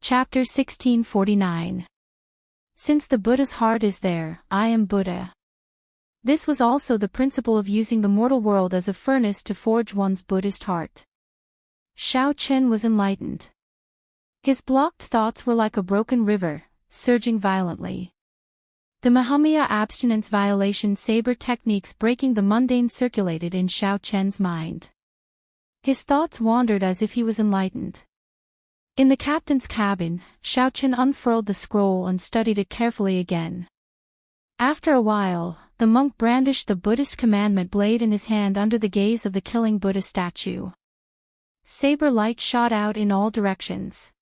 Chapter 1649. Since the Buddha's heart is there, I am Buddha. This was also the principle of using the mortal world as a furnace to forge one's Buddhist heart. Xianxia was enlightened. His blocked thoughts were like a broken river, surging violently. The Mahamaya abstinence violation saber techniques breaking the mundane circulated in Xianxia's mind. His thoughts wandered as if he was enlightened. In the captain's cabin, Xianxia unfurled the scroll and studied it carefully again. After a while, the monk brandished the Buddhist commandment blade in his hand under the gaze of the killing Buddha statue. Saber light shot out in all directions.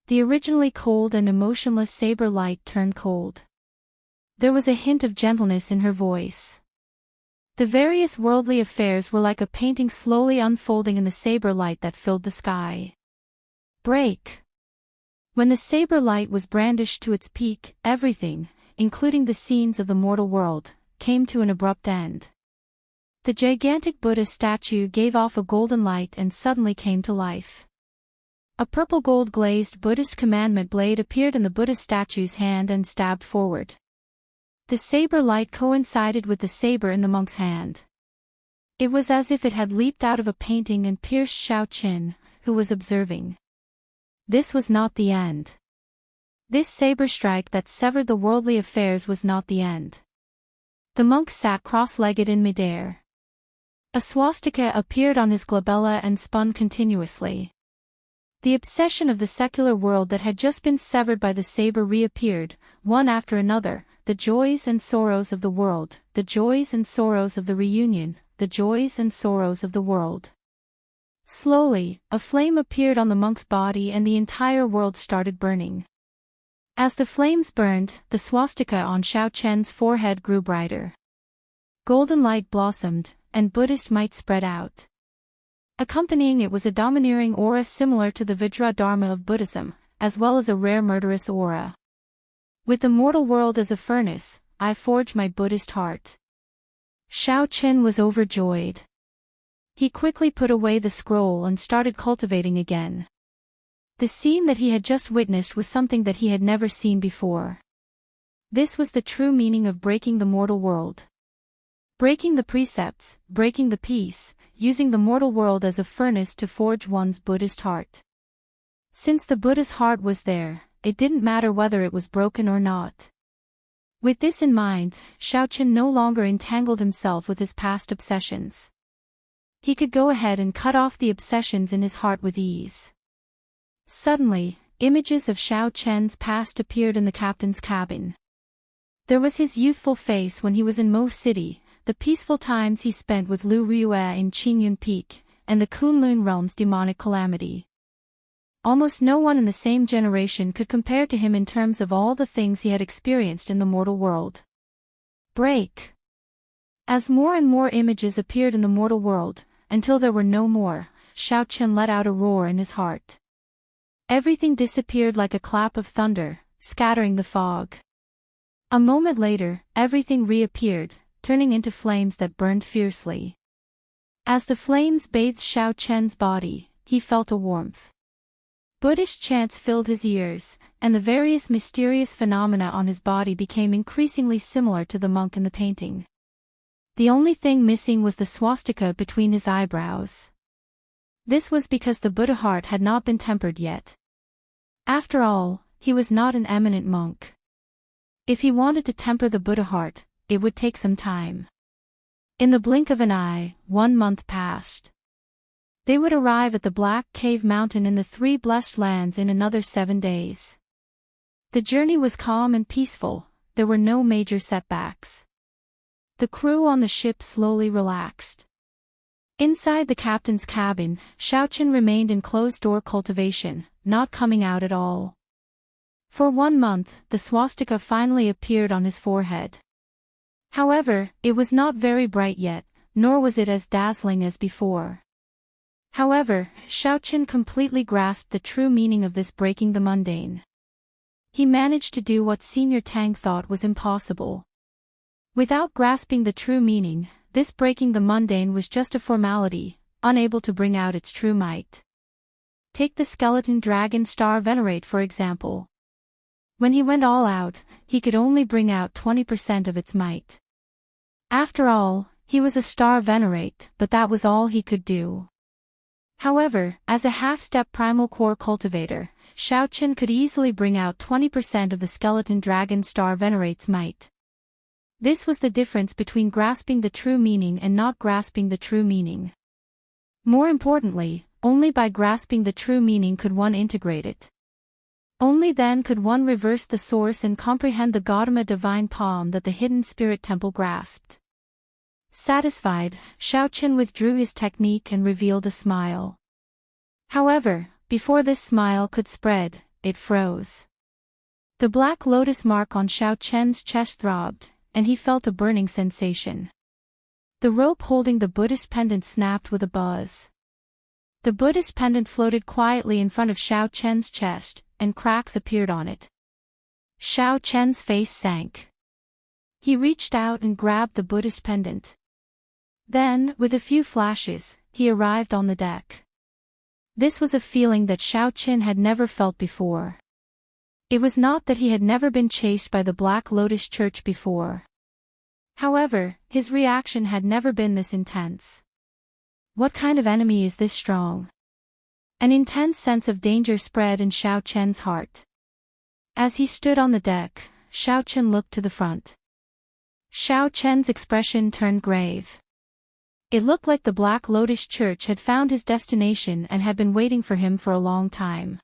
The originally cold and emotionless saber light turned cold. There was a hint of gentleness in her voice. The various worldly affairs were like a painting slowly unfolding in the saber light that filled the sky. Break. When the saber light was brandished to its peak, everything, including the scenes of the mortal world, came to an abrupt end. The gigantic Buddha statue gave off a golden light and suddenly came to life. A purple gold glazed Buddhist commandment blade appeared in the Buddha statue's hand and stabbed forward. The saber light coincided with the saber in the monk's hand. It was as if it had leaped out of a painting and pierced Xianxia, who was observing. This was not the end. This saber strike that severed the worldly affairs was not the end. The monk sat cross-legged in midair. A swastika appeared on his glabella and spun continuously. The obsession of the secular world that had just been severed by the saber reappeared, one after another, the joys and sorrows of the world, the joys and sorrows of the reunion, the joys and sorrows of the world. Slowly, a flame appeared on the monk's body and the entire world started burning. As the flames burned, the swastika on Xianxia's forehead grew brighter. Golden light blossomed, and Buddhist might spread out. Accompanying it was a domineering aura similar to the Vajra Dharma of Buddhism, as well as a rare murderous aura. With the mortal world as a furnace, I forge my Buddhist heart. Xianxia was overjoyed. He quickly put away the scroll and started cultivating again. The scene that he had just witnessed was something that he had never seen before. This was the true meaning of breaking the mortal world. Breaking the precepts, breaking the peace, using the mortal world as a furnace to forge one's Buddhist heart. Since the Buddha's heart was there, it didn't matter whether it was broken or not. With this in mind, Xianxia no longer entangled himself with his past obsessions. He could go ahead and cut off the obsessions in his heart with ease. Suddenly, images of Xianxia's past appeared in the captain's cabin. There was his youthful face when he was in Mo City, the peaceful times he spent with Lu Rue in Qingyun Peak, and the Kunlun realm's demonic calamity. Almost no one in the same generation could compare to him in terms of all the things he had experienced in the mortal world. Break. As more and more images appeared in the mortal world, until there were no more, Xianxia let out a roar in his heart. Everything disappeared like a clap of thunder, scattering the fog. A moment later, everything reappeared, turning into flames that burned fiercely. As the flames bathed Xianxia's body, he felt a warmth. Buddhist chants filled his ears, and the various mysterious phenomena on his body became increasingly similar to the monk in the painting. The only thing missing was the swastika between his eyebrows. This was because the Buddha heart had not been tempered yet. After all, he was not an eminent monk. If he wanted to temper the Buddha heart, it would take some time. In the blink of an eye, 1 month passed. They would arrive at the Black Cave Mountain in the Three Blessed Lands in another 7 days. The journey was calm and peaceful, there were no major setbacks. The crew on the ship slowly relaxed. Inside the captain's cabin, Xianxia remained in closed-door cultivation, not coming out at all. For 1 month, the swastika finally appeared on his forehead. However, it was not very bright yet, nor was it as dazzling as before. However, Xianxia completely grasped the true meaning of this breaking the mundane. He managed to do what Senior Tang thought was impossible. Without grasping the true meaning, this breaking the mundane was just a formality, unable to bring out its true might. Take the skeleton dragon star venerate for example. When he went all out, he could only bring out 20% of its might. After all, he was a star venerate, but that was all he could do. However, as a half-step primal core cultivator, Xiaoqin could easily bring out 20% of the skeleton dragon star venerate's might. This was the difference between grasping the true meaning and not grasping the true meaning. More importantly, only by grasping the true meaning could one integrate it. Only then could one reverse the source and comprehend the Gautama divine palm that the hidden spirit temple grasped. Satisfied, Xiaoqin withdrew his technique and revealed a smile. However, before this smile could spread, it froze. The black lotus mark on Xiaoqin's chest throbbed, and he felt a burning sensation. The rope holding the Buddhist pendant snapped with a buzz. The Buddhist pendant floated quietly in front of Xiaoqin's chest, and cracks appeared on it. Xiaoqin's face sank. He reached out and grabbed the Buddhist pendant. Then, with a few flashes, he arrived on the deck. This was a feeling that Xiaoqin had never felt before. It was not that he had never been chased by the Black Lotus Church before. However, his reaction had never been this intense. What kind of enemy is this strong? An intense sense of danger spread in Xiaoqin's heart. As he stood on the deck, Xiaoqin looked to the front. Xiaoqin's expression turned grave. It looked like the Black Lotus Church had found his destination and had been waiting for him for a long time.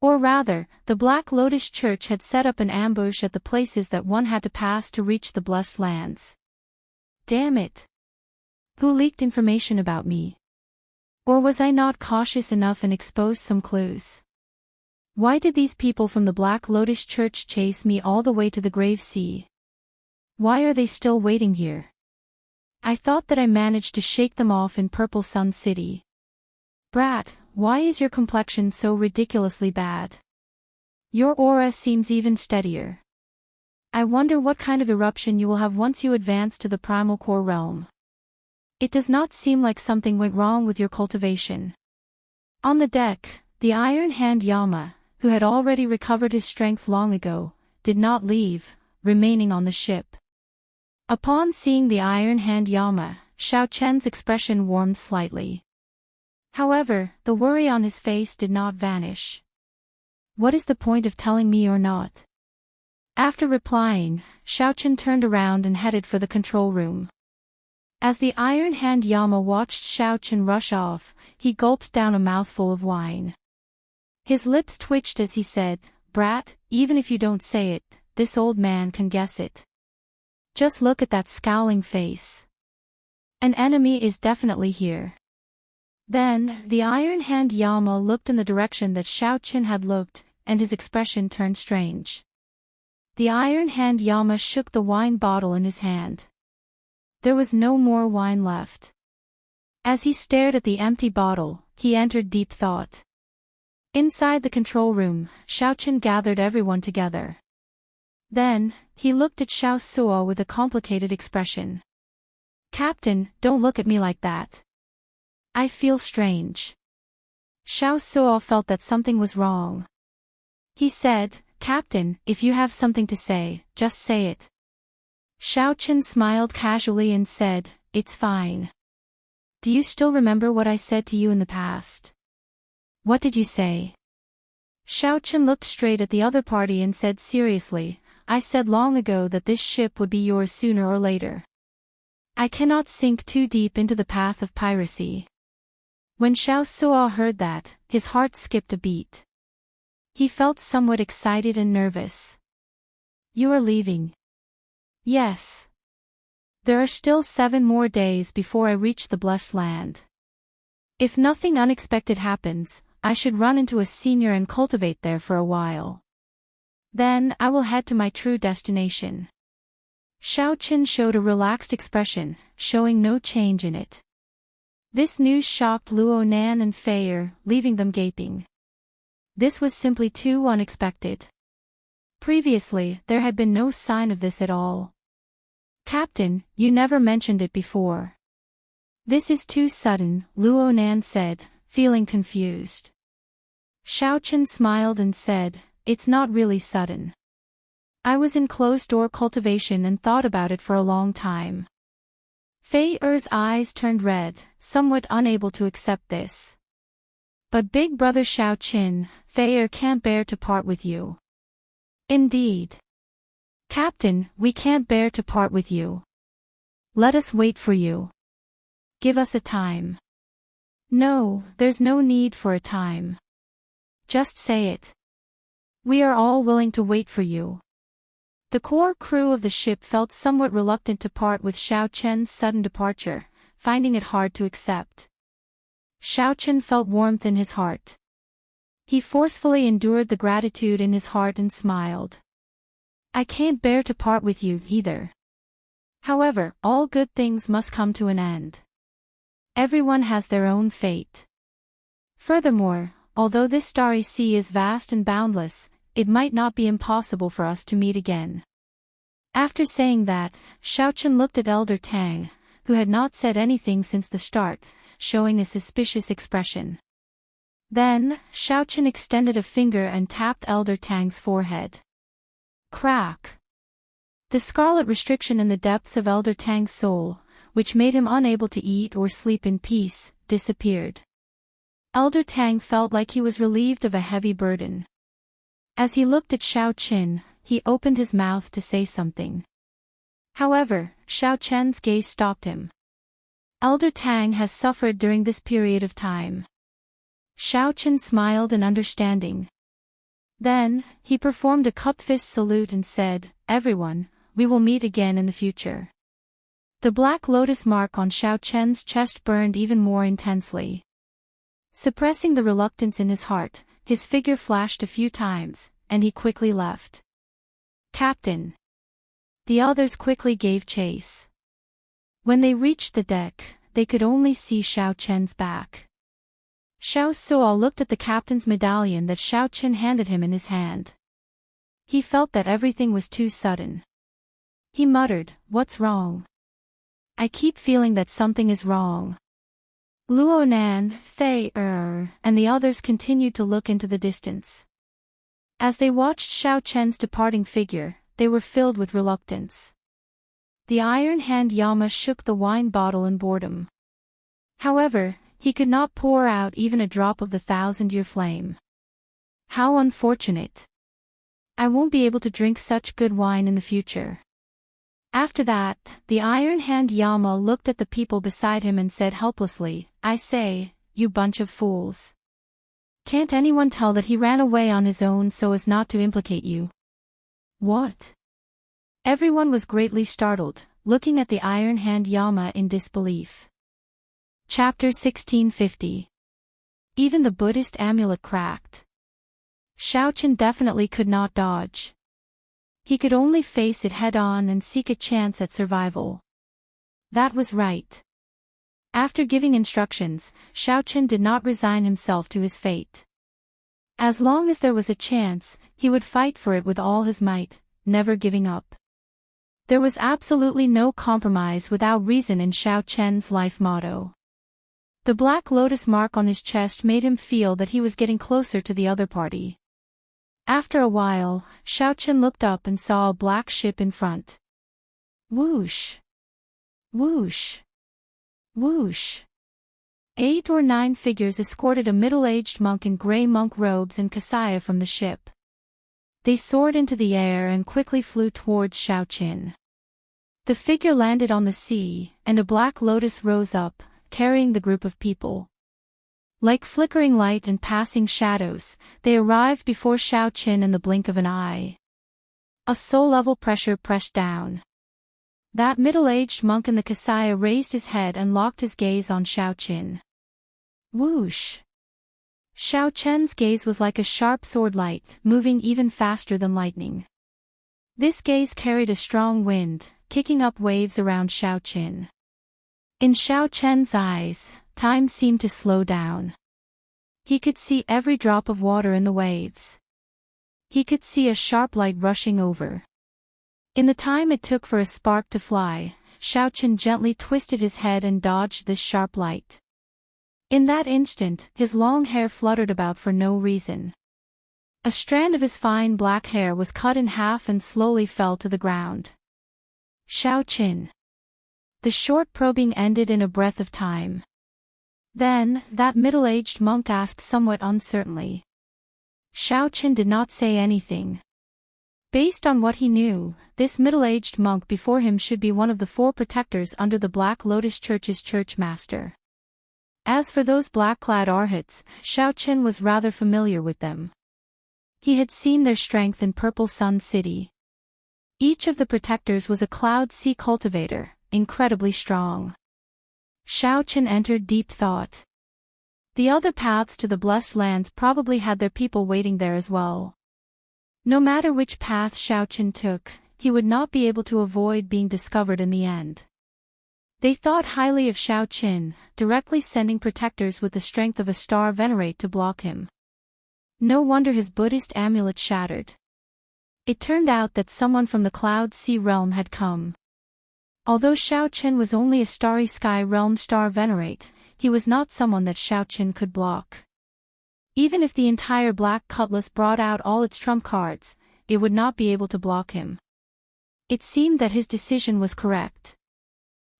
Or rather, the Black Lotus Church had set up an ambush at the places that one had to pass to reach the blessed lands. Damn it! Who leaked information about me? Or was I not cautious enough and exposed some clues? Why did these people from the Black Lotus Church chase me all the way to the Grave Sea? Why are they still waiting here? I thought that I managed to shake them off in Purple Sun City. Brat, why is your complexion so ridiculously bad? Your aura seems even steadier. I wonder what kind of eruption you will have once you advance to the primal core realm. It does not seem like something went wrong with your cultivation. On the deck, the Iron Hand Yama, who had already recovered his strength long ago, did not leave, remaining on the ship. Upon seeing the Iron Hand Yama, Xiaoqin's expression warmed slightly. However, the worry on his face did not vanish. What is the point of telling me or not? After replying, Xiaoqin turned around and headed for the control room. As the Iron Hand Yama watched Xiaoqin rush off, he gulped down a mouthful of wine. His lips twitched as he said, "Brat, even if you don't say it, this old man can guess it. Just look at that scowling face. An enemy is definitely here." Then, the Iron Hand Yama looked in the direction that Xiaoqin had looked, and his expression turned strange. The Iron Hand Yama shook the wine bottle in his hand. There was no more wine left. As he stared at the empty bottle, he entered deep thought. Inside the control room, Xiaoqin gathered everyone together. Then, he looked at Xiao Suo with a complicated expression. "Captain, don't look at me like that. I feel strange." Xiao Suo felt that something was wrong. He said, "Captain, if you have something to say, just say it." Xiaoqin smiled casually and said, "It's fine. Do you still remember what I said to you in the past?" "What did you say?" Xiaoqin looked straight at the other party and said seriously, "I said long ago that this ship would be yours sooner or later. I cannot sink too deep into the path of piracy." When Xiao Suo heard that, his heart skipped a beat. He felt somewhat excited and nervous. "You are leaving?" "Yes. There are still 7 more days before I reach the blessed land. If nothing unexpected happens, I should run into a senior and cultivate there for a while. Then I will head to my true destination." Xiaoqin showed a relaxed expression, showing no change in it. This news shocked Luo Nan and Fei, leaving them gaping. This was simply too unexpected. Previously, there had been no sign of this at all. "Captain, you never mentioned it before." "This is too sudden," Luo Nan said, feeling confused. Xiaochen smiled and said, "It's not really sudden. I was in closed-door cultivation and thought about it for a long time." Fei Er's eyes turned red, somewhat unable to accept this. "But big brother Xiaochen, Fei Er can't bear to part with you." "Indeed. Captain, we can't bear to part with you. Let us wait for you. Give us a time." "No, there's no need for a time. Just say it. We are all willing to wait for you." The core crew of the ship felt somewhat reluctant to part with Xiaochen's sudden departure, finding it hard to accept. Xiaochen felt warmth in his heart. He forcefully endured the gratitude in his heart and smiled. "I can't bear to part with you either. However, all good things must come to an end. Everyone has their own fate. Furthermore, although this starry sea is vast and boundless, it might not be impossible for us to meet again." After saying that, Xiaochen looked at Elder Tang, who had not said anything since the start, showing a suspicious expression. Then, Xiaochen extended a finger and tapped Elder Tang's forehead. Crack! The scarlet restriction in the depths of Elder Tang's soul, which made him unable to eat or sleep in peace, disappeared. Elder Tang felt like he was relieved of a heavy burden. As he looked at Xiaochen, he opened his mouth to say something. However, Xiaochen's gaze stopped him. Elder Tang has suffered during this period of time. Xiaochen smiled in understanding. Then, he performed a cupped fist salute and said, "Everyone, we will meet again in the future." The black lotus mark on Xiaochen's chest burned even more intensely. Suppressing the reluctance in his heart, his figure flashed a few times, and he quickly left. "Captain!" The others quickly gave chase. When they reached the deck, they could only see Xiaochen's back. Xiao Suo looked at the captain's medallion that Xiaochen handed him in his hand. He felt that everything was too sudden. He muttered, "What's wrong? I keep feeling that something is wrong." Luonan, Fei Er, and the others continued to look into the distance. As they watched Xiaochen's departing figure, they were filled with reluctance. The iron hand Yama shook the wine bottle in boredom. However, he could not pour out even a drop of the 1,000-year flame. How unfortunate. I won't be able to drink such good wine in the future. After that, the iron hand Yama looked at the people beside him and said helplessly, "I say, you bunch of fools. Can't anyone tell that he ran away on his own so as not to implicate you?" "What?" Everyone was greatly startled, looking at the iron hand Yama in disbelief. Chapter 1650. Even the Buddhist amulet cracked. Xiaochen definitely could not dodge. He could only face it head-on and seek a chance at survival. That was right. After giving instructions, Xiaochen did not resign himself to his fate. As long as there was a chance, he would fight for it with all his might, never giving up. There was absolutely no compromise without reason in Xiaochen's life motto. The black lotus mark on his chest made him feel that he was getting closer to the other party. After a while, Xiaochen looked up and saw a black ship in front. Whoosh! Whoosh! Whoosh! 8 or 9 figures escorted a middle-aged monk in gray monk robes and kasaya from the ship. They soared into the air and quickly flew towards Xiaochen. The figure landed on the sea, and a black lotus rose up, carrying the group of people. Like flickering light and passing shadows, they arrived before Xiaochen in the blink of an eye. A soul-level pressure pressed down. That middle-aged monk in the kasaya raised his head and locked his gaze on Xiaochen. Whoosh! Xiaochen's gaze was like a sharp sword light, moving even faster than lightning. This gaze carried a strong wind, kicking up waves around Xiaochen. In Xiaochen's eyes, time seemed to slow down. He could see every drop of water in the waves. He could see a sharp light rushing over. In the time it took for a spark to fly, Xiaochen gently twisted his head and dodged this sharp light. In that instant, his long hair fluttered about for no reason. A strand of his fine black hair was cut in half and slowly fell to the ground. Xiaoqin. The short probing ended in a breath of time. Then, that middle-aged monk asked somewhat uncertainly. Xiaoqin did not say anything. Based on what he knew, this middle-aged monk before him should be one of the 4 protectors under the Black Lotus Church's church master. As for those black-clad arhats, Xiaoqin was rather familiar with them. He had seen their strength in Purple Sun City. Each of the protectors was a Cloud Sea cultivator, incredibly strong. Xiaoqin entered deep thought. The other paths to the Blessed Lands probably had their people waiting there as well. No matter which path Xiaoqin took, he would not be able to avoid being discovered in the end. They thought highly of Xiaoqin, directly sending protectors with the strength of a star venerate to block him. No wonder his Buddhist amulet shattered. It turned out that someone from the Cloud Sea realm had come. Although Xiaoqin was only a Starry Sky realm star venerate, he was not someone that Xiaoqin could block. Even if the entire Black Cutlass brought out all its trump cards, it would not be able to block him. It seemed that his decision was correct.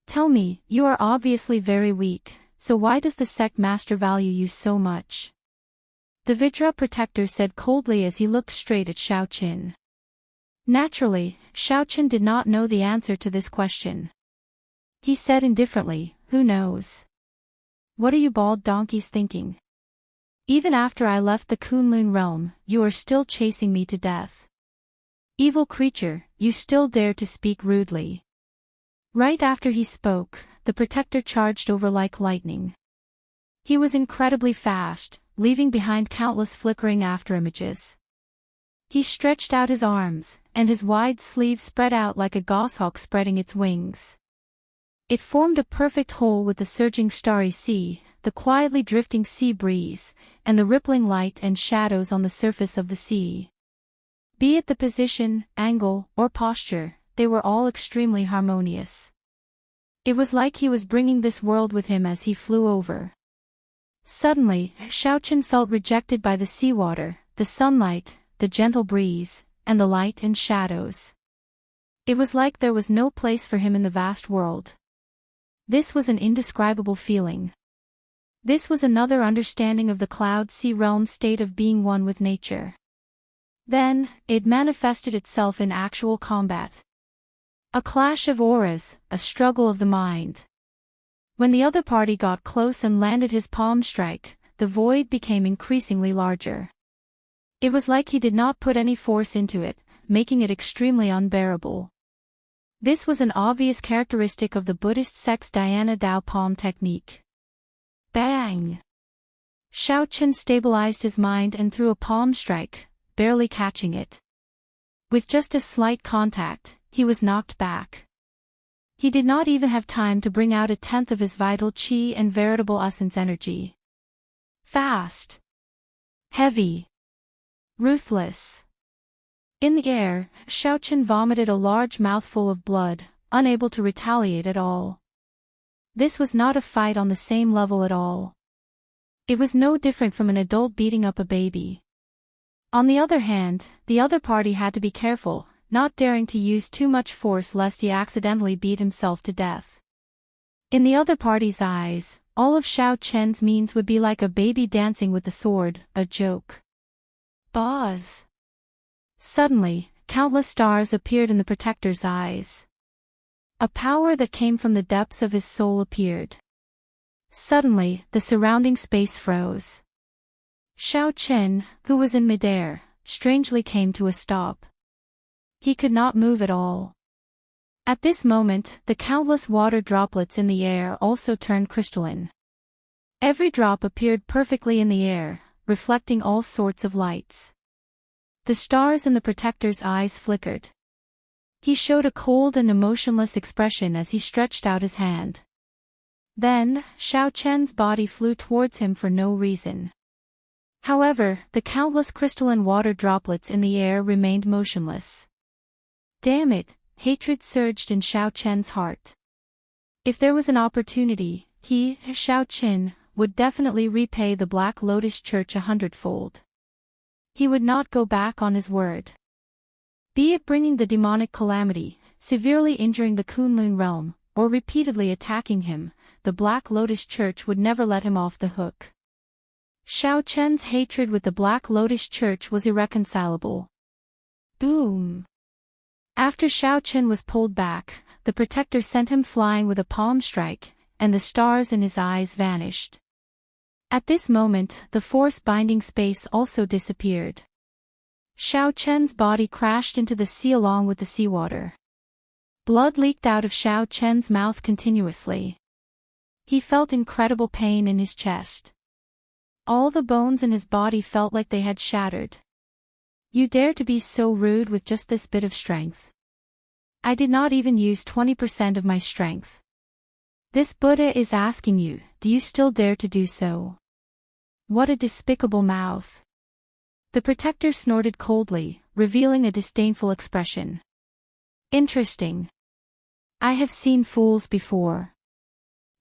Tell me, you are obviously very weak, so why does the sect master value you so much? The Vidra protector said coldly as he looked straight at Xiaoqin. Naturally, Xiaoqin did not know the answer to this question. He said indifferently, who knows? What are you bald donkeys thinking? Even after I left the Kunlun realm, you are still chasing me to death. Evil creature, you still dare to speak rudely. Right after he spoke, the protector charged over like lightning. He was incredibly fast, leaving behind countless flickering afterimages. He stretched out his arms, and his wide sleeve spread out like a goshawk spreading its wings. It formed a perfect whole with the surging starry sea, the quietly drifting sea breeze, and the rippling light and shadows on the surface of the sea. Be it the position, angle, or posture, they were all extremely harmonious. It was like he was bringing this world with him as he flew over. Suddenly, Xiaoqin felt rejected by the seawater, the sunlight, the gentle breeze, and the light and shadows. It was like there was no place for him in the vast world. This was an indescribable feeling. This was another understanding of the Cloud Sea realm state of being one with nature. Then, it manifested itself in actual combat. A clash of auras, a struggle of the mind. When the other party got close and landed his palm strike, the void became increasingly larger. It was like he did not put any force into it, making it extremely unbearable. This was an obvious characteristic of the Buddhist sect's Dhyana Dao palm technique. Bang! Xiaoqin stabilized his mind and threw a palm strike, barely catching it. With just a slight contact, he was knocked back. He did not even have time to bring out a tenth of his vital qi and veritable essence energy. Fast. Heavy. Ruthless. In the air, Xiaoqin vomited a large mouthful of blood, unable to retaliate at all. This was not a fight on the same level at all. It was no different from an adult beating up a baby. On the other hand, the other party had to be careful, not daring to use too much force lest he accidentally beat himself to death. In the other party's eyes, all of Xiaoqin's means would be like a baby dancing with the sword, a joke. Buzz! Suddenly, countless stars appeared in the protector's eyes. A power that came from the depths of his soul appeared. Suddenly, the surrounding space froze. Xiaoqin, who was in midair, strangely came to a stop. He could not move at all. At this moment, the countless water droplets in the air also turned crystalline. Every drop appeared perfectly in the air, reflecting all sorts of lights. The stars in the protector's eyes flickered. He showed a cold and emotionless expression as he stretched out his hand. Then, Xiaoqin's body flew towards him for no reason. However, the countless crystalline water droplets in the air remained motionless. Damn it, hatred surged in Xiaoqin's heart. If there was an opportunity, he, Xiaoqin, would definitely repay the Black Lotus Church 100-fold. He would not go back on his word. Be it bringing the demonic calamity, severely injuring the Kunlun realm, or repeatedly attacking him, the Black Lotus Church would never let him off the hook. Xiao Chen's hatred with the Black Lotus Church was irreconcilable. Boom! After Xiao Chen was pulled back, the protector sent him flying with a palm strike, and the stars in his eyes vanished. At this moment, the force-binding space also disappeared. Xiao Chen's body crashed into the sea along with the seawater. Blood leaked out of Xiao Chen's mouth continuously. He felt incredible pain in his chest. All the bones in his body felt like they had shattered. You dare to be so rude with just this bit of strength. I did not even use 20% of my strength. This Buddha is asking you, do you still dare to do so? What a despicable mouth. The protector snorted coldly, revealing a disdainful expression. Interesting. I have seen fools before.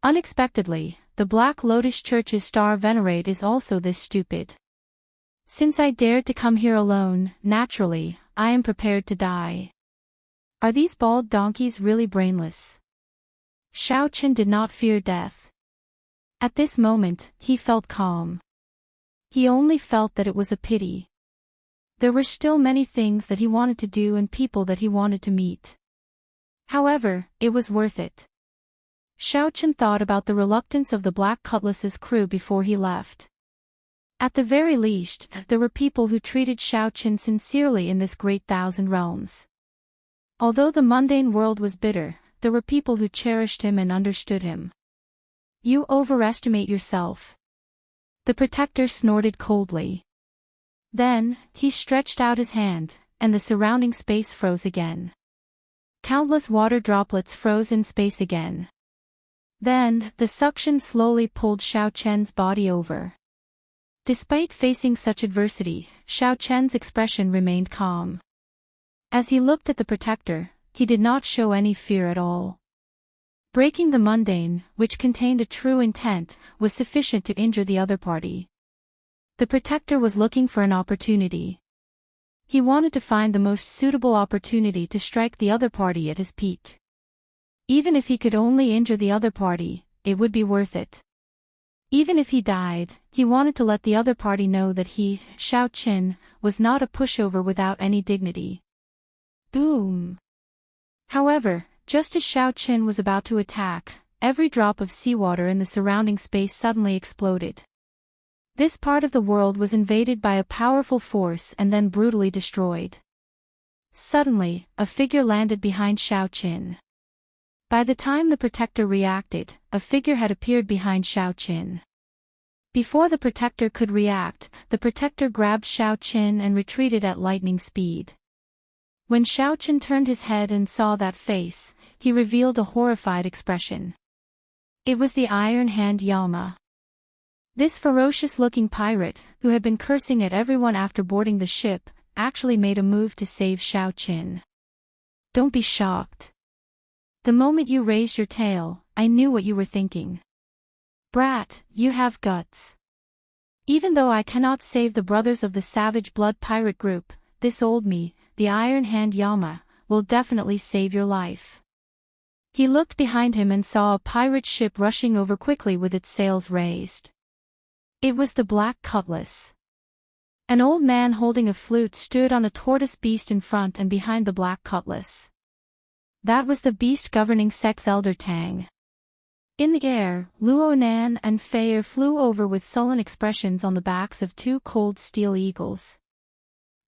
Unexpectedly, the Black Lotus Church's star venerate is also this stupid. Since I dared to come here alone, naturally, I am prepared to die. Are these bald donkeys really brainless? Xiao Chen did not fear death. At this moment, he felt calm. He only felt that it was a pity. There were still many things that he wanted to do and people that he wanted to meet. However, it was worth it. Xiao Chen thought about the reluctance of the Black Cutlass's crew before he left. At the very least, there were people who treated Xiao Chen sincerely in this great thousand realms. Although the mundane world was bitter, there were people who cherished him and understood him. You overestimate yourself. The protector snorted coldly. Then, he stretched out his hand, and the surrounding space froze again. Countless water droplets froze in space again. Then, the suction slowly pulled Xiao Chen's body over. Despite facing such adversity, Xiao Chen's expression remained calm. As he looked at the protector, he did not show any fear at all. Breaking the mundane, which contained a true intent, was sufficient to injure the other party. The protector was looking for an opportunity. He wanted to find the most suitable opportunity to strike the other party at his peak. Even if he could only injure the other party, it would be worth it. Even if he died, he wanted to let the other party know that he, Xiao Chen, was not a pushover without any dignity. Boom! However, just as Xiao Chen was about to attack, every drop of seawater in the surrounding space suddenly exploded. This part of the world was invaded by a powerful force and then brutally destroyed. Suddenly, a figure landed behind Xiao Chen. By the time the protector reacted, a figure had appeared behind Xiao Chen. Before the protector could react, the protector grabbed Xiao Chen and retreated at lightning speed. When Xiao Chen turned his head and saw that face, he revealed a horrified expression. It was the Iron Hand Yama. This ferocious-looking pirate, who had been cursing at everyone after boarding the ship, actually made a move to save Xiao Chen. Don't be shocked. The moment you raised your tail, I knew what you were thinking. Brat, you have guts. Even though I cannot save the brothers of the Savage Blood Pirate Group, this old me, the Iron Hand Yama, will definitely save your life. He looked behind him and saw a pirate ship rushing over quickly with its sails raised. It was the Black Cutlass. An old man holding a flute stood on a tortoise beast in front and behind the Black Cutlass. That was the beast governing Sex Elder Tang. In the air, Luonan and Fei flew over with sullen expressions on the backs of two cold steel eagles.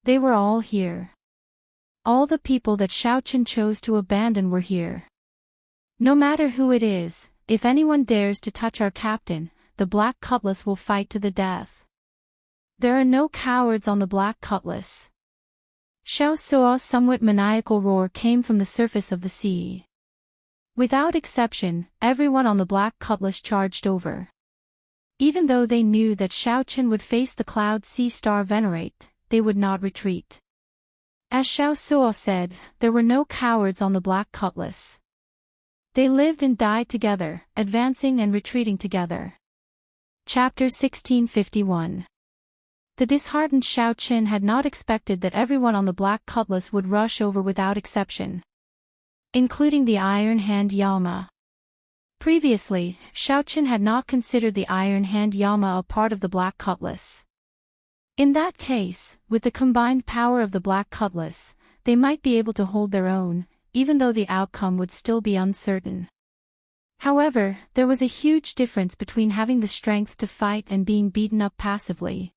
They were all here. All the people that Xiao Chen chose to abandon were here. No matter who it is, if anyone dares to touch our captain, the Black Cutlass will fight to the death. There are no cowards on the Black Cutlass. Xiao Suo's somewhat maniacal roar came from the surface of the sea. Without exception, everyone on the Black Cutlass charged over. Even though they knew that Xiao Chen would face the Cloud Sea Star Venerate, they would not retreat. As Xiao Suo said, there were no cowards on the Black Cutlass. They lived and died together, advancing and retreating together. Chapter 1651. The disheartened Xiaoqin had not expected that everyone on the Black Cutlass would rush over without exception, including the Iron Hand Yama. Previously, Xiaoqin had not considered the Iron Hand Yama a part of the Black Cutlass. In that case, with the combined power of the Black Cutlass, they might be able to hold their own, even though the outcome would still be uncertain. However, there was a huge difference between having the strength to fight and being beaten up passively.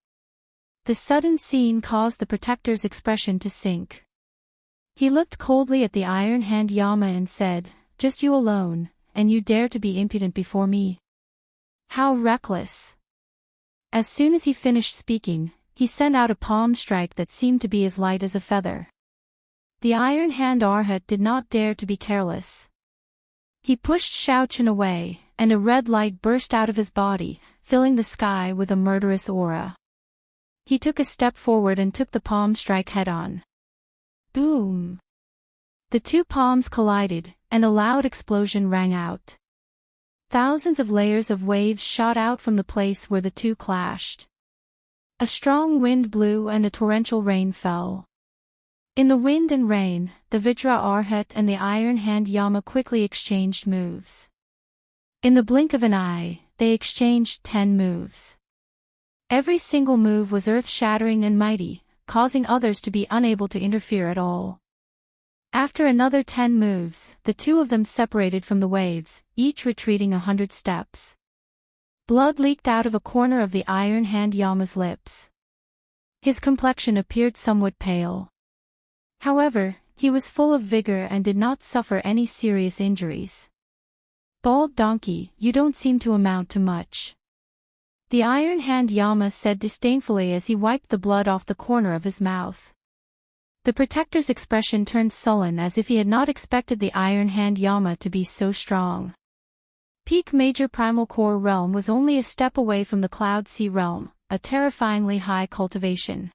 The sudden scene caused the Protector's expression to sink. He looked coldly at the Iron Hand Yama and said, "Just you alone, and you dare to be impudent before me? How reckless!" As soon as he finished speaking, he sent out a palm strike that seemed to be as light as a feather. The Iron Hand Arhat did not dare to be careless. He pushed Xiaoqin away, and a red light burst out of his body, filling the sky with a murderous aura. He took a step forward and took the palm strike head-on. Boom! The two palms collided, and a loud explosion rang out. Thousands of layers of waves shot out from the place where the two clashed. A strong wind blew and a torrential rain fell. In the wind and rain, the Vajra Arhat and the Iron Hand Yama quickly exchanged moves. In the blink of an eye, they exchanged 10 moves. Every single move was earth-shattering and mighty, causing others to be unable to interfere at all. After another 10 moves, the two of them separated from the waves, each retreating 100 steps. Blood leaked out of a corner of the Iron Hand Yama's lips. His complexion appeared somewhat pale. However, he was full of vigor and did not suffer any serious injuries. "Bald donkey, you don't seem to amount to much," the Iron Hand Yama said disdainfully as he wiped the blood off the corner of his mouth. The Protector's expression turned sullen as if he had not expected the Iron Hand Yama to be so strong. Peak Major Primal Core Realm was only a step away from the Cloud Sea Realm, a terrifyingly high cultivation.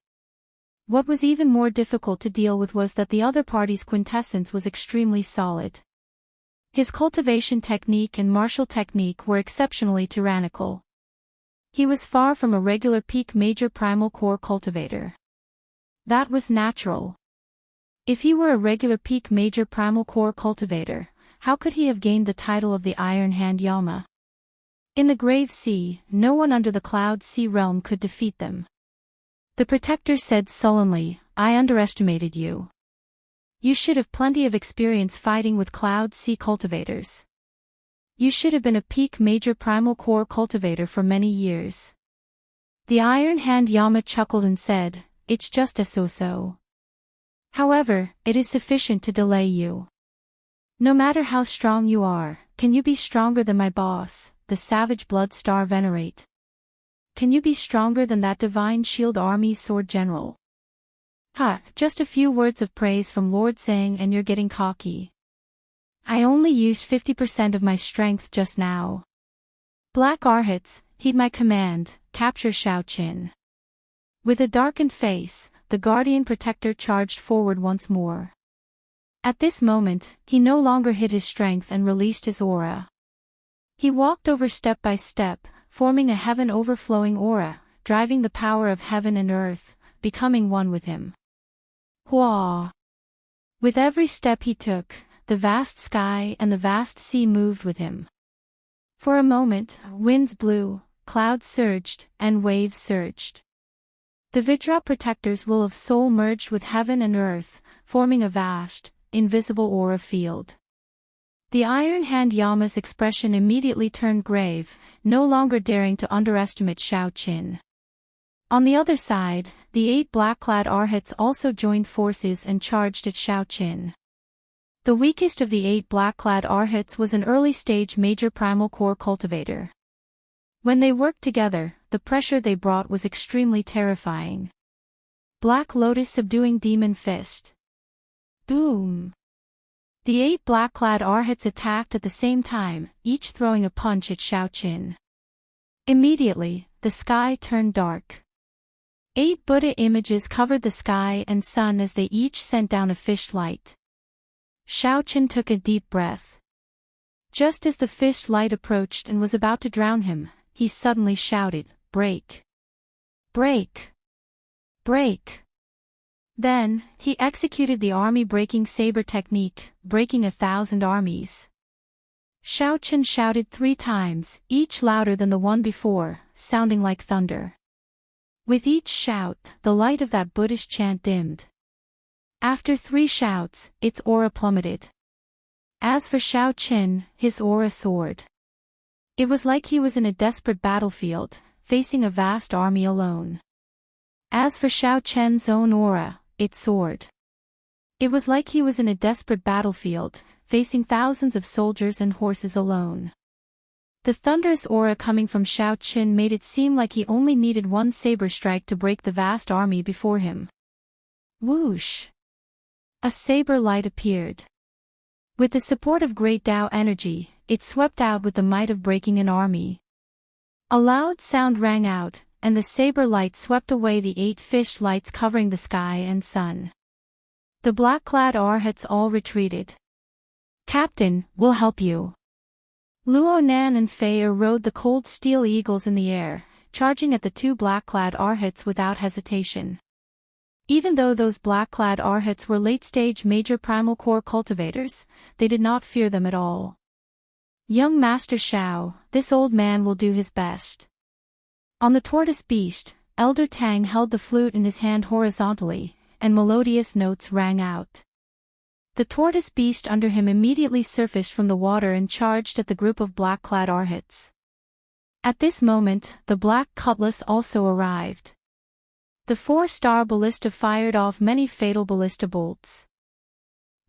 What was even more difficult to deal with was that the other party's quintessence was extremely solid. His cultivation technique and martial technique were exceptionally tyrannical. He was far from a regular peak major primal core cultivator. That was natural. If he were a regular peak major primal core cultivator, how could he have gained the title of the Iron Hand Yama? In the Grave Sea, no one under the Cloud Sea realm could defeat them. The Protector said sullenly, "I underestimated you. You should have plenty of experience fighting with Cloud Sea cultivators. You should have been a peak major primal core cultivator for many years." The Iron Hand Yama chuckled and said, "It's just a so-so. However, it is sufficient to delay you. No matter how strong you are, can you be stronger than my boss, the Savage Blood Star Venerate? Can you be stronger than that Divine Shield Army's Sword General? Just a few words of praise from Lord Tsang and you're getting cocky. I only used 50% of my strength just now. Black Arhats, heed my command, capture Xiaoqin." With a darkened face, the Guardian Protector charged forward once more. At this moment, he no longer hid his strength and released his aura. He walked over step by step, forming a heaven-overflowing aura, driving the power of heaven and earth, becoming one with him. Hua! With every step he took, the vast sky and the vast sea moved with him. For a moment, winds blew, clouds surged, and waves surged. The Vajra Protector's will of soul merged with heaven and earth, forming a vast, invisible aura field. The Iron Hand Yama's expression immediately turned grave, no longer daring to underestimate Xiaoqin. On the other side, the 8 black-clad Arhats also joined forces and charged at Xiaoqin. The weakest of the 8 black-clad Arhats was an early-stage major primal core cultivator. When they worked together, the pressure they brought was extremely terrifying. Black Lotus subduing Demon Fist. Boom! The 8 black-clad Arhats attacked at the same time, each throwing a punch at Xiaoqin. Immediately, the sky turned dark. 8 Buddha images covered the sky and sun as they each sent down a fish light. Xiaoqin took a deep breath. Just as the fish light approached and was about to drown him, he suddenly shouted, "Break! Break! Break!" Then, he executed the army-breaking saber technique, breaking 1,000 armies. Xianxia shouted 3 times, each louder than the one before, sounding like thunder. With each shout, the light of that Buddhist chant dimmed. After 3 shouts, its aura plummeted. As for Xianxia, his aura soared. It was like he was in a desperate battlefield, facing a vast army alone. As for Xiaoqian's own aura, it soared. It was like he was in a desperate battlefield, facing thousands of soldiers and horses alone. The thunderous aura coming from Xiaoqia made it seem like he only needed one saber strike to break the vast army before him. Whoosh! A saber light appeared. With the support of great Tao energy, it swept out with the might of breaking an army. A loud sound rang out, and the saber light swept away the 8 fish lights covering the sky and sun. The black-clad arhats all retreated. "Captain, we'll help you." Luo Nan and Fei Er rode the cold steel eagles in the air, charging at the 2 black-clad arhats without hesitation. Even though those black-clad arhats were late-stage major primal core cultivators, they did not fear them at all. "Young Master Xiao, this old man will do his best." On the tortoise beast, Elder Tang held the flute in his hand horizontally, and melodious notes rang out. The tortoise beast under him immediately surfaced from the water and charged at the group of black-clad arhats. At this moment, the black cutlass also arrived. The 4-star ballista fired off many fatal ballista bolts.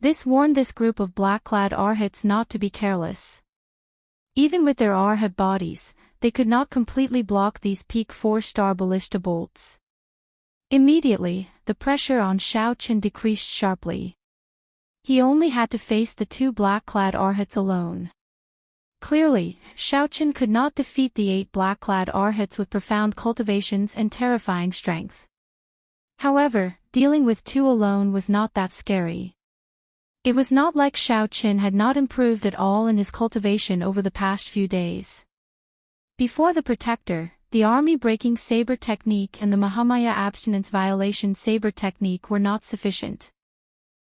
This warned this group of black-clad arhats not to be careless. Even with their arhat bodies, they could not completely block these peak 4-star ballista bolts. Immediately, the pressure on Xiaoqia decreased sharply. He only had to face the 2 black-clad arhats alone. Clearly, Xiaoqia could not defeat the 8 black-clad arhats with profound cultivations and terrifying strength. However, dealing with 2 alone was not that scary. It was not like Xiaoqia had not improved at all in his cultivation over the past few days. Before the Protector, the army-breaking saber technique and the Mahamaya abstinence violation saber technique were not sufficient.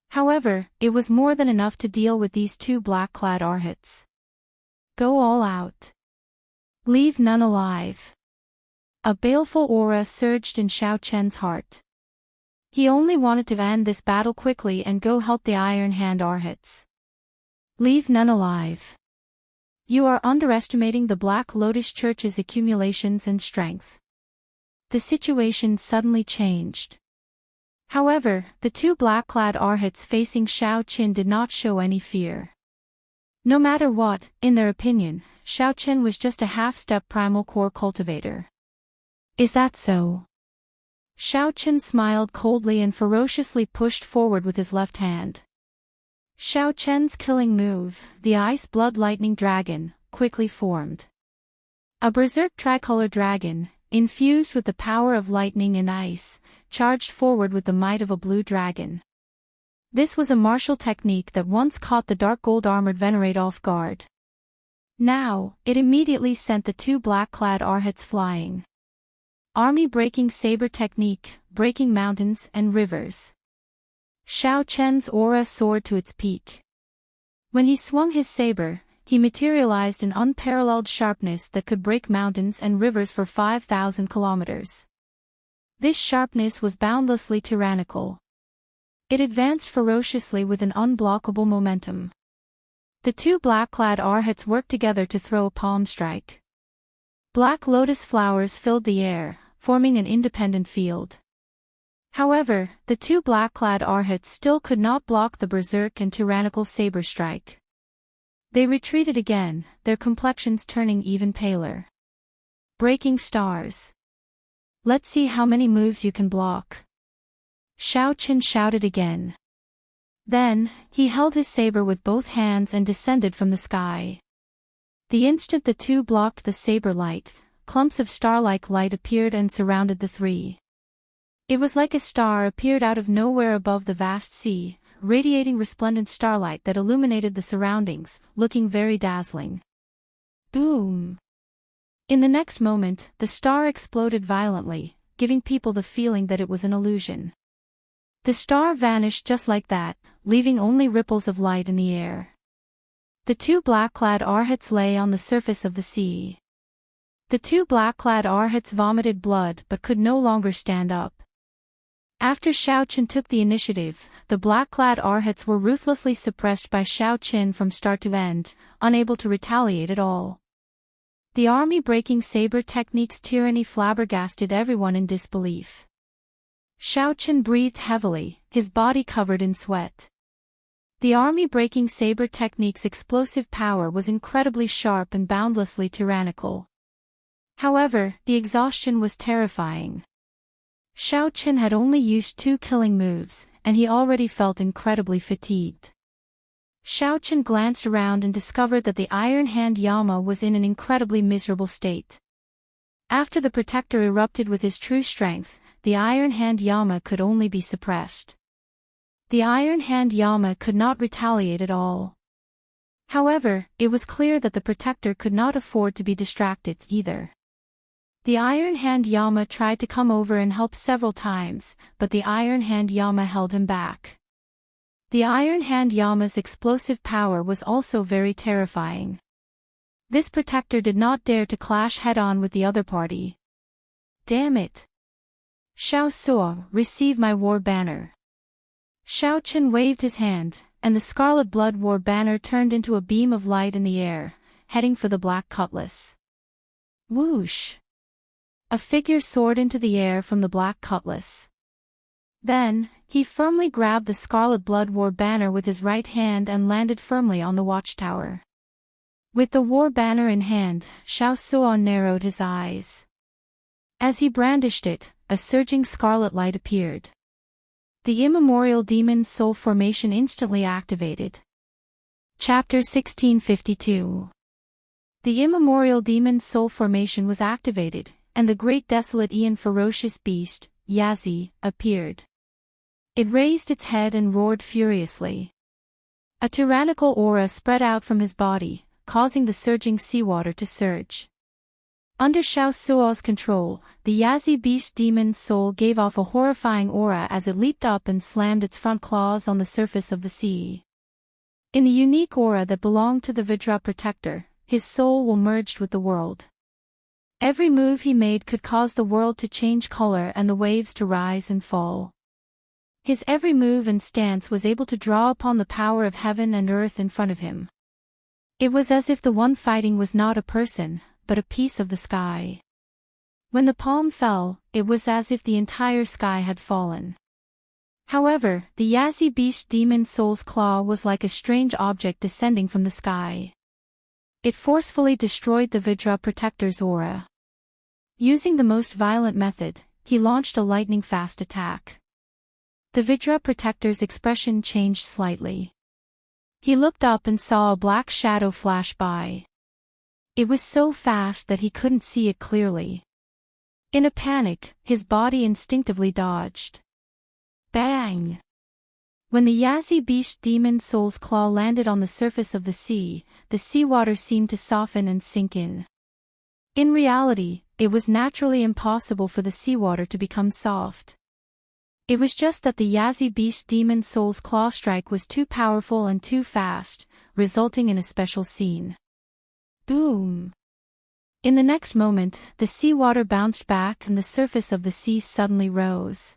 However, it was more than enough to deal with these 2 black-clad arhats. Go all out. Leave none alive. A baleful aura surged in Xiaoqia's heart. He only wanted to end this battle quickly and go help the Iron Hand arhats. Leave none alive. You are underestimating the Black Lotus Church's accumulations and strength. The situation suddenly changed. However, the 2 black-clad arhats facing Xiaoqia did not show any fear. No matter what, in their opinion, Xiaoqia was just a half-step primal core cultivator. Is that so? Xiaoqia smiled coldly and ferociously pushed forward with his left hand. Xiaoqia's killing move, the Ice Blood Lightning Dragon, quickly formed. A berserk tricolor dragon, infused with the power of lightning and ice, charged forward with the might of a blue dragon. This was a martial technique that once caught the dark gold-armored Venerate off guard. Now, it immediately sent the 2 black-clad arhats flying. Army-breaking saber technique, breaking mountains and rivers. Xiaoqia's aura soared to its peak. When he swung his saber, he materialized an unparalleled sharpness that could break mountains and rivers for 5,000 kilometers. This sharpness was boundlessly tyrannical. It advanced ferociously with an unblockable momentum. The 2 black-clad arhats worked together to throw a palm strike. Black lotus flowers filled the air, forming an independent field. However, the 2 black-clad arhats still could not block the berserk and tyrannical saber strike. They retreated again, their complexions turning even paler. Breaking stars. Let's see how many moves you can block. Xiaoqia shouted again. Then, he held his saber with both hands and descended from the sky. The instant the 2 blocked the saber light, clumps of star-like light appeared and surrounded the 3. It was like a star appeared out of nowhere above the vast sea, radiating resplendent starlight that illuminated the surroundings, looking very dazzling. Boom! In the next moment, the star exploded violently, giving people the feeling that it was an illusion. The star vanished just like that, leaving only ripples of light in the air. The two black-clad arhats lay on the surface of the sea. The two black-clad arhats vomited blood but could no longer stand up. After Xiaoqin took the initiative, the black-clad arhats were ruthlessly suppressed by Xiaoqin from start to end, unable to retaliate at all. The army-breaking saber technique's tyranny flabbergasted everyone in disbelief. Xiaoqin breathed heavily, his body covered in sweat. The army-breaking saber technique's explosive power was incredibly sharp and boundlessly tyrannical. However, the exhaustion was terrifying. Xiaoqin had only used 2 killing moves, and he already felt incredibly fatigued. Xiaoqin glanced around and discovered that the Iron Hand Yama was in an incredibly miserable state. After the protector erupted with his true strength, the Iron Hand Yama could only be suppressed. The Iron Hand Yama could not retaliate at all. However, it was clear that the protector could not afford to be distracted either. The Iron Hand Yama tried to come over and help several times, but the Iron Hand Yama held him back. The Iron Hand Yama's explosive power was also very terrifying. This protector did not dare to clash head-on with the other party. Damn it! Xiao Suo, receive my war banner. Xiaoqin waved his hand, and the Scarlet Blood War banner turned into a beam of light in the air, heading for the Black Cutlass. Whoosh! A figure soared into the air from the Black Cutlass. Then, he firmly grabbed the Scarlet Blood War banner with his right hand and landed firmly on the watchtower. With the war banner in hand, Xiao Suo narrowed his eyes. As he brandished it, a surging scarlet light appeared. The immemorial demon soul formation instantly activated. Chapter 1652. The immemorial demon soul formation was activated, and the great desolate Aeon ferocious beast, Yazi, appeared. It raised its head and roared furiously. A tyrannical aura spread out from his body, causing the surging seawater to surge. Under Xiao Suo's control, the Yazi beast demon soul gave off a horrifying aura as it leaped up and slammed its front claws on the surface of the sea. In the unique aura that belonged to the Vidra protector, his soul will merged with the world. Every move he made could cause the world to change color and the waves to rise and fall. His every move and stance was able to draw upon the power of heaven and earth in front of him. It was as if the one fighting was not a person, but a piece of the sky. When the palm fell, it was as if the entire sky had fallen. However, the Yazi beast demon soul's claw was like a strange object descending from the sky. It forcefully destroyed the Vidra protector's aura. Using the most violent method, he launched a lightning-fast attack. The Vidra protector's expression changed slightly. He looked up and saw a black shadow flash by. It was so fast that he couldn't see it clearly. In a panic, his body instinctively dodged. Bang! When the Yazi beast demon soul's claw landed on the surface of the seawater seemed to soften and sink in. In reality, it was naturally impossible for the seawater to become soft. It was just that the Yazi beast demon soul's claw strike was too powerful and too fast, resulting in a special scene. Boom! In the next moment, the seawater bounced back and the surface of the sea suddenly rose.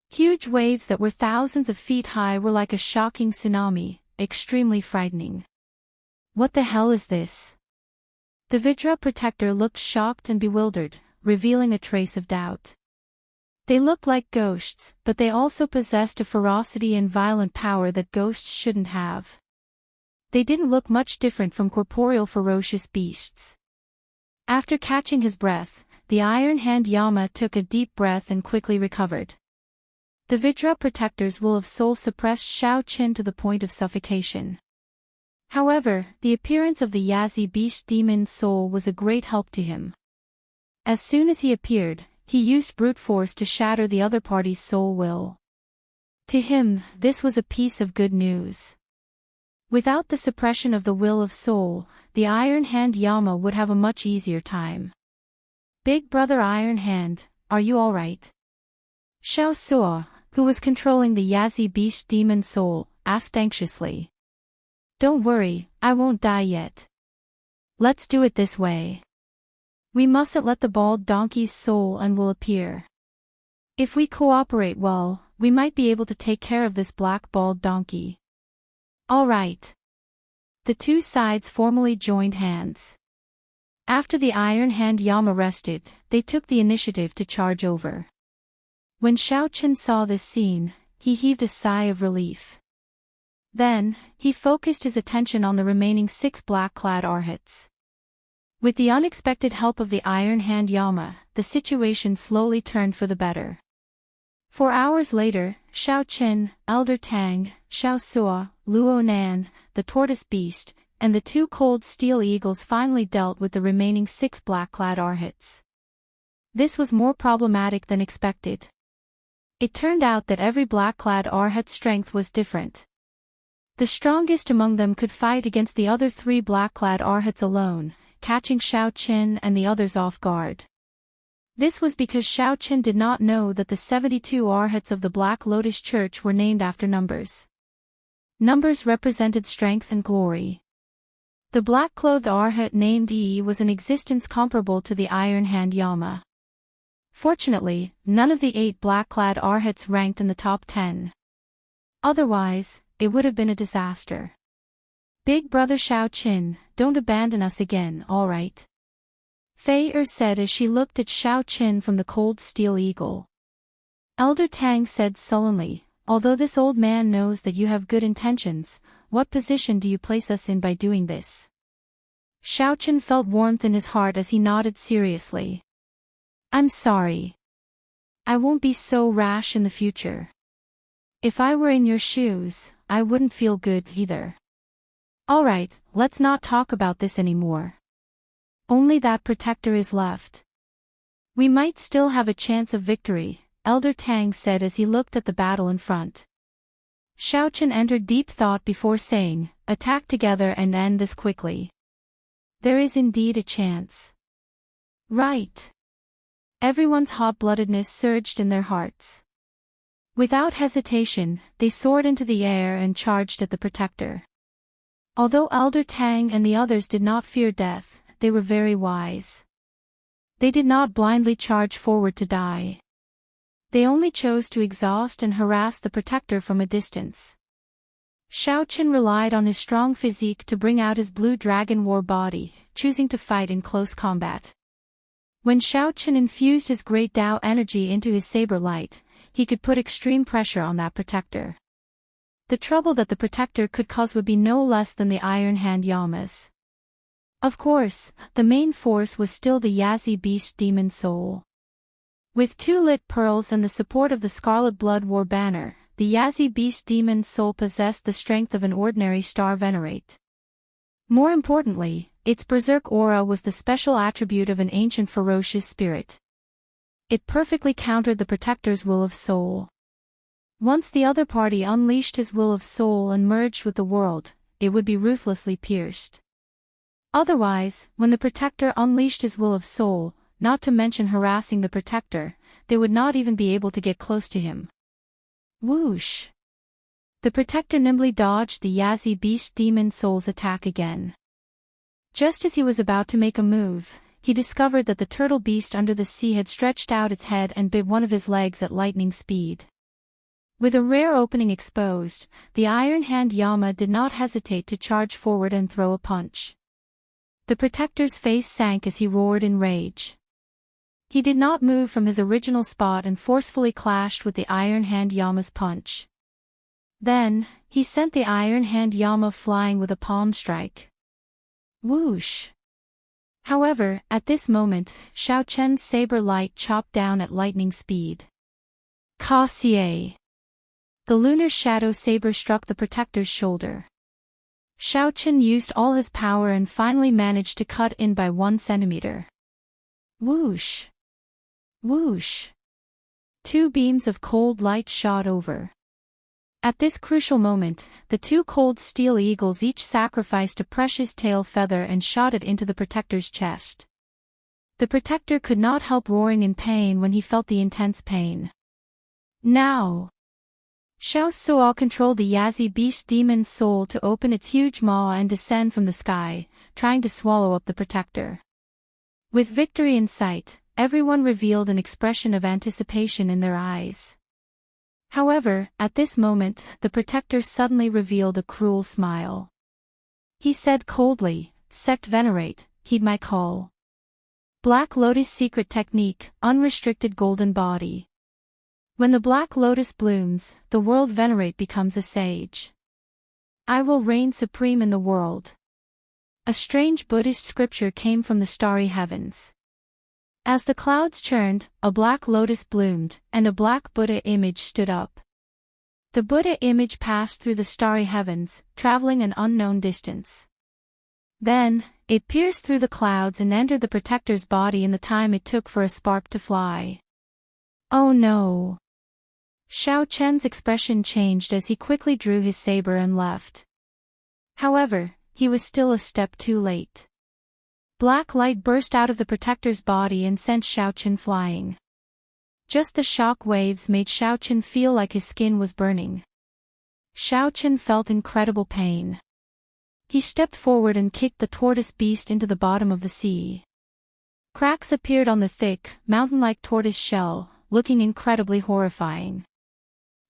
Huge waves that were thousands of feet high were like a shocking tsunami, extremely frightening. What the hell is this? The Vidra protector looked shocked and bewildered, revealing a trace of doubt. They looked like ghosts, but they also possessed a ferocity and violent power that ghosts shouldn't have. They didn't look much different from corporeal ferocious beasts. After catching his breath, the Iron Hand Yama took a deep breath and quickly recovered. The Vidra protector's will of soul suppressed Xiaoqin to the point of suffocation. However, the appearance of the Yazi beast demon soul was a great help to him. As soon as he appeared, he used brute force to shatter the other party's soul will. To him, this was a piece of good news. Without the suppression of the will of soul, the Iron Hand Yama would have a much easier time. Big Brother Iron Hand, are you alright? Xianxia, who was controlling the Yazi beast demon soul, asked anxiously. Don't worry, I won't die yet. Let's do it this way. We mustn't let the bald donkey's soul and will appear. If we cooperate well, we might be able to take care of this black bald donkey. All right. The two sides formally joined hands. After the Iron Hand Yama rested, they took the initiative to charge over. When Xiaochen saw this scene, he heaved a sigh of relief. Then, he focused his attention on the remaining 6 black-clad arhats. With the unexpected help of the Iron Hand Yama, the situation slowly turned for the better. 4 hours later, Xiaochen, Elder Tang, Xiaosua, Luonan, the tortoise beast, and the 2 cold steel eagles finally dealt with the remaining 6 black-clad arhats. This was more problematic than expected. It turned out that every black-clad arhat's strength was different. The strongest among them could fight against the other 3 black-clad arhats alone, catching Xiaochen and the others off guard. This was because Xiaochen did not know that the 72 arhats of the Black Lotus Church were named after numbers. Numbers represented strength and glory. The black-clothed arhat named Yi was an existence comparable to the Iron Hand Yama. Fortunately, none of the 8 black-clad arhats ranked in the top 10. Otherwise, it would have been a disaster. Big Brother Xiaochen, don't abandon us again, all right? Fei said as she looked at Xiaochen from the cold steel eagle. Elder Tang said sullenly, although this old man knows that you have good intentions, what position do you place us in by doing this? Xiaochen felt warmth in his heart as he nodded seriously. I'm sorry. I won't be so rash in the future. If I were in your shoes, I wouldn't feel good either. Alright, let's not talk about this anymore. Only that protector is left. We might still have a chance of victory, Elder Tang said as he looked at the battle in front. Xiaochen entered deep thought before saying, attack together and end this quickly. There is indeed a chance. Right. Everyone's hot-bloodedness surged in their hearts. Without hesitation, they soared into the air and charged at the protector. Although Elder Tang and the others did not fear death, they were very wise. They did not blindly charge forward to die. They only chose to exhaust and harass the protector from a distance. Xiaochen relied on his strong physique to bring out his blue dragon war body, choosing to fight in close combat. When Xiaochen infused his great Dao energy into his saber light, he could put extreme pressure on that protector. The trouble that the protector could cause would be no less than the Iron Hand Yamas. Of course, the main force was still the Yazi beast demon soul. With 2 lit pearls and the support of the Scarlet Blood War banner, the Yazi beast demon soul possessed the strength of an ordinary star venerate. More importantly, its berserk aura was the special attribute of an ancient ferocious spirit. It perfectly countered the protector's will of soul. Once the other party unleashed his will of soul and merged with the world, it would be ruthlessly pierced. Otherwise, when the protector unleashed his will of soul, not to mention harassing the protector, they would not even be able to get close to him. Whoosh! The protector nimbly dodged the Yazi beast demon soul's attack again. Just as he was about to make a move, he discovered that the turtle beast under the sea had stretched out its head and bit one of his legs at lightning speed. With a rare opening exposed, the Iron Hand Yama did not hesitate to charge forward and throw a punch. The protector's face sank as he roared in rage. He did not move from his original spot and forcefully clashed with the Iron Hand Yama's punch. Then, he sent the Iron Hand Yama flying with a palm strike. Whoosh! However, at this moment, Xiaochen's saber light chopped down at lightning speed. Ka-xie! The lunar shadow saber struck the protector's shoulder. Xiaochen used all his power and finally managed to cut in by 1 centimeter. Whoosh! Whoosh! 2 beams of cold light shot over. At this crucial moment, the two cold steel eagles each sacrificed a precious tail feather and shot it into the protector's chest. The protector could not help roaring in pain when he felt the intense pain. Now! Xianxia controlled the Yazi beast demon's soul to open its huge maw and descend from the sky, trying to swallow up the protector. With victory in sight, everyone revealed an expression of anticipation in their eyes. However, at this moment, the protector suddenly revealed a cruel smile. He said coldly, "Sect venerate, heed my call. Black Lotus secret technique, unrestricted golden body. When the Black Lotus blooms, the world venerate becomes a sage. I will reign supreme in the world." A strange Buddhist scripture came from the starry heavens. As the clouds churned, a black lotus bloomed, and a black Buddha image stood up. The Buddha image passed through the starry heavens, traveling an unknown distance. Then, it pierced through the clouds and entered the protector's body in the time it took for a spark to fly. Oh no! Xiao Chen's expression changed as he quickly drew his saber and left. However, he was still a step too late. Black light burst out of the protector's body and sent Xiao Chen flying. Just the shock waves made Xiao Chen feel like his skin was burning. Xiao Chen felt incredible pain. He stepped forward and kicked the tortoise beast into the bottom of the sea. Cracks appeared on the thick, mountain-like tortoise shell, looking incredibly horrifying.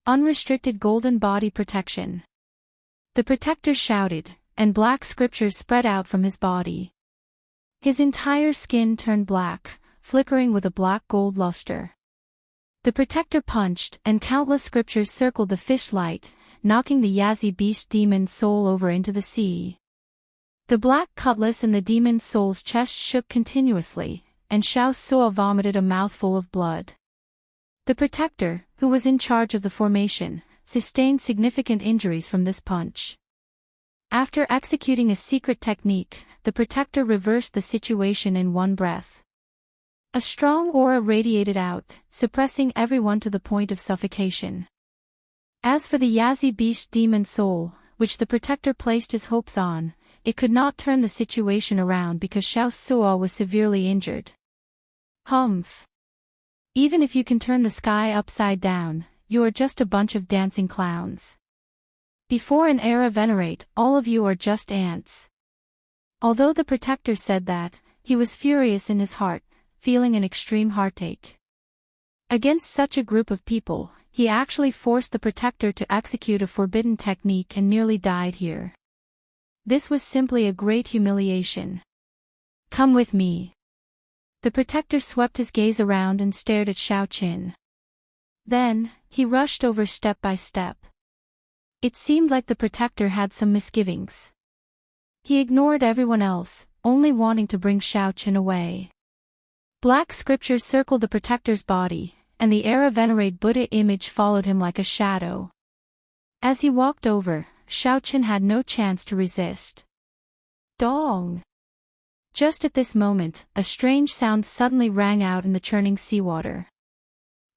Unrestricted golden body protection. The protector shouted, and black scriptures spread out from his body. His entire skin turned black, flickering with a black-gold luster. The protector punched, and countless scriptures circled the fish light, knocking the Yazi beast demon's soul over into the sea. The black cutlass in the demon's soul's chest shook continuously, and Xianxia vomited a mouthful of blood. The protector, who was in charge of the formation, sustained significant injuries from this punch. After executing a secret technique, the protector reversed the situation in one breath. A strong aura radiated out, suppressing everyone to the point of suffocation. As for the Yazi beast demon soul, which the protector placed his hopes on, it could not turn the situation around because Xianxia was severely injured. Humph! Even if you can turn the sky upside down, you are just a bunch of dancing clowns. Before an era venerate, all of you are just ants. Although the protector said that, he was furious in his heart, feeling an extreme heartache. Against such a group of people, he actually forced the protector to execute a forbidden technique and nearly died here. This was simply a great humiliation. Come with me. The protector swept his gaze around and stared at Xiao Chen. Then, he rushed over step by step. It seemed like the protector had some misgivings. He ignored everyone else, only wanting to bring Xiao Chen away. Black scriptures circled the protector's body, and the era venerate Buddha image followed him like a shadow. As he walked over, Xiao Chen had no chance to resist. Dong! Just at this moment, a strange sound suddenly rang out in the churning seawater.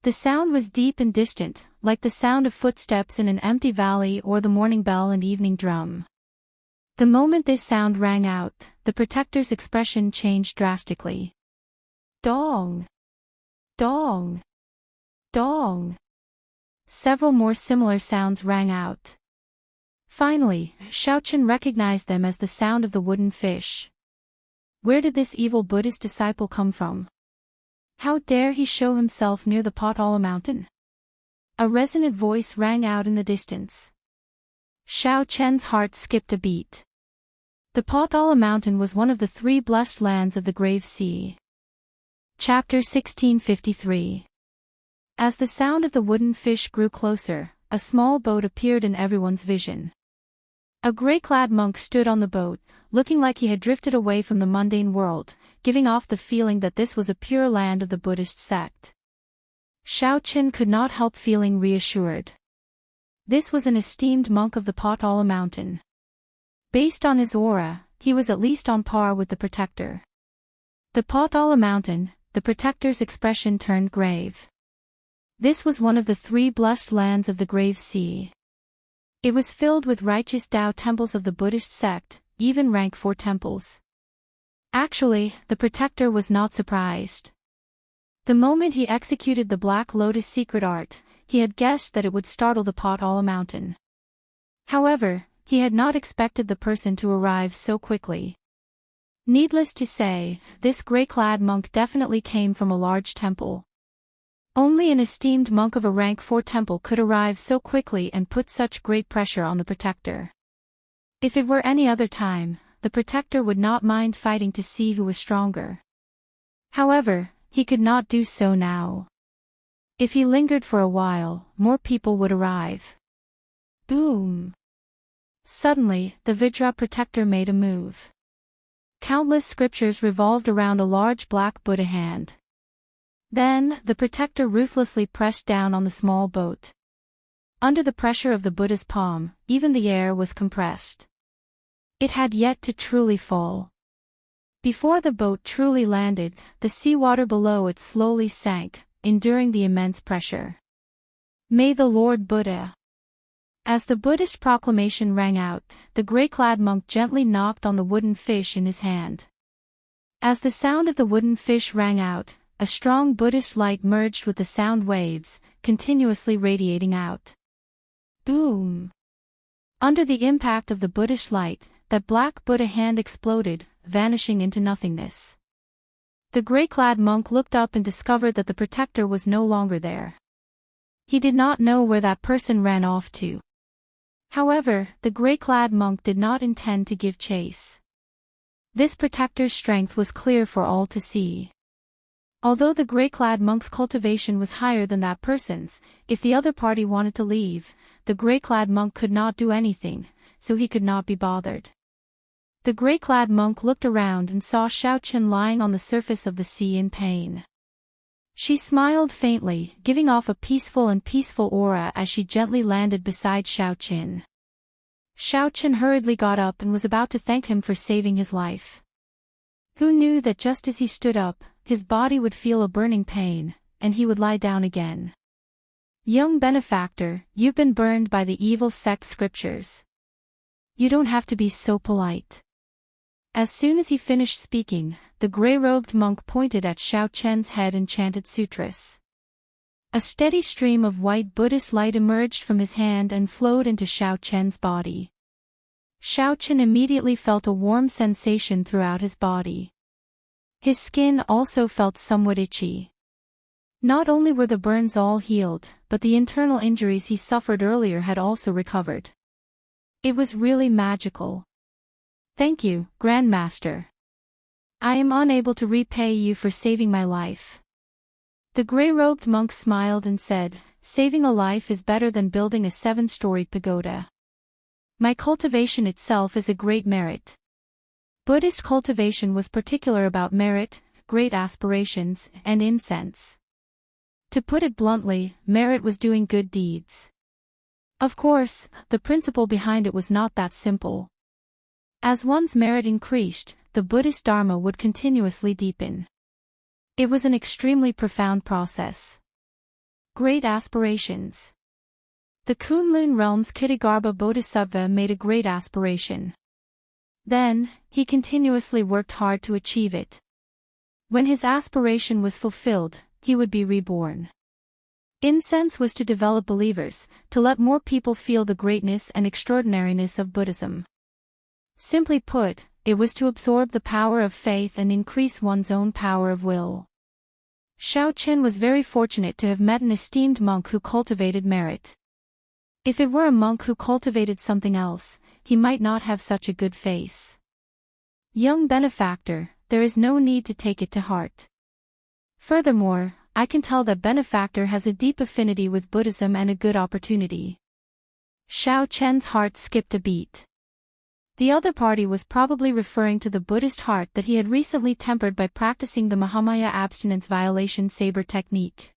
The sound was deep and distant, like the sound of footsteps in an empty valley or the morning bell and evening drum. The moment this sound rang out, the protector's expression changed drastically. Dong! Dong! Dong! Several more similar sounds rang out. Finally, Xiao Chen recognized them as the sound of the wooden fish. Where did this evil Buddhist disciple come from? How dare he show himself near the Potala mountain? A resonant voice rang out in the distance. Xiao Chen's heart skipped a beat. The Potala mountain was one of the 3 blessed lands of the Grave Sea. Chapter 1653. As the sound of the wooden fish grew closer, a small boat appeared in everyone's vision. A gray-clad monk stood on the boat, looking like he had drifted away from the mundane world, giving off the feeling that this was a pure land of the Buddhist sect. Xiao Chen could not help feeling reassured. This was an esteemed monk of the Potala mountain. Based on his aura, he was at least on par with the protector. The Potala mountain, the protector's expression turned grave. This was one of the 3 blessed lands of the Grave Sea. It was filled with righteous Tao temples of the Buddhist sect, even rank 4 temples. Actually, the protector was not surprised. The moment he executed the Black Lotus secret art, he had guessed that it would startle the Potala mountain. However, he had not expected the person to arrive so quickly. Needless to say, this grey-clad monk definitely came from a large temple. Only an esteemed monk of a rank 4 temple could arrive so quickly and put such great pressure on the protector. If it were any other time, the protector would not mind fighting to see who was stronger. However, he could not do so now. If he lingered for a while, more people would arrive. Boom! Suddenly, the Vajra protector made a move. Countless scriptures revolved around a large black Buddha hand. Then, the protector ruthlessly pressed down on the small boat. Under the pressure of the Buddha's palm, even the air was compressed. It had yet to truly fall. Before the boat truly landed, the seawater below it slowly sank, enduring the immense pressure. May the Lord Buddha. As the Buddhist proclamation rang out, the grey-clad monk gently knocked on the wooden fish in his hand. As the sound of the wooden fish rang out, a strong Buddhist light merged with the sound waves, continuously radiating out. Boom! Under the impact of the Buddhist light, that black Buddha hand exploded, vanishing into nothingness. The grey-clad monk looked up and discovered that the protector was no longer there. He did not know where that person ran off to. However, the grey-clad monk did not intend to give chase. This protector's strength was clear for all to see. Although the grey-clad monk's cultivation was higher than that person's, if the other party wanted to leave, the grey-clad monk could not do anything, so he could not be bothered. The grey-clad monk looked around and saw Xiaoqin lying on the surface of the sea in pain. She smiled faintly, giving off a peaceful aura as she gently landed beside Xiaoqin. Xiaoqin hurriedly got up and was about to thank him for saving his life. Who knew that just as he stood up, his body would feel a burning pain, and he would lie down again. Young benefactor, you've been burned by the evil sect scriptures. You don't have to be so polite. As soon as he finished speaking, the grey-robed monk pointed at Xiaoqin's head and chanted sutras. A steady stream of white Buddhist light emerged from his hand and flowed into Xiaoqin's body. Xiaoqin immediately felt a warm sensation throughout his body. His skin also felt somewhat itchy. Not only were the burns all healed, but the internal injuries he suffered earlier had also recovered. It was really magical. Thank you, Grandmaster. I am unable to repay you for saving my life. The grey-robed monk smiled and said, saving a life is better than building a 7-storied pagoda. My cultivation itself is a great merit. Buddhist cultivation was particular about merit, great aspirations, and incense. To put it bluntly, merit was doing good deeds. Of course, the principle behind it was not that simple. As one's merit increased, the Buddhist Dharma would continuously deepen. It was an extremely profound process. Great aspirations. The Kunlun realm's Kitagarbha Bodhisattva made a great aspiration. Then, he continuously worked hard to achieve it. When his aspiration was fulfilled, he would be reborn. Incense was to develop believers, to let more people feel the greatness and extraordinariness of Buddhism. Simply put, it was to absorb the power of faith and increase one's own power of will. Xiaoqin was very fortunate to have met an esteemed monk who cultivated merit. If it were a monk who cultivated something else, he might not have such a good face. Young benefactor, there is no need to take it to heart. Furthermore, I can tell that benefactor has a deep affinity with Buddhism and a good opportunity. Xiaoqin's heart skipped a beat. The other party was probably referring to the Buddhist heart that he had recently tempered by practicing the Mahamaya abstinence violation saber technique.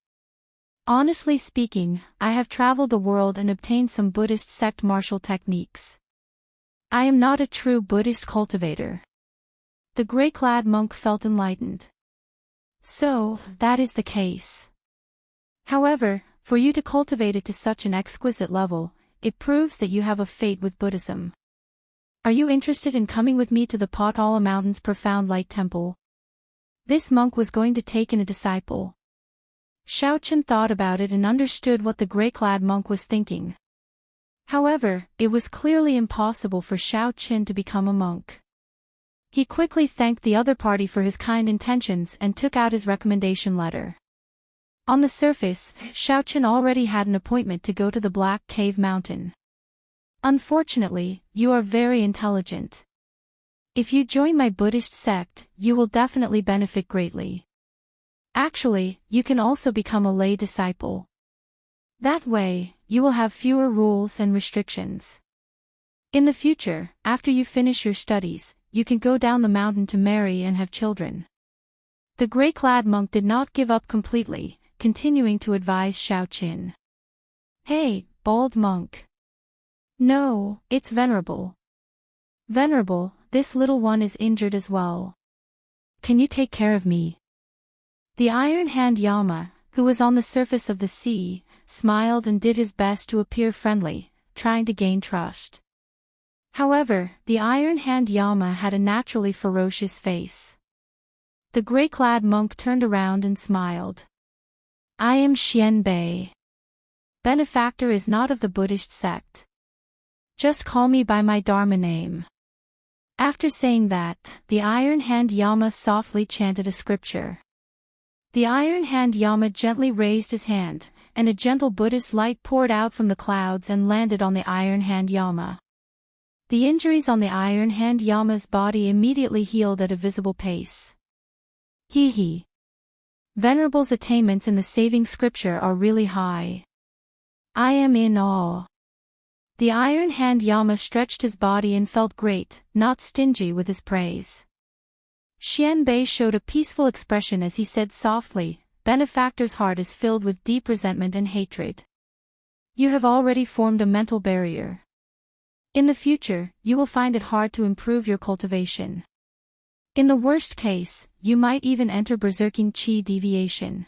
Honestly speaking, I have traveled the world and obtained some Buddhist sect martial techniques. I am not a true Buddhist cultivator. The grey-clad monk felt enlightened. So, that is the case. However, for you to cultivate it to such an exquisite level, it proves that you have a fate with Buddhism. Are you interested in coming with me to the Potala Mountain's profound light temple? This monk was going to take in a disciple. Xiaochen thought about it and understood what the gray-clad monk was thinking. However, it was clearly impossible for Xiaochen to become a monk. He quickly thanked the other party for his kind intentions and took out his recommendation letter. On the surface, Xiaochen already had an appointment to go to the Black Cave Mountain. Unfortunately, you are very intelligent. If you join my Buddhist sect, you will definitely benefit greatly. Actually, you can also become a lay disciple. That way, you will have fewer rules and restrictions. In the future, after you finish your studies, you can go down the mountain to marry and have children. The gray-clad monk did not give up completely, continuing to advise Xiaochen. Hey, bald monk. No, it's Venerable. Venerable, this little one is injured as well. Can you take care of me? The Iron Hand Yama, who was on the surface of the sea, smiled and did his best to appear friendly, trying to gain trust. However, the Iron Hand Yama had a naturally ferocious face. The gray-clad monk turned around and smiled. I am Xianbei. Benefactor is not of the Buddhist sect. Just call me by my Dharma name. After saying that, the Iron Hand Yama softly chanted a scripture. The Iron Hand Yama gently raised his hand, and a gentle Buddhist light poured out from the clouds and landed on the Iron Hand Yama. The injuries on the Iron Hand Yama's body immediately healed at a visible pace. Hee. Venerable's attainments in the saving scripture are really high. I am in awe. The Iron Hand Yama stretched his body and felt great, not stingy with his praise. Xianbei showed a peaceful expression as he said softly, Benefactor's heart is filled with deep resentment and hatred. You have already formed a mental barrier. In the future, you will find it hard to improve your cultivation. In the worst case, you might even enter berserking chi deviation.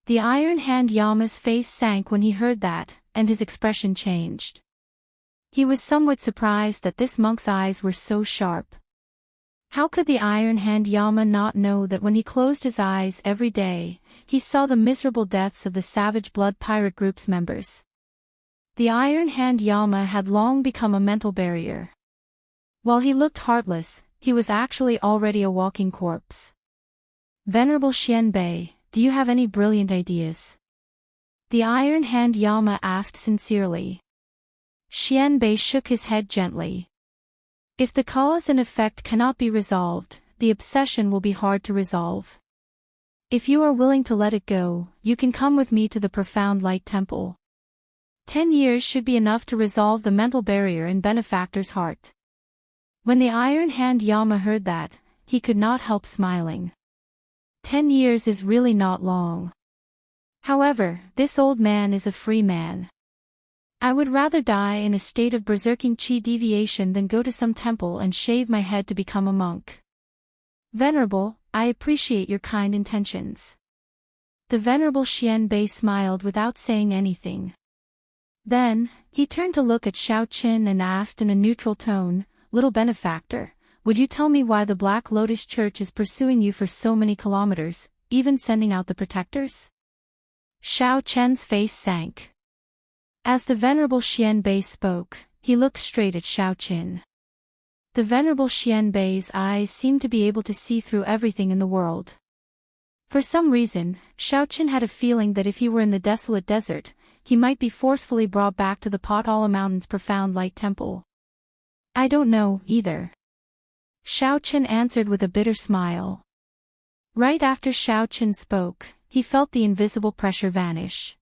The Iron Hand Yama's face sank when he heard that, and his expression changed. He was somewhat surprised that this monk's eyes were so sharp. How could the Iron Hand Yama not know that when he closed his eyes every day, he saw the miserable deaths of the Savage Blood Pirate Group's members? The Iron Hand Yama had long become a mental barrier. While he looked heartless, he was actually already a walking corpse. Venerable Xianbei, do you have any brilliant ideas? The Iron Hand Yama asked sincerely. Xianbei shook his head gently. If the cause and effect cannot be resolved, the obsession will be hard to resolve. If you are willing to let it go, you can come with me to the Profound Light Temple. 10 years should be enough to resolve the mental barrier in Benefactor's heart. When the Iron Hand Yama heard that, he could not help smiling. 10 years is really not long. However, this old man is a free man. I would rather die in a state of berserking chi deviation than go to some temple and shave my head to become a monk. Venerable, I appreciate your kind intentions. The Venerable Xianbei smiled without saying anything. Then, he turned to look at Xiaochen and asked in a neutral tone, Little Benefactor, would you tell me why the Black Lotus Church is pursuing you for so many kilometers, even sending out the protectors? Xiaochen's face sank. As the Venerable Xianbei spoke, he looked straight at Xiaochen. The Venerable Xianbei's eyes seemed to be able to see through everything in the world. For some reason, Xiaochen had a feeling that if he were in the desolate desert, he might be forcefully brought back to the Potala Mountain's Profound Light Temple. I don't know, either. Xiaochen answered with a bitter smile. Right after Xiaochen spoke, he felt the invisible pressure vanish.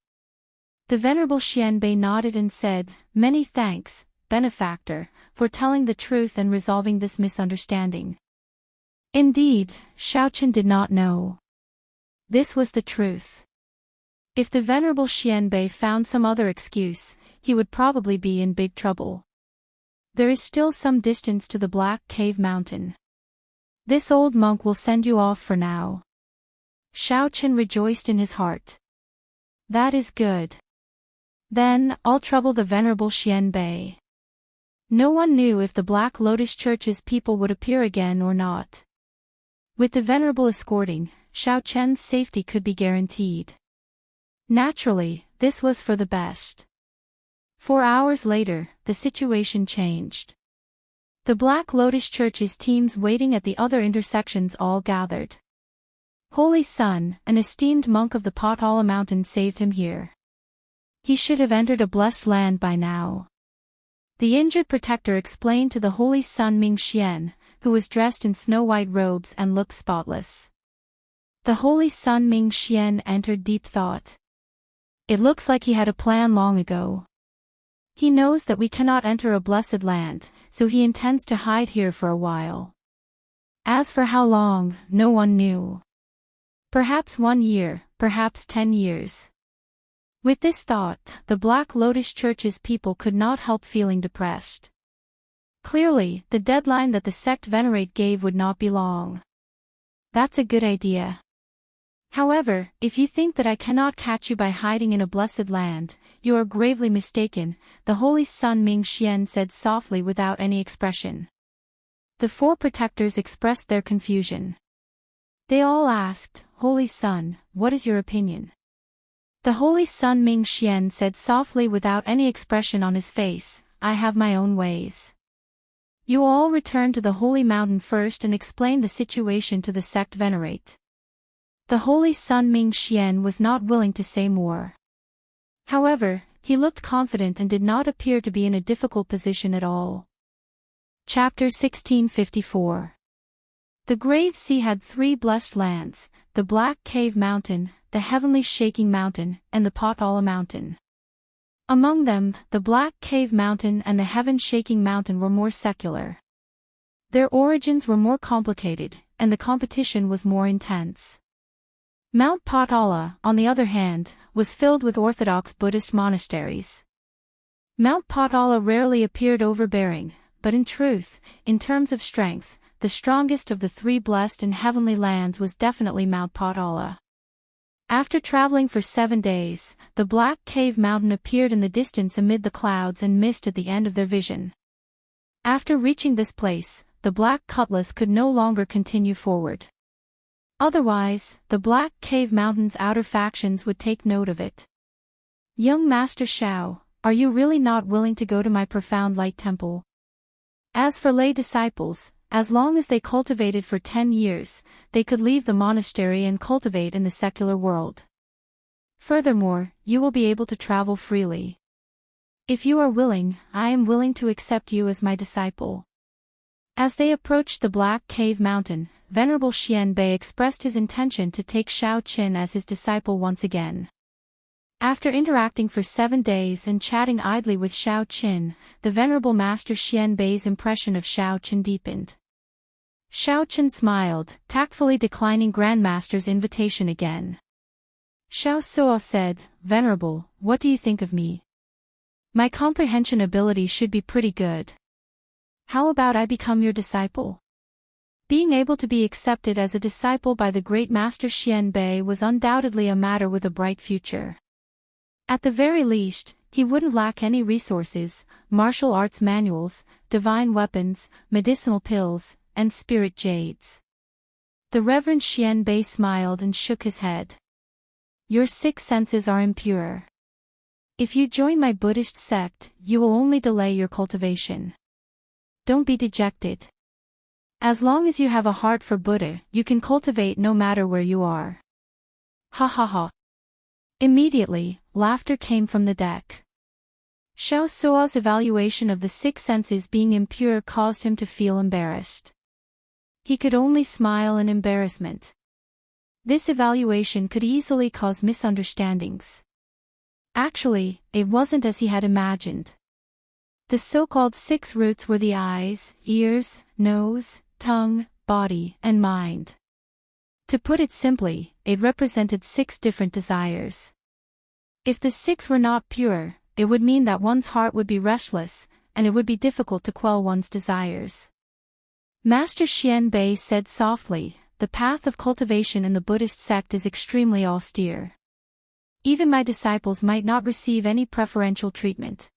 The Venerable Xianbei nodded and said, Many thanks, Benefactor, for telling the truth and resolving this misunderstanding. Indeed, Xiaochen did not know. This was the truth. If the Venerable Xianbei found some other excuse, he would probably be in big trouble. There is still some distance to the Black Cave Mountain. This old monk will send you off for now. Xiaochen rejoiced in his heart. That is good. Then, I'll trouble the Venerable Xianbei. No one knew if the Black Lotus Church's people would appear again or not. With the Venerable escorting, Xiao Chen's safety could be guaranteed. Naturally, this was for the best. 4 hours later, the situation changed. The Black Lotus Church's teams waiting at the other intersections all gathered. Holy Son, an esteemed monk of the Potala Mountain saved him here. He should have entered a blessed land by now. The injured protector explained to the Holy Son Mingxian, who was dressed in snow-white robes and looked spotless. The Holy Son Mingxian entered deep thought. It looks like he had a plan long ago. He knows that we cannot enter a blessed land, so he intends to hide here for a while. As for how long, no one knew. Perhaps 1 year, perhaps 10 years. With this thought, the Black Lotus Church's people could not help feeling depressed. Clearly, the deadline that the sect venerate gave would not be long. That's a good idea. However, if you think that I cannot catch you by hiding in a blessed land, you are gravely mistaken, the Holy Son Mingxian said softly without any expression. The 4 protectors expressed their confusion. They all asked, Holy Son, what is your opinion? The Holy Son Mingxian said softly without any expression on his face, I have my own ways. You all return to the Holy Mountain first and explain the situation to the sect venerate. The Holy Son Mingxian was not willing to say more. However, he looked confident and did not appear to be in a difficult position at all. Chapter 1654. The Great Sea had 3 blessed lands, the Black Cave Mountain, the Heavenly Shaking Mountain, and the Potala Mountain. Among them, the Black Cave Mountain and the Heaven Shaking Mountain were more secular. Their origins were more complicated, and the competition was more intense. Mount Potala, on the other hand, was filled with orthodox Buddhist monasteries. Mount Potala rarely appeared overbearing, but in truth, in terms of strength, the strongest of the 3 blessed and heavenly lands was definitely Mount Potala. After traveling for 7 days, the Black Cave Mountain appeared in the distance amid the clouds and mist at the end of their vision. After reaching this place, the Black Cutlass could no longer continue forward. Otherwise, the Black Cave Mountain's outer factions would take note of it. Young Master Xiao, are you really not willing to go to my profound light temple? As for lay disciples, as long as they cultivated for 10 years, they could leave the monastery and cultivate in the secular world. Furthermore, you will be able to travel freely. If you are willing, I am willing to accept you as my disciple. As they approached the Black Cave Mountain, Venerable Xianbei expressed his intention to take Xiao Qin as his disciple once again. After interacting for 7 days and chatting idly with Xiao Qin, the Venerable Master Xianbei's impression of Xiao Qin deepened. Xiao Qin smiled, tactfully declining Grandmaster's invitation again. Xiao Suo said, Venerable, what do you think of me? My comprehension ability should be pretty good. How about I become your disciple? Being able to be accepted as a disciple by the great Master Xianbei was undoubtedly a matter with a bright future. At the very least, he wouldn't lack any resources, martial arts manuals, divine weapons, medicinal pills, and spirit jades. The Reverend Xianbei smiled and shook his head. Your 6 senses are impure. If you join my Buddhist sect, you will only delay your cultivation. Don't be dejected. As long as you have a heart for Buddha, you can cultivate no matter where you are. Ha ha ha. Immediately, laughter came from the deck. Xiao Suo's evaluation of the 6 senses being impure caused him to feel embarrassed. He could only smile in embarrassment. This evaluation could easily cause misunderstandings. Actually, it wasn't as he had imagined. The so-called 6 roots were the eyes, ears, nose, tongue, body, and mind. To put it simply, it represented 6 different desires. If the 6 were not pure, it would mean that one's heart would be restless, and it would be difficult to quell one's desires. Master Xianbei said softly, the path of cultivation in the Buddhist sect is extremely austere. Even my disciples might not receive any preferential treatment.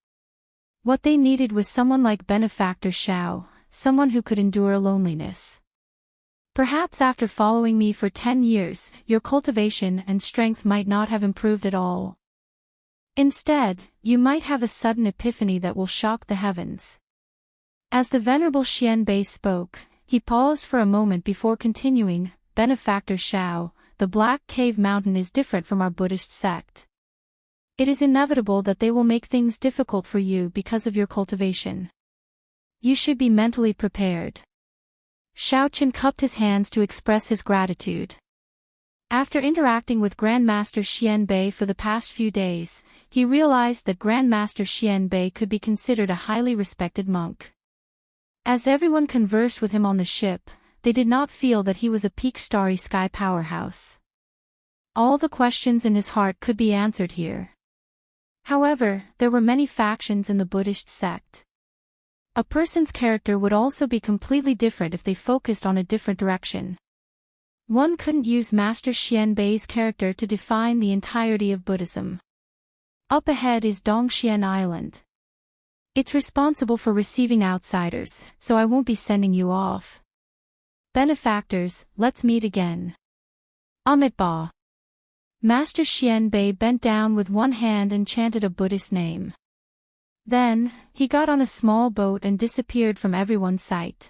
What they needed was someone like Benefactor Xiao, someone who could endure loneliness. Perhaps after following me for 10 years, your cultivation and strength might not have improved at all. Instead, you might have a sudden epiphany that will shock the heavens. As the Venerable Xianbei spoke, he paused for a moment before continuing, Benefactor Xiao, the Black Cave Mountain is different from our Buddhist sect. It is inevitable that they will make things difficult for you because of your cultivation. You should be mentally prepared. Xiaoqian cupped his hands to express his gratitude. After interacting with Grandmaster Xianbei for the past few days, he realized that Grandmaster Xianbei could be considered a highly respected monk. As everyone conversed with him on the ship, they did not feel that he was a peak starry sky powerhouse. All the questions in his heart could be answered here. However, there were many factions in the Buddhist sect. A person's character would also be completely different if they focused on a different direction. One couldn't use Master Xianbei's character to define the entirety of Buddhism. Up ahead is Dongxian Island. It's responsible for receiving outsiders, so I won't be sending you off. Benefactors, let's meet again. Amitabha. Master Xianbei bent down with one hand and chanted a Buddhist name. Then, he got on a small boat and disappeared from everyone's sight.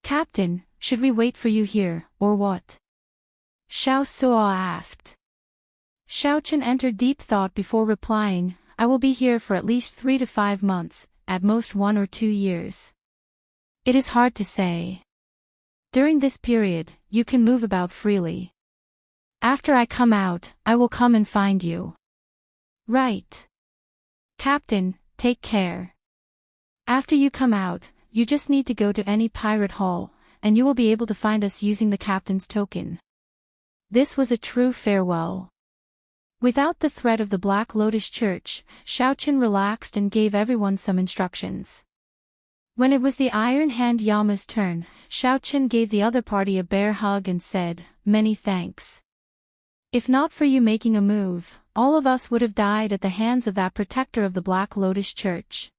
Captain, should we wait for you here, or what? Xiao Suo asked. Xiaoqian entered deep thought before replying, I will be here for at least 3 to 5 months, at most 1 or 2 years. It is hard to say. During this period, you can move about freely. After I come out, I will come and find you. Right. Captain, take care. After you come out, you just need to go to any pirate hall, and you will be able to find us using the captain's token. This was a true farewell. Without the threat of the Black Lotus Church, Xiaoqian relaxed and gave everyone some instructions. When it was the Iron Hand Yama's turn, Xiaoqian gave the other party a bear hug and said, Many thanks. If not for you making a move, all of us would have died at the hands of that protector of the Black Lotus Church.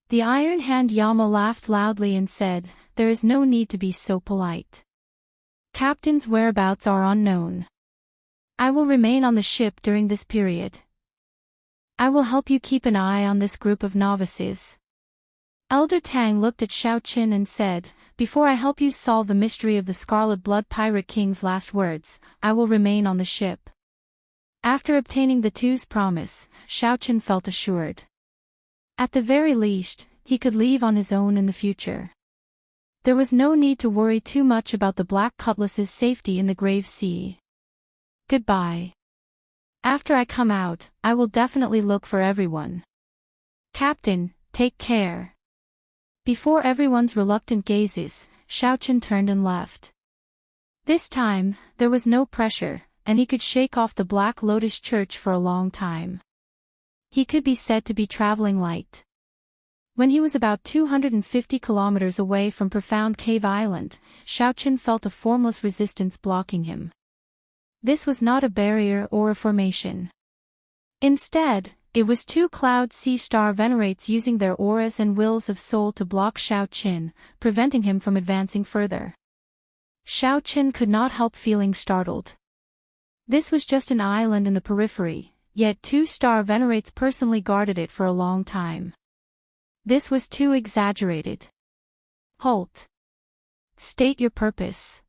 The Iron Hand Yama laughed loudly and said, There is no need to be so polite. Captain's whereabouts are unknown. I will remain on the ship during this period. I will help you keep an eye on this group of novices. Elder Tang looked at Xiaoqian and said, Before I help you solve the mystery of the Scarlet Blood Pirate King's last words, I will remain on the ship. After obtaining the two's promise, Xiaoqian felt assured. At the very least, he could leave on his own in the future. There was no need to worry too much about the Black Cutlass's safety in the Grave Sea. Goodbye. After I come out, I will definitely look for everyone. Captain, take care. Before everyone's reluctant gazes, Xiaoqian turned and left. This time, there was no pressure, and he could shake off the Black Lotus Church for a long time. He could be said to be traveling light. When he was about 250 kilometers away from Profound Cave Island, Xiaoqian felt a formless resistance blocking him. This was not a barrier or a formation. Instead, it was 2 Cloud Sea Star Venerates using their auras and wills of soul to block Xiaoqian, preventing him from advancing further. Xiaoqian could not help feeling startled. This was just an island in the periphery, yet 2 Star Venerates personally guarded it for a long time. This was too exaggerated. Halt. State your purpose.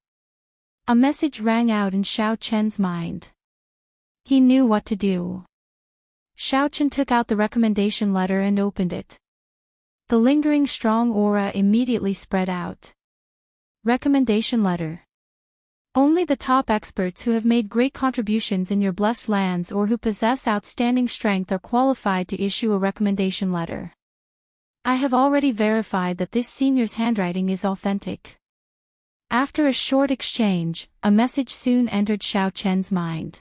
A message rang out in Xiaoqian's mind. He knew what to do. Xiaoqian took out the recommendation letter and opened it. The lingering strong aura immediately spread out. Recommendation letter. Only the top experts who have made great contributions in your blessed lands or who possess outstanding strength are qualified to issue a recommendation letter. I have already verified that this senior's handwriting is authentic. After a short exchange, a message soon entered Xiaoqian's mind.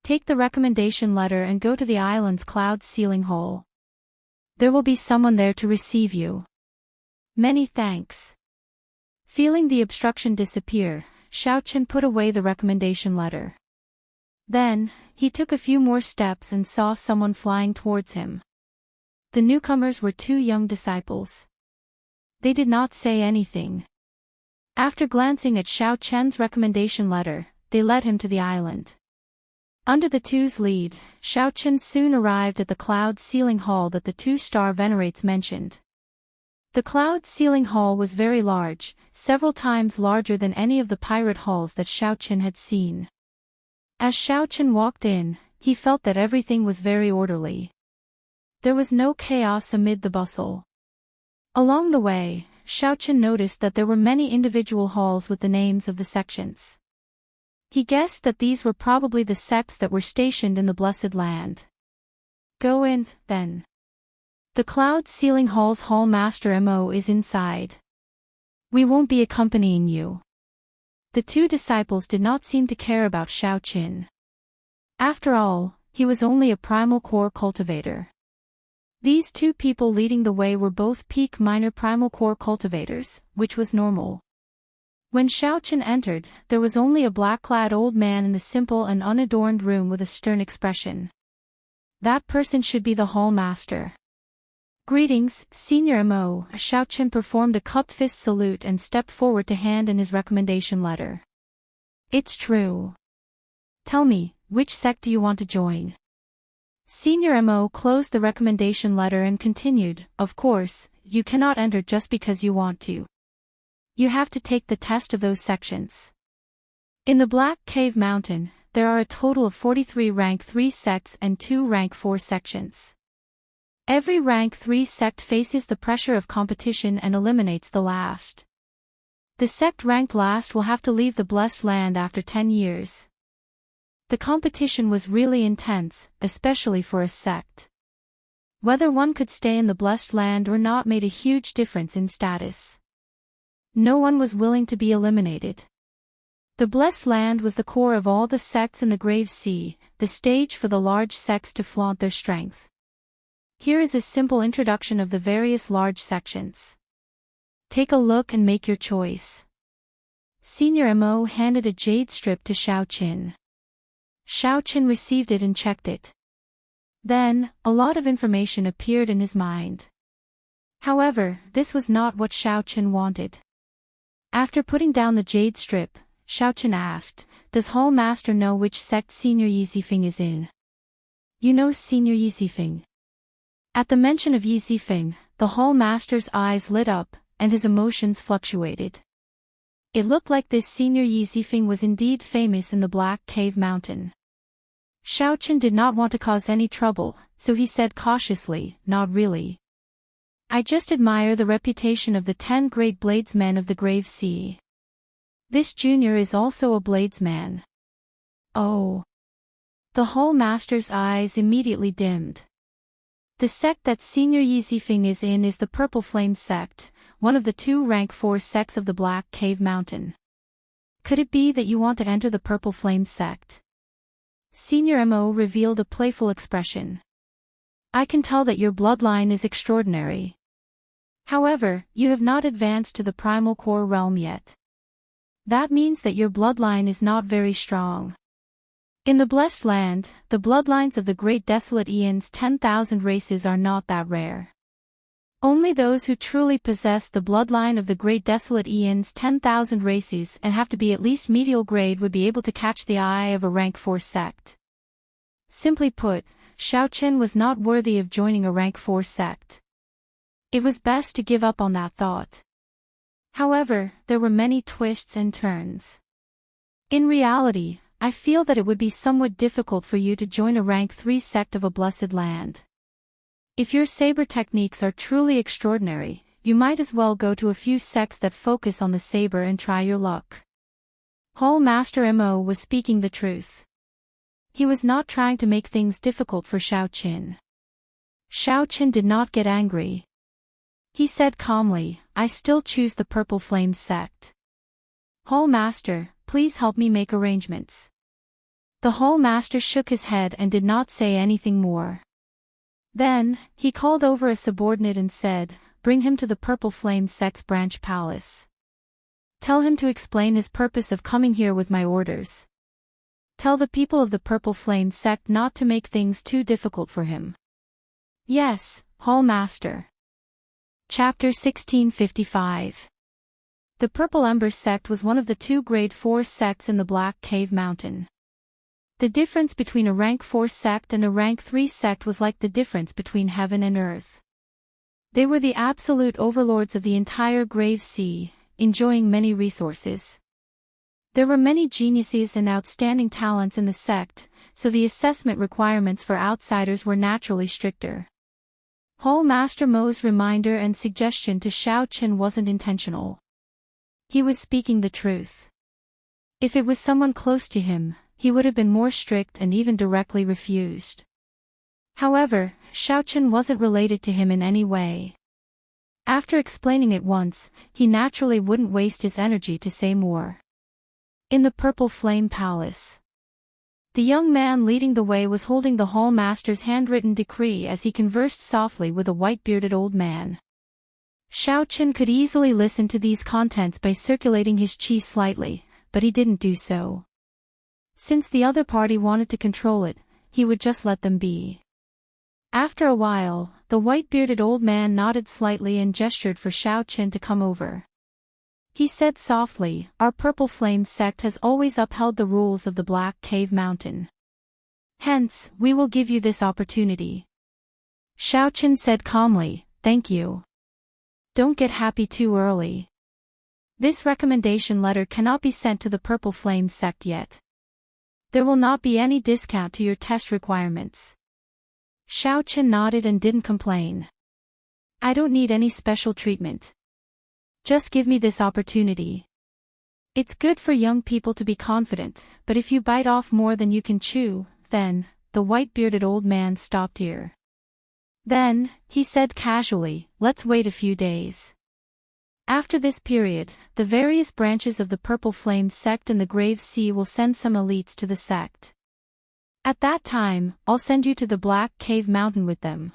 Take the recommendation letter and go to the island's cloud ceiling hole. There will be someone there to receive you. Many thanks. Feeling the obstruction disappear, Xiaoqian put away the recommendation letter. Then, He took a few more steps and saw someone flying towards him. The newcomers were two young disciples. They did not say anything. After glancing at Xiao Chen's recommendation letter, they led him to the island. Under the two's lead, Xiao Chen soon arrived at the cloud ceiling hall that the two-star venerates mentioned. The cloud ceiling hall was very large, several times larger than any of the pirate halls that Xiao Chen had seen. As Xiao Chen walked in, he felt that everything was very orderly. There was no chaos amid the bustle. Along the way, Xiao Chen noticed that there were many individual halls with the names of the sections. He guessed that these were probably the sects that were stationed in the Blessed Land. Go in, then. The Cloud Ceiling Hall's Hall Master Mo is inside. We won't be accompanying you. The two disciples did not seem to care about Xiao Chen. After all, he was only a primal core cultivator. These two people leading the way were both peak minor primal core cultivators, which was normal. When Xiao Chen entered, there was only a black-clad old man in the simple and unadorned room with a stern expression. That person should be the hall master. Greetings, Senior Mo. Xiao Chen performed a cupped fist salute and stepped forward to hand in his recommendation letter. It's true. Tell me, which sect do you want to join? Senior Mo closed the recommendation letter and continued, of course, you cannot enter just because you want to. You have to take the test of those sections. In the Black Cave Mountain, there are a total of 43 rank 3 sects and 2 rank 4 sections. Every rank 3 sect faces the pressure of competition and eliminates the last. The sect ranked last will have to leave the Blessed Land after 10 years. The competition was really intense, especially for a sect. Whether one could stay in the Blessed Land or not made a huge difference in status. No one was willing to be eliminated. The Blessed Land was the core of all the sects in the Grave Sea, the stage for the large sects to flaunt their strength. Here is a simple introduction of the various large sections. Take a look and make your choice. Senior Mo handed a jade strip to Xiao Chen. Xiao Chen received it and checked it. Then, a lot of information appeared in his mind. However, this was not what Xiao Chen wanted. After putting down the jade strip, Xiao Chen asked, does Hall Master know which sect Senior Yizifeng is in? You know Senior Yizifeng. At the mention of Yizifeng, the Hall Master's eyes lit up, and his emotions fluctuated. It looked like this Senior Yizifeng was indeed famous in the Black Cave Mountain. Xiao Chen did not want to cause any trouble, so he said cautiously, not really. I just admire the reputation of the 10 great bladesmen of the Grave Sea. This junior is also a bladesman. Oh. The Hall Master's eyes immediately dimmed. The sect that Senior Yizifeng is in is the Purple Flame sect, one of the 2 rank 4 sects of the Black Cave Mountain. Could it be that you want to enter the Purple Flame sect? Senior Mo revealed a playful expression. I can tell that your bloodline is extraordinary. However, you have not advanced to the Primal Core realm yet. That means that your bloodline is not very strong. In the Blessed Land, the bloodlines of the Great Desolate Aeon's 10,000 races are not that rare. Only those who truly possess the bloodline of the Great Desolate Aeon's 10,000 races and have to be at least medial grade would be able to catch the eye of a rank 4 sect. Simply put, Xiao Chen was not worthy of joining a rank 4 sect. It was best to give up on that thought. However, there were many twists and turns. In reality, I feel that it would be somewhat difficult for you to join a rank 3 sect of a Blessed Land. If your saber techniques are truly extraordinary, you might as well go to a few sects that focus on the saber and try your luck. Hall Master Mo was speaking the truth. He was not trying to make things difficult for Xiao Chen. Xiao Chen did not get angry. He said calmly, I still choose the Purple Flame sect. Hall Master, please help me make arrangements. The Hall Master shook his head and did not say anything more. Then, he called over a subordinate and said, bring him to the Purple Flame sect's branch palace. Tell him to explain his purpose of coming here with my orders. Tell the people of the Purple Flame sect not to make things too difficult for him. Yes, Hall Master. Chapter 1655. The Purple Ember sect was one of the 2 Grade 4 sects in the Black Cave Mountain. The difference between a Rank 4 sect and a Rank 3 sect was like the difference between heaven and earth. They were the absolute overlords of the entire Grave Sea, enjoying many resources. There were many geniuses and outstanding talents in the sect, so the assessment requirements for outsiders were naturally stricter. Hall Master Mo's reminder and suggestion to Xiao Qin wasn't intentional. He was speaking the truth. If it was someone close to him, he would have been more strict and even directly refused. However, Xiao Qin wasn't related to him in any way. After explaining it once, he naturally wouldn't waste his energy to say more. In the Purple Flame Palace, the young man leading the way was holding the Hall Master's handwritten decree as he conversed softly with a white-bearded old man. Xiao Qin could easily listen to these contents by circulating his qi slightly, but he didn't do so. Since the other party wanted to control it, he would just let them be. After a while, the white-bearded old man nodded slightly and gestured for Xiao Qin to come over. He said softly, "Our Purple Flame sect has always upheld the rules of the Black Cave Mountain. Hence, we will give you this opportunity." Xiao Qin said calmly, "Thank you. Don't get happy too early. This recommendation letter cannot be sent to the Purple Flame sect yet. There will not be any discount to your test requirements." Xiao Qin nodded and didn't complain. "I don't need any special treatment. Just give me this opportunity. It's good for young people to be confident, but if you bite off more than you can chew, then..." The white-bearded old man stopped here. "Then," he said casually, "let's wait a few days. After this period, the various branches of the Purple Flame sect and the Grave Sea will send some elites to the sect. At that time, I'll send you to the Black Cave Mountain with them.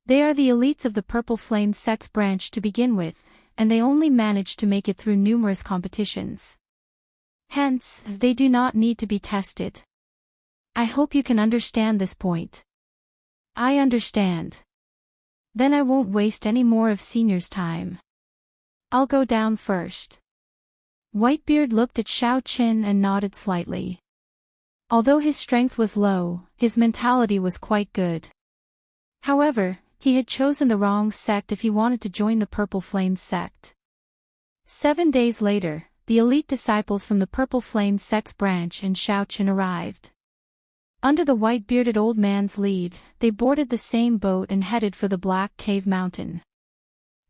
They are the elites of the Purple Flame sect's branch to begin with, and they only managed to make it through numerous competitions. Hence, they do not need to be tested. I hope you can understand this point." "I understand. Then I won't waste any more of Senior's time. I'll go down first." Whitebeard looked at Xiao Qin and nodded slightly. Although his strength was low, his mentality was quite good. However, he had chosen the wrong sect if he wanted to join the Purple Flame sect. 7 days later, the elite disciples from the Purple Flame sect's branch and Xiao Qin arrived. Under the white-bearded old man's lead, they boarded the same boat and headed for the Black Cave Mountain.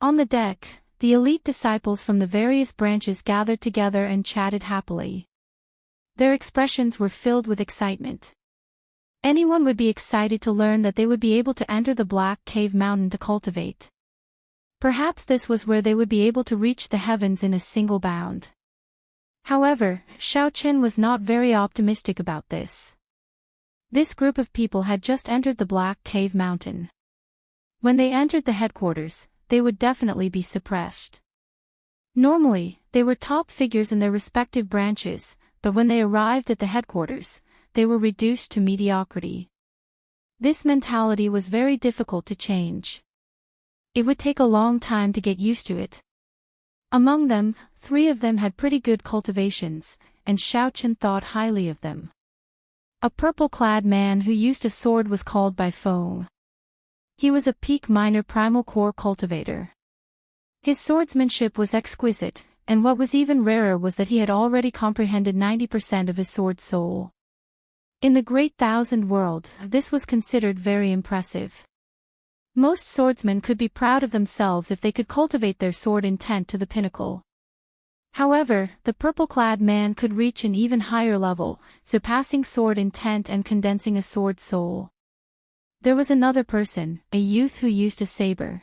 On the deck, the elite disciples from the various branches gathered together and chatted happily. Their expressions were filled with excitement. Anyone would be excited to learn that they would be able to enter the Black Cave Mountain to cultivate. Perhaps this was where they would be able to reach the heavens in a single bound. However, Xiao Qin was not very optimistic about this. This group of people had just entered the Black Cave Mountain. When they entered the headquarters, they would definitely be suppressed. Normally, they were top figures in their respective branches, but when they arrived at the headquarters, they were reduced to mediocrity. This mentality was very difficult to change. It would take a long time to get used to it. Among them, 3 of them had pretty good cultivations, and Xiao Qin thought highly of them. A purple-clad man who used a sword was called by Feng. He was a peak minor primal core cultivator. His swordsmanship was exquisite, and what was even rarer was that he had already comprehended 90% of his sword soul. In the Great Thousand World, this was considered very impressive. Most swordsmen could be proud of themselves if they could cultivate their sword intent to the pinnacle. However, the purple-clad man could reach an even higher level, surpassing sword intent and condensing a sword soul. There was another person, a youth who used a saber.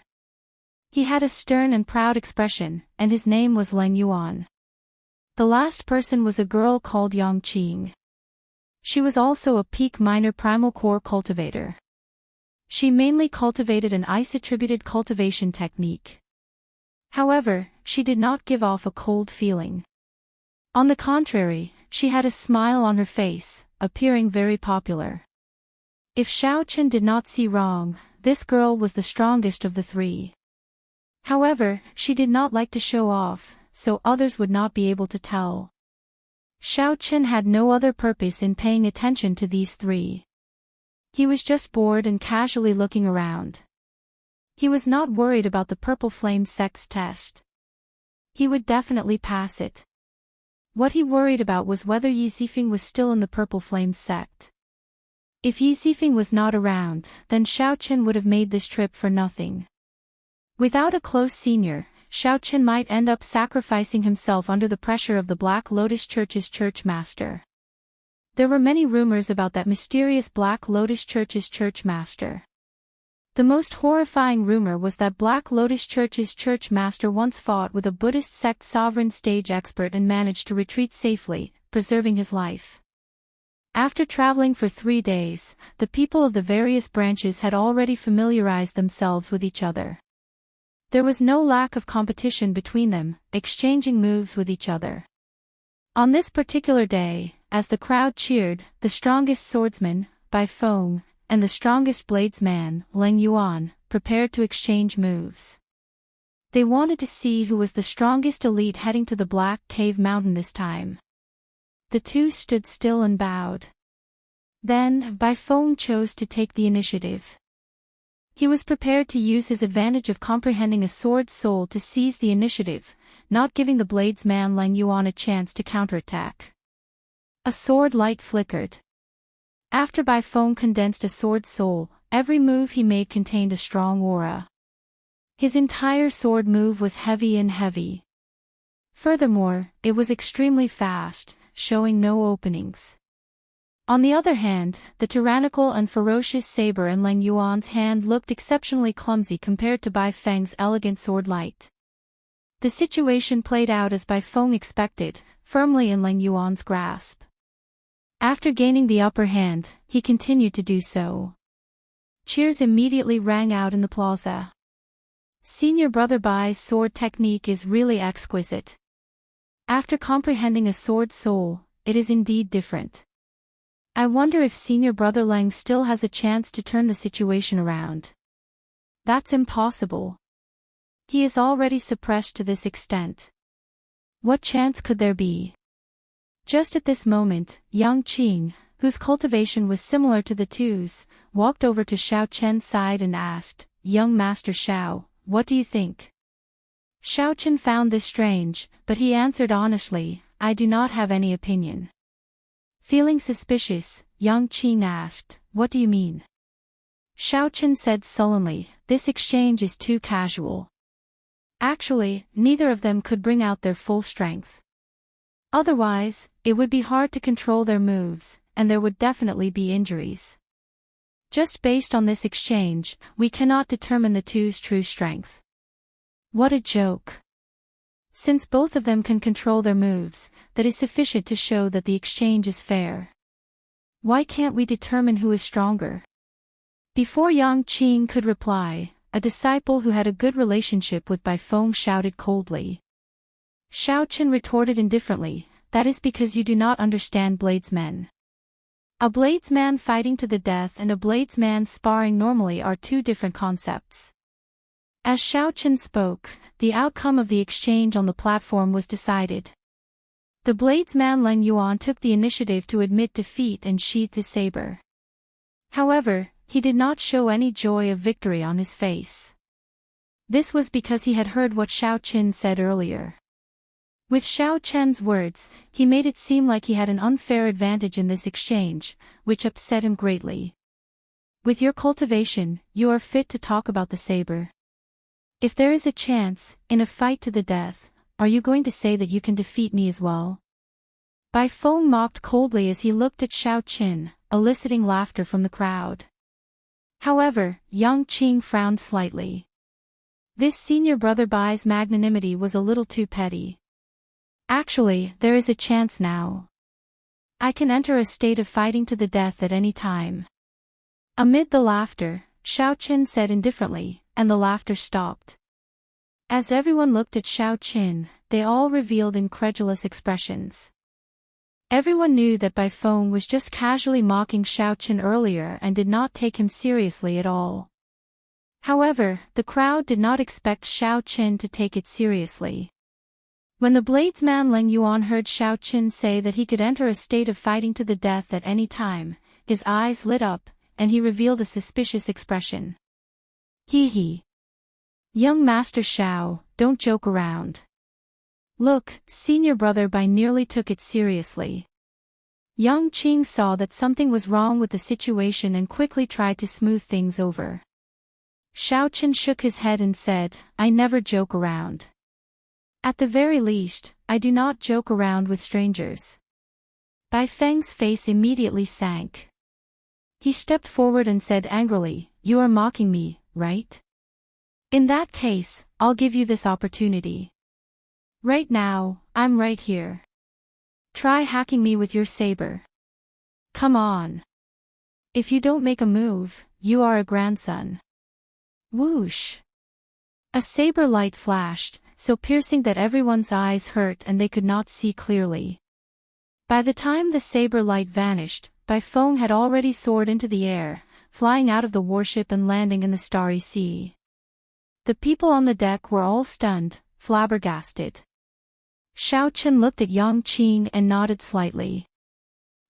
He had a stern and proud expression, and his name was Leng Yuan. The last person was a girl called Yang Qing. She was also a peak minor primal core cultivator. She mainly cultivated an ice-attributed cultivation technique. However, she did not give off a cold feeling. On the contrary, she had a smile on her face, appearing very popular. If Xiaochen did not see wrong, this girl was the strongest of the three. However, she did not like to show off, so others would not be able to tell. Xiaochen had no other purpose in paying attention to these three. He was just bored and casually looking around. He was not worried about the Purple Flame sect's test. He would definitely pass it. What he worried about was whether Yi Zifeng was still in the Purple Flame sect. If Yi Zifeng was not around, then Xiaochen would have made this trip for nothing. Without a close senior, Xiaochen might end up sacrificing himself under the pressure of the Black Lotus Church's church master. There were many rumors about that mysterious Black Lotus Church's church master. The most horrifying rumor was that Black Lotus Church's church master once fought with a Buddhist sect sovereign stage expert and managed to retreat safely, preserving his life. After traveling for 3 days, the people of the various branches had already familiarized themselves with each other. There was no lack of competition between them, exchanging moves with each other. On this particular day, as the crowd cheered, the strongest swordsman, Bai Feng, and the strongest bladesman, Leng Yuan, prepared to exchange moves. They wanted to see who was the strongest elite heading to the Black Cave Mountain this time. The two stood still and bowed. Then, Bai Feng chose to take the initiative. He was prepared to use his advantage of comprehending a sword's soul to seize the initiative, not giving the bladesman Leng Yuan a chance to counterattack. A sword light flickered. After Bai Feng condensed a sword's soul, every move he made contained a strong aura. His entire sword move was heavy and heavy. Furthermore, it was extremely fast, showing no openings. On the other hand, the tyrannical and ferocious saber in Leng Yuan's hand looked exceptionally clumsy compared to Bai Feng's elegant sword light. The situation played out as Bai Feng expected, firmly in Leng Yuan's grasp. After gaining the upper hand, he continued to do so. Cheers immediately rang out in the plaza. Senior Brother Bai's sword technique is really exquisite. After comprehending a sword's soul, it is indeed different. I wonder if Senior Brother Leng still has a chance to turn the situation around. That's impossible. He is already suppressed to this extent. What chance could there be? Just at this moment, Yang Qing, whose cultivation was similar to the two's, walked over to Xiaochen's side and asked, "Young Master Xiao, what do you think?" Xiaochen found this strange, but he answered honestly, "I do not have any opinion." Feeling suspicious, Yang Qing asked, "What do you mean?" Xiaochen said sullenly, "This exchange is too casual." Actually, neither of them could bring out their full strength. Otherwise, it would be hard to control their moves, and there would definitely be injuries. Just based on this exchange, we cannot determine the two's true strength. What a joke. Since both of them can control their moves, that is sufficient to show that the exchange is fair. Why can't we determine who is stronger? Before Yang Qing could reply, a disciple who had a good relationship with Bai Feng shouted coldly. Xiaochen retorted indifferently, "That is because you do not understand bladesmen. A bladesman fighting to the death and a bladesman sparring normally are two different concepts." As Xiaochen spoke, the outcome of the exchange on the platform was decided. The bladesman Leng Yuan took the initiative to admit defeat and sheathed his saber. However, he did not show any joy of victory on his face. This was because he had heard what Xiaochen said earlier. With Xiaochen's words, he made it seem like he had an unfair advantage in this exchange, which upset him greatly. "With your cultivation, you are fit to talk about the saber. If there is a chance, in a fight to the death, are you going to say that you can defeat me as well?" Bai Feng mocked coldly as he looked at Xiaochen, eliciting laughter from the crowd. However, Yang Qing frowned slightly. This senior brother Bai's magnanimity was a little too petty. Actually, there is a chance now. I can enter a state of fighting to the death at any time. Amid the laughter, Xiaochen said indifferently, and the laughter stopped. As everyone looked at Xiaochen, they all revealed incredulous expressions. Everyone knew that Bai Feng was just casually mocking Xiao Qin earlier and did not take him seriously at all. However, the crowd did not expect Xiao Qin to take it seriously. When the bladesman Leng Yuan heard Xiao Qin say that he could enter a state of fighting to the death at any time, his eyes lit up, and he revealed a suspicious expression. Hee hee. Young Master Xiao, don't joke around. Look, senior brother Bai nearly took it seriously. Yang Qing saw that something was wrong with the situation and quickly tried to smooth things over. Xiao Qin shook his head and said, I never joke around. At the very least, I do not joke around with strangers. Bai Feng's face immediately sank. He stepped forward and said angrily, You are mocking me, right? In that case, I'll give you this opportunity. Right now, I'm right here. Try hacking me with your saber. Come on. If you don't make a move, you are a grandson. Whoosh. A saber light flashed, so piercing that everyone's eyes hurt and they could not see clearly. By the time the saber light vanished, Bai Feng had already soared into the air, flying out of the warship and landing in the starry sea. The people on the deck were all stunned, flabbergasted. Xiao Qin looked at Yang Qing and nodded slightly.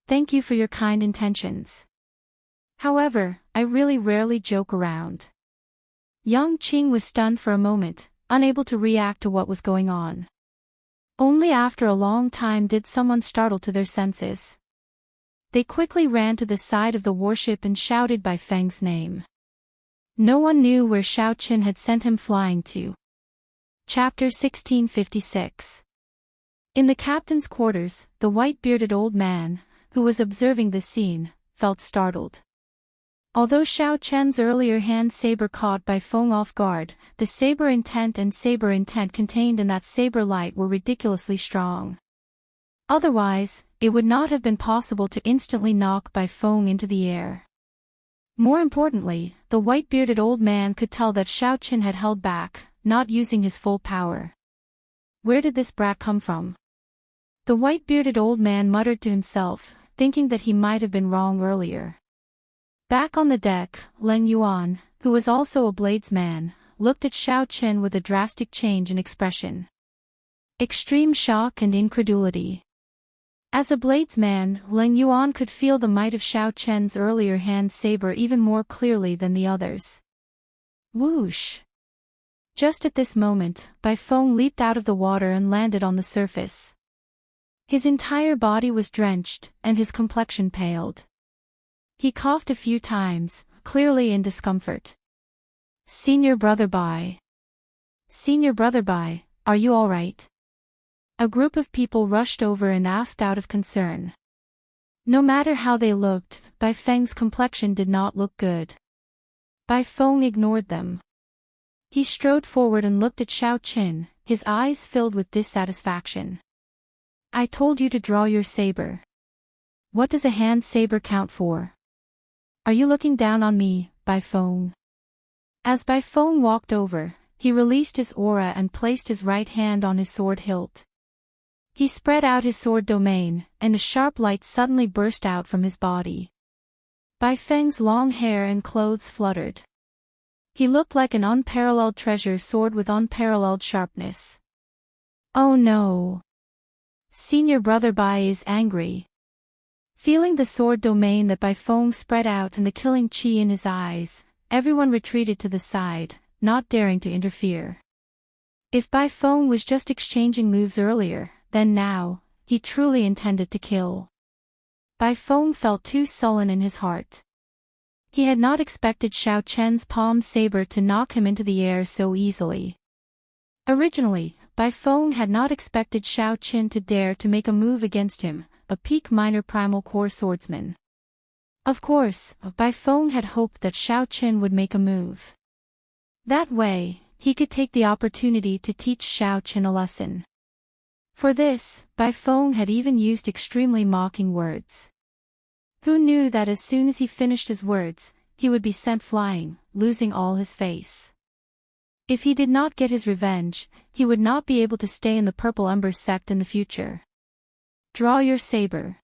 Thank you for your kind intentions. However, I really rarely joke around. Yang Qing was stunned for a moment, unable to react to what was going on. Only after a long time did someone startle to their senses. They quickly ran to the side of the warship and shouted Bai Feng's name. No one knew where Xiao Qin had sent him flying to. Chapter 1656. In the captain's quarters, the white-bearded old man, who was observing the scene, felt startled. Although Xiao Chen's earlier hand saber caught Bai Feng off guard, the saber intent contained in that saber light were ridiculously strong. Otherwise, it would not have been possible to instantly knock Bai Feng into the air. More importantly, the white-bearded old man could tell that Xiao Qin had held back, not using his full power. Where did this brat come from? The white-bearded old man muttered to himself, thinking that he might have been wrong earlier. Back on the deck, Leng Yuan, who was also a bladesman, looked at Xiao Qin with a drastic change in expression. Extreme shock and incredulity. As a bladesman, Leng Yuan could feel the might of Xiao Chen's earlier hand saber even more clearly than the others. Whoosh! Just at this moment, Bai Feng leaped out of the water and landed on the surface. His entire body was drenched, and his complexion paled. He coughed a few times, clearly in discomfort. Senior brother Bai. Senior brother Bai, are you all right? A group of people rushed over and asked out of concern. No matter how they looked, Bai Feng's complexion did not look good. Bai Feng ignored them. He strode forward and looked at Xiao Qin, his eyes filled with dissatisfaction. I told you to draw your saber. What does a hand saber count for? Are you looking down on me, Bai Feng? As Bai Feng walked over, he released his aura and placed his right hand on his sword hilt. He spread out his sword domain, and a sharp light suddenly burst out from his body. Bai Feng's long hair and clothes fluttered. He looked like an unparalleled treasure sword with unparalleled sharpness. Oh no! Senior brother Bai is angry. Feeling the sword domain that Bai Feng spread out and the killing chi in his eyes, everyone retreated to the side, not daring to interfere. If Bai Feng was just exchanging moves earlier, then now, he truly intended to kill. Bai Feng felt too sullen in his heart. He had not expected Xiao Chen's palm saber to knock him into the air so easily. Originally, Bai Feng had not expected Xiao Qin to dare to make a move against him, a peak minor primal core swordsman. Of course, Bai Feng had hoped that Xiao Qin would make a move. That way, he could take the opportunity to teach Xiao Qin a lesson. For this, Bai Feng had even used extremely mocking words. Who knew that as soon as he finished his words, he would be sent flying, losing all his face. If he did not get his revenge, he would not be able to stay in the Purple Ember sect in the future. Draw your saber.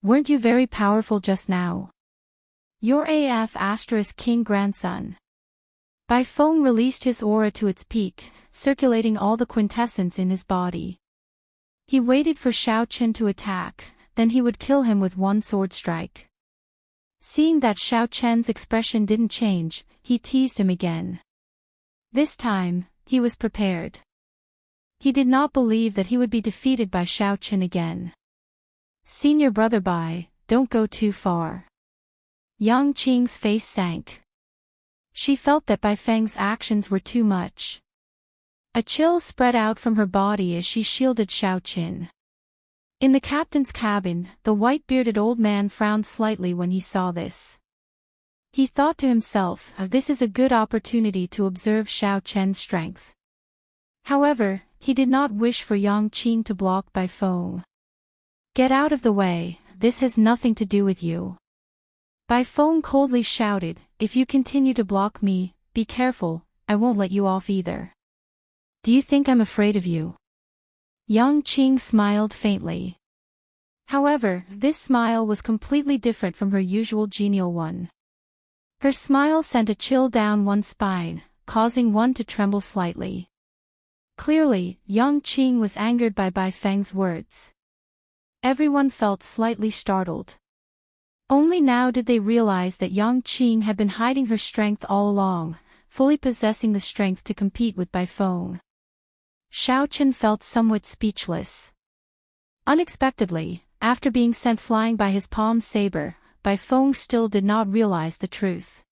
Weren't you very powerful just now? Your AF * king grandson. Bai Feng released his aura to its peak, circulating all the quintessence in his body. He waited for Xiao Chen to attack, then he would kill him with one sword strike. Seeing that Xiao Chen's expression didn't change, he teased him again. This time, he was prepared. He did not believe that he would be defeated by Xiao Chen again. Senior brother Bai, don't go too far. Yang Qing's face sank. She felt that Bai Feng's actions were too much. A chill spread out from her body as she shielded Xiao Chen. In the captain's cabin, the white-bearded old man frowned slightly when he saw this. He thought to himself, this is a good opportunity to observe Xiao Chen's strength. However, he did not wish for Yang Qing to block Bai Feng. Get out of the way, this has nothing to do with you. Bai Feng coldly shouted, if you continue to block me, be careful, I won't let you off either. Do you think I'm afraid of you? Yang Qing smiled faintly. However, this smile was completely different from her usual genial one. Her smile sent a chill down one's spine, causing one to tremble slightly. Clearly, Yang Qing was angered by Bai Feng's words. Everyone felt slightly startled. Only now did they realize that Yang Qing had been hiding her strength all along, fully possessing the strength to compete with Bai Feng. Xiao Chen felt somewhat speechless. Unexpectedly, after being sent flying by his palm saber, Bai Feng still did not realize the truth.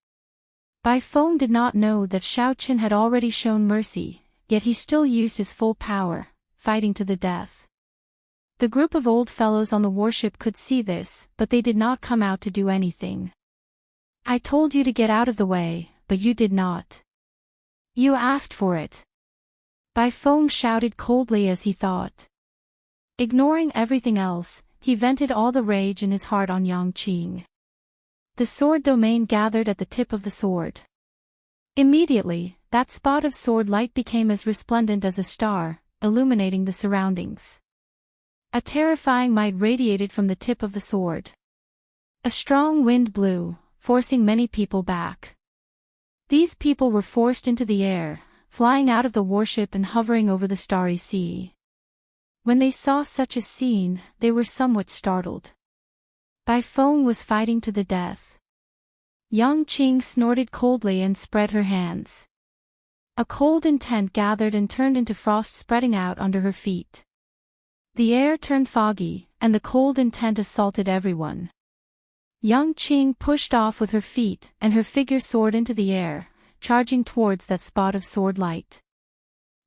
Bai Feng did not know that Xiao Chen had already shown mercy, yet he still used his full power, fighting to the death. The group of old fellows on the warship could see this, but they did not come out to do anything. I told you to get out of the way, but you did not. You asked for it. Bai Feng shouted coldly as he thought. Ignoring everything else, he vented all the rage in his heart on Yang Qing. The sword domain gathered at the tip of the sword. Immediately, that spot of sword light became as resplendent as a star, illuminating the surroundings. A terrifying might radiated from the tip of the sword. A strong wind blew, forcing many people back. These people were forced into the air, flying out of the warship and hovering over the starry sea. When they saw such a scene, they were somewhat startled. Bai Feng was fighting to the death. Yang Qing snorted coldly and spread her hands. A cold intent gathered and turned into frost spreading out under her feet. The air turned foggy, and the cold intent assaulted everyone. Yang Qing pushed off with her feet, and her figure soared into the air, charging towards that spot of sword light.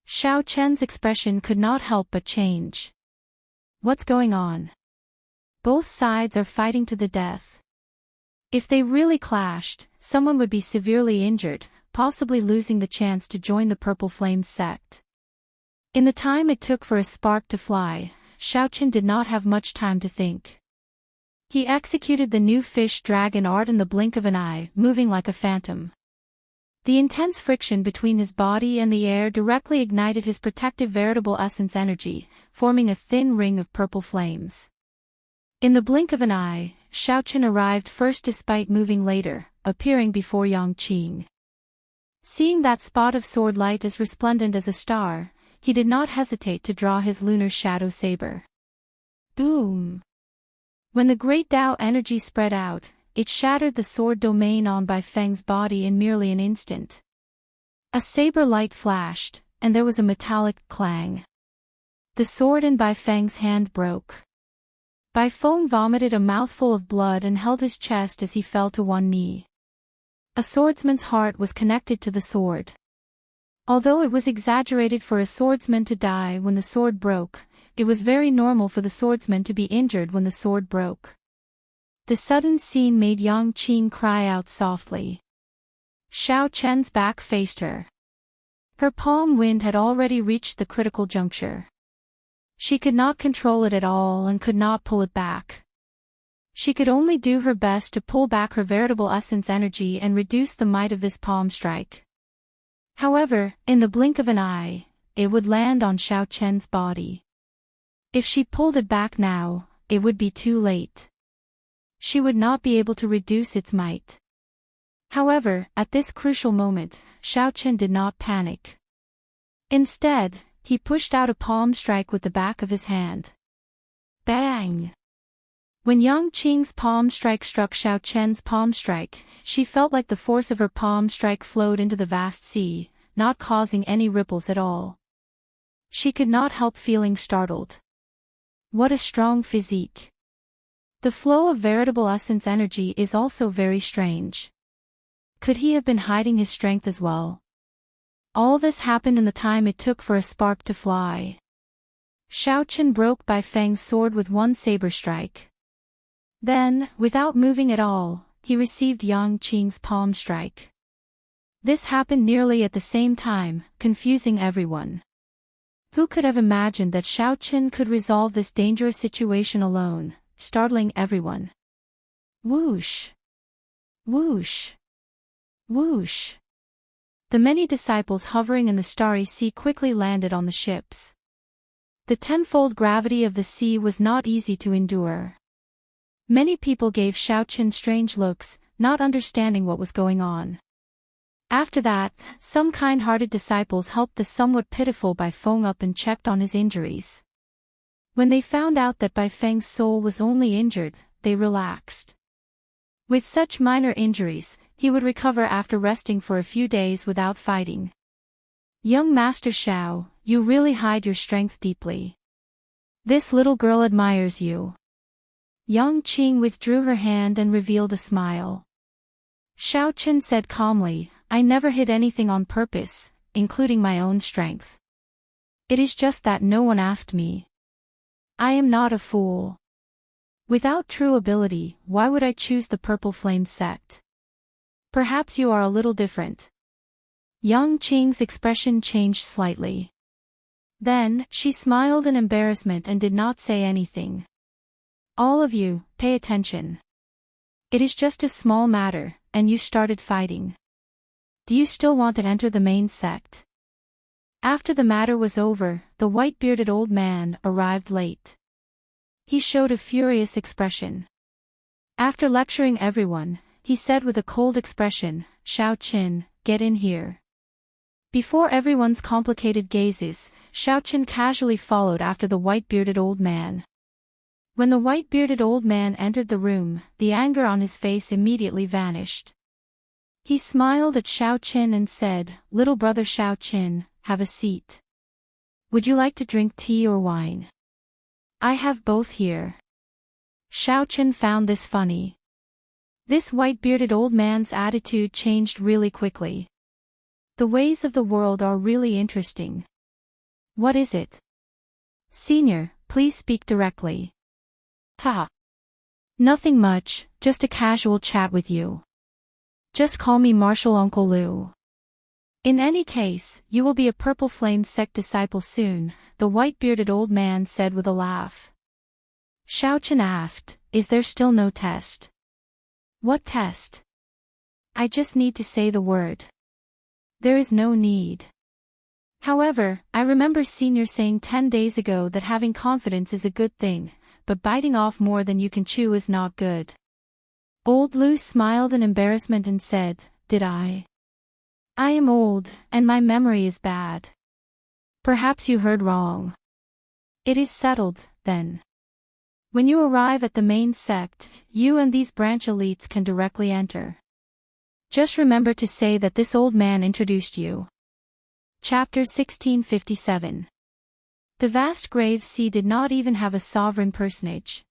Xiao Chen's expression could not help but change. What's going on? Both sides are fighting to the death. If they really clashed, someone would be severely injured, possibly losing the chance to join the Purple Flames sect. In the time it took for a spark to fly, Xiao Chen did not have much time to think. He executed the new fish dragon art in the blink of an eye, moving like a phantom. The intense friction between his body and the air directly ignited his protective veritable essence energy, forming a thin ring of purple flames. In the blink of an eye, Xiao Chen arrived first despite moving later, appearing before Yang Qing. Seeing that spot of sword light as resplendent as a star, he did not hesitate to draw his lunar shadow saber. Boom! When the great Dao energy spread out, it shattered the sword domain on Bai Feng's body in merely an instant. A saber light flashed, and there was a metallic clang. The sword in Bai Feng's hand broke. Bai Feng vomited a mouthful of blood and held his chest as he fell to one knee. A swordsman's heart was connected to the sword. Although it was exaggerated for a swordsman to die when the sword broke, it was very normal for the swordsman to be injured when the sword broke. The sudden scene made Yang Qing cry out softly. Xiao Chen's back faced her. Her palm wind had already reached the critical juncture. She could not control it at all and could not pull it back. She could only do her best to pull back her veritable essence energy and reduce the might of this palm strike. However, in the blink of an eye, it would land on Xiao Chen's body. If she pulled it back now, it would be too late. She would not be able to reduce its might. However, at this crucial moment, Xiaochen did not panic. Instead, he pushed out a palm strike with the back of his hand. Bang! When Yang Qing's palm strike struck Xiaochen's palm strike, she felt like the force of her palm strike flowed into the vast sea, not causing any ripples at all. She could not help feeling startled. What a strong physique! The flow of veritable essence energy is also very strange. Could he have been hiding his strength as well? All this happened in the time it took for a spark to fly. Xiaochen broke Bai Feng's sword with one saber strike. Then, without moving at all, he received Yang Qing's palm strike. This happened nearly at the same time, confusing everyone. Who could have imagined that Xiaochen could resolve this dangerous situation alone, startling everyone? Whoosh! Whoosh! Whoosh! The many disciples hovering in the starry sea quickly landed on the ships. The tenfold gravity of the sea was not easy to endure. Many people gave Xiaochen strange looks, not understanding what was going on. After that, some kind-hearted disciples helped the somewhat pitiful Bai Feng up and checked on his injuries. When they found out that Bai Feng's soul was only injured, they relaxed. With such minor injuries, he would recover after resting for a few days without fighting. Young Master Xiao, you really hide your strength deeply. This little girl admires you. Yang Qing withdrew her hand and revealed a smile. Xiaochen said calmly, I never hid anything on purpose, including my own strength. It is just that no one asked me. I am not a fool. Without true ability, why would I choose the Purple Flame sect? Perhaps you are a little different. Yang Qing's expression changed slightly. Then, she smiled in embarrassment and did not say anything. All of you, pay attention. It is just a small matter, and you started fighting. Do you still want to enter the main sect? After the matter was over, the white-bearded old man arrived late. He showed a furious expression. After lecturing everyone, he said with a cold expression, Xiaochen, get in here. Before everyone's complicated gazes, Xiaochen casually followed after the white-bearded old man. When the white-bearded old man entered the room, the anger on his face immediately vanished. He smiled at Xiaochen and said, Little brother Xiaochen, have a seat. Would you like to drink tea or wine? I have both here. Xiaochen found this funny. This white-bearded old man's attitude changed really quickly. The ways of the world are really interesting. What is it? Senior, please speak directly. Ha! Nothing much, just a casual chat with you. Just call me Martial Uncle Liu. In any case, you will be a Purple Flame sect disciple soon, the white-bearded old man said with a laugh. Xiaochen asked, Is there still no test? What test? I just need to say the word. There is no need. However, I remember Senior saying 10 days ago that having confidence is a good thing, but biting off more than you can chew is not good. Old Liu smiled in embarrassment and said, Did I? I am old, and my memory is bad. Perhaps you heard wrong. It is settled, then. When you arrive at the main sect, you and these branch elites can directly enter. Just remember to say that this old man introduced you. Chapter 1657. The vast grave sea did not even have a sovereign personage.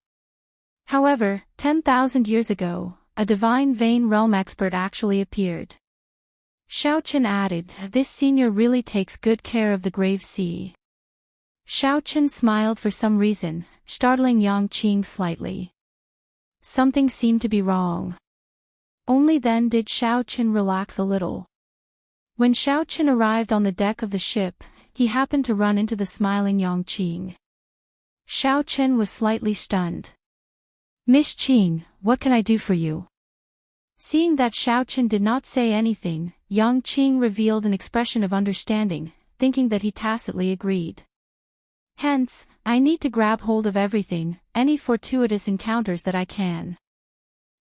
However, 10,000 years ago, a divine vein realm expert actually appeared. Xiaochen added, This senior really takes good care of the grave sea. Xiaochen smiled for some reason, startling Yang Qing slightly. Something seemed to be wrong. Only then did Xiaochen relax a little. When Xiaochen arrived on the deck of the ship, he happened to run into the smiling Yang Qing. Xiaochen was slightly stunned. Miss Qing, what can I do for you? Seeing that Xiaochen did not say anything, Yang Qing revealed an expression of understanding, thinking that he tacitly agreed. Hence, I need to grab hold of everything, any fortuitous encounters that I can.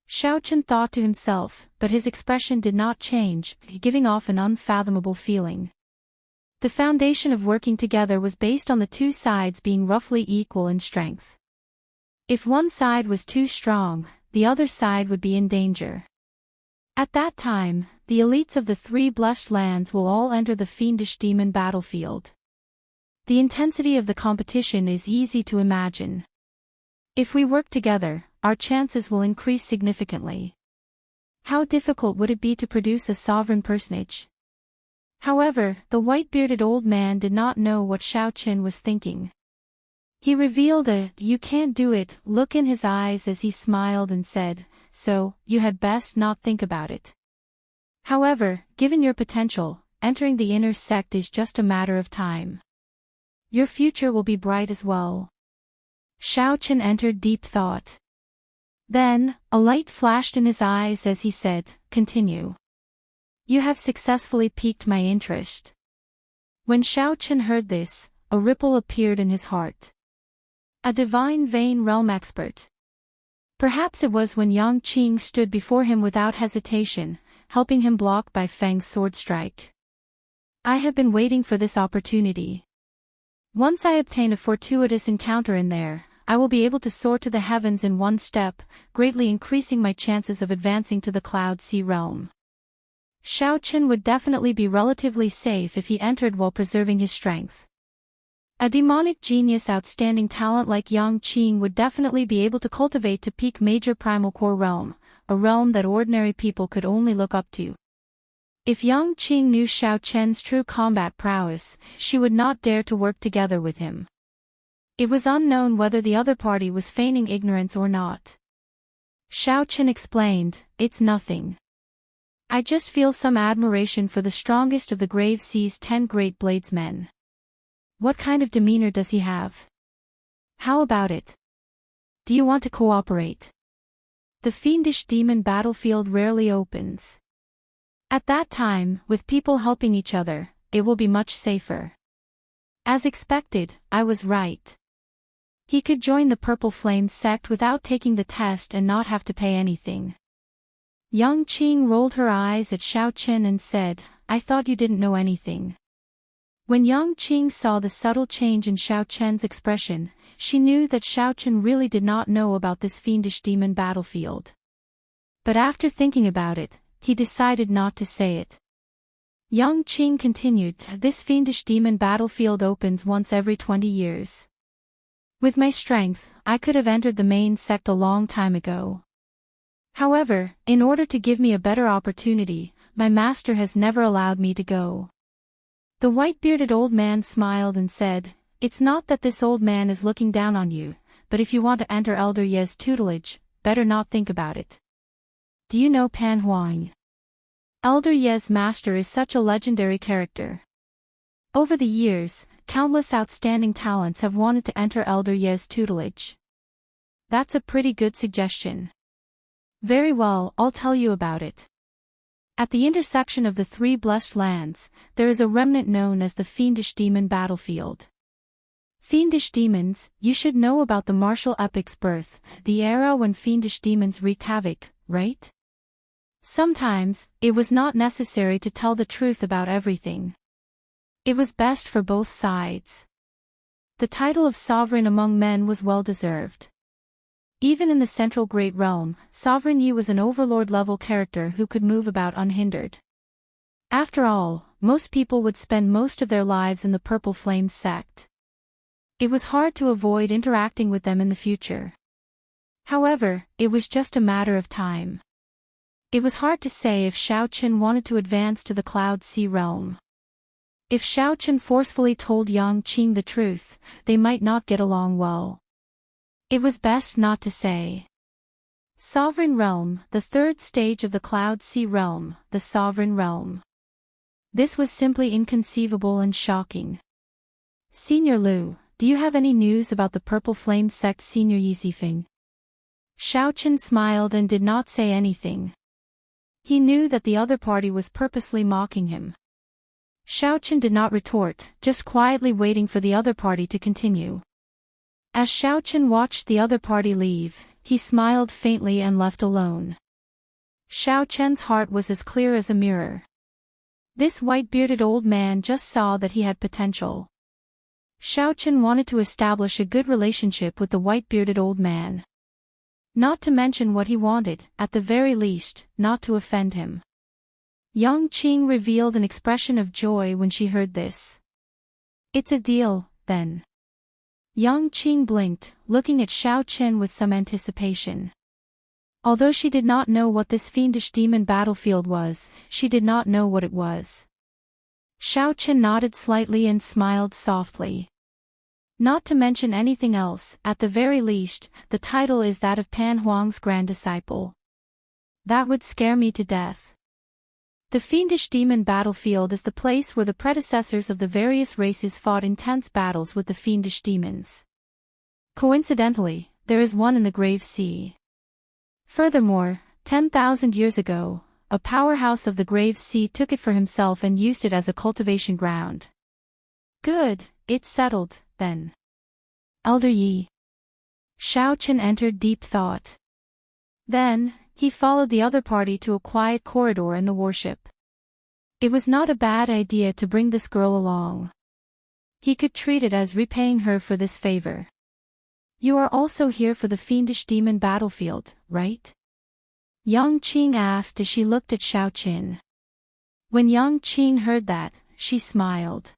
Xiaochen thought to himself, but his expression did not change, giving off an unfathomable feeling. The foundation of working together was based on the two sides being roughly equal in strength. If one side was too strong, the other side would be in danger. At that time, the elites of the three blessed lands will all enter the fiendish demon battlefield. The intensity of the competition is easy to imagine. If we work together, our chances will increase significantly. How difficult would it be to produce a sovereign personage? However, the white-bearded old man did not know what Xiaochen was thinking. He revealed a "you can't do it" look in his eyes as he smiled and said, "So, you had best not think about it. However, given your potential, entering the inner sect is just a matter of time. Your future will be bright as well." Xiaochen entered deep thought. Then, a light flashed in his eyes as he said, "Continue. You have successfully piqued my interest." When Xiaochen heard this, a ripple appeared in his heart. A divine vein realm expert. Perhaps it was when Yang Qing stood before him without hesitation, helping him block by Feng's sword strike. I have been waiting for this opportunity. Once I obtain a fortuitous encounter in there, I will be able to soar to the heavens in one step, greatly increasing my chances of advancing to the Cloud Sea realm. Xiaochen would definitely be relatively safe if he entered while preserving his strength. A demonic genius outstanding talent like Yang Qing would definitely be able to cultivate to peak major primal core realm, a realm that ordinary people could only look up to. If Yang Qing knew Xiaochen's true combat prowess, she would not dare to work together with him. It was unknown whether the other party was feigning ignorance or not. Xiaochen explained, "It's nothing. I just feel some admiration for the strongest of the Grave Sea's 10 great bladesmen." "What kind of demeanor does he have? How about it? Do you want to cooperate? The fiendish demon battlefield rarely opens. At that time, with people helping each other, it will be much safer." As expected, I was right. He could join the Purple Flame sect without taking the test and not have to pay anything. Yang Qing rolled her eyes at Xiaochen and said, "I thought you didn't know anything." When Yang Qing saw the subtle change in Xiaochen's expression, she knew that Xiaochen really did not know about this fiendish demon battlefield. But after thinking about it, he decided not to say it. Yang Qing continued, "This fiendish demon battlefield opens once every 20 years. With my strength, I could have entered the main sect a long time ago. However, in order to give me a better opportunity, my master has never allowed me to go." The white-bearded old man smiled and said, "It's not that this old man is looking down on you, but if you want to enter Elder Ye's tutelage, better not think about it. Do you know Pan Huang? Elder Ye's master is such a legendary character. Over the years, countless outstanding talents have wanted to enter Elder Ye's tutelage. That's a pretty good suggestion. Very well, I'll tell you about it. At the intersection of the three blessed lands, there is a remnant known as the Fiendish Demon Battlefield. Fiendish demons, you should know about the martial epic's birth, the era when fiendish demons wreaked havoc, right? Sometimes, it was not necessary to tell the truth about everything. It was best for both sides. The title of sovereign among men was well deserved. Even in the central great realm, Sovereign Yi was an overlord-level character who could move about unhindered. After all, most people would spend most of their lives in the Purple Flame sect. It was hard to avoid interacting with them in the future. However, it was just a matter of time. It was hard to say if Xiaochen wanted to advance to the Cloud Sea realm. If Xiaochen forcefully told Yang Qing the truth, they might not get along well. It was best not to say. Sovereign Realm, the third stage of the Cloud Sea realm, the Sovereign Realm. This was simply inconceivable and shocking. Senior Liu, do you have any news about the Purple Flame sect Senior Yizifeng? Xiaochen smiled and did not say anything. He knew that the other party was purposely mocking him. Xiaochen did not retort, just quietly waiting for the other party to continue. As Xiaochen watched the other party leave, he smiled faintly and left alone. Xiaochen's heart was as clear as a mirror. This white-bearded old man just saw that he had potential. Xiaochen wanted to establish a good relationship with the white-bearded old man. Not to mention what he wanted, at the very least, not to offend him. Yang Qing revealed an expression of joy when she heard this. It's a deal, then. Yang Qing blinked, looking at Xiaochen with some anticipation. Although she did not know what this fiendish demon battlefield was, she did not know what it was. Xiaochen nodded slightly and smiled softly. Not to mention anything else, at the very least, the title is that of Pan Huang's grand disciple. That would scare me to death. The fiendish demon battlefield is the place where the predecessors of the various races fought intense battles with the fiendish demons. Coincidentally, there is one in the Grave Sea. Furthermore, 10,000 years ago, a powerhouse of the Grave Sea took it for himself and used it as a cultivation ground. Good, it's settled, then. Elder Yi. Xiaochen entered deep thought. Then, he followed the other party to a quiet corridor in the worship. It was not a bad idea to bring this girl along. He could treat it as repaying her for this favor. You are also here for the fiendish demon battlefield, right? Yang Qing asked as she looked at Xiaochen. When Yang Qing heard that, she smiled.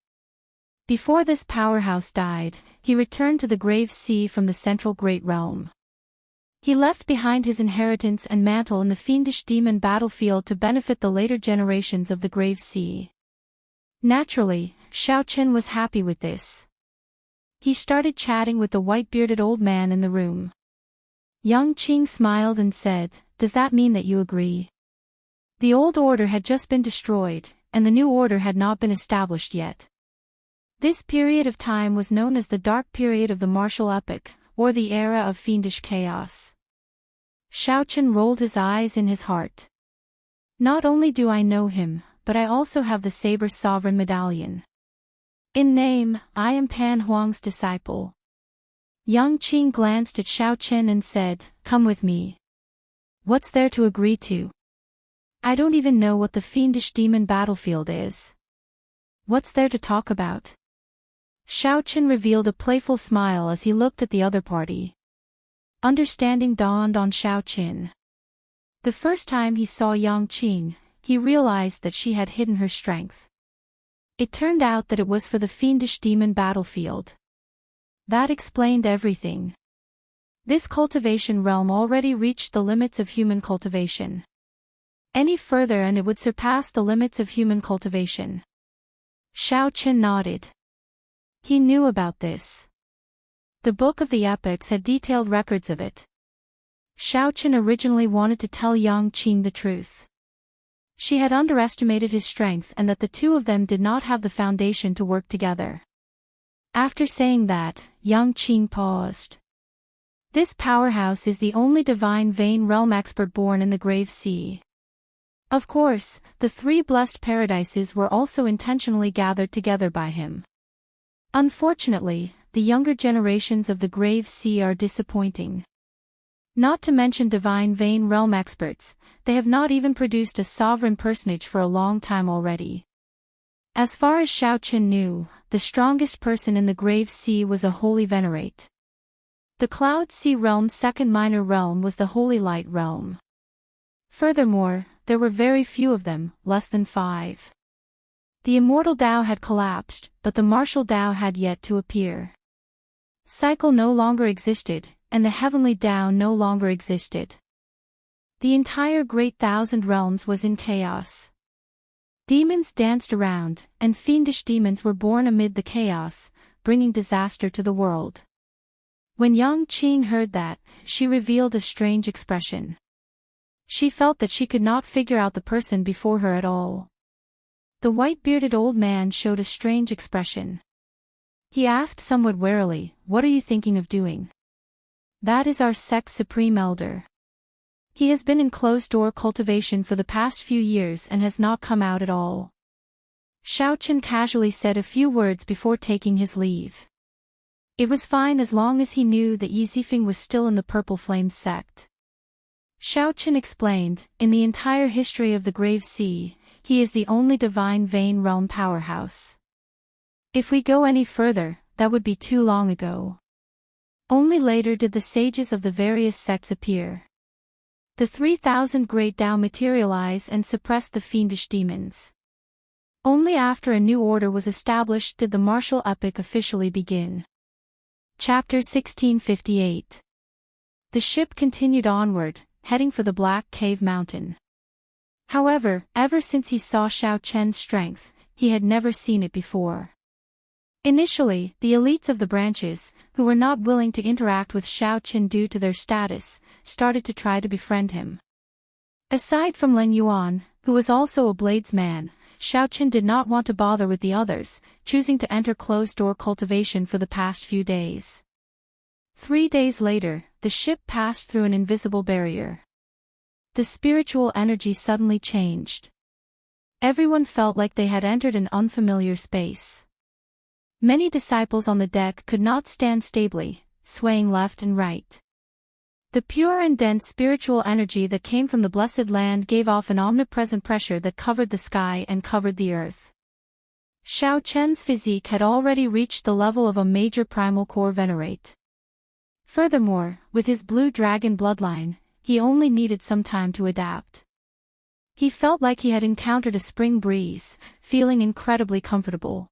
Before this powerhouse died, he returned to the Grave Sea from the Central Great Realm. He left behind his inheritance and mantle in the fiendish demon battlefield to benefit the later generations of the Grave Sea. Naturally, Xiaochen was happy with this. He started chatting with the white-bearded old man in the room. Yang Qing smiled and said, "Does that mean that you agree?" The old order had just been destroyed, and the new order had not been established yet. This period of time was known as the Dark Period of the Martial Epoch, or the Era of Fiendish Chaos. Xiaochen rolled his eyes in his heart. Not only do I know him, but I also have the Saber Sovereign Medallion. In name, I am Pan Huang's disciple. Yang Qing glanced at Xiaochen and said, "Come with me." What's there to agree to? I don't even know what the fiendish demon battlefield is. What's there to talk about? Xiaochen revealed a playful smile as he looked at the other party. Understanding dawned on Xiaochen. The first time he saw Yang Qing, he realized that she had hidden her strength. It turned out that it was for the fiendish demon battlefield. That explained everything. This cultivation realm already reached the limits of human cultivation. Any further and it would surpass the limits of human cultivation. Xiaochen nodded. He knew about this. The Book of the Epochs had detailed records of it. Xiaochen originally wanted to tell Yang Qing the truth. She had underestimated his strength and that the two of them did not have the foundation to work together. After saying that, Yang Qing paused. This powerhouse is the only divine vein realm expert born in the Grave Sea. Of course, the three blessed paradises were also intentionally gathered together by him. Unfortunately, the younger generations of the Grave Sea are disappointing. Not to mention divine vein realm experts, they have not even produced a sovereign personage for a long time already. As far as Xiaochen knew, the strongest person in the Grave Sea was a holy venerate. The Cloud Sea realm's second minor realm was the Holy Light realm. Furthermore, there were very few of them, less than 5. The Immortal Dao had collapsed, but the Martial Dao had yet to appear. Cycle no longer existed, and the Heavenly Dao no longer existed. The entire Great Thousand Realms was in chaos. Demons danced around, and fiendish demons were born amid the chaos, bringing disaster to the world. When Yang Qing heard that, she revealed a strange expression. She felt that she could not figure out the person before her at all. The white-bearded old man showed a strange expression. He asked somewhat warily, "What are you thinking of doing?" "That is our sect's supreme elder. He has been in closed-door cultivation for the past few years and has not come out at all." Xiaochen casually said a few words before taking his leave. It was fine as long as he knew that Yi Zifeng was still in the Purple Flames sect. Xiaochen explained, in the entire history of the Grave Sea, he is the only divine Vein Realm powerhouse. If we go any further, that would be too long ago. Only later did the sages of the various sects appear. The 3,000 great Dao materialize and suppress the fiendish demons. Only after a new order was established did the martial epic officially begin. Chapter 1658. The ship continued onward, heading for the Black Cave Mountain. However, ever since he saw Xiaochen's strength, he had never seen it before. Initially, the elites of the branches, who were not willing to interact with Xiaochen due to their status, started to try to befriend him. Aside from Ling Yuan, who was also a bladesman, Xiaochen did not want to bother with the others, choosing to enter closed-door cultivation for the past few days. 3 days later, the ship passed through an invisible barrier. The spiritual energy suddenly changed. Everyone felt like they had entered an unfamiliar space. Many disciples on the deck could not stand stably, swaying left and right. The pure and dense spiritual energy that came from the blessed land gave off an omnipresent pressure that covered the sky and covered the earth. Xiaochen's physique had already reached the level of a major primal core venerate. Furthermore, with his blue dragon bloodline, he only needed some time to adapt. He felt like he had encountered a spring breeze, feeling incredibly comfortable.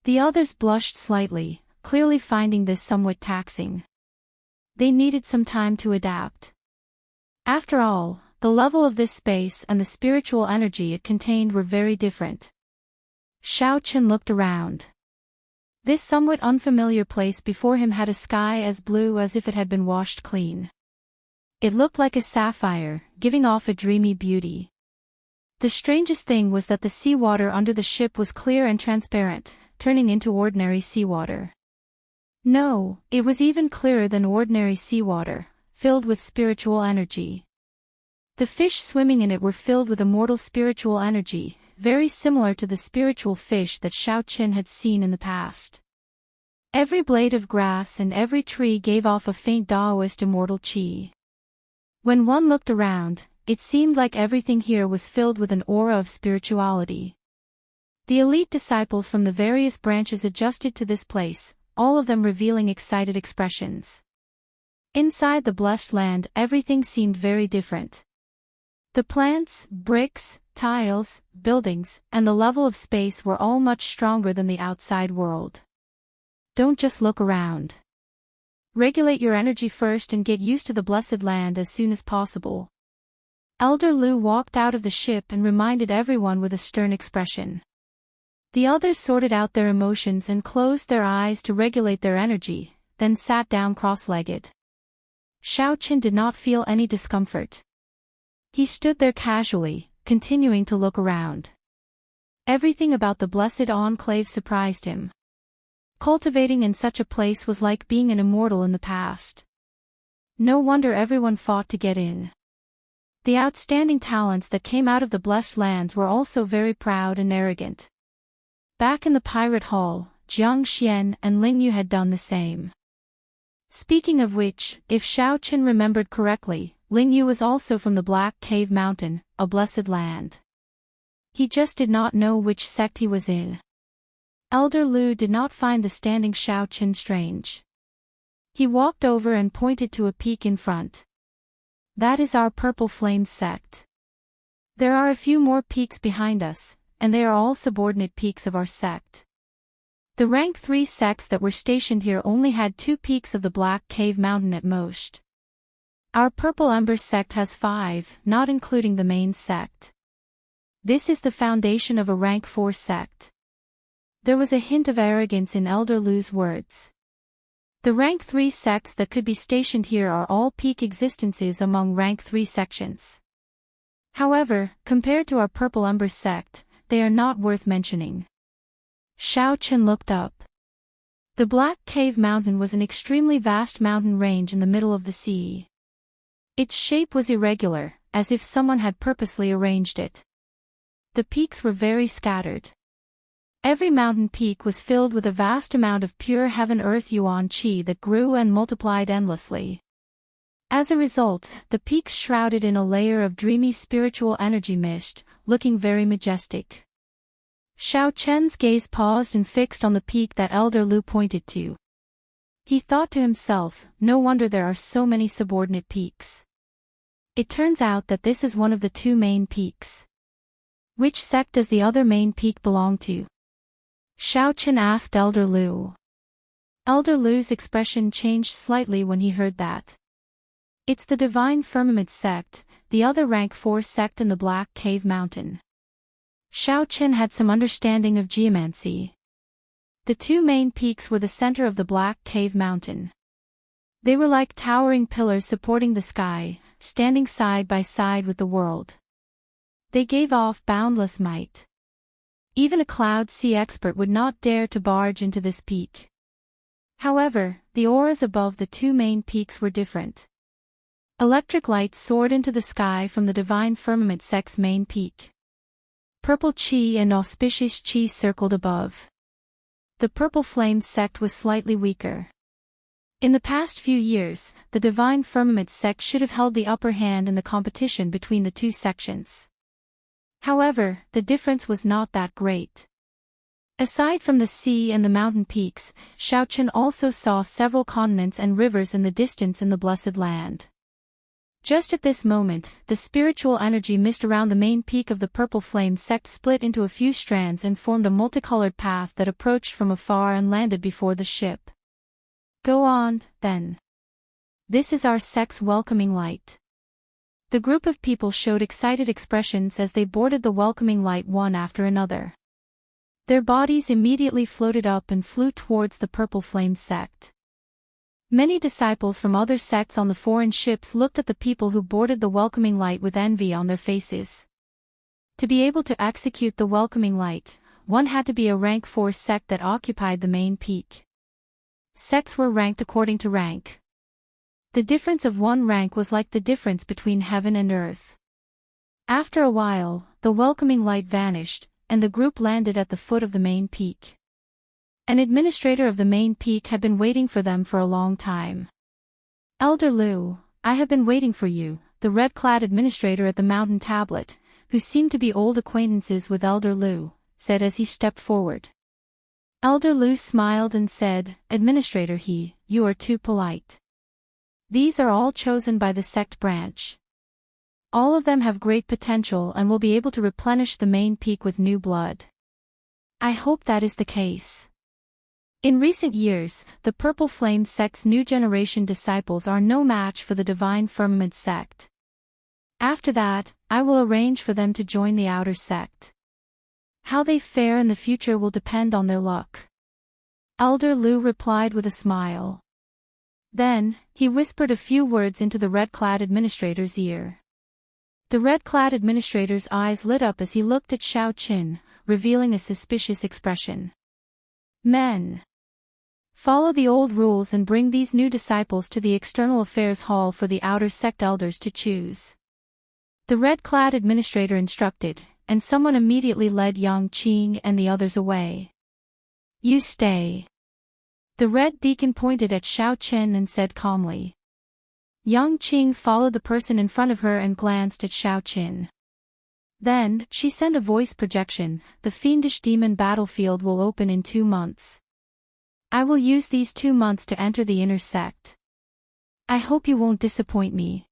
The others blushed slightly, clearly finding this somewhat taxing. They needed some time to adapt. After all, the level of this space and the spiritual energy it contained were very different. Xiaochen looked around. This somewhat unfamiliar place before him had a sky as blue as if it had been washed clean. It looked like a sapphire, giving off a dreamy beauty. The strangest thing was that the seawater under the ship was clear and transparent, turning into ordinary seawater. No, it was even clearer than ordinary seawater, filled with spiritual energy. The fish swimming in it were filled with immortal spiritual energy, very similar to the spiritual fish that Xiaochen had seen in the past. Every blade of grass and every tree gave off a faint Daoist immortal qi. When one looked around, it seemed like everything here was filled with an aura of spirituality. The elite disciples from the various branches adjusted to this place, all of them revealing excited expressions. Inside the blessed land, everything seemed very different. The plants, bricks, tiles, buildings, and the level of space were all much stronger than the outside world. Don't just look around. Regulate your energy first and get used to the blessed land as soon as possible. Elder Lu walked out of the ship and reminded everyone with a stern expression. The others sorted out their emotions and closed their eyes to regulate their energy, then sat down cross-legged. Xiaochen did not feel any discomfort. He stood there casually, continuing to look around. Everything about the blessed enclave surprised him. Cultivating in such a place was like being an immortal in the past. No wonder everyone fought to get in. The outstanding talents that came out of the blessed lands were also very proud and arrogant. Back in the pirate hall, Jiang Xian and Ling Yu had done the same. Speaking of which, if Xiaochen remembered correctly, Ling Yu was also from the Black Cave Mountain, a blessed land. He just did not know which sect he was in. Elder Lu did not find the standing Xiaochen strange. He walked over and pointed to a peak in front. That is our Purple Flame sect. There are a few more peaks behind us, and they are all subordinate peaks of our sect. The rank 3 sects that were stationed here only had 2 peaks of the Black Cave Mountain at most. Our Purple Ember sect has 5, not including the main sect. This is the foundation of a rank 4 sect. There was a hint of arrogance in Elder Lu's words. The rank 3 sects that could be stationed here are all peak existences among rank 3 sections. However, compared to our Purple Ember sect, they are not worth mentioning. Xiaochen looked up. The Black Cave Mountain was an extremely vast mountain range in the middle of the sea. Its shape was irregular, as if someone had purposely arranged it. The peaks were very scattered. Every mountain peak was filled with a vast amount of pure heaven-earth yuan qi that grew and multiplied endlessly. As a result, the peaks shrouded in a layer of dreamy spiritual energy mist, looking very majestic. Xiao Chen's gaze paused and fixed on the peak that Elder Lu pointed to. He thought to himself, no wonder there are so many subordinate peaks. It turns out that this is one of the two main peaks. Which sect does the other main peak belong to? Xiao Chen asked Elder Lu. Elder Lu's expression changed slightly when he heard that. It's the Divine Firmament sect, the other rank 4 sect in the Black Cave Mountain. Xiao Chen had some understanding of geomancy. The two main peaks were the center of the Black Cave Mountain. They were like towering pillars supporting the sky, standing side by side with the world. They gave off boundless might. Even a cloud sea expert would not dare to barge into this peak. However, the auras above the two main peaks were different. Electric light soared into the sky from the Divine Firmament sect's main peak. Purple qi and auspicious qi circled above. The Purple Flame sect was slightly weaker. In the past few years, the Divine Firmament sect should have held the upper hand in the competition between the two sections. However, the difference was not that great. Aside from the sea and the mountain peaks, Xiao Chen also saw several continents and rivers in the distance in the Blessed Land. Just at this moment, the spiritual energy mist around the main peak of the Purple Flame sect split into a few strands and formed a multicolored path that approached from afar and landed before the ship. Go on, then. This is our sect's welcoming light. The group of people showed excited expressions as they boarded the welcoming light one after another. Their bodies immediately floated up and flew towards the Purple Flame sect. Many disciples from other sects on the foreign ships looked at the people who boarded the welcoming light with envy on their faces. To be able to execute the welcoming light, one had to be a rank 4 sect that occupied the main peak. Sects were ranked according to rank. The difference of one rank was like the difference between heaven and earth. After a while, the welcoming light vanished, and the group landed at the foot of the main peak. An administrator of the main peak had been waiting for them for a long time. Elder Lu, I have been waiting for you, the red-clad administrator at the mountain tablet, who seemed to be old acquaintances with Elder Lu, said as he stepped forward. Elder Lu smiled and said, Administrator He, you are too polite. These are all chosen by the sect branch. All of them have great potential and will be able to replenish the main peak with new blood. I hope that is the case. In recent years, the Purple Flame sect's new generation disciples are no match for the Divine Firmament sect. After that, I will arrange for them to join the outer sect. How they fare in the future will depend on their luck. Elder Lu replied with a smile. Then, he whispered a few words into the red-clad administrator's ear. The red-clad administrator's eyes lit up as he looked at Xiao Qin, revealing a suspicious expression. Men. Follow the old rules and bring these new disciples to the External Affairs Hall for the outer sect elders to choose. The red-clad administrator instructed, and someone immediately led Yang Qing and the others away. You stay. The red deacon pointed at Xiao Chen and said calmly. Yang Qing followed the person in front of her and glanced at Xiao Chen. Then, she sent a voice projection, the fiendish demon battlefield will open in 2 months. I will use these 2 months to enter the inner sect. I hope you won't disappoint me.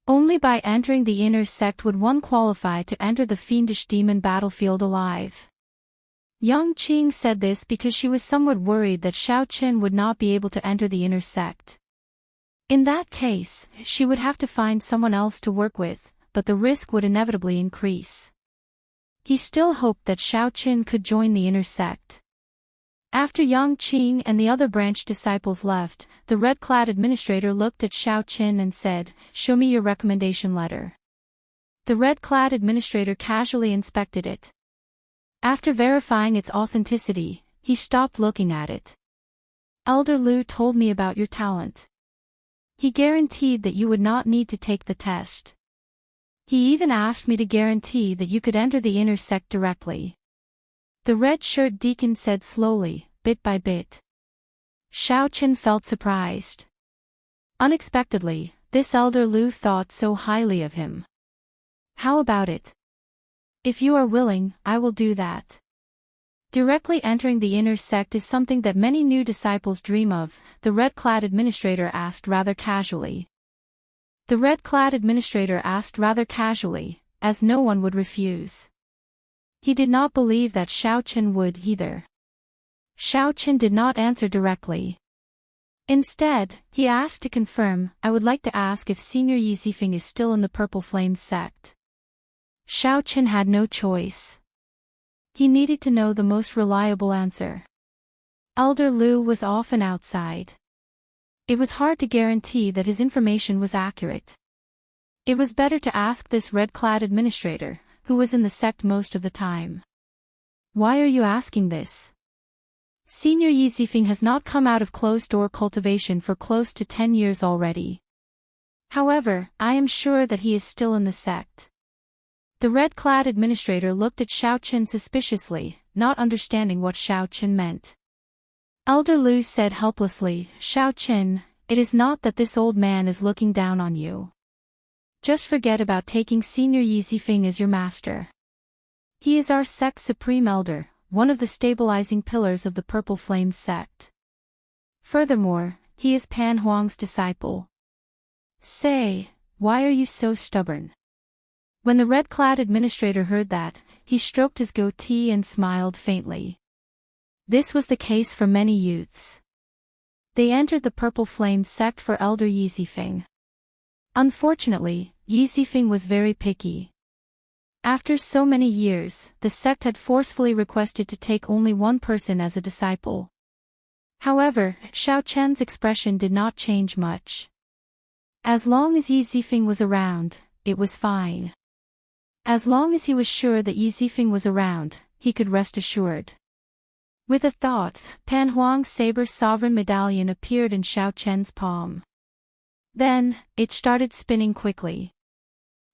Only by entering the inner sect would one qualify to enter the fiendish demon battlefield alive. Yang Qing said this because she was somewhat worried that Xiao Chen would not be able to enter the inner sect. In that case, she would have to find someone else to work with, but the risk would inevitably increase. He still hoped that Xiao Chen could join the inner sect. After Yang Qing and the other branch disciples left, the red-clad administrator looked at Xiao Chen and said, Show me your recommendation letter. The red-clad administrator casually inspected it. After verifying its authenticity, he stopped looking at it. Elder Lu told me about your talent. He guaranteed that you would not need to take the test. He even asked me to guarantee that you could enter the inner sect directly. The red-shirt deacon said slowly, bit by bit. Xiaochen felt surprised. Unexpectedly, this elder Lu thought so highly of him. How about it? If you are willing, I will do that. Directly entering the inner sect is something that many new disciples dream of, the red-clad administrator asked rather casually. The red-clad administrator asked rather casually, as no one would refuse. He did not believe that Xiaochen would either. Xiaochen did not answer directly. Instead, he asked to confirm, I would like to ask if Senior Yi Zifeng is still in the Purple Flame sect. Xiaochen had no choice. He needed to know the most reliable answer. Elder Lu was often outside. It was hard to guarantee that his information was accurate. It was better to ask this red-clad administrator, who was in the sect most of the time. Why are you asking this? Senior Yi Zifeng has not come out of closed-door cultivation for close to 10 years already. However, I am sure that he is still in the sect. The red-clad administrator looked at Xiaochen suspiciously, not understanding what Xiaochen meant. Elder Lu said helplessly, Xiaochen, it is not that this old man is looking down on you. Just forget about taking Senior Yi Zifeng as your master. He is our sect's supreme elder, one of the stabilizing pillars of the Purple Flame sect. Furthermore, he is Pan Huang's disciple. Say, why are you so stubborn? When the red-clad administrator heard that, he stroked his goatee and smiled faintly. This was the case for many youths. They entered the Purple Flame sect for Elder Yi Zifeng. Unfortunately, Yi Zifeng was very picky. After so many years, the sect had forcefully requested to take only one person as a disciple. However, Xiaochen's expression did not change much. As long as Yi Zifeng was around, it was fine. As long as he was sure that Yi Zifeng was around, he could rest assured. With a thought, Pan Huang's saber sovereign medallion appeared in Xiaochen's palm. Then, it started spinning quickly.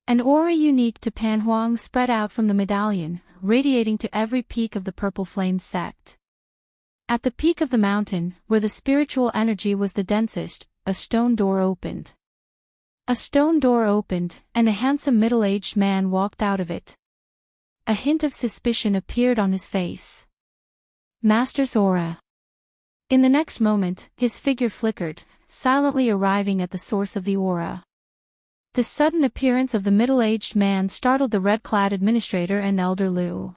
An aura unique to Pan Huang spread out from the medallion, radiating to every peak of the Purple Flame sect. At the peak of the mountain, where the spiritual energy was the densest, a stone door opened. A stone door opened, and a handsome middle-aged man walked out of it. A hint of suspicion appeared on his face. Master's aura. In the next moment, his figure flickered, silently arriving at the source of the aura. The sudden appearance of the middle-aged man startled the red-clad administrator and Elder Lu.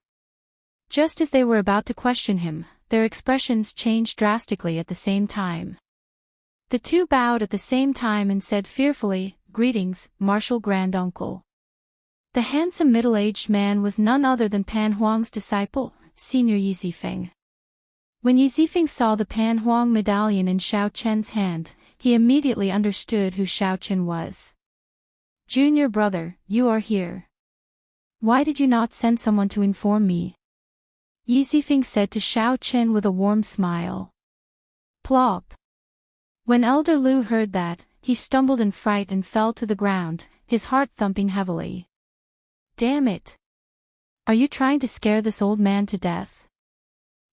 Just as they were about to question him, their expressions changed drastically at the same time. The two bowed at the same time and said fearfully, Greetings, Martial Grand Uncle. The handsome middle-aged man was none other than Pan Huang's disciple, Senior Yi Zifeng. When Yi Zifeng saw the Pan Huang medallion in Xiaochen's hand, he immediately understood who Xiaochen was. Junior brother, you are here. Why did you not send someone to inform me? Yi Zifeng said to Xiaochen with a warm smile. Plop. When Elder Lu heard that, he stumbled in fright and fell to the ground, his heart thumping heavily. Damn it! Are you trying to scare this old man to death?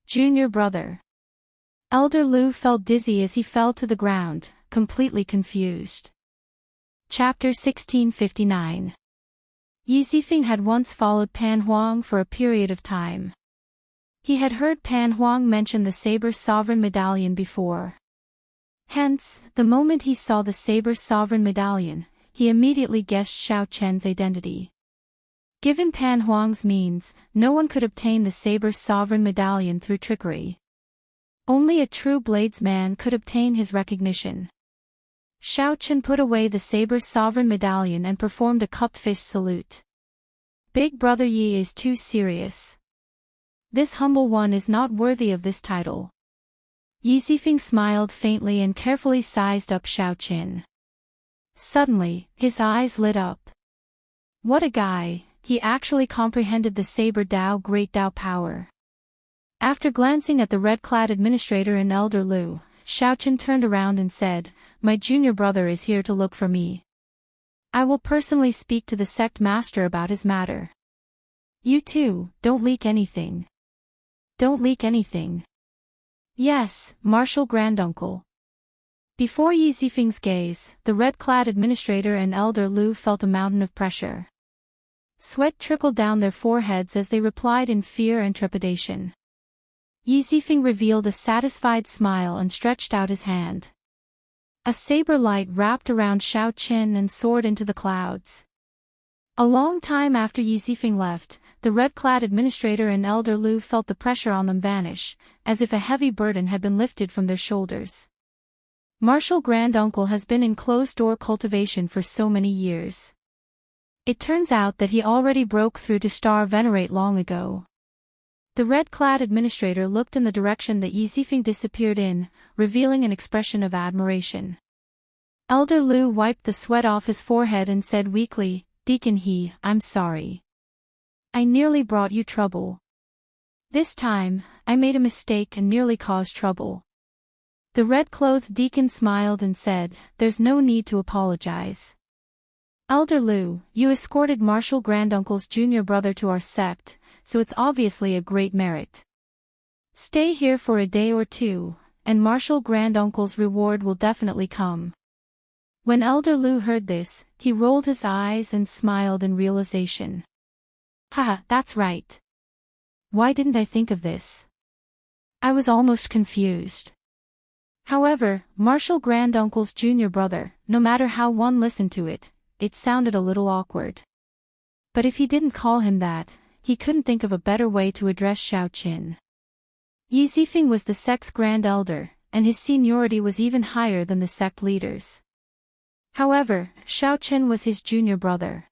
Junior brother. Elder Lu felt dizzy as he fell to the ground, completely confused. Chapter 1659. Yi Zifeng had once followed Pan Huang for a period of time. He had heard Pan Huang mention the Saber Sovereign Medallion before. Hence, the moment he saw the Saber Sovereign Medallion, he immediately guessed Xiaochen's identity. Given Pan Huang's means, no one could obtain the Saber Sovereign Medallion through trickery. Only a true bladesman could obtain his recognition. Xiaochen put away the Saber Sovereign Medallion and performed a cupfish salute. Big Brother Yi is too serious. This humble one is not worthy of this title. Yi Zifeng smiled faintly and carefully sized up Xiaochen. Suddenly, his eyes lit up. What a guy, he actually comprehended the Saber Dao Great Dao power. After glancing at the red-clad administrator and Elder Lu, Xiaochen turned around and said, My junior brother is here to look for me. I will personally speak to the sect master about his matter. You too, don't leak anything. Don't leak anything. Yes, Martial Granduncle. Before Yi Zifeng's gaze, the red-clad administrator and Elder Lu felt a mountain of pressure. Sweat trickled down their foreheads as they replied in fear and trepidation. Yi Zifeng revealed a satisfied smile and stretched out his hand. A saber light wrapped around Xiao Qin and soared into the clouds. A long time after Yi Zifeng left, the red-clad administrator and Elder Lu felt the pressure on them vanish, as if a heavy burden had been lifted from their shoulders. Martial Granduncle has been in closed-door cultivation for so many years. It turns out that he already broke through to Star Venerate long ago. The red-clad administrator looked in the direction that Yi Zifeng disappeared in, revealing an expression of admiration. Elder Lu wiped the sweat off his forehead and said weakly, "Deacon He, I'm sorry. I nearly brought you trouble. This time, I made a mistake and nearly caused trouble." The red-clothed deacon smiled and said, "There's no need to apologize. Elder Lu, you escorted Martial Granduncle's junior brother to our sect, so it's obviously a great merit. Stay here for a day or two, and Martial Granduncle's reward will definitely come." When Elder Lu heard this, he rolled his eyes and smiled in realization. Haha, that's right. Why didn't I think of this? I was almost confused. However, Martial Granduncle's junior brother, no matter how one listened to it, it sounded a little awkward. But if he didn't call him that, he couldn't think of a better way to address Xiao Qin. Yi Zifeng was the sect's grand elder, and his seniority was even higher than the sect leaders. However, Xiao Qin was his junior brother.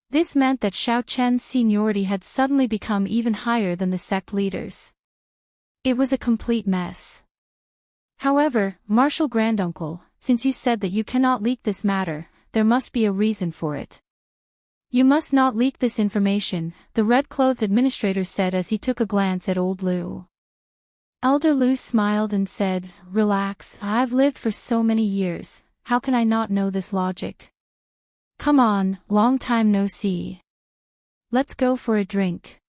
This meant that Xiao Qin's seniority had suddenly become even higher than the sect leaders. It was a complete mess. However, Martial Granduncle, since you said that you cannot leak this matter, there must be a reason for it. You must not leak this information, the red-clothed administrator said as he took a glance at Old Lu. Elder Lu smiled and said, "Relax, I've lived for so many years, how can I not know this logic? Come on, long time no see. Let's go for a drink."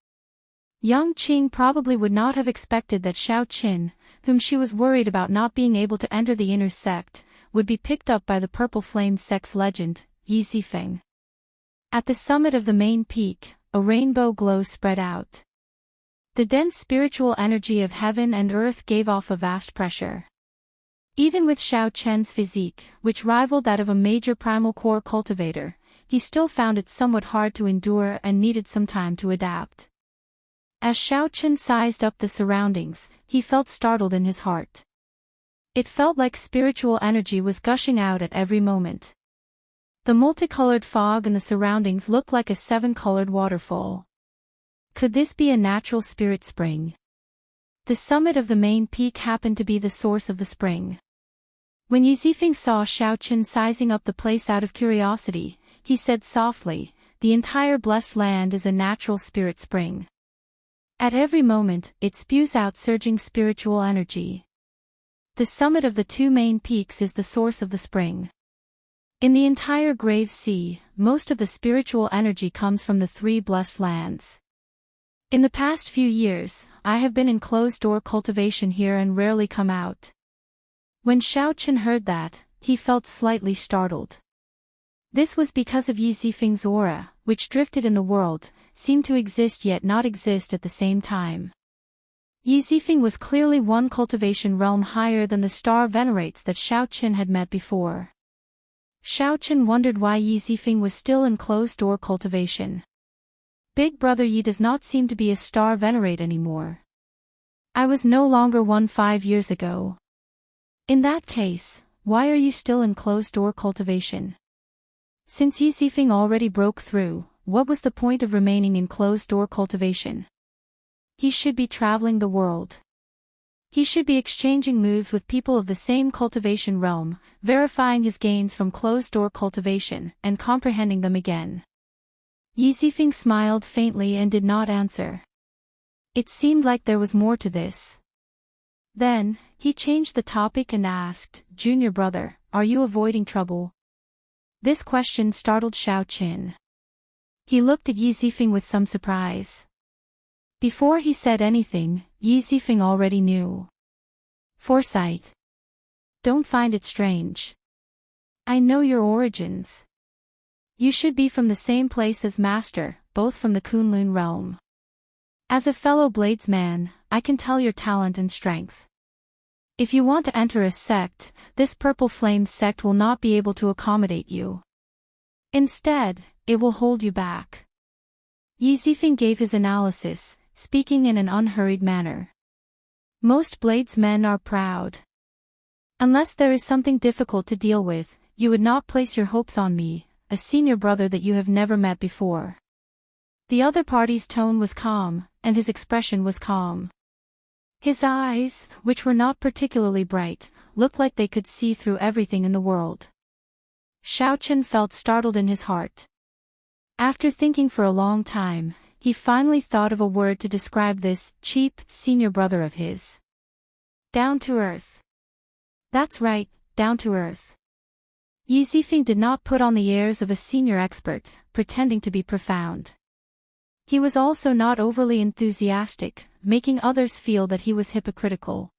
Yang Qing probably would not have expected that Xiao Qin, whom she was worried about not being able to enter the inner sect, would be picked up by the Purple Flame sect's legend, Yi Zifeng. At the summit of the main peak, a rainbow glow spread out. The dense spiritual energy of heaven and earth gave off a vast pressure. Even with Xiao Qin's physique, which rivaled that of a major primal core cultivator, he still found it somewhat hard to endure and needed some time to adapt. As Xiao Qin sized up the surroundings, he felt startled in his heart. It felt like spiritual energy was gushing out at every moment. The multicolored fog in the surroundings looked like a seven-colored waterfall. Could this be a natural spirit spring? The summit of the main peak happened to be the source of the spring. When Yi Zifeng saw Xiao Qin sizing up the place out of curiosity, he said softly, "The entire blessed land is a natural spirit spring. At every moment, it spews out surging spiritual energy. The summit of the two main peaks is the source of the spring. In the entire Grave Sea, most of the spiritual energy comes from the three blessed lands. In the past few years, I have been in closed-door cultivation here and rarely come out." When Xiao Qin heard that, he felt slightly startled. This was because of Yi Zifeng's aura, which drifted in the world, seemed to exist yet not exist at the same time. Yi Zifeng was clearly one cultivation realm higher than the star venerates that Xiao Qin had met before. Xiao Qin wondered why Yi Zifeng was still in closed-door cultivation. Big Brother Yi does not seem to be a star venerate anymore. I was no longer one 5 years ago. In that case, why are you still in closed-door cultivation? Since Yi Zifeng already broke through, what was the point of remaining in closed-door cultivation? He should be traveling the world. He should be exchanging moves with people of the same cultivation realm, verifying his gains from closed-door cultivation, and comprehending them again. Yi Zifeng smiled faintly and did not answer. It seemed like there was more to this. Then, he changed the topic and asked, "Junior brother, are you avoiding trouble?" This question startled Xiao Qin. He looked at Yi Zifeng with some surprise. Before he said anything, Yi Zifeng already knew. Foresight. Don't find it strange. I know your origins. You should be from the same place as Master, both from the Kunlun realm. As a fellow bladesman, I can tell your talent and strength. If you want to enter a sect, this Purple Flame sect will not be able to accommodate you. Instead, it will hold you back. Yi Zifeng gave his analysis, speaking in an unhurried manner. Most bladesmen are proud. Unless there is something difficult to deal with, you would not place your hopes on me, a senior brother that you have never met before. The other party's tone was calm, and his expression was calm. His eyes, which were not particularly bright, looked like they could see through everything in the world. Xiaochen felt startled in his heart. After thinking for a long time, he finally thought of a word to describe this cheap senior brother of his. Down to earth. That's right, down to earth. Yi Zifeng did not put on the airs of a senior expert, pretending to be profound. He was also not overly enthusiastic, making others feel that he was hypocritical.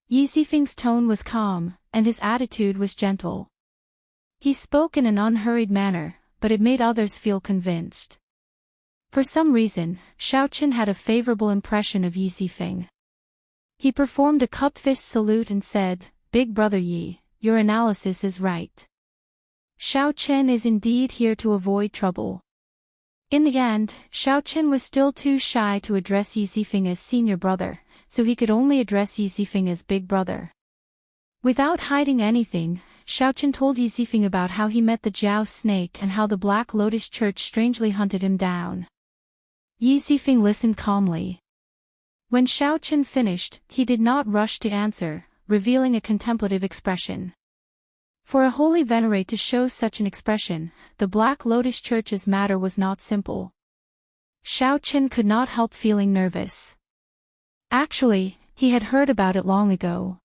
Yi Zifeng's tone was calm, and his attitude was gentle. He spoke in an unhurried manner, but it made others feel convinced. For some reason, Xiaochen had a favorable impression of Yi Zifeng. He performed a cup-fist salute and said, "Big brother Yi, your analysis is right. Xiaochen is indeed here to avoid trouble." In the end, Xiaochen was still too shy to address Yi Zifeng as senior brother, so he could only address Yi Zifeng as big brother. Without hiding anything, Xiaochen told Yi Zifeng about how he met the Jiao snake and how the Black Lotus Church strangely hunted him down. Yi Zifeng listened calmly. When Xiaochen finished, he did not rush to answer, revealing a contemplative expression. For a holy venerate to show such an expression, the Black Lotus Church's matter was not simple. Xiaochen could not help feeling nervous. Actually, he had heard about it long ago.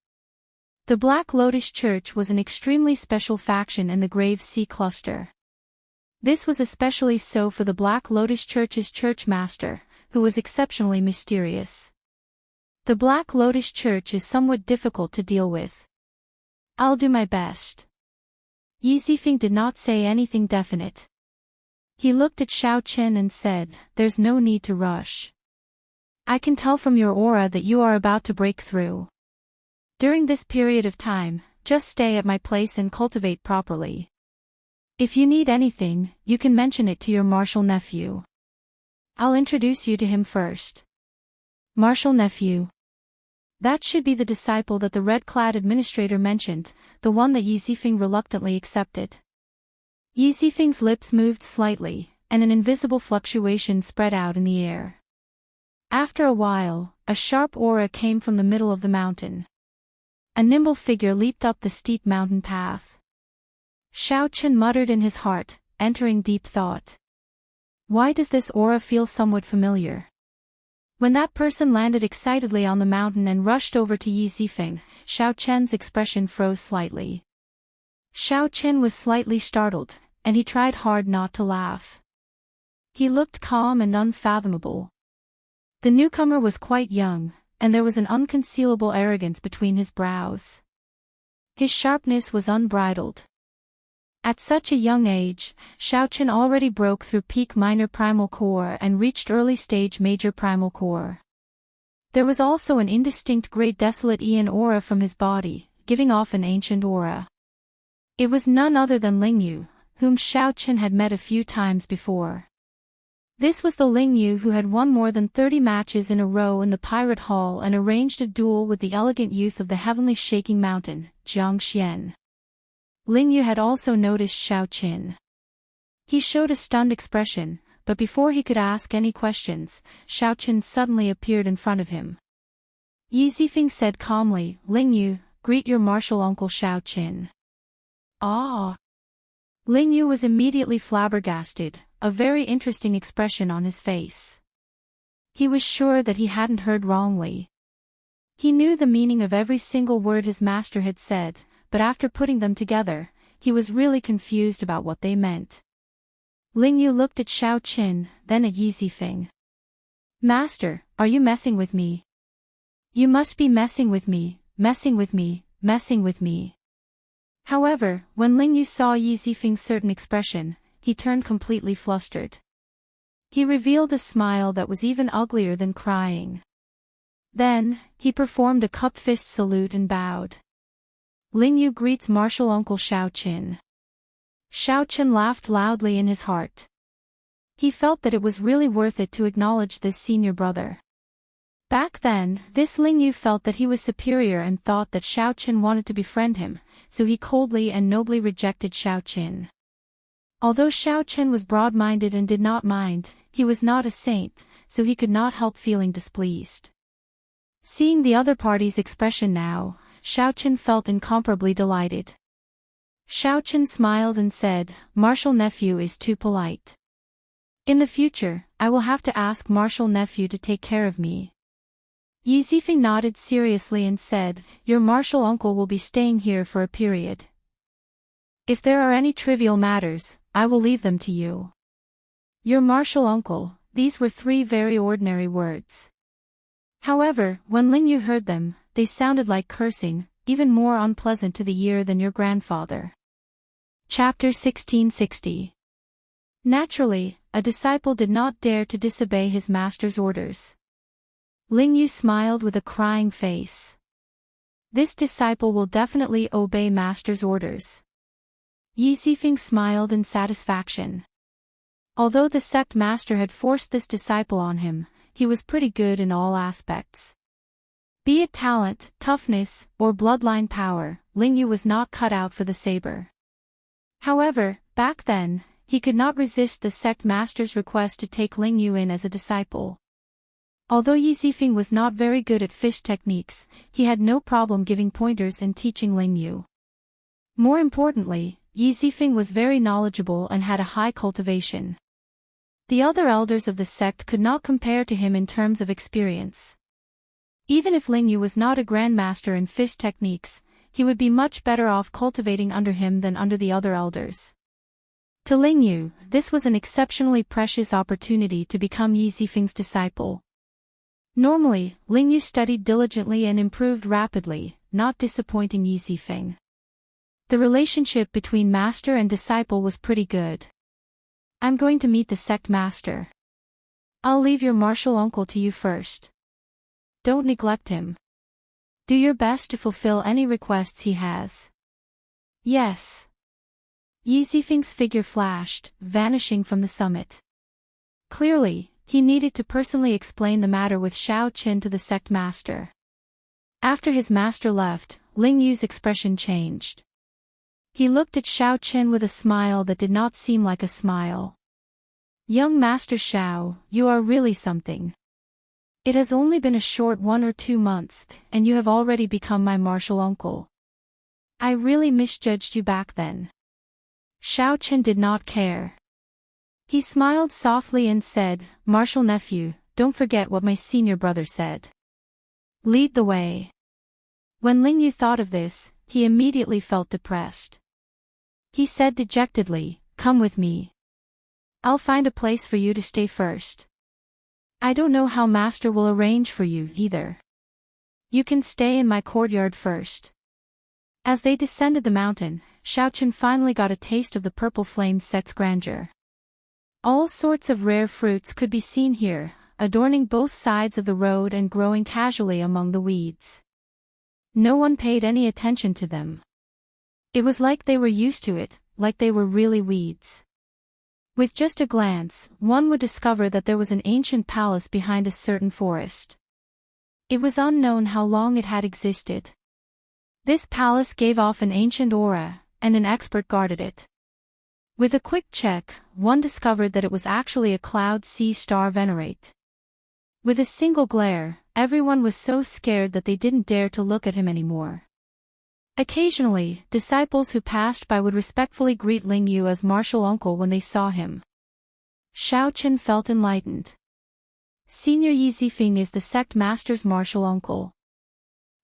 The Black Lotus Church was an extremely special faction in the Grave Sea cluster. This was especially so for the Black Lotus Church's church master, who was exceptionally mysterious. The Black Lotus Church is somewhat difficult to deal with. I'll do my best. Yi Zifeng did not say anything definite. He looked at Xiaochen and said, "There's no need to rush. I can tell from your aura that you are about to break through. During this period of time, just stay at my place and cultivate properly. If you need anything, you can mention it to your martial nephew. I'll introduce you to him first." Martial nephew. That should be the disciple that the red-clad administrator mentioned, the one that Yi Zifeng reluctantly accepted. Yi Zifeng's lips moved slightly, and an invisible fluctuation spread out in the air. After a while, a sharp aura came from the middle of the mountain. A nimble figure leaped up the steep mountain path. Xiaochen muttered in his heart, entering deep thought. Why does this aura feel somewhat familiar? When that person landed excitedly on the mountain and rushed over to Yi Zifeng, Xiaochen's expression froze slightly. Xiaochen was slightly startled, and he tried hard not to laugh. He looked calm and unfathomable. The newcomer was quite young, and there was an unconcealable arrogance between his brows. His sharpness was unbridled. At such a young age, Xiaochen already broke through peak minor primal core and reached early stage major primal core. There was also an indistinct great desolate Ian aura from his body, giving off an ancient aura. It was none other than Lingyu, whom Xiaochen had met a few times before. This was the Lingyu who had won more than 30 matches in a row in the Pirate Hall and arranged a duel with the elegant youth of the heavenly shaking mountain, Jiang Xian. Lingyu had also noticed Xiaochen. He showed a stunned expression, but before he could ask any questions, Xiaochen suddenly appeared in front of him. Yi Zifeng said calmly, "Lingyu, greet your martial uncle Xiaochen." Ah! Lingyu was immediately flabbergasted, a very interesting expression on his face. He was sure that he hadn't heard wrongly. He knew the meaning of every single word his master had said, but after putting them together, he was really confused about what they meant. Lingyu looked at Xiaochen, then at Yi Zifeng. Master, are you messing with me? You must be messing with me, messing with me, messing with me. However, when Ling Yu saw Yi Zifeng's certain expression, he turned completely flustered. He revealed a smile that was even uglier than crying. Then, he performed a cupped fist salute and bowed. Ling Yu greets martial uncle Xiao Qin. Xiao Qin laughed loudly in his heart. He felt that it was really worth it to acknowledge this senior brother. Back then, this Ling Yu felt that he was superior and thought that Xiao Qin wanted to befriend him, so he coldly and nobly rejected Xiao Qin. Although Xiao Qin was broad-minded and did not mind, he was not a saint, so he could not help feeling displeased. Seeing the other party's expression now, Xiao Qin felt incomparably delighted. Xiao Qin smiled and said, "Martial nephew is too polite. In the future, I will have to ask martial nephew to take care of me." Yi Zifeng nodded seriously and said, "Your martial uncle will be staying here for a period. If there are any trivial matters, I will leave them to you." Your martial uncle, these were 3 very ordinary words. However, when Ling Yu heard them, they sounded like cursing, even more unpleasant to the ear than your grandfather. Chapter 1660. Naturally, a disciple did not dare to disobey his master's orders. Ling Yu smiled with a crying face. This disciple will definitely obey master's orders. Yi Zifeng smiled in satisfaction. Although the sect master had forced this disciple on him, he was pretty good in all aspects. Be it talent, toughness, or bloodline power, Ling Yu was not cut out for the saber. However, back then, he could not resist the sect master's request to take Ling Yu in as a disciple. Although Yi Zifeng was not very good at fish techniques, he had no problem giving pointers and teaching Ling Yu. More importantly, Yi Zifeng was very knowledgeable and had a high cultivation. The other elders of the sect could not compare to him in terms of experience. Even if Ling Yu was not a grandmaster in fish techniques, he would be much better off cultivating under him than under the other elders. To Ling Yu, this was an exceptionally precious opportunity to become Yi Zifeng's disciple. Normally, Ling Yu studied diligently and improved rapidly, not disappointing Yi Zifeng. The relationship between master and disciple was pretty good. "I'm going to meet the sect master. I'll leave your martial uncle to you first. Don't neglect him. Do your best to fulfill any requests he has." "Yes." Yi Zifeng's figure flashed, vanishing from the summit. Clearly, he needed to personally explain the matter with Xiao Qin to the sect master. After his master left, Ling Yu's expression changed. He looked at Xiao Qin with a smile that did not seem like a smile. "Young Master Xiao, you are really something. It has only been a short 1 or 2 months, and you have already become my martial uncle. I really misjudged you back then." Xiao Qin did not care. He smiled softly and said, "Martial nephew, don't forget what my senior brother said. Lead the way." When Ling Yu thought of this, he immediately felt depressed. He said dejectedly, "Come with me. I'll find a place for you to stay first. I don't know how master will arrange for you either. You can stay in my courtyard first." As they descended the mountain, Xiao Qin finally got a taste of the purple flame sect's grandeur. All sorts of rare fruits could be seen here, adorning both sides of the road and growing casually among the weeds. No one paid any attention to them. It was like they were used to it, like they were really weeds. With just a glance, one would discover that there was an ancient palace behind a certain forest. It was unknown how long it had existed. This palace gave off an ancient aura, and an expert guarded it. With a quick check, one discovered that it was actually a cloud sea star venerate. With a single glare, everyone was so scared that they didn't dare to look at him anymore. Occasionally, disciples who passed by would respectfully greet Ling Yu as martial uncle when they saw him. Xiao Qin felt enlightened. Senior Yi Zifeng is the sect master's martial uncle.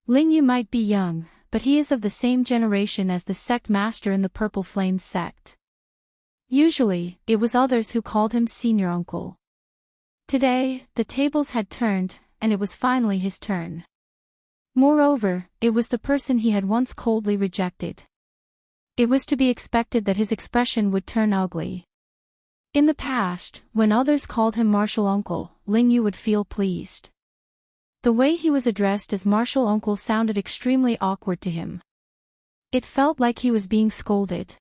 Ling Yu might be young, but he is of the same generation as the sect master in the Purple Flame sect. Usually, it was others who called him senior uncle. Today, the tables had turned, and it was finally his turn. Moreover, it was the person he had once coldly rejected. It was to be expected that his expression would turn ugly. In the past, when others called him martial uncle, Ling Yu would feel pleased. The way he was addressed as martial uncle sounded extremely awkward to him. It felt like he was being scolded.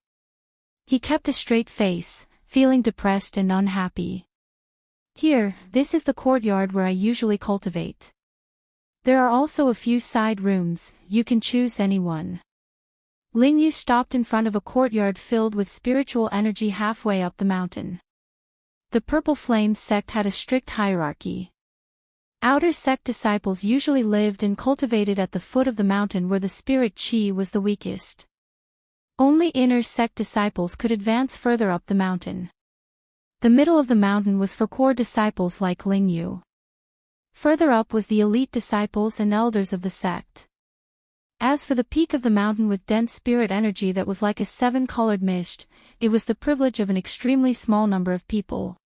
He kept a straight face, feeling depressed and unhappy. Here, this is the courtyard where I usually cultivate. There are also a few side rooms, you can choose any one. Ling Yu stopped in front of a courtyard filled with spiritual energy halfway up the mountain. The Purple Flame sect had a strict hierarchy. Outer sect disciples usually lived and cultivated at the foot of the mountain where the spirit chi was the weakest. Only inner sect disciples could advance further up the mountain. The middle of the mountain was for core disciples like Ling Yu. Further up was the elite disciples and elders of the sect. As for the peak of the mountain with dense spirit energy that was like a seven-colored mist, it was the privilege of an extremely small number of people.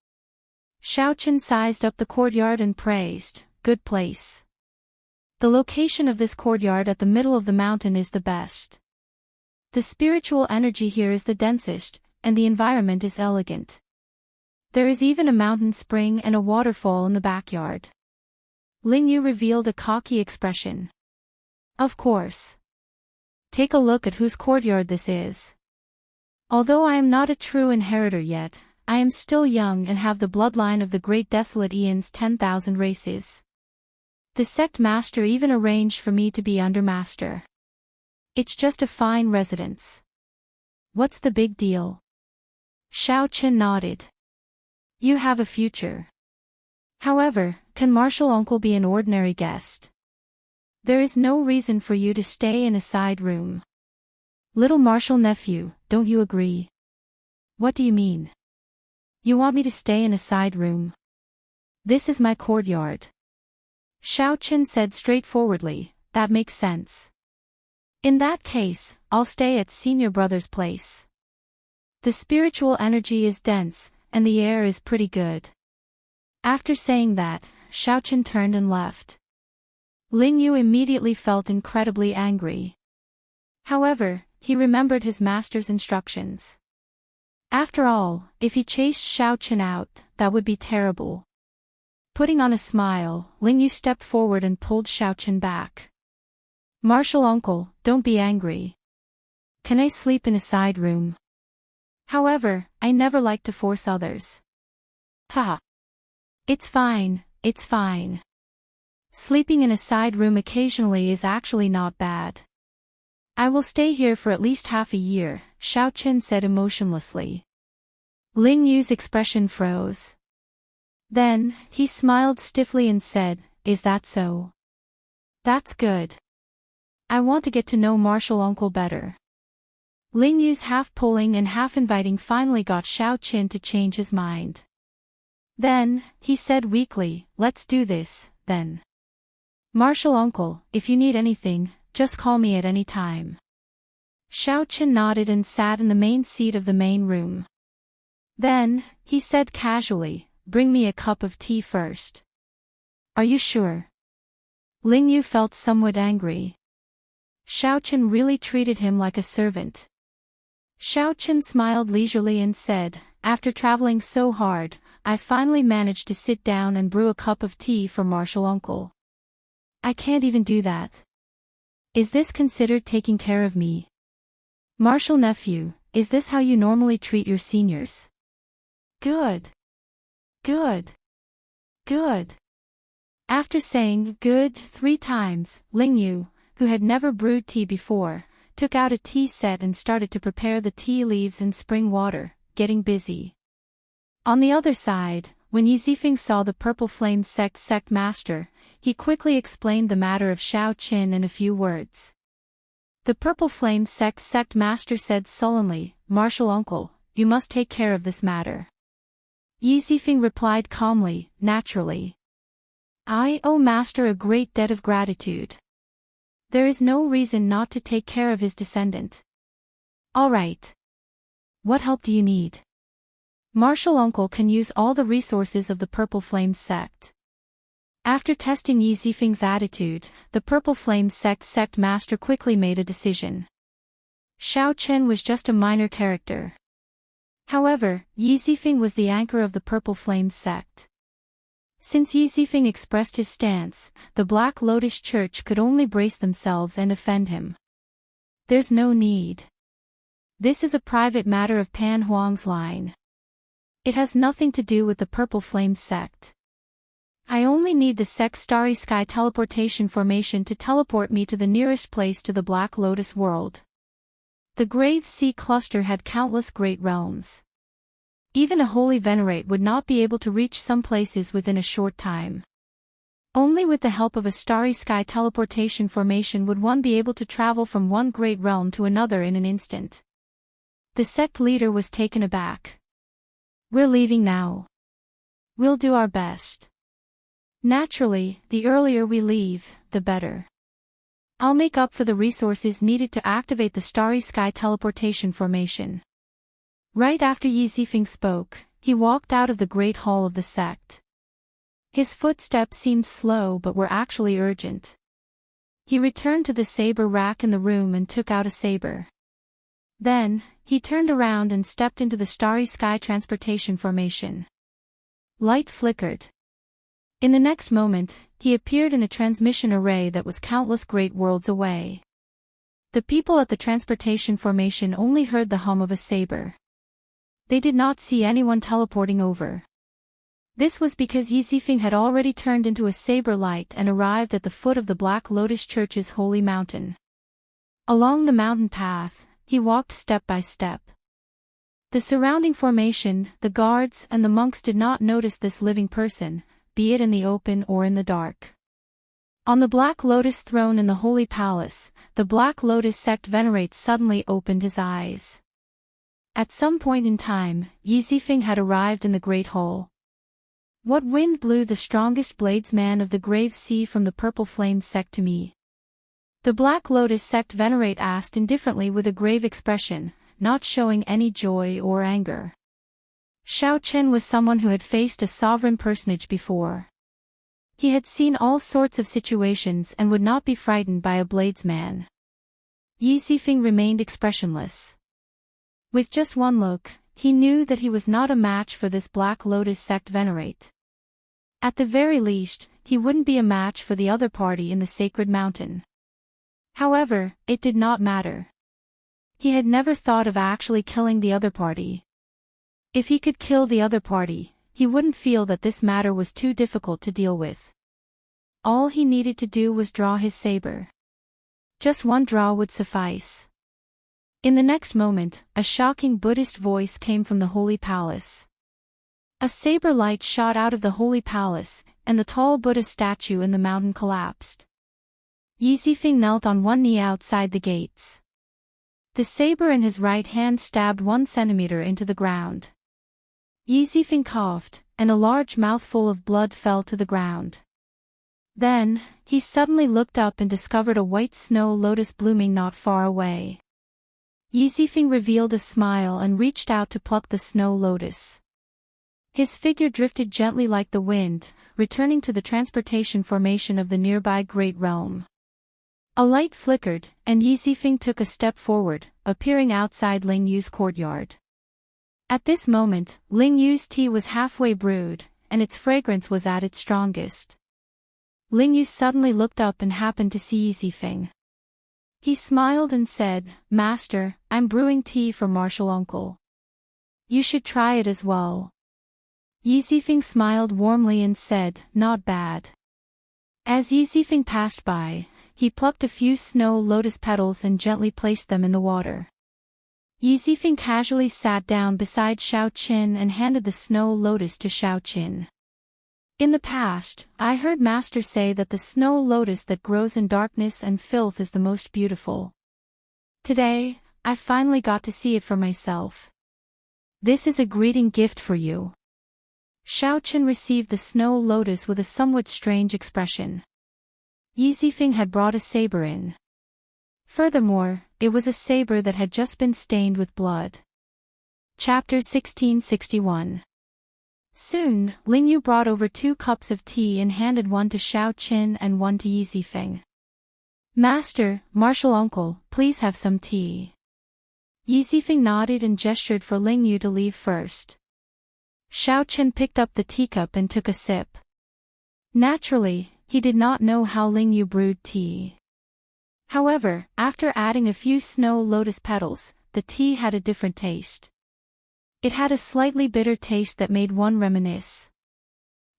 Xiaoqin sized up the courtyard and praised, "Good place. The location of this courtyard at the middle of the mountain is the best. The spiritual energy here is the densest, and the environment is elegant. There is even a mountain spring and a waterfall in the backyard." Ling Yu revealed a cocky expression. "Of course. Take a look at whose courtyard this is. Although I am not a true inheritor yet, I am still young and have the bloodline of the great desolate Eon's 10,000 races. The sect master even arranged for me to be undermaster. It's just a fine residence. What's the big deal?" Xiaoqin nodded. "You have a future. However, can martial uncle be an ordinary guest? There is no reason for you to stay in a side room. Little martial nephew, don't you agree?" "What do you mean? You want me to stay in a side room? This is my courtyard." Xiaoqin said straightforwardly, "That makes sense. In that case, I'll stay at senior brother's place. The spiritual energy is dense, and the air is pretty good." After saying that, Xiaoqin turned and left. Ling Yu immediately felt incredibly angry. However, he remembered his master's instructions. After all, if he chased Xiaoqin out, that would be terrible. Putting on a smile, Ling Yu stepped forward and pulled Xiaoqin back. "Martial uncle, don't be angry. Can I sleep in a side room? However, I never like to force others." "Haha. It's fine, it's fine. Sleeping in a side room occasionally is actually not bad. I will stay here for at least half a year," Xiaoqin said emotionlessly. Ling Yu's expression froze. Then, he smiled stiffly and said, "Is that so? That's good. I want to get to know martial uncle better." Ling Yu's half-pulling and half-inviting finally got Xiaoqin to change his mind. Then, he said weakly, "Let's do this, then. Martial uncle, if you need anything, just call me at any time." Xiaoqin nodded and sat in the main seat of the main room. Then, he said casually, "Bring me a cup of tea first." "Are you sure?" Ling Yu felt somewhat angry. Xiaoqin really treated him like a servant. Xiaoqin smiled leisurely and said, "After traveling so hard, I finally managed to sit down and brew a cup of tea for martial uncle. I can't even do that. Is this considered taking care of me? Martial nephew, is this how you normally treat your seniors?" "Good. Good. Good." After saying "good" 3 times, Ling Yu, who had never brewed tea before, took out a tea set and started to prepare the tea leaves and spring water, getting busy. On the other side, when Yizifeng saw the Purple Flame sect master, he quickly explained the matter of Xiaoqin in a few words. The Purple Flame sect master said sullenly, "Martial uncle, you must take care of this matter." Yizifeng replied calmly, "Naturally. I owe master a great debt of gratitude. There is no reason not to take care of his descendant." "All right. What help do you need?" Martial uncle can use all the resources of the Purple Flame sect. After testing Yi Zifeng's attitude, the Purple Flame sect master quickly made a decision. Xiao Chen was just a minor character. However, Yi Zifeng was the anchor of the Purple Flame sect. Since Yi Zifeng expressed his stance, the Black Lotus Church could only brace themselves and offend him. There's no need. This is a private matter of Pan Huang's line. It has nothing to do with the Purple Flame sect. I only need the sect's Starry Sky teleportation formation to teleport me to the nearest place to the Black Lotus world. The Grave Sea cluster had countless great realms. Even a holy venerate would not be able to reach some places within a short time. Only with the help of a Starry Sky teleportation formation would one be able to travel from one great realm to another in an instant. The sect leader was taken aback. We're leaving now. We'll do our best. Naturally, the earlier we leave, the better. I'll make up for the resources needed to activate the Starry Sky teleportation formation. Right after Yi Zifeng spoke, he walked out of the Great Hall of the sect. His footsteps seemed slow but were actually urgent. He returned to the saber rack in the room and took out a saber. Then, he turned around and stepped into the Starry Sky transportation formation. Light flickered. In the next moment, he appeared in a transmission array that was countless great worlds away. The people at the transportation formation only heard the hum of a saber. They did not see anyone teleporting over. This was because Yi Zifeng had already turned into a saber light and arrived at the foot of the Black Lotus Church's holy mountain. Along the mountain path, he walked step by step. The surrounding formation, the guards and the monks did not notice this living person, be it in the open or in the dark. On the Black Lotus throne in the Holy Palace, the Black Lotus sect venerate suddenly opened his eyes. At some point in time, Yi Zifeng had arrived in the Great Hall. What wind blew the strongest bladesman of the Grave Sea from the Purple Flame sect to me? The Black Lotus sect venerate asked indifferently with a grave expression, not showing any joy or anger. Xiao Chen was someone who had faced a sovereign personage before. He had seen all sorts of situations and would not be frightened by a bladesman. Yi Zifeng remained expressionless. With just one look, he knew that he was not a match for this Black Lotus sect venerate. At the very least, he wouldn't be a match for the other party in the Sacred Mountain. However, it did not matter. He had never thought of actually killing the other party. If he could kill the other party, he wouldn't feel that this matter was too difficult to deal with. All he needed to do was draw his saber. Just one draw would suffice. In the next moment, a shocking Buddhist voice came from the Holy Palace. A saber light shot out of the Holy Palace, and the tall Buddha statue in the mountain collapsed. Yi Zifeng knelt on one knee outside the gates. The saber in his right hand stabbed 1 centimeter into the ground. Yi Zifeng coughed, and a large mouthful of blood fell to the ground. Then, he suddenly looked up and discovered a white snow lotus blooming not far away. Yi Zifeng revealed a smile and reached out to pluck the snow lotus. His figure drifted gently like the wind, returning to the transportation formation of the nearby Great Realm. A light flickered, and Yi Zifeng took a step forward, appearing outside Ling Yu's courtyard. At this moment, Ling Yu's tea was halfway brewed, and its fragrance was at its strongest. Ling Yu suddenly looked up and happened to see Yi Zifeng. He smiled and said, "Master, I'm brewing tea for Martial Uncle. You should try it as well." Yi Zifeng smiled warmly and said, "Not bad." As Yi Zifeng passed by, he plucked a few snow lotus petals and gently placed them in the water. Yi Zifeng casually sat down beside Xiao Qin and handed the snow lotus to Xiao Qin. In the past, I heard Master say that the snow lotus that grows in darkness and filth is the most beautiful. Today, I finally got to see it for myself. This is a greeting gift for you. Xiao Qin received the snow lotus with a somewhat strange expression. Yi Zifeng had brought a saber in. Furthermore, it was a saber that had just been stained with blood. Chapter 1661. Soon, Ling Yu brought over 2 cups of tea and handed one to Xiao Qin and one to Yi Zifeng. Master, martial uncle, please have some tea. Yi Zifeng nodded and gestured for Ling Yu to leave first. Xiao Qin picked up the teacup and took a sip. Naturally, he did not know how Ling Yu brewed tea. However, after adding a few snow lotus petals, the tea had a different taste. It had a slightly bitter taste that made one reminisce.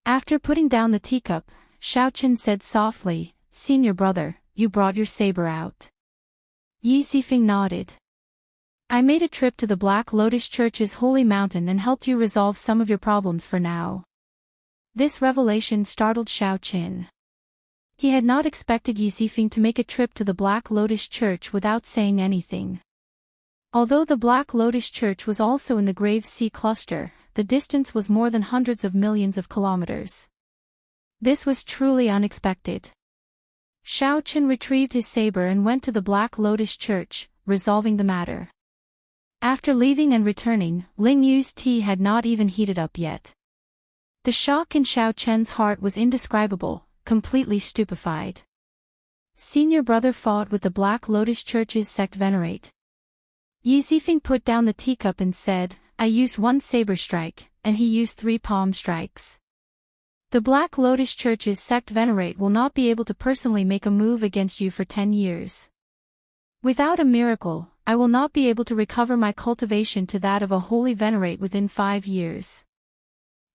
After putting down the teacup, Xiao Qin said softly, "Senior brother, you brought your saber out." Yi Zifeng nodded. "I made a trip to the Black Lotus Church's holy mountain and helped you resolve some of your problems for now." This revelation startled Xiao Qin. He had not expected Yi Zifeng to make a trip to the Black Lotus Church without saying anything. Although the Black Lotus Church was also in the Grave Sea cluster, the distance was more than hundreds of millions of kilometers. This was truly unexpected. Xiao Qin retrieved his saber and went to the Black Lotus Church, resolving the matter. After leaving and returning, Ling Yu's tea had not even heated up yet. The shock in Xiao Qin's heart was indescribable, completely stupefied. Senior brother fought with the Black Lotus Church's sect venerate. Yi Zifeng put down the teacup and said, "I used 1 saber strike, and he used 3 palm strikes. The Black Lotus Church's sect venerate will not be able to personally make a move against you for 10 years. Without a miracle, I will not be able to recover my cultivation to that of a holy venerate within 5 years."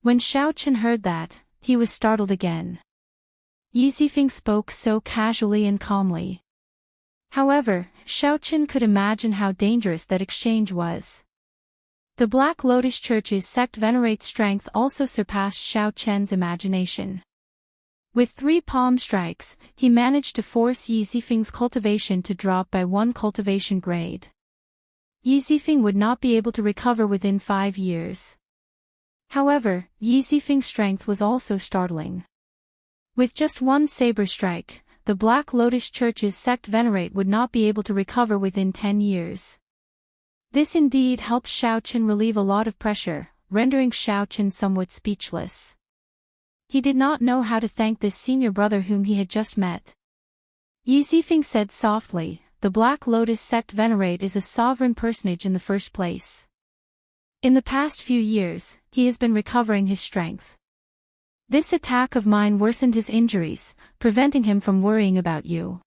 When Xiao Qin heard that, he was startled again. Yi Zifeng spoke so casually and calmly. However, Xiao Qin could imagine how dangerous that exchange was. The Black Lotus Church's sect venerate's strength also surpassed Xiao Qin's imagination. With 3 palm strikes, he managed to force Yi Zifeng's cultivation to drop by 1 cultivation grade. Yi Zifeng would not be able to recover within 5 years. However, Yi Zifeng's strength was also startling. With just 1 saber strike, the Black Lotus Church's sect venerate would not be able to recover within 10 years. This indeed helped Xiao Qin relieve a lot of pressure, rendering Xiao Qin somewhat speechless. He did not know how to thank this senior brother whom he had just met. Yi Zifeng said softly, "The Black Lotus sect venerate is a sovereign personage in the first place. In the past few years, he has been recovering his strength. This attack of mine worsened his injuries, preventing him from worrying about you."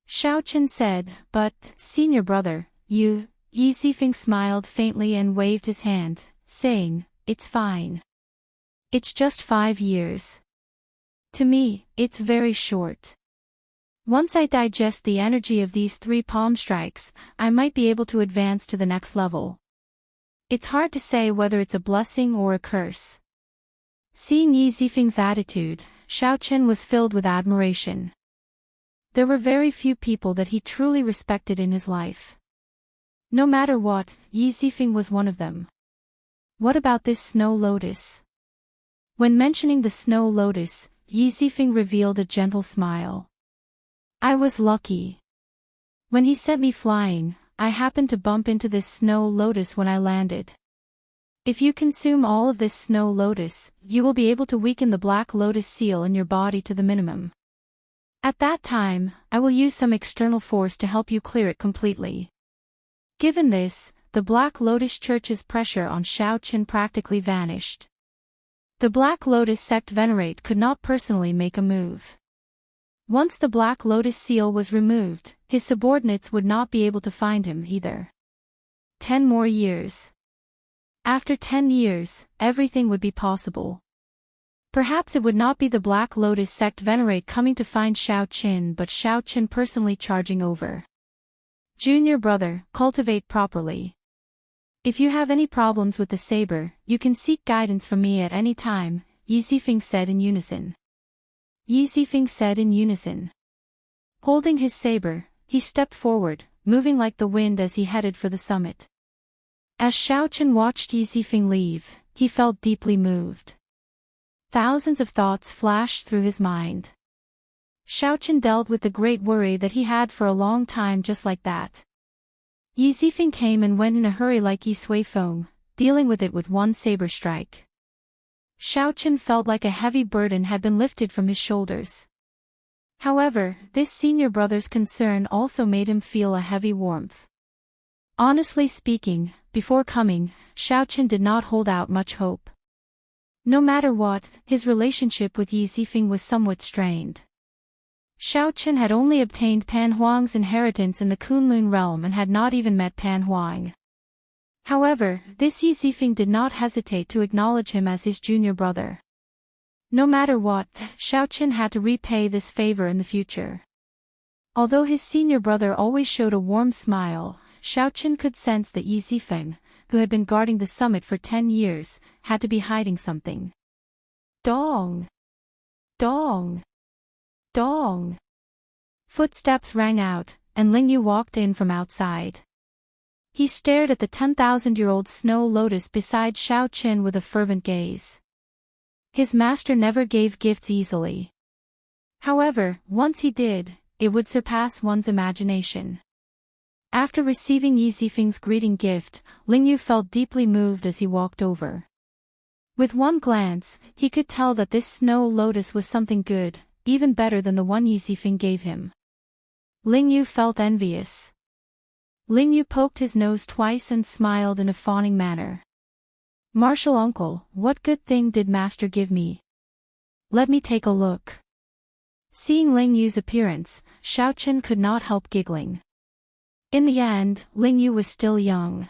Xiao Qin said, "But, senior brother, you..." Yi Zifeng smiled faintly and waved his hand, saying, "It's fine. It's just 5 years. To me, it's very short. Once I digest the energy of these 3 palm strikes, I might be able to advance to the next level. It's hard to say whether it's a blessing or a curse." Seeing Yi Zifeng's attitude, Xiao Qin was filled with admiration. There were very few people that he truly respected in his life. No matter what, Yi Zifeng was one of them. What about this snow lotus? When mentioning the snow lotus, Yi Zifeng revealed a gentle smile. "I was lucky. When he sent me flying, I happened to bump into this snow lotus when I landed. If you consume all of this snow lotus, you will be able to weaken the Black Lotus seal in your body to the minimum. At that time, I will use some external force to help you clear it completely." Given this, the Black Lotus Church's pressure on Xiao Qin practically vanished. The Black Lotus sect venerate could not personally make a move. Once the Black Lotus seal was removed, his subordinates would not be able to find him either. 10 more years. After 10 years, everything would be possible. Perhaps it would not be the Black Lotus sect venerate coming to find Xiao Qin but Xiao Qin personally charging over. "Junior brother, cultivate properly. If you have any problems with the saber, you can seek guidance from me at any time," Yi Zifeng said in unison. Yi Zifeng said in unison. Holding his saber, he stepped forward, moving like the wind as he headed for the summit. As Xiao Qin watched Yi Zifeng leave, he felt deeply moved. Thousands of thoughts flashed through his mind. Xiao Qin dealt with the great worry that he had for a long time just like that. Yi Zifeng came and went in a hurry like Yi Suifeng, dealing with it with one saber strike. Xiaoqin felt like a heavy burden had been lifted from his shoulders. However, this senior brother's concern also made him feel a heavy warmth. Honestly speaking, before coming, Xiaoqin did not hold out much hope. No matter what, his relationship with Yi Zifeng was somewhat strained. Xiaoqin had only obtained Pan Huang's inheritance in the Kunlun realm and had not even met Pan Huang. However, this Yi Zifeng did not hesitate to acknowledge him as his junior brother. No matter what, Xiaoqin had to repay this favor in the future. Although his senior brother always showed a warm smile, Xiaoqin could sense that Yi Zifeng, who had been guarding the summit for 10 years, had to be hiding something. Dong! Dong! Dong! Footsteps rang out, and Lingyu walked in from outside. He stared at the 10,000-year-old snow lotus beside Xiaoqin with a fervent gaze. His master never gave gifts easily. However, once he did, it would surpass one's imagination. After receiving Yi Zifeng's greeting gift, Lingyu felt deeply moved as he walked over. With one glance, he could tell that this snow lotus was something good, even better than the one Yi Zifeng gave him. Lingyu felt envious. Lingyu poked his nose twice and smiled in a fawning manner. "Martial uncle, what good thing did master give me? Let me take a look." Seeing Lingyu's appearance, Xiaoqin could not help giggling. In the end, Lingyu was still young.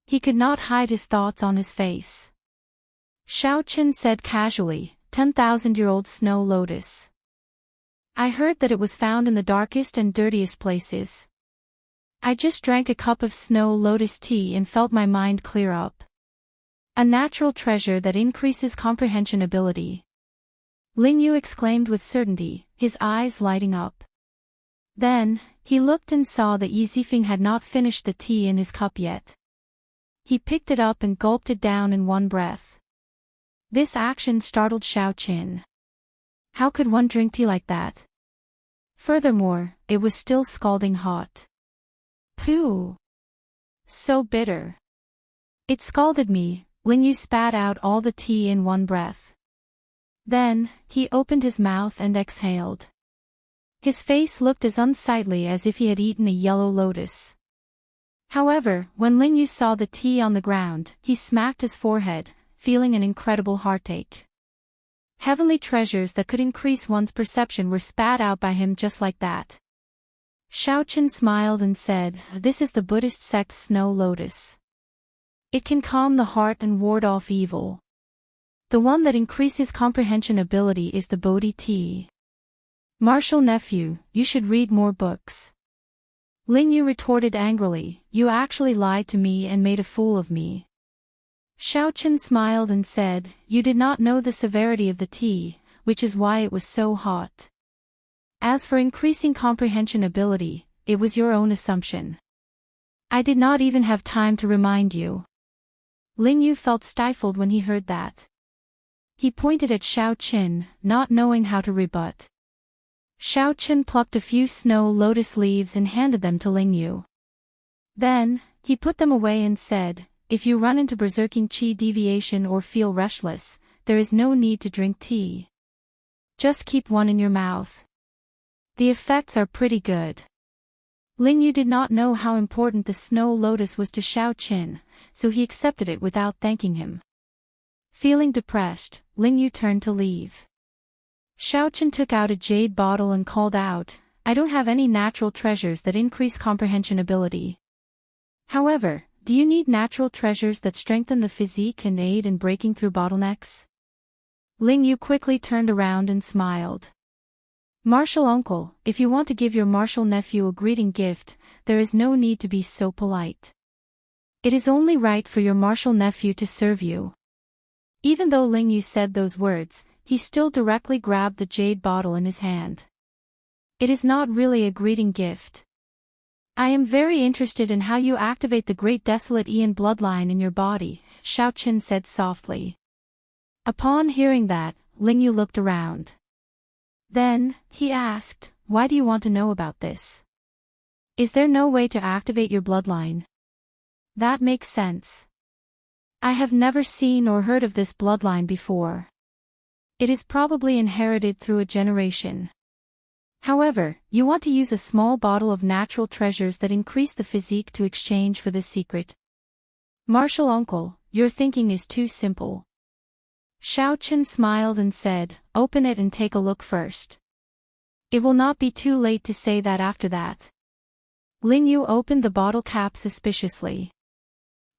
He could not hide his thoughts on his face. Xiaoqin said casually, 10,000-year-old snow lotus. I heard that it was found in the darkest and dirtiest places. I just drank a cup of snow lotus tea and felt my mind clear up. A natural treasure that increases comprehension ability. Lingyu exclaimed with certainty, his eyes lighting up. Then, he looked and saw that Yi Zifeng had not finished the tea in his cup yet. He picked it up and gulped it down in one breath. This action startled Xiaoqin. How could one drink tea like that? Furthermore, it was still scalding hot. Pooh! So bitter. It scalded me. Lingyu spat out all the tea in one breath. Then, he opened his mouth and exhaled. His face looked as unsightly as if he had eaten a yellow lotus. However, when Lingyu saw the tea on the ground, he smacked his forehead, feeling an incredible heartache. Heavenly treasures that could increase one's perception were spat out by him just like that. Xiaoqin smiled and said, "This is the Buddhist sect's snow lotus. It can calm the heart and ward off evil. The one that increases comprehension ability is the Bodhi tea. Martial nephew, you should read more books." Lingyu retorted angrily, "You actually lied to me and made a fool of me." Xiaoqin smiled and said, "You did not know the severity of the tea, which is why it was so hot. As for increasing comprehension ability, it was your own assumption. I did not even have time to remind you." Lingyu felt stifled when he heard that. He pointed at Xiaoqin, not knowing how to rebut. Xiaoqin plucked a few snow lotus leaves and handed them to Lingyu. Then, he put them away and said, "If you run into berserking qi deviation or feel restless, there is no need to drink tea. Just keep one in your mouth. The effects are pretty good." Lingyu did not know how important the snow lotus was to Xiaoqin, so he accepted it without thanking him. Feeling depressed, Lingyu turned to leave. Xiaoqin took out a jade bottle and called out, "I don't have any natural treasures that increase comprehension ability. However, do you need natural treasures that strengthen the physique and aid in breaking through bottlenecks?" Lingyu quickly turned around and smiled. "Martial uncle, if you want to give your martial nephew a greeting gift, there is no need to be so polite. It is only right for your martial nephew to serve you." Even though Lingyu said those words, he still directly grabbed the jade bottle in his hand. "It is not really a greeting gift. I am very interested in how you activate the great desolate Ian bloodline in your body," Xiaoqin said softly. Upon hearing that, Lingyu looked around. Then, he asked, "Why do you want to know about this?" Is there no way to activate your bloodline? That makes sense. I have never seen or heard of this bloodline before. It is probably inherited through a generation. However, you want to use a small bottle of natural treasures that increase the physique to exchange for this secret. Martial uncle, your thinking is too simple. Xiaoqin smiled and said, open it and take a look first. It will not be too late to say that after that. Lingyu opened the bottle cap suspiciously.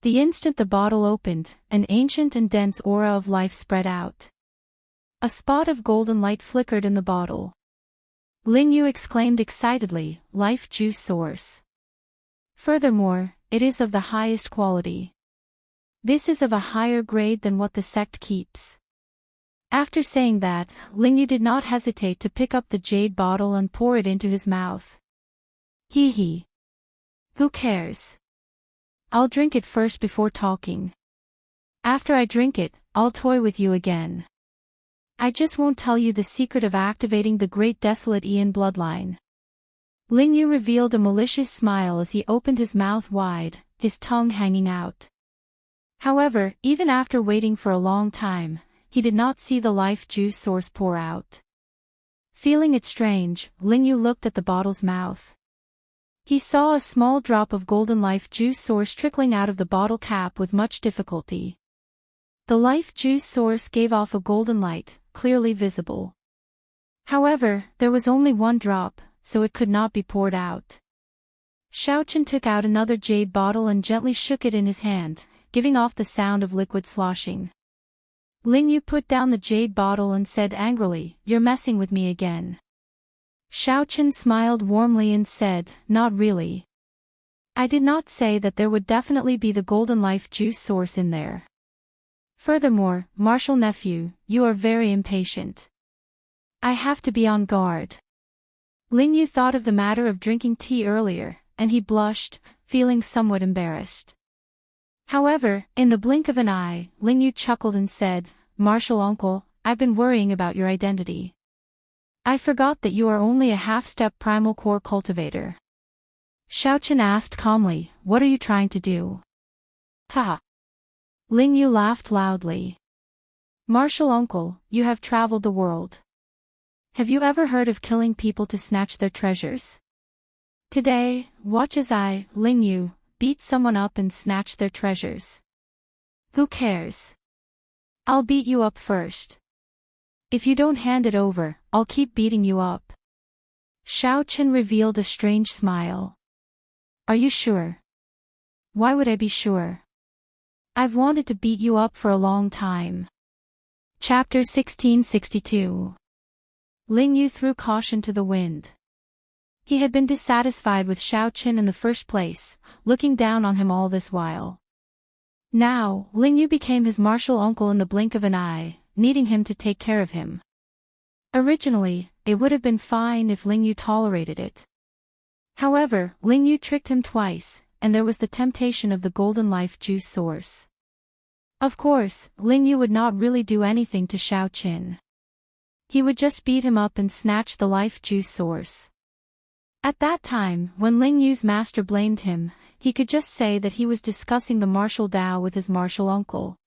The instant the bottle opened, an ancient and dense aura of life spread out. A spot of golden light flickered in the bottle. Lingyu exclaimed excitedly, life juice source. Furthermore, it is of the highest quality. This is of a higher grade than what the sect keeps. After saying that, Lingyu did not hesitate to pick up the jade bottle and pour it into his mouth. Hee hee. Who cares? I'll drink it first before talking. After I drink it, I'll toy with you again. I just won't tell you the secret of activating the great desolate Ian bloodline. Lingyu revealed a malicious smile as he opened his mouth wide, his tongue hanging out. However, even after waiting for a long time, he did not see the life juice source pour out. Feeling it strange, Lingyu looked at the bottle's mouth. He saw a small drop of golden life juice source trickling out of the bottle cap with much difficulty. The life juice source gave off a golden light, clearly visible. However, there was only one drop, so it could not be poured out. Xiaoqin took out another jade bottle and gently shook it in his hand, giving off the sound of liquid sloshing. Lingyu put down the jade bottle and said angrily, you're messing with me again. Xiaoqin smiled warmly and said, not really. I did not say that there would definitely be the golden life juice source in there. Furthermore, martial nephew, you are very impatient. I have to be on guard. Lingyu thought of the matter of drinking tea earlier, and he blushed, feeling somewhat embarrassed. However, in the blink of an eye, Lingyu chuckled and said, martial uncle, I've been worrying about your identity. I forgot that you are only a half-step primal core cultivator. Xiaoqin asked calmly, what are you trying to do? Haha. Lingyu laughed loudly. Martial uncle, you have traveled the world. Have you ever heard of killing people to snatch their treasures? Today, watch as I, Lingyu, beat someone up and snatch their treasures. Who cares? I'll beat you up first. If you don't hand it over, I'll keep beating you up. Xiaoqin revealed a strange smile. Are you sure? Why would I be sure? I've wanted to beat you up for a long time. Chapter 1662. Lingyu threw caution to the wind. He had been dissatisfied with Xiaoqin in the first place, looking down on him all this while. Now, Lingyu became his martial uncle in the blink of an eye, needing him to take care of him. Originally, it would have been fine if Lingyu tolerated it. However, Lingyu tricked him twice, and there was the temptation of the golden life juice source. Of course, Lingyu would not really do anything to Xiaoqin. He would just beat him up and snatch the life juice source. At that time, when Lingyu's master blamed him, he could just say that he was discussing the martial Dao with his martial uncle.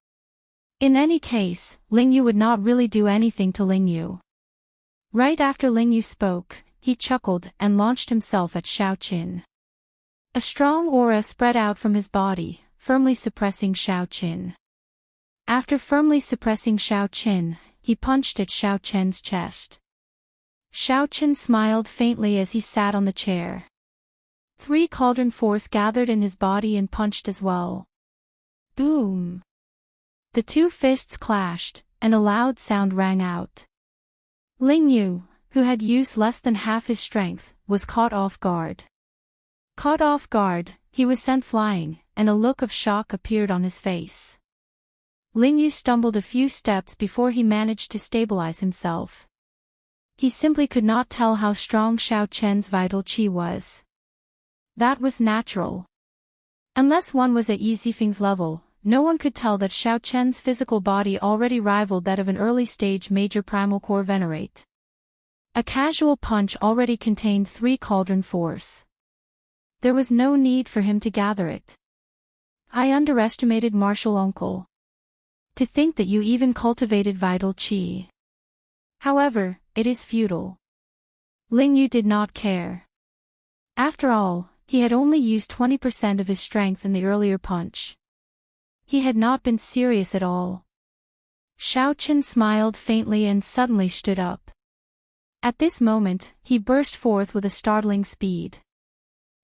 In any case, Lingyu would not really do anything to Lingyu. Right after Lingyu spoke, he chuckled and launched himself at Xiaoqin. A strong aura spread out from his body, firmly suppressing Xiaoqin. After firmly suppressing Xiaoqin, he punched at Xiaoqin's chest. Xiaoqin smiled faintly as he sat on the chair. 3 cauldron force gathered in his body and punched as well. Boom! The 2 fists clashed, and a loud sound rang out. Lingyu, who had used less than half his strength, was caught off guard. Caught off guard, he was sent flying, and a look of shock appeared on his face. Lingyu stumbled a few steps before he managed to stabilize himself. He simply could not tell how strong Xiaoqin's vital qi was. That was natural. Unless one was at Yi Zifeng's level, no one could tell that Xiaoqin's physical body already rivaled that of an early-stage major primal core venerate. A casual punch already contained 3 cauldron force. There was no need for him to gather it. I underestimated martial uncle. To think that you even cultivated vital qi. However, it is futile. Ling Yu did not care. After all, he had only used 20% of his strength in the earlier punch. He had not been serious at all. Xiaoqin smiled faintly and suddenly stood up. At this moment, he burst forth with a startling speed.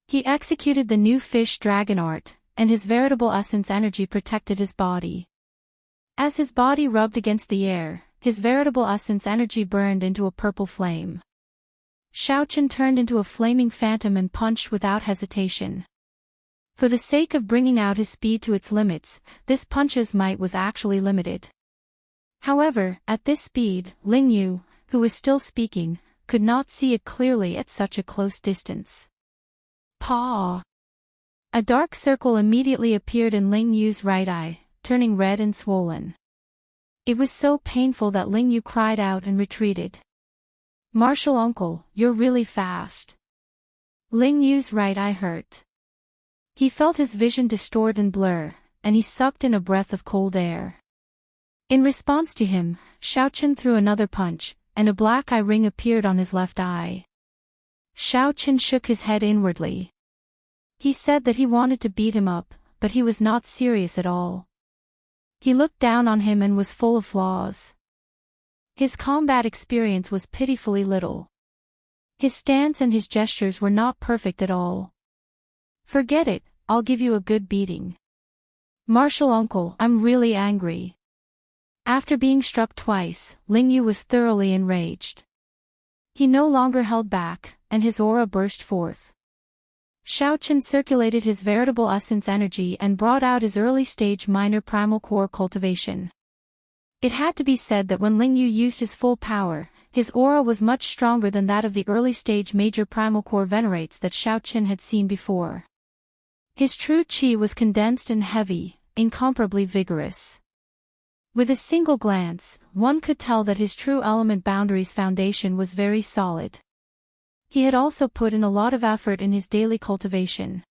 He executed the new fish dragon art, and his veritable essence energy protected his body. As his body rubbed against the air, his veritable essence energy burned into a purple flame. Xiaoqin turned into a flaming phantom and punched without hesitation. For the sake of bringing out his speed to its limits, this punch's might was actually limited. However, at this speed, Ling Yu, who was still speaking, could not see it clearly at such a close distance. Paw! A dark circle immediately appeared in Ling Yu's right eye, turning red and swollen. It was so painful that Ling Yu cried out and retreated. Martial uncle, you're really fast. Ling Yu's right eye hurt. He felt his vision distort and blur, and he sucked in a breath of cold air. In response to him, Xiaoqin threw another punch, and a black eye ring appeared on his left eye. Xiaoqin shook his head inwardly. He said that he wanted to beat him up, but he was not serious at all. He looked down on him and was full of flaws. His combat experience was pitifully little. His stance and his gestures were not perfect at all. Forget it, I'll give you a good beating. Martial uncle, I'm really angry. After being struck twice, Ling Yu was thoroughly enraged. He no longer held back, and his aura burst forth. Xiaoqin circulated his veritable essence energy and brought out his early-stage minor primal core cultivation. It had to be said that when Ling Yu used his full power, his aura was much stronger than that of the early-stage major primal core venerates that Xiaoqin had seen before. His true qi was condensed and heavy, incomparably vigorous. With a single glance, one could tell that his true element boundaries foundation was very solid. He had also put in a lot of effort in his daily cultivation.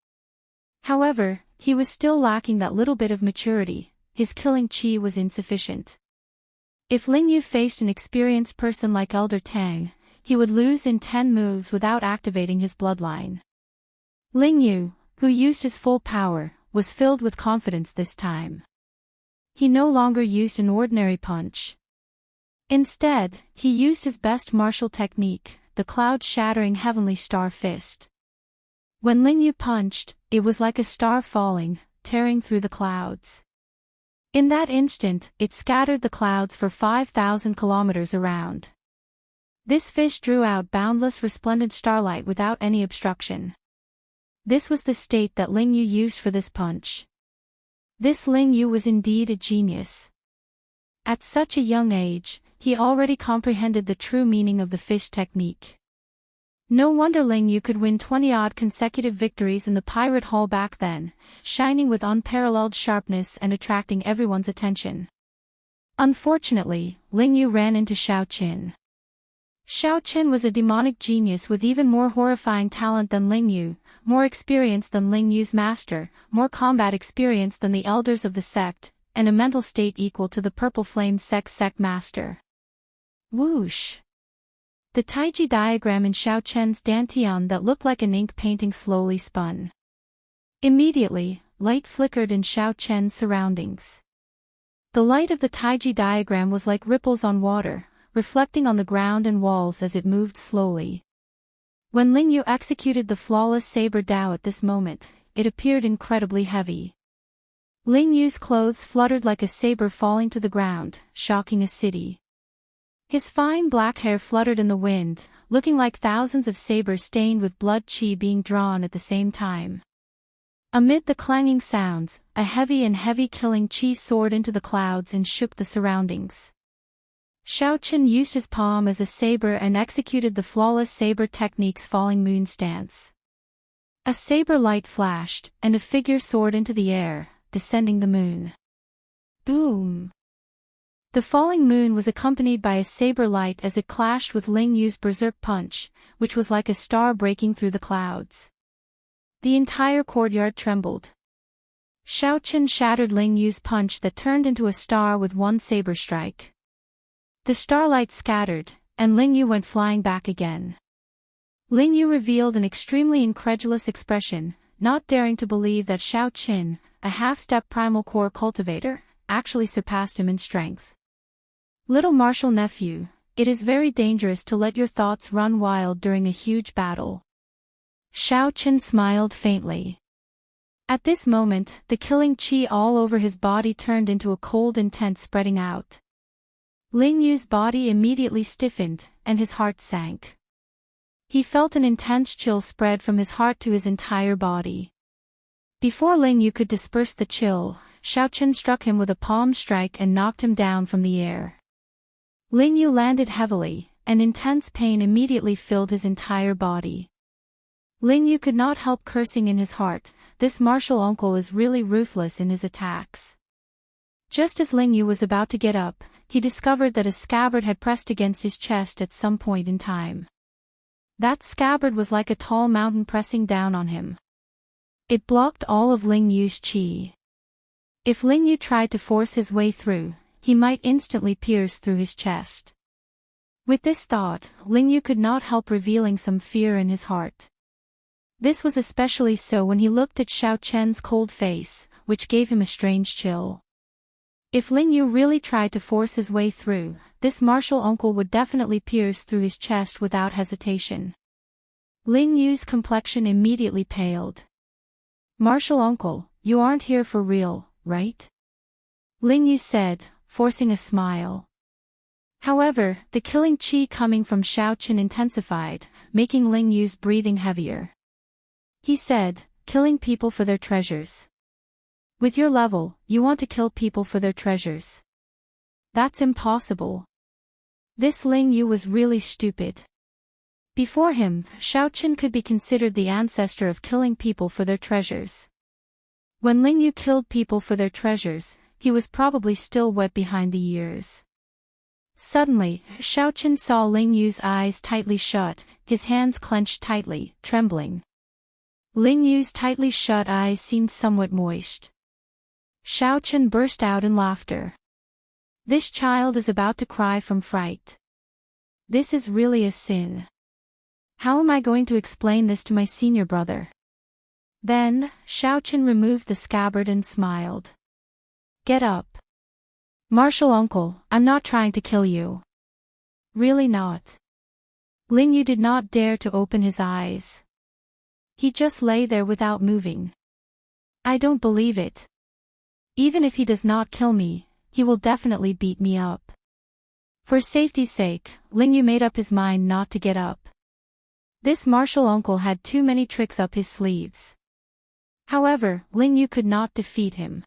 However, he was still lacking that little bit of maturity. His killing qi was insufficient. If Ling Yu faced an experienced person like Elder Tang, he would lose in 10 moves without activating his bloodline. Ling Yu, who used his full power, was filled with confidence this time. He no longer used an ordinary punch. Instead, he used his best martial technique, the cloud-shattering heavenly star fist. When Ling Yu punched, it was like a star falling, tearing through the clouds. In that instant, it scattered the clouds for 5,000 kilometers around. This fist drew out boundless resplendent starlight without any obstruction. This was the state that Ling Yu used for this punch. This Ling Yu was indeed a genius. At such a young age, he already comprehended the true meaning of the fist technique. No wonder Ling Yu could win 20-odd consecutive victories in the pirate hall back then, shining with unparalleled sharpness and attracting everyone's attention. Unfortunately, Ling Yu ran into Xiaoqin. Xiaoqin was a demonic genius with even more horrifying talent than Ling Yu, more experience than Ling Yu's master, more combat experience than the elders of the sect, and a mental state equal to the Purple Flame sect master. Whoosh! The Taiji diagram in Xiaoqin's dantian that looked like an ink painting slowly spun. Immediately, light flickered in Xiaoqin's surroundings. The light of the Taiji diagram was like ripples on water, reflecting on the ground and walls as it moved slowly. When Ling Yu executed the flawless saber Dao at this moment, it appeared incredibly heavy. Ling Yu's clothes fluttered like a saber falling to the ground, shocking a city. His fine black hair fluttered in the wind, looking like thousands of sabers stained with blood qi being drawn at the same time. Amid the clanging sounds, a heavy killing qi soared into the clouds and shook the surroundings. Xiaoqin used his palm as a saber and executed the flawless saber technique's falling moon stance. A saber light flashed, and a figure soared into the air, descending the moon. Boom! The falling moon was accompanied by a saber light as it clashed with Ling Yu's berserk punch, which was like a star breaking through the clouds. The entire courtyard trembled. Xiaoqin shattered Ling Yu's punch that turned into a star with one saber strike. The starlight scattered, and Ling Yu went flying back again. Ling Yu revealed an extremely incredulous expression, not daring to believe that Xiaoqin, a half-step primal core cultivator, actually surpassed him in strength. Little martial nephew, it is very dangerous to let your thoughts run wild during a huge battle. Xiaoqin smiled faintly. At this moment, the killing qi all over his body turned into a cold intent spreading out. Ling Yu's body immediately stiffened, and his heart sank. He felt an intense chill spread from his heart to his entire body. Before Ling Yu could disperse the chill, Xiaoqin struck him with a palm strike and knocked him down from the air. Ling Yu landed heavily, and intense pain immediately filled his entire body. Ling Yu could not help cursing in his heart, this martial uncle is really ruthless in his attacks. Just as Ling Yu was about to get up, he discovered that a scabbard had pressed against his chest at some point in time. That scabbard was like a tall mountain pressing down on him. It blocked all of Ling Yu's qi. If Ling Yu tried to force his way through, he might instantly pierce through his chest. With this thought, Ling Yu could not help revealing some fear in his heart. This was especially so when he looked at Xiaoqian's cold face, which gave him a strange chill. If Ling Yu really tried to force his way through, this martial uncle would definitely pierce through his chest without hesitation. Ling Yu's complexion immediately paled. "Martial uncle, you aren't here for real, right?" Ling Yu said, forcing a smile. However, the killing qi coming from Xiaoqin intensified, making Ling Yu's breathing heavier. He said, "Killing people for their treasures. With your level, you want to kill people for their treasures. That's impossible." This Ling Yu was really stupid. Before him, Xiaoqin could be considered the ancestor of killing people for their treasures. When Ling Yu killed people for their treasures, he was probably still wet behind the ears. Suddenly, Xiaoqin saw Ling Yu's eyes tightly shut, his hands clenched tightly, trembling. Ling Yu's tightly shut eyes seemed somewhat moist. Xiaoqin burst out in laughter. This child is about to cry from fright. This is really a sin. How am I going to explain this to my senior brother? Then, Xiaoqin removed the scabbard and smiled. "Get up. Martial uncle, I'm not trying to kill you. Really not." Ling Yu did not dare to open his eyes. He just lay there without moving. "I don't believe it. Even if he does not kill me, he will definitely beat me up." For safety's sake, Ling Yu made up his mind not to get up. This martial uncle had too many tricks up his sleeves. However, Ling Yu could not defeat him.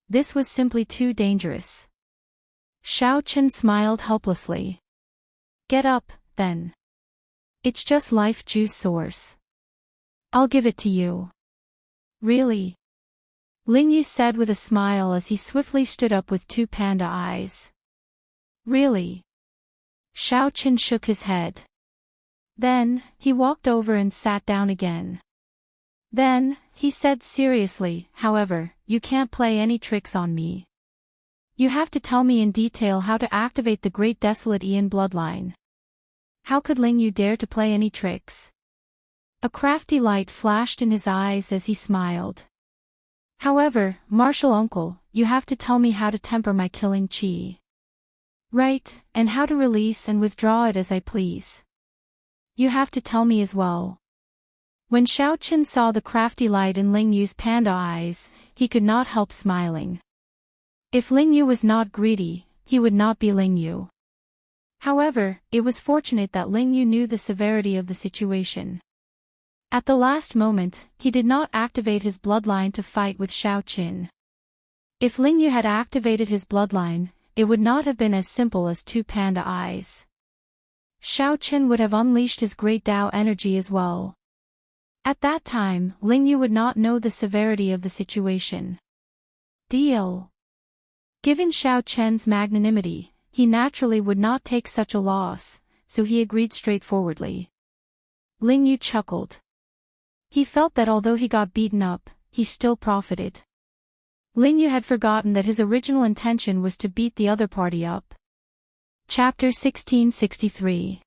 This was simply too dangerous. Xiaoqin smiled helplessly. "Get up, then. It's just life juice source. I'll give it to you." "Really?" Ling Yu said with a smile as he swiftly stood up with two panda eyes. "Really?" Xiaoqin shook his head. Then, he walked over and sat down again. Then, he said seriously, "However, you can't play any tricks on me. You have to tell me in detail how to activate the Great Desolate Aeon bloodline." How could Ling Yu dare to play any tricks? A crafty light flashed in his eyes as he smiled. "However, martial uncle, you have to tell me how to temper my killing qi. Right, and how to release and withdraw it as I please. You have to tell me as well." When Xiaoqin saw the crafty light in Ling Yu's panda eyes, he could not help smiling. If Ling Yu was not greedy, he would not be Ling Yu. However, it was fortunate that Ling Yu knew the severity of the situation. At the last moment, he did not activate his bloodline to fight with Xiaoqin. If Ling Yu had activated his bloodline, it would not have been as simple as two panda eyes. Xiaoqin would have unleashed his great Dao energy as well. At that time, Ling Yu would not know the severity of the situation. Deal. Given Xiaoqian's magnanimity, he naturally would not take such a loss, so he agreed straightforwardly. Ling Yu chuckled. He felt that although he got beaten up, he still profited. Ling Yu had forgotten that his original intention was to beat the other party up. Chapter 1663.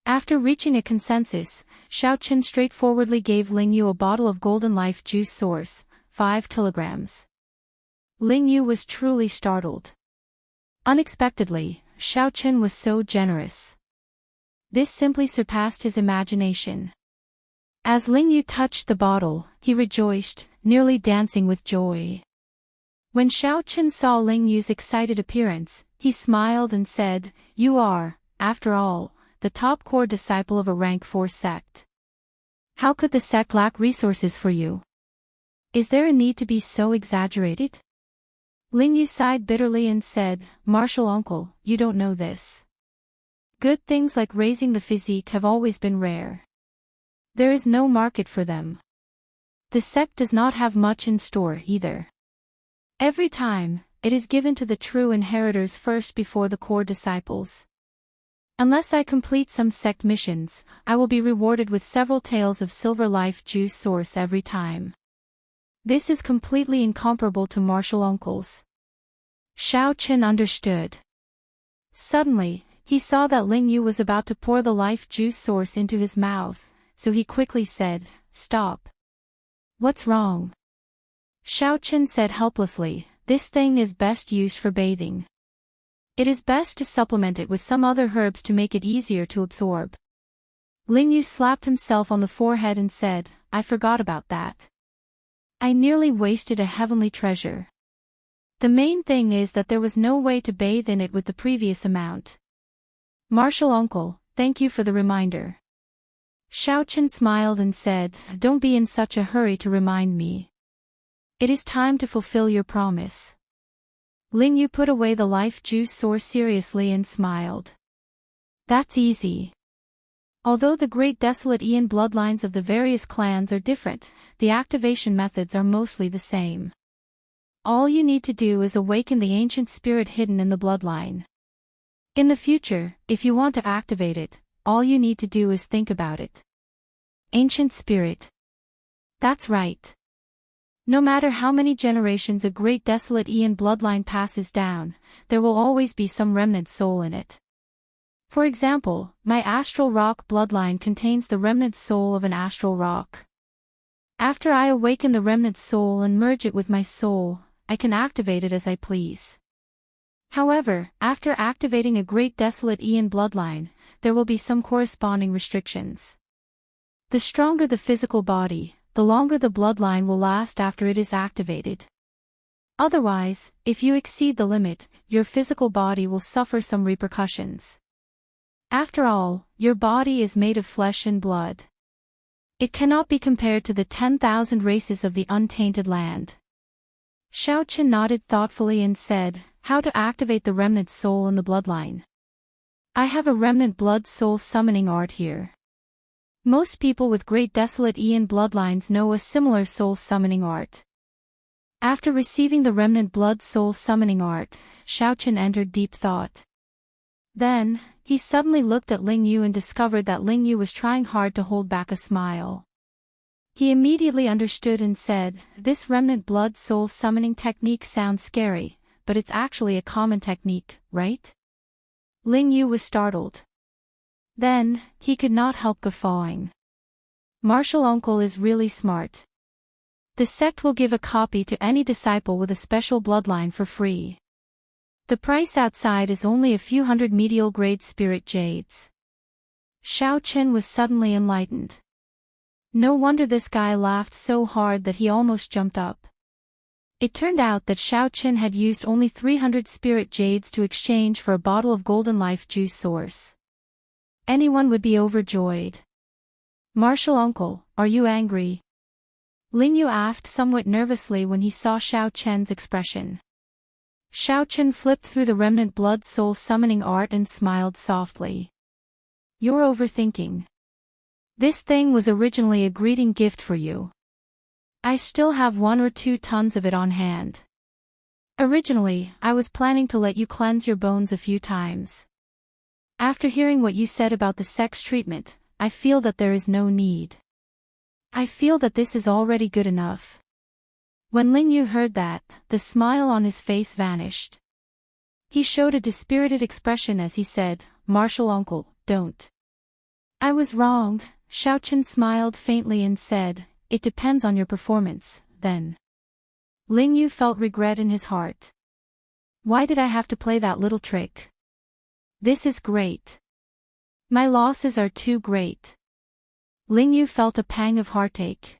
After reaching a consensus, Xiaoqun straightforwardly gave Ling Yu a bottle of golden life juice source, 5 kilograms. Ling Yu was truly startled. Unexpectedly, Xiaoqun was so generous. This simply surpassed his imagination. As Ling Yu touched the bottle, he rejoiced, nearly dancing with joy. When Xiaoqun saw Ling Yu's excited appearance, he smiled and said, "You are, after all, the top core disciple of a rank 4 sect. How could the sect lack resources for you? Is there a need to be so exaggerated?" Ling Yu sighed bitterly and said, "Martial uncle, you don't know this. Good things like raising the physique have always been rare. There is no market for them. The sect does not have much in store either. Every time, it is given to the true inheritors first before the core disciples. Unless I complete some sect missions, I will be rewarded with several taels of silver life juice source every time. This is completely incomparable to martial uncles." Xiaoqun understood. Suddenly, he saw that Ling Yu was about to pour the life juice source into his mouth, so he quickly said, "Stop. What's wrong?" Xiaoqun said helplessly, "This thing is best used for bathing. It is best to supplement it with some other herbs to make it easier to absorb." Ling Yu slapped himself on the forehead and said, "I forgot about that. I nearly wasted a heavenly treasure. The main thing is that there was no way to bathe in it with the previous amount." "Martial uncle, thank you for the reminder." Xiaoqun smiled and said, "Don't be in such a hurry to remind me. It is time to fulfill your promise." Ling Yu put away the life juice source seriously and smiled. "That's easy. Although the great desolate Ian bloodlines of the various clans are different, the activation methods are mostly the same. All you need to do is awaken the ancient spirit hidden in the bloodline. In the future, if you want to activate it, all you need to do is think about it. Ancient spirit. That's right. No matter how many generations a great desolate Ian bloodline passes down, there will always be some remnant soul in it. For example, my astral rock bloodline contains the remnant soul of an astral rock. After I awaken the remnant soul and merge it with my soul, I can activate it as I please. However, after activating a great desolate Ian bloodline, there will be some corresponding restrictions. The stronger the physical body, the longer the bloodline will last after it is activated. Otherwise, if you exceed the limit, your physical body will suffer some repercussions. After all, your body is made of flesh and blood. It cannot be compared to the 10,000 races of the untainted land." Xiaoqun nodded thoughtfully and said, "How to activate the remnant soul in the bloodline? I have a remnant blood soul summoning art here. Most people with great desolate Ian bloodlines know a similar soul summoning art." After receiving the remnant blood soul summoning art, Xiaoqun entered deep thought. Then, he suddenly looked at Ling Yu and discovered that Ling Yu was trying hard to hold back a smile. He immediately understood and said, "This remnant blood soul summoning technique sounds scary, but it's actually a common technique, right?" Ling Yu was startled. Then, he could not help guffawing. Martial uncle is really smart. The sect will give a copy to any disciple with a special bloodline for free. The price outside is only a few hundred medial grade spirit jades. Xiaoqun was suddenly enlightened. No wonder this guy laughed so hard that he almost jumped up. It turned out that Xiaoqun had used only 300 spirit jades to exchange for a bottle of golden life juice source. Anyone would be overjoyed. "Martial uncle, are you angry?" Ling Yu asked somewhat nervously when he saw Xiaoqun's expression. Xiaoqun flipped through the remnant blood soul summoning art and smiled softly. "You're overthinking. This thing was originally a greeting gift for you. I still have 1 or 2 tons of it on hand. Originally, I was planning to let you cleanse your bones a few times. After hearing what you said about the sex treatment, I feel that there is no need. I feel that this is already good enough. When Lingyu heard that, the smile on his face vanished. He showed a dispirited expression as he said, "Martial uncle, don't." "I was wrong," Xiaochen smiled faintly and said, "It depends on your performance, then." Lingyu felt regret in his heart. Why did I have to play that little trick? This is great. My losses are too great. Lingyu felt a pang of heartache.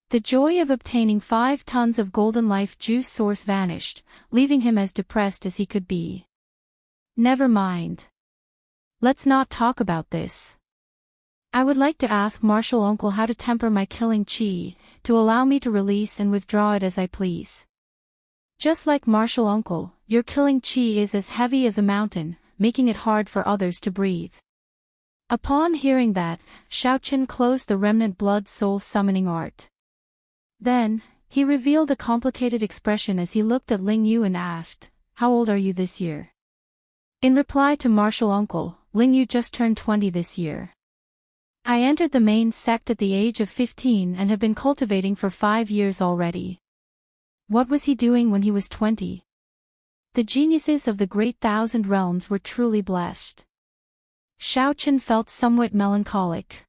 The joy of obtaining 5 tons of golden life juice source vanished, leaving him as depressed as he could be. Never mind. Let's not talk about this. I would like to ask Martial Uncle how to temper my killing chi, to allow me to release and withdraw it as I please. Just like Martial Uncle, your killing chi is as heavy as a mountain, making it hard for others to breathe. Upon hearing that, Xiaochen closed the remnant blood soul summoning art. Then, he revealed a complicated expression as he looked at Lingyu and asked, "How old are you this year?" In reply to Martial Uncle, Lingyu just turned 20 this year. I entered the main sect at the age of 15 and have been cultivating for 5 years already. What was he doing when he was 20? The geniuses of the Great Thousand Realms were truly blessed. Xiaochen felt somewhat melancholic.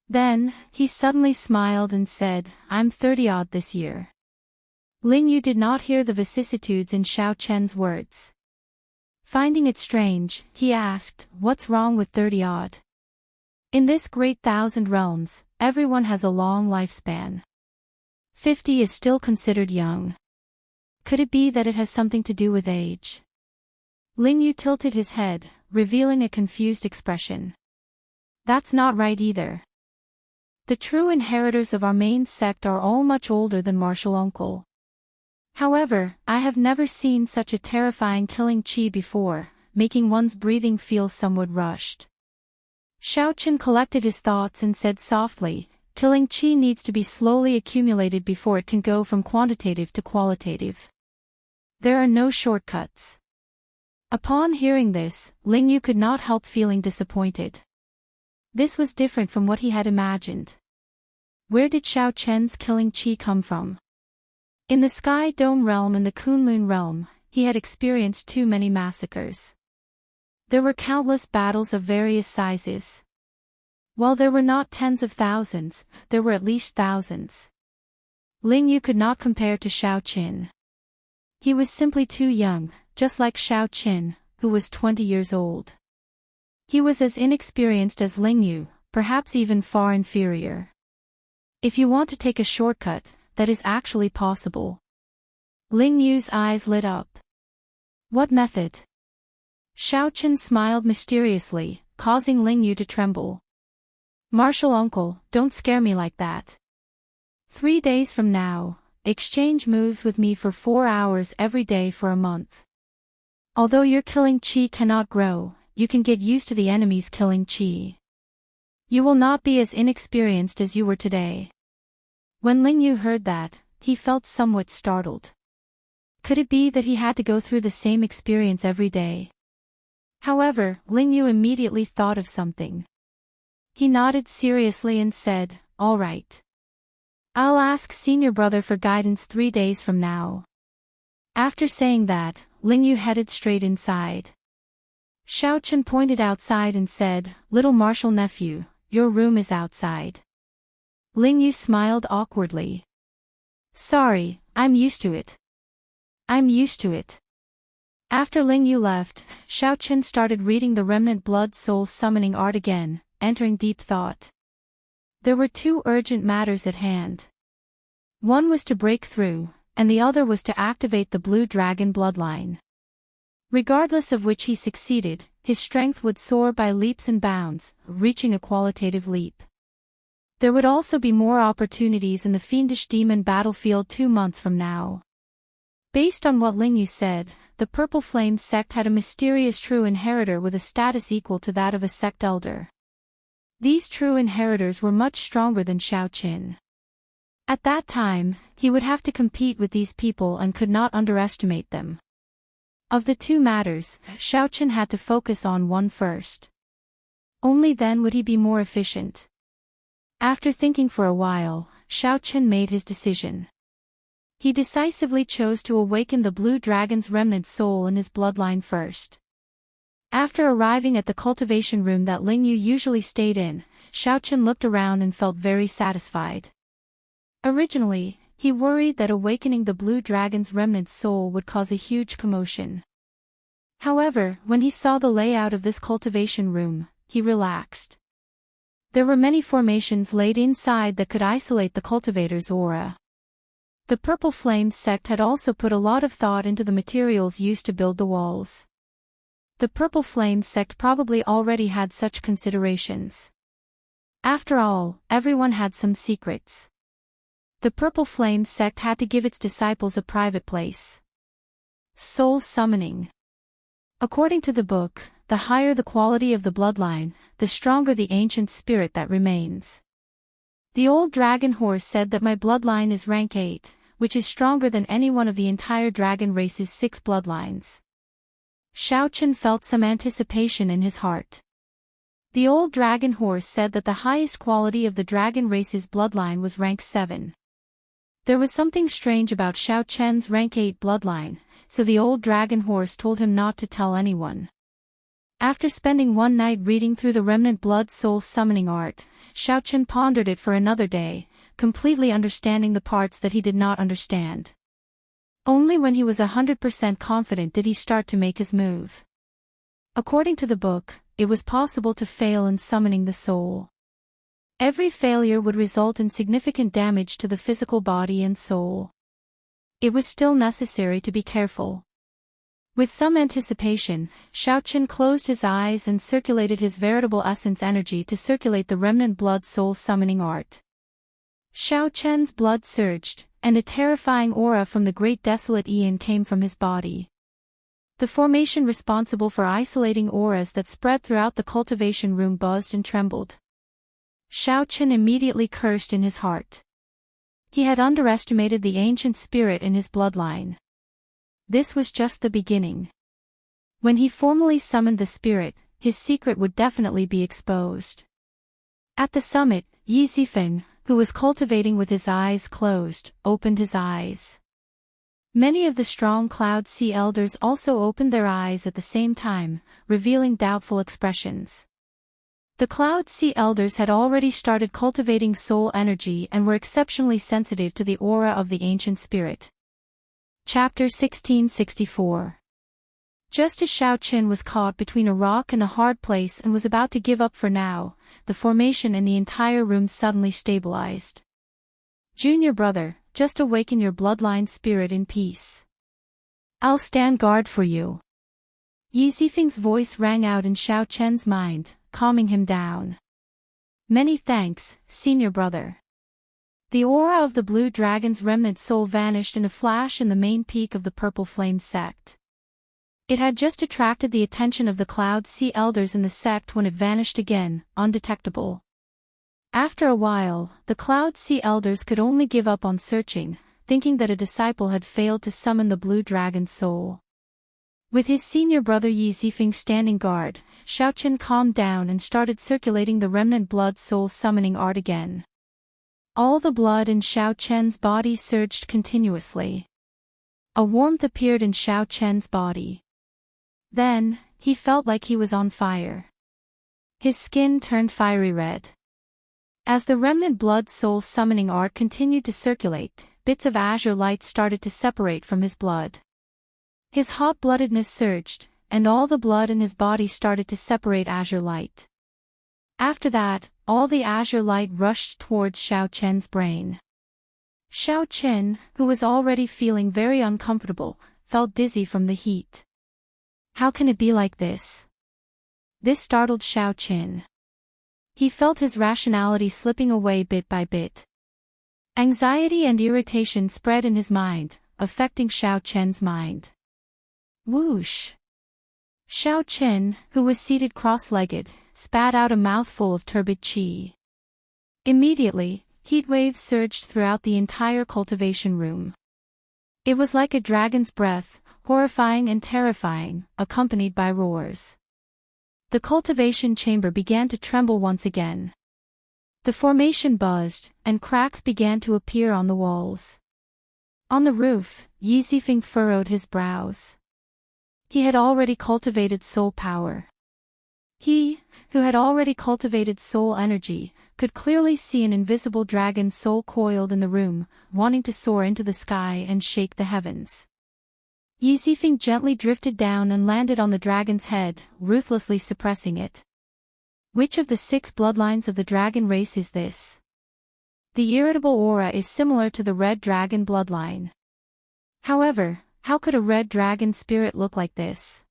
Then, he suddenly smiled and said, "I'm 30-odd this year." Lingyu did not hear the vicissitudes in Xiaochen's words. Finding it strange, he asked, "What's wrong with 30-odd?" In this Great Thousand Realms, everyone has a long lifespan. 50 is still considered young. Could it be that it has something to do with age? Lingyu tilted his head, revealing a confused expression. That's not right either. The true inheritors of our main sect are all much older than Martial Uncle. However, I have never seen such a terrifying killing chi before, making one's breathing feel somewhat rushed. Xiaochen collected his thoughts and said softly, "Killing chi needs to be slowly accumulated before it can go from quantitative to qualitative. There are no shortcuts." Upon hearing this, Lingyu could not help feeling disappointed. This was different from what he had imagined. Where did Xiaochen's killing chi come from? In the Sky Dome realm and the Kunlun realm, he had experienced too many massacres. There were countless battles of various sizes. While there were not tens of thousands, there were at least thousands. Lingyu could not compare to Xiaochen. He was simply too young, just like Xiaochen, who was 20 years old. He was as inexperienced as Lingyu, perhaps even far inferior. If you want to take a shortcut, that is actually possible. Lingyu's eyes lit up. What method? Xiaochen smiled mysteriously, causing Lingyu to tremble. Martial Uncle, don't scare me like that. 3 days from now, exchange moves with me for 4 hours every day for a month. Although your killing chi cannot grow, you can get used to the enemy's killing chi. You will not be as inexperienced as you were today. When Lingyu heard that, he felt somewhat startled. Could it be that he had to go through the same experience every day? However, Lingyu immediately thought of something. He nodded seriously and said, "All right. I'll ask senior brother for guidance 3 days from now." After saying that, Lingyu headed straight inside. Xiaochen pointed outside and said, "Little martial nephew, your room is outside." Lingyu smiled awkwardly. "Sorry, I'm used to it. I'm used to it." After Lingyu left, Xiaochen started reading the remnant blood soul summoning art again, entering deep thought. There were 2 urgent matters at hand. One was to break through, and the other was to activate the blue dragon bloodline. Regardless of which he succeeded, his strength would soar by leaps and bounds, reaching a qualitative leap. There would also be more opportunities in the fiendish demon battlefield 2 months from now. Based on what Lingyu said, the Purple Flame sect had a mysterious true inheritor with a status equal to that of a sect elder. These true inheritors were much stronger than Xiaochen. At that time, he would have to compete with these people and could not underestimate them. Of the 2 matters, Xiaochen had to focus on one first. Only then would he be more efficient. After thinking for a while, Xiaochen made his decision. He decisively chose to awaken the blue dragon's remnant soul in his bloodline first. After arriving at the cultivation room that Ling Yu usually stayed in, Xiaochen looked around and felt very satisfied. Originally, he worried that awakening the blue dragon's remnant soul would cause a huge commotion. However, when he saw the layout of this cultivation room, he relaxed. There were many formations laid inside that could isolate the cultivator's aura. The Purple Flame sect had also put a lot of thought into the materials used to build the walls. The Purple Flame sect probably already had such considerations. After all, everyone had some secrets. The Purple Flame sect had to give its disciples a private place. Soul summoning. According to the book, the higher the quality of the bloodline, the stronger the ancient spirit that remains. The old dragon horse said that my bloodline is rank 8, which is stronger than any one of the entire dragon race's 6 bloodlines. Xiaochen felt some anticipation in his heart. The old dragon horse said that the highest quality of the dragon race's bloodline was rank 7. There was something strange about Xiaochen's rank 8 bloodline, so the old dragon horse told him not to tell anyone. After spending one night reading through the remnant blood soul summoning art, Xiaochen pondered it for another day, completely understanding the parts that he did not understand. Only when he was 100% confident did he start to make his move. According to the book, it was possible to fail in summoning the soul. Every failure would result in significant damage to the physical body and soul. It was still necessary to be careful. With some anticipation, Xiaochen closed his eyes and circulated his veritable essence energy to circulate the remnant blood soul summoning art. Xiaochen's blood surged, and a terrifying aura from the great desolate Aeon came from his body. The formation responsible for isolating auras that spread throughout the cultivation room buzzed and trembled. Xiaochen immediately cursed in his heart. He had underestimated the ancient spirit in his bloodline. This was just the beginning. When he formally summoned the spirit, his secret would definitely be exposed. At the summit, Yi Zifeng, who was cultivating with his eyes closed, opened his eyes. Many of the strong Cloud Sea elders also opened their eyes at the same time, revealing doubtful expressions. The Cloud Sea elders had already started cultivating soul energy and were exceptionally sensitive to the aura of the ancient spirit. Chapter 1664. Just as Xiaochen was caught between a rock and a hard place and was about to give up for now, the formation in the entire room suddenly stabilized. Junior brother, just awaken your bloodline spirit in peace. I'll stand guard for you. Yi Zifeng's voice rang out in Xiaochen's mind, calming him down. Many thanks, senior brother. The aura of the blue dragon's remnant soul vanished in a flash in the main peak of the Purple Flame sect. It had just attracted the attention of the Cloud Sea elders in the sect when it vanished again, undetectable. After a while, the Cloud Sea elders could only give up on searching, thinking that a disciple had failed to summon the blue dragon's soul. With his senior brother Yi Zifeng standing guard, Xiaochen calmed down and started circulating the remnant blood soul summoning art again. All the blood in Xiaochen's body surged continuously. A warmth appeared in Xiaochen's body. Then, he felt like he was on fire. His skin turned fiery red. As the remnant blood soul summoning art continued to circulate, bits of azure light started to separate from his blood. His hot-bloodedness surged, and all the blood in his body started to separate azure light. After that, all the azure light rushed towards Xiaochen's brain. Xiaochen, who was already feeling very uncomfortable, felt dizzy from the heat. How can it be like this? This startled Xiaochen. He felt his rationality slipping away bit by bit. Anxiety and irritation spread in his mind, affecting Xiaochen's mind. Whoosh! Xiaochen, who was seated cross-legged, spat out a mouthful of turbid qi. Immediately, heat waves surged throughout the entire cultivation room. It was like a dragon's breath, horrifying and terrifying, accompanied by roars. The cultivation chamber began to tremble once again. The formation buzzed, and cracks began to appear on the walls. On the roof, Yi Zifeng furrowed his brows. He had already cultivated soul power. He, who had already cultivated soul energy, could clearly see an invisible dragon soul coiled in the room, wanting to soar into the sky and shake the heavens. Yi Zifeng gently drifted down and landed on the dragon's head, ruthlessly suppressing it. Which of the 6 bloodlines of the dragon race is this? The irritable aura is similar to the red dragon bloodline. However, how could a red dragon spirit look like this?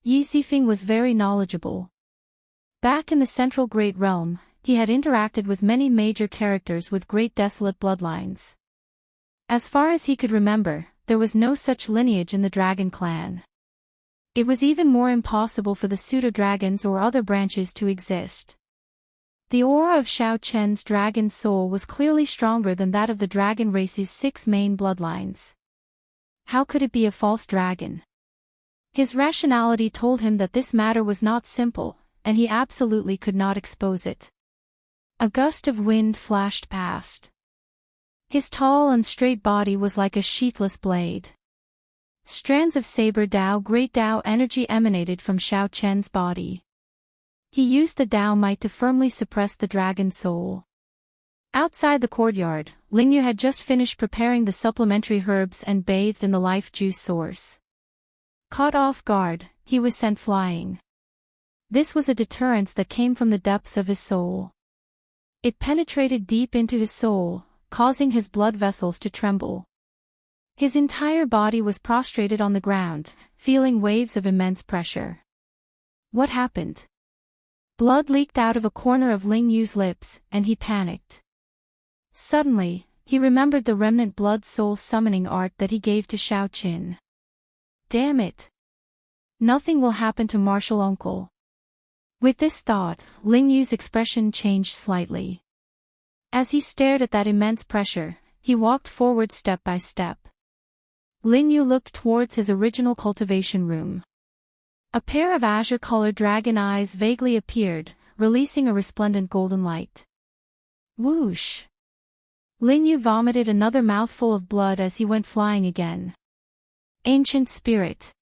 Yi Zifeng was very knowledgeable. Back in the Central Great Realm, he had interacted with many major characters with great desolate bloodlines. As far as he could remember, there was no such lineage in the dragon clan. It was even more impossible for the pseudo-dragons or other branches to exist. The aura of Xiao Chen's dragon soul was clearly stronger than that of the dragon race's 6 main bloodlines. How could it be a false dragon? His rationality told him that this matter was not simple, and he absolutely could not expose it. A gust of wind flashed past. His tall and straight body was like a sheathless blade. Strands of saber Dao great Dao energy emanated from Xiao Chen's body. He used the Dao might to firmly suppress the dragon soul. Outside the courtyard, Lingyu had just finished preparing the supplementary herbs and bathed in the life juice source. Caught off guard, he was sent flying. This was a deterrence that came from the depths of his soul. It penetrated deep into his soul, causing his blood vessels to tremble. His entire body was prostrated on the ground, feeling waves of immense pressure. What happened? Blood leaked out of a corner of Ling Yu's lips, and he panicked. Suddenly, he remembered the remnant blood soul summoning art that he gave to Xiao Qin. Damn it! Nothing will happen to Martial Uncle. With this thought, Ling Yu's expression changed slightly. As he stared at that immense pressure, he walked forward step by step. Ling Yu looked towards his original cultivation room. A pair of azure-colored dragon eyes vaguely appeared, releasing a resplendent golden light. Whoosh! Ling Yu vomited another mouthful of blood as he went flying again. Ancient spirit.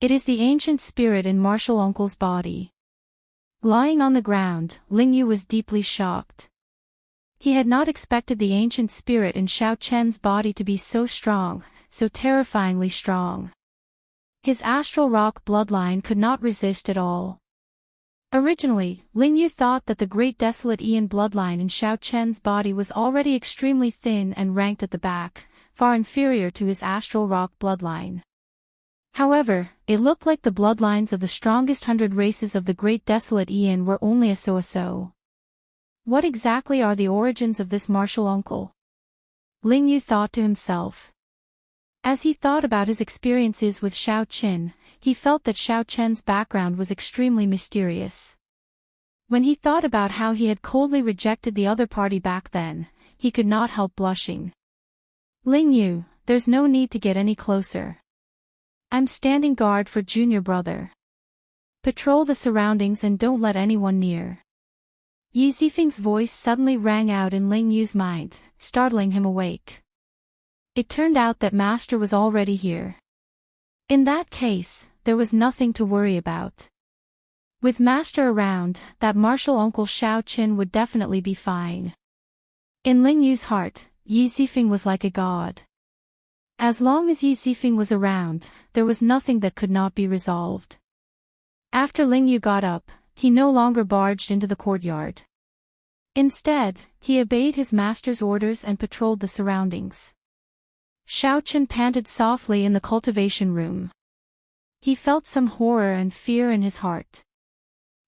It is the ancient spirit in Martial Uncle's body. Lying on the ground, Ling Yu was deeply shocked. He had not expected the ancient spirit in Xiao Chen's body to be so strong, so terrifyingly strong. His astral rock bloodline could not resist at all. Originally, Ling Yu thought that the great desolate Ian bloodline in Xiao Chen's body was already extremely thin and ranked at the back, far inferior to his astral rock bloodline. However, it looked like the bloodlines of the strongest 100 races of the great desolate Ian were only a so-so. What exactly are the origins of this martial uncle? Ling Yu thought to himself. As he thought about his experiences with Xiao Qin, he felt that Xiao Chen's background was extremely mysterious. When he thought about how he had coldly rejected the other party back then, he could not help blushing. Ling Yu, there's no need to get any closer. I'm standing guard for junior brother. Patrol the surroundings and don't let anyone near. Yi Zifeng's voice suddenly rang out in Ling Yu's mind, startling him awake. It turned out that Master was already here. In that case, there was nothing to worry about. With Master around, that martial uncle Xiao Qin would definitely be fine. In Ling Yu's heart, Yi Zifeng was like a god. As long as Yi Zifeng was around, there was nothing that could not be resolved. After Ling Yu got up, he no longer barged into the courtyard. Instead, he obeyed his master's orders and patrolled the surroundings. Xiao Qin panted softly in the cultivation room. He felt some horror and fear in his heart.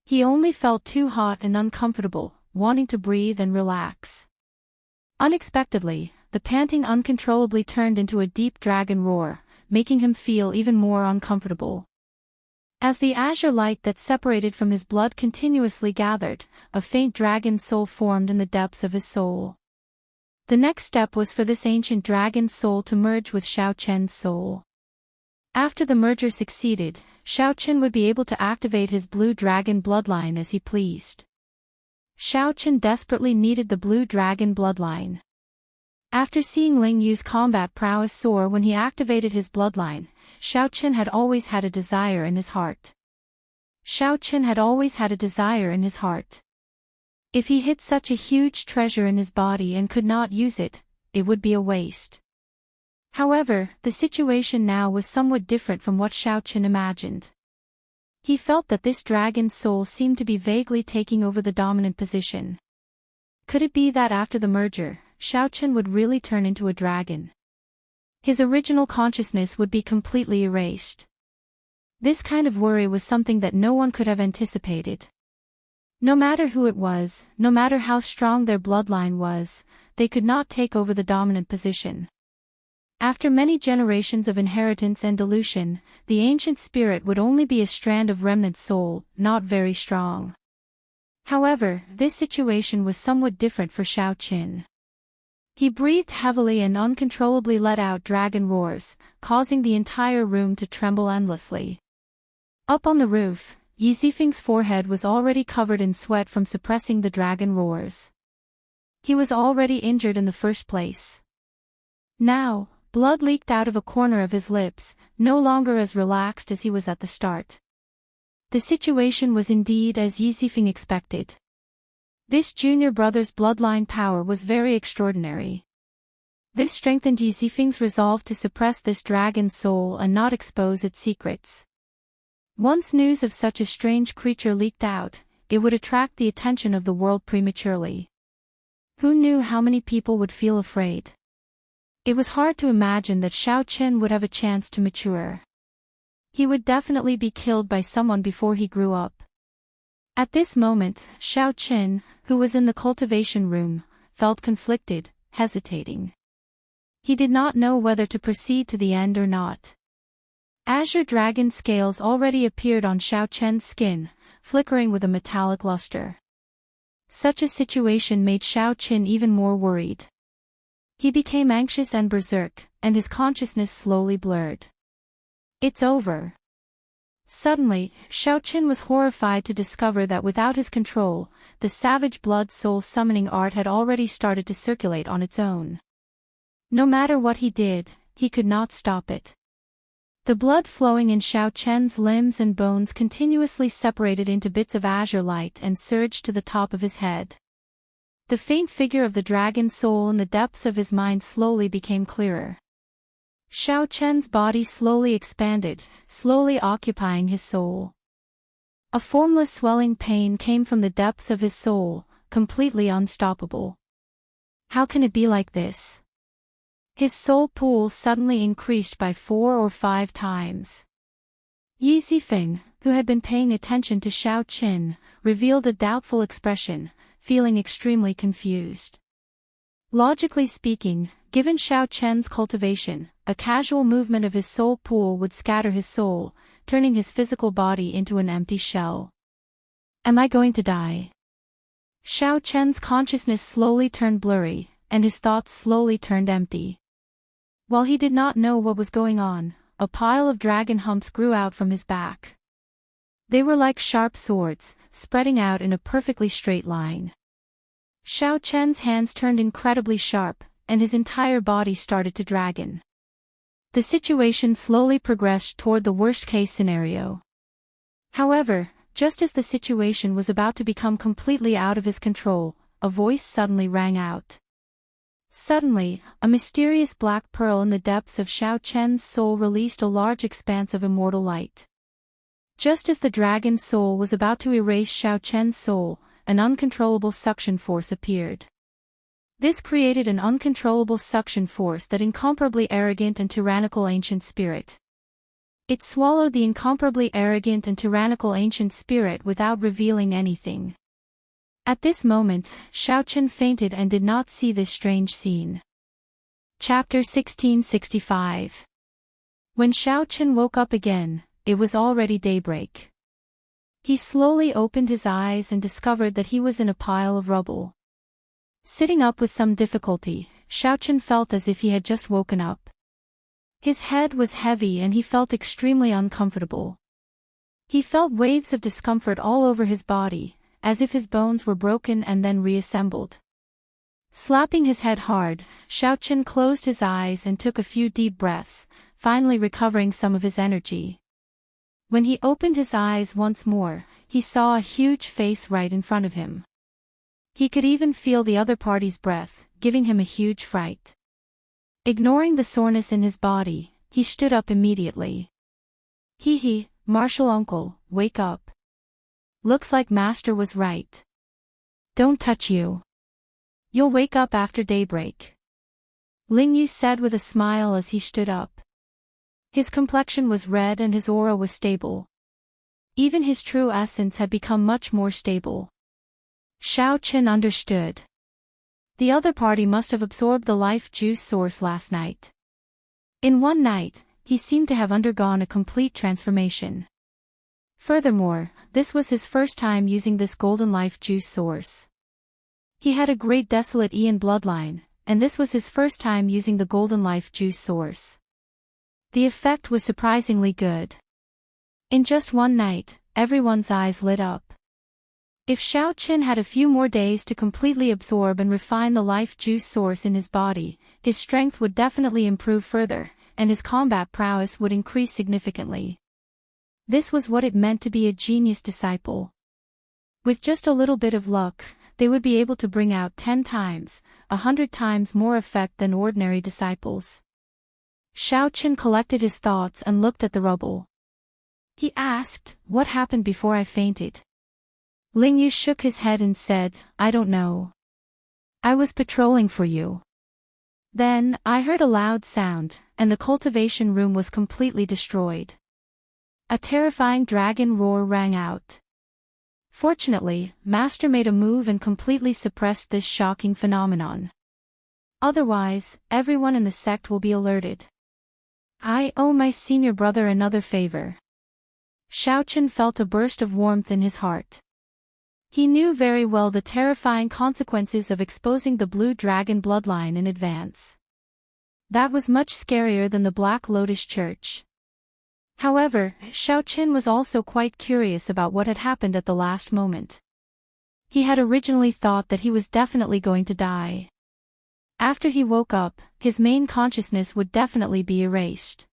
He only felt too hot and uncomfortable, wanting to breathe and relax. Unexpectedly, the panting uncontrollably turned into a deep dragon roar, making him feel even more uncomfortable. As the azure light that separated from his blood continuously gathered, a faint dragon soul formed in the depths of his soul. The next step was for this ancient dragon soul to merge with Xiao Chen's soul. After the merger succeeded, Xiao Chen would be able to activate his blue dragon bloodline as he pleased. Xiao desperately needed the blue dragon bloodline. After seeing Ling Yu's combat prowess soar when he activated his bloodline, Xiao had always had a desire in his heart. Xiao had always had a desire in his heart. If he hid such a huge treasure in his body and could not use it, it would be a waste. However, the situation now was somewhat different from what Xiao imagined. He felt that this dragon's soul seemed to be vaguely taking over the dominant position. Could it be that after the merger, Xiao would really turn into a dragon? His original consciousness would be completely erased. This kind of worry was something that no one could have anticipated. No matter who it was, no matter how strong their bloodline was, they could not take over the dominant position. After many generations of inheritance and dilution, the ancient spirit would only be a strand of remnant soul, not very strong. However, this situation was somewhat different for Xiao. He breathed heavily and uncontrollably let out dragon roars, causing the entire room to tremble endlessly. Up on the roof, Yi Zifeng's forehead was already covered in sweat from suppressing the dragon roars. He was already injured in the first place. Now, blood leaked out of a corner of his lips, no longer as relaxed as he was at the start. The situation was indeed as Yi Zifeng expected. This junior brother's bloodline power was very extraordinary. This strengthened Yi Zifeng's resolve to suppress this dragon's soul and not expose its secrets. Once news of such a strange creature leaked out, it would attract the attention of the world prematurely. Who knew how many people would feel afraid? It was hard to imagine that Xiao would have a chance to mature. He would definitely be killed by someone before he grew up. At this moment, Xiao, who was in the cultivation room, felt conflicted, hesitating. He did not know whether to proceed to the end or not. Azure dragon scales already appeared on Xiao skin, flickering with a metallic luster. Such a situation made Xiao even more worried. He became anxious and berserk, and his consciousness slowly blurred. It's over. Suddenly, Xiao was horrified to discover that without his control, the savage blood soul summoning art had already started to circulate on its own. No matter what he did, he could not stop it. The blood flowing in Xiao limbs and bones continuously separated into bits of azure light and surged to the top of his head. The faint figure of the dragon soul in the depths of his mind slowly became clearer. Xiao body slowly expanded, slowly occupying his soul. A formless swelling pain came from the depths of his soul, completely unstoppable. How can it be like this? His soul pool suddenly increased by 4 or 5 times. Yi Zifeng, who had been paying attention to Xiao, revealed a doubtful expression, feeling extremely confused. Logically speaking, given Xiao cultivation, a casual movement of his soul pool would scatter his soul, turning his physical body into an empty shell. Am I going to die? Xiao consciousness slowly turned blurry, and his thoughts slowly turned empty. While he did not know what was going on, a pile of dragon humps grew out from his back. They were like sharp swords, spreading out in a perfectly straight line. Xiao hands turned incredibly sharp, and his entire body started to dragon. The situation slowly progressed toward the worst-case scenario. However, just as the situation was about to become completely out of his control, a voice suddenly rang out. Suddenly, a mysterious black pearl in the depths of Xiao soul released a large expanse of immortal light. Just as the dragon's soul was about to erase Xiao soul, an uncontrollable suction force appeared. This created an uncontrollable suction force that incomparably arrogant and tyrannical ancient spirit. It swallowed the incomparably arrogant and tyrannical ancient spirit without revealing anything. At this moment, Xiao fainted and did not see this strange scene. Chapter 1665. When Xiao woke up again, it was already daybreak. He slowly opened his eyes and discovered that he was in a pile of rubble. Sitting up with some difficulty, Xiao felt as if he had just woken up. His head was heavy and he felt extremely uncomfortable. He felt waves of discomfort all over his body, as if his bones were broken and then reassembled. Slapping his head hard, Xiaochen closed his eyes and took a few deep breaths, finally recovering some of his energy. When he opened his eyes once more, he saw a huge face right in front of him. He could even feel the other party's breath, giving him a huge fright. Ignoring the soreness in his body, he stood up immediately. Hee, martial uncle, wake up. Looks like master was right. Don't touch you. You'll wake up after daybreak. Ling Yu said with a smile as he stood up. His complexion was red and his aura was stable. Even his true essence had become much more stable. Xiaochen understood. The other party must have absorbed the life juice source last night. In one night, he seemed to have undergone a complete transformation. Furthermore, this was his first time using this golden life juice source. He had a great desolate Ian bloodline, and this was his first time using the golden life juice source. The effect was surprisingly good. In just one night, everyone's eyes lit up. If Xiaochen had a few more days to completely absorb and refine the life juice source in his body, his strength would definitely improve further, and his combat prowess would increase significantly. This was what it meant to be a genius disciple. With just a little bit of luck, they would be able to bring out 10 times, 100 times more effect than ordinary disciples. Xiaochen collected his thoughts and looked at the rubble. He asked, "What happened before I fainted?" Ling Yu shook his head and said, "I don't know. I was patrolling for you. Then, I heard a loud sound, and the cultivation room was completely destroyed. A terrifying dragon roar rang out. Fortunately, Master made a move and completely suppressed this shocking phenomenon. Otherwise, everyone in the sect will be alerted. I owe my senior brother another favor." Xiaochen felt a burst of warmth in his heart. He knew very well the terrifying consequences of exposing the blue dragon bloodline in advance. That was much scarier than the Black Lotus Church. However, Xiaochen was also quite curious about what had happened at the last moment. He had originally thought that he was definitely going to die. After he woke up, his main consciousness would definitely be erased.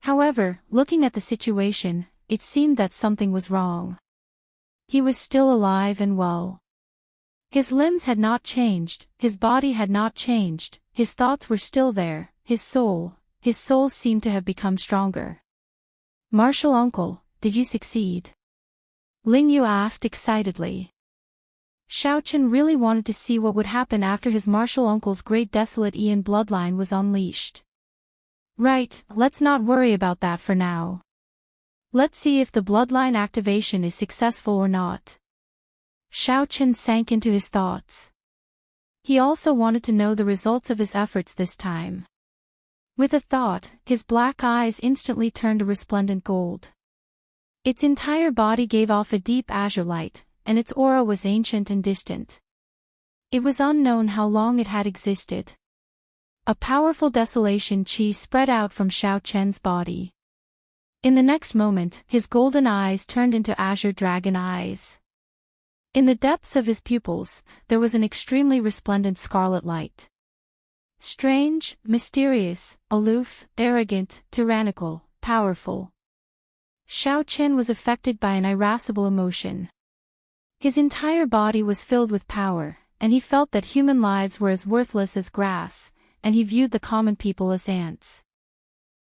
However, looking at the situation, it seemed that something was wrong. He was still alive and well. His limbs had not changed, his body had not changed, his thoughts were still there, his soul seemed to have become stronger. "Martial uncle, did you succeed?" Ling Yu asked excitedly. Xiaochen really wanted to see what would happen after his martial uncle's great desolate Ian bloodline was unleashed. Right, let's not worry about that for now. Let's see if the bloodline activation is successful or not. Xiaochen sank into his thoughts. He also wanted to know the results of his efforts this time. With a thought, his black eyes instantly turned a resplendent gold. Its entire body gave off a deep azure light, and its aura was ancient and distant. It was unknown how long it had existed. A powerful desolation chi spread out from Xiaochen's body. In the next moment, his golden eyes turned into azure dragon eyes. In the depths of his pupils, there was an extremely resplendent scarlet light. Strange, mysterious, aloof, arrogant, tyrannical, powerful. Xiaochen was affected by an irascible emotion. His entire body was filled with power, and he felt that human lives were as worthless as grass, and he viewed the common people as ants.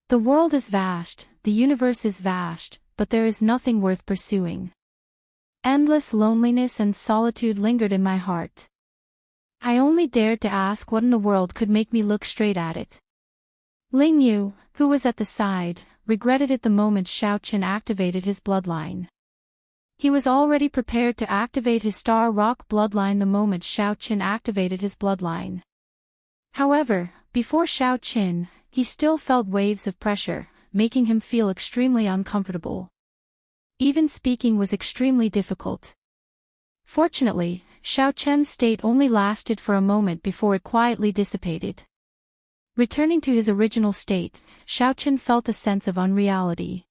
The world is vast, the universe is vast, but there is nothing worth pursuing. Endless loneliness and solitude lingered in my heart. I only dared to ask what in the world could make me look straight at it. Ling Yu, who was at the side, regretted it the moment Xiaochen activated his bloodline. He was already prepared to activate his Star Rock bloodline the moment Xiaochen activated his bloodline. However, before Xiaochen, he still felt waves of pressure, making him feel extremely uncomfortable. Even speaking was extremely difficult. Fortunately, Xiaochen's state only lasted for a moment before it quietly dissipated. Returning to his original state, Xiaochen felt a sense of unreality.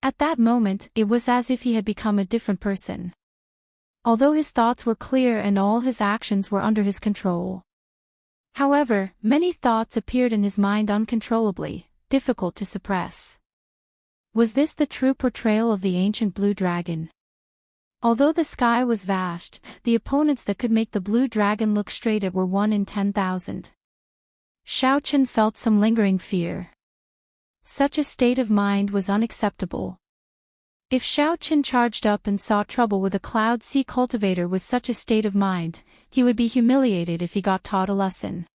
At that moment, it was as if he had become a different person. although his thoughts were clear and all his actions were under his control. However, many thoughts appeared in his mind uncontrollably, difficult to suppress. Was this the true portrayal of the ancient blue dragon? Although the sky was vast, the opponents that could make the blue dragon look straight at were 1 in 10,000. Xiaochen felt some lingering fear. Such a state of mind was unacceptable. If Xiaochen charged up and saw trouble with a Cloud Sea cultivator with such a state of mind, he would be humiliated if he got taught a lesson.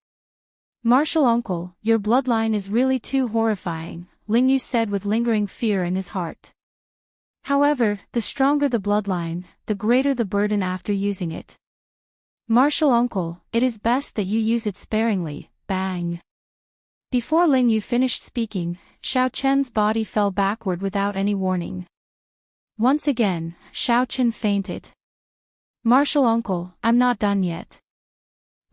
"Martial uncle, your bloodline is really too horrifying," Lingyu said with lingering fear in his heart. However, the stronger the bloodline, the greater the burden after using it. "Martial uncle, it is best that you use it sparingly." Bang! Before Lingyu finished speaking, Xiaochen's body fell backward without any warning. Once again, Xiaochen fainted. "Martial uncle, I'm not done yet."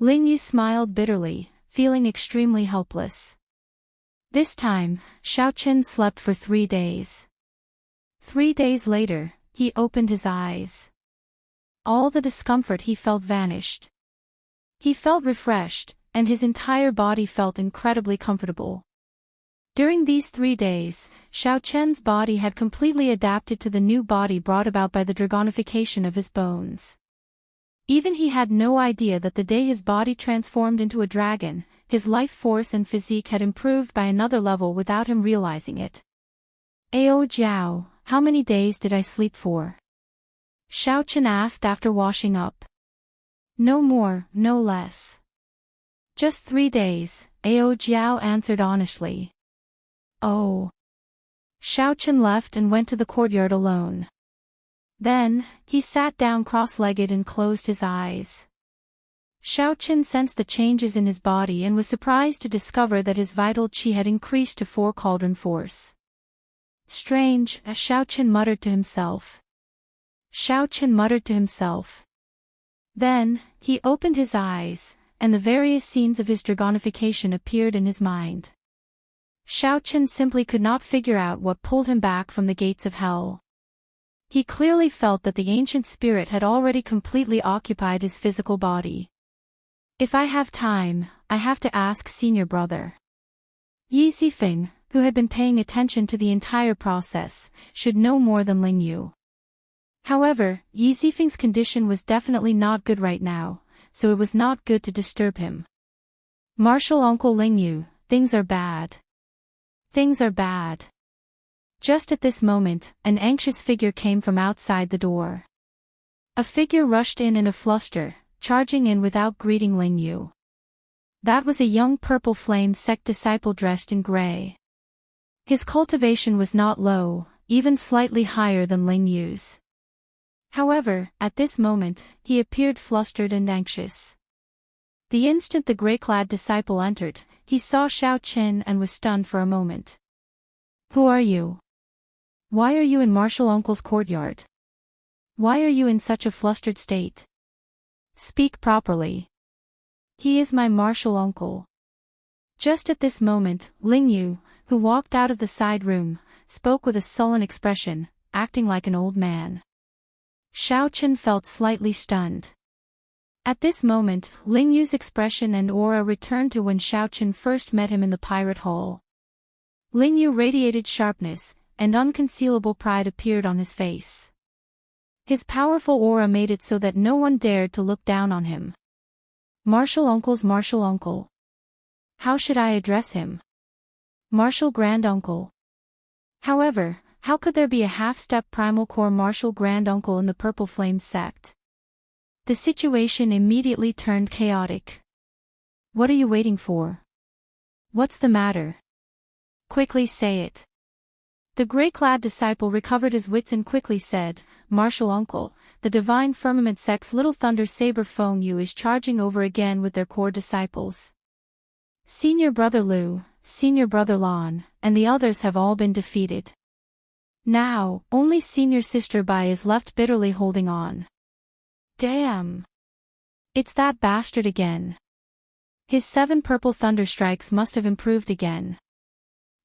Lingyu smiled bitterly, feeling extremely helpless. This time, Xiaochen slept for 3 days. 3 days later, he opened his eyes. All the discomfort he felt vanished. He felt refreshed, and his entire body felt incredibly comfortable. During these 3 days, Xiaochen's body had completely adapted to the new body brought about by the dragonification of his bones. Even he had no idea that the day his body transformed into a dragon, his life force and physique had improved by another level without him realizing it. "Ao Jiao, how many days did I sleep for?" Xiaochen asked after washing up. "No more, no less." "Just 3 days, Ao Jiao answered honestly. "Oh." Xiaochen left and went to the courtyard alone. Then, he sat down cross-legged and closed his eyes. Xiaochen sensed the changes in his body and was surprised to discover that his vital qi had increased to 4 cauldron force. "Strange," Xiaochen muttered to himself. Then, he opened his eyes, and the various scenes of his dragonification appeared in his mind. Xiaochen simply could not figure out what pulled him back from the gates of hell. He clearly felt that the ancient spirit had already completely occupied his physical body. "If I have time, I have to ask senior brother." Yi Zifeng, who had been paying attention to the entire process, should know more than Lingyu. However, Yi Zifeng's condition was definitely not good right now, so it was not good to disturb him. "Martial uncle Lingyu, things are bad. Things are bad." Just at this moment, an anxious figure came from outside the door. A figure rushed in a fluster, charging in without greeting Lingyu. That was a young Purple Flame sect disciple dressed in gray. His cultivation was not low, even slightly higher than Lingyu's. However, at this moment, he appeared flustered and anxious. The instant the gray-clad disciple entered, he saw Xiaochen and was stunned for a moment. "Who are you? Why are you in Martial Uncle's courtyard? Why are you in such a flustered state? Speak properly." "He is my martial uncle." Just at this moment, Lingyu, who walked out of the side room, spoke with a sullen expression, acting like an old man. Xiaochen felt slightly stunned. At this moment, Lingyu's expression and aura returned to when Xiaochen first met him in the pirate hall. Lingyu radiated sharpness, and unconcealable pride appeared on his face. His powerful aura made it so that no one dared to look down on him. "Martial uncle's martial uncle. How should I address him? Martial grand uncle." However, how could there be a half-step primal core martial grand uncle in the Purple Flame sect? The situation immediately turned chaotic. "What are you waiting for? What's the matter? Quickly say it." The gray-clad disciple recovered his wits and quickly said, "Martial uncle, the Divine Firmament sect's Little Thunder Saber Feng Yu is charging over again with their core disciples. Senior Brother Lu, Senior Brother Lan, and the others have all been defeated. Now, only Senior Sister Bai is left bitterly holding on. Damn! It's that bastard again. His 7 purple thunder strikes must have improved again.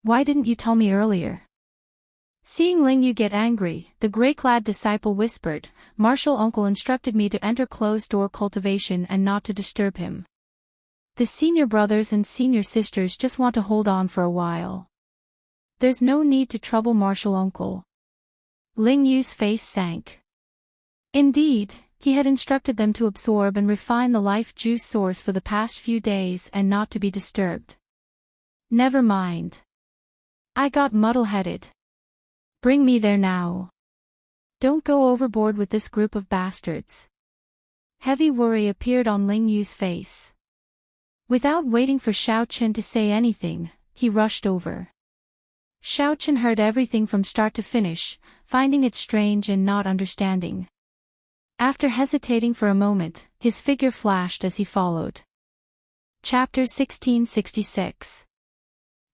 Why didn't you tell me earlier?" Seeing Ling Yu get angry, the gray-clad disciple whispered, "Martial uncle instructed me to enter closed-door cultivation and not to disturb him. The senior brothers and senior sisters just want to hold on for a while. There's no need to trouble martial uncle." Ling Yu's face sank. Indeed, he had instructed them to absorb and refine the life juice source for the past few days and not to be disturbed. "Never mind. I got muddle-headed. Bring me there now. Don't go overboard with this group of bastards." Heavy worry appeared on Ling Yu's face. Without waiting for Xiaoqin to say anything, he rushed over. Xiaoqin heard everything from start to finish, finding it strange and not understanding. After hesitating for a moment, his figure flashed as he followed. Chapter 1666.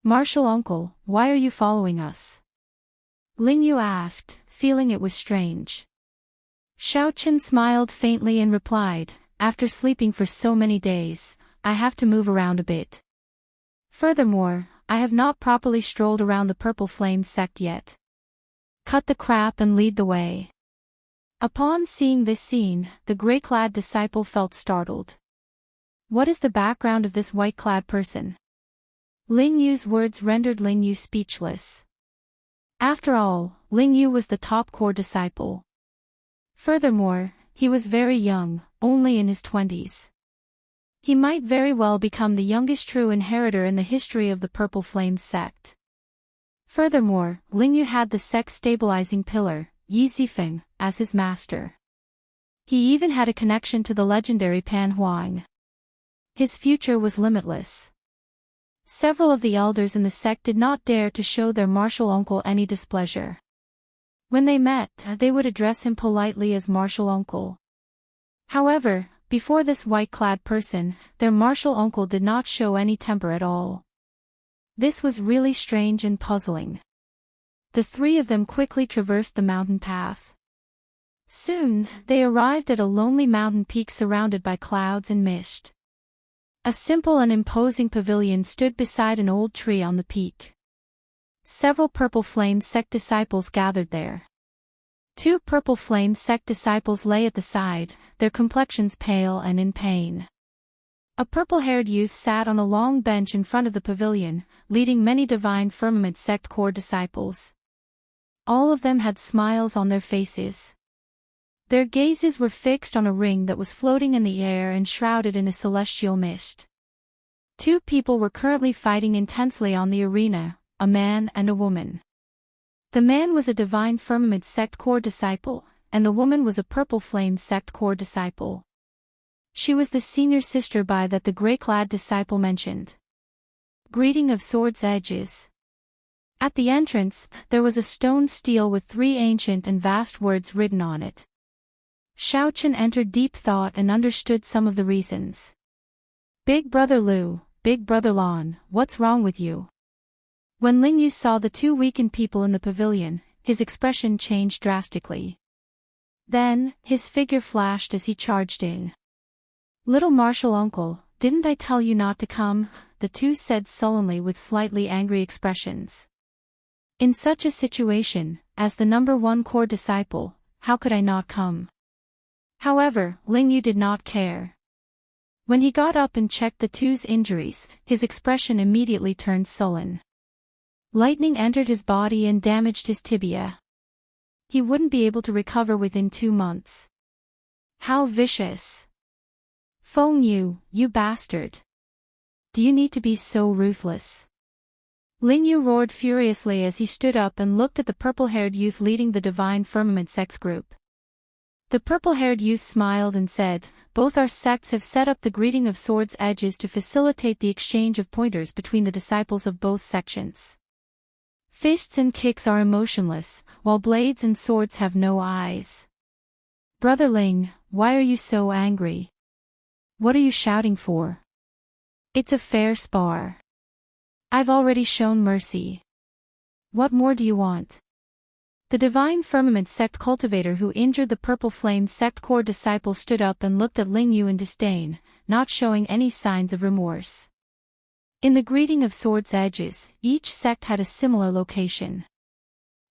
"Martial uncle, why are you following us?" Ling Yu asked, feeling it was strange. Xiaoqin smiled faintly and replied, "After sleeping for so many days, I have to move around a bit. Furthermore, I have not properly strolled around the Purple Flame sect yet. Cut the crap and lead the way." Upon seeing this scene, the gray-clad disciple felt startled. What is the background of this white-clad person? Ling Yu's words rendered Ling Yu speechless. After all, Ling Yu was the top core disciple. Furthermore, he was very young, only in his 20s. He might very well become the youngest true inheritor in the history of the Purple Flame sect. Furthermore, Ling Yu had the sect's stabilizing pillar, Yi Zifeng, as his master. He even had a connection to the legendary Pan Huang. His future was limitless. Several of the elders in the sect did not dare to show their martial uncle any displeasure. When they met, they would address him politely as martial uncle. However, before this white-clad person, their martial uncle did not show any temper at all. This was really strange and puzzling. The three of them quickly traversed the mountain path. Soon, they arrived at a lonely mountain peak surrounded by clouds and mist. A simple and imposing pavilion stood beside an old tree on the peak. Several Purple Flame sect disciples gathered there. 2 Purple Flame sect disciples lay at the side, their complexions pale and in pain. A purple-haired youth sat on a long bench in front of the pavilion, leading many Divine Firmament sect core disciples. All of them had smiles on their faces. Their gazes were fixed on a ring that was floating in the air and shrouded in a celestial mist. 2 people were currently fighting intensely on the arena, a man and a woman. The man was a Divine Firmament sect core disciple, and the woman was a Purple Flame sect core disciple. She was the senior sister Bai that the gray-clad disciple mentioned. Greeting of Swords Edges. At the entrance, there was a stone stele with 3 ancient and vast words written on it. Xiaoqin entered deep thought and understood some of the reasons. "Big Brother Lu, Big Brother Lan, what's wrong with you?" When Ling Yu saw the 2 weakened people in the pavilion, his expression changed drastically. Then, his figure flashed as he charged in. "Little martial uncle, didn't I tell you not to come?" the 2 said sullenly with slightly angry expressions. "In such a situation, as the number 1 core disciple, how could I not come?" However, Ling Yu did not care. When he got up and checked the 2's injuries, his expression immediately turned sullen. Lightning entered his body and damaged his tibia. He wouldn't be able to recover within 2 months. How vicious! Feng Yu, you bastard! Do you need to be so ruthless? Ling Yu roared furiously as he stood up and looked at the purple-haired youth leading the Divine Firmament sex group. The purple-haired youth smiled and said, "Both our sects have set up the Greeting of Swords Edges to facilitate the exchange of pointers between the disciples of both sections. Fists and kicks are emotionless, while blades and swords have no eyes. Brother Ling, why are you so angry? What are you shouting for? It's a fair spar. I've already shown mercy. What more do you want?" The Divine Firmament sect cultivator who injured the Purple Flame sect core disciple stood up and looked at Ling Yu in disdain, not showing any signs of remorse. In the Greeting of Swords Edges, each sect had a similar location.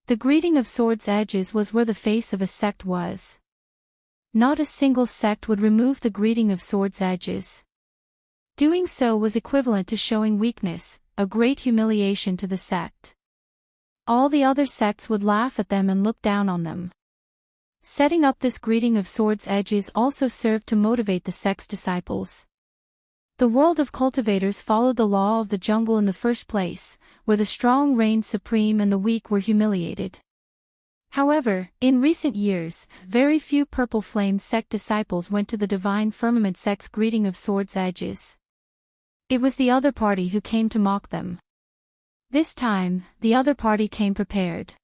The greeting of swords' edges was where the face of a sect was. Not a single sect would remove the greeting of swords' edges. Doing so was equivalent to showing weakness, a great humiliation to the sect. All the other sects would laugh at them and look down on them. Setting up this greeting of swords' edges also served to motivate the sect's disciples. The world of cultivators followed the law of the jungle in the first place, where the strong reigned supreme and the weak were humiliated. However, in recent years, very few Purple Flame sect disciples went to the Divine Firmament sect's greeting of swords' edges. It was the other party who came to mock them. This time, the other party came prepared.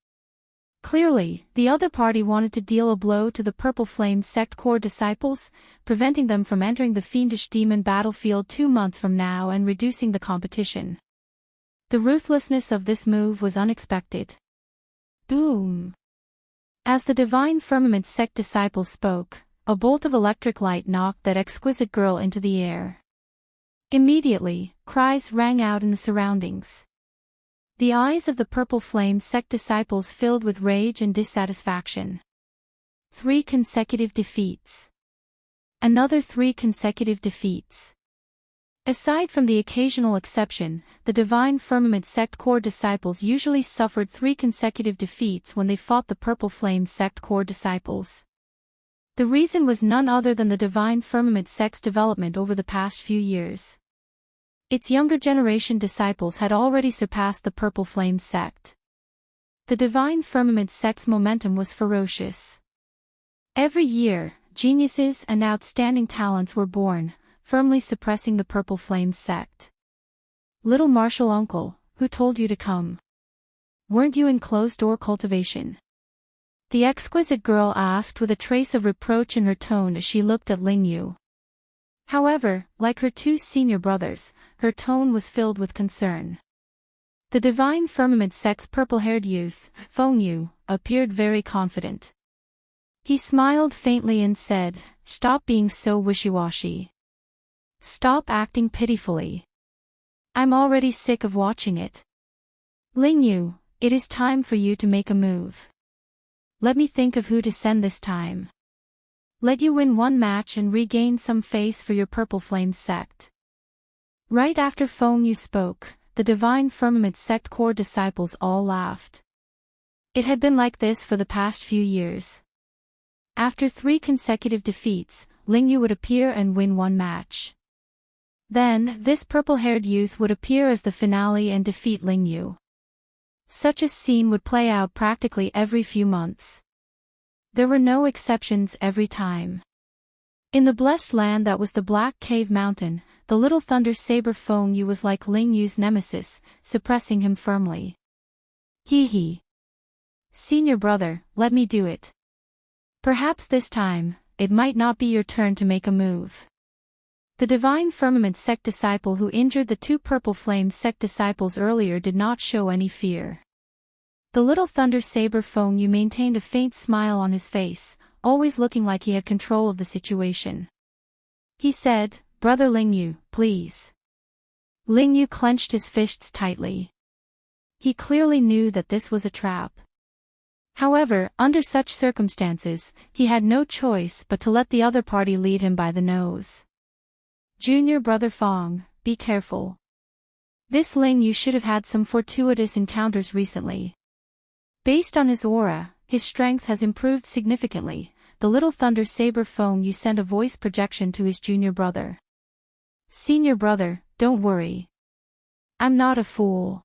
Clearly, the other party wanted to deal a blow to the Purple Flame sect core disciples, preventing them from entering the fiendish demon battlefield 2 months from now and reducing the competition. The ruthlessness of this move was unexpected. Boom! As the Divine Firmament sect disciples spoke, a bolt of electric light knocked that exquisite girl into the air. Immediately, cries rang out in the surroundings. The eyes of the Purple Flame sect disciples filled with rage and dissatisfaction. 3 consecutive defeats. Another 3 consecutive defeats. Aside from the occasional exception, the Divine Firmament sect core disciples usually suffered 3 consecutive defeats when they fought the Purple Flame sect core disciples. The reason was none other than the Divine Firmament sect's development over the past few years. Its younger generation disciples had already surpassed the Purple Flame sect. The Divine Firmament sect's momentum was ferocious. Every year, geniuses and outstanding talents were born, firmly suppressing the Purple Flame sect. Little Martial Uncle, who told you to come? Weren't you in closed-door cultivation? The exquisite girl asked with a trace of reproach in her tone as she looked at Ling Yu. However, like her 2 senior brothers, her tone was filled with concern. The Divine Firmament sect's purple-haired youth, Feng Yu, appeared very confident. He smiled faintly and said, "Stop being so wishy-washy. Stop acting pitifully. I'm already sick of watching it. Ling Yu, it is time for you to make a move. Let me think of who to send this time. Let you win 1 match and regain some face for your Purple Flame sect." Right after Feng Yu spoke, the Divine Firmament sect core disciples all laughed. It had been like this for the past few years. After 3 consecutive defeats, Ling Yu would appear and win 1 match. Then, this purple-haired youth would appear as the finale and defeat Ling Yu. Such a scene would play out practically every few months. There were no exceptions every time. In the blessed land that was the Black Cave Mountain, the little thunder saber Feng Yu was like Ling Yu's nemesis, suppressing him firmly. Hee. Senior brother, let me do it. Perhaps this time, it might not be your turn to make a move. The Divine Firmament sect disciple who injured the 2 Purple Flame sect disciples earlier did not show any fear. The little thunder saber Feng Yu maintained a faint smile on his face, always looking like he had control of the situation. He said, "Brother Ling Yu, please." Ling Yu clenched his fists tightly. He clearly knew that this was a trap. However, under such circumstances, he had no choice but to let the other party lead him by the nose. "Junior brother Feng, be careful. This Ling Yu should have had some fortuitous encounters recently. Based on his aura, his strength has improved significantly." The little thunder saber Feng Yu sent a voice projection to his junior brother. "Senior brother, don't worry. I'm not a fool.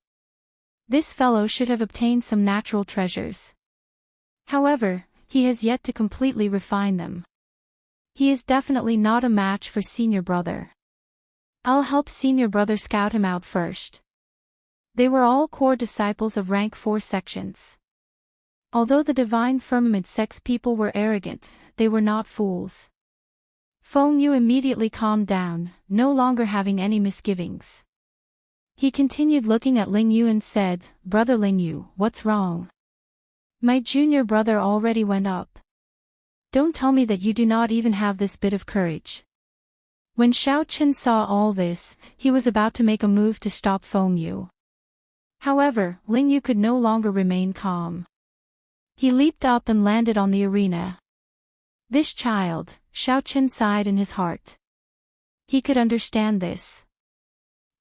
This fellow should have obtained some natural treasures. However, he has yet to completely refine them. He is definitely not a match for senior brother. I'll help senior brother scout him out first." They were all core disciples of rank 4 sections. Although the Divine Firmament sect's people were arrogant, they were not fools. Feng Yu immediately calmed down, no longer having any misgivings. He continued looking at Ling Yu and said, "Brother Ling Yu, what's wrong? My junior brother already went up. Don't tell me that you do not even have this bit of courage." When Xiao Chen saw all this, he was about to make a move to stop Feng Yu. However, Ling Yu could no longer remain calm. He leaped up and landed on the arena. This child, Xiaochen sighed in his heart. He could understand this.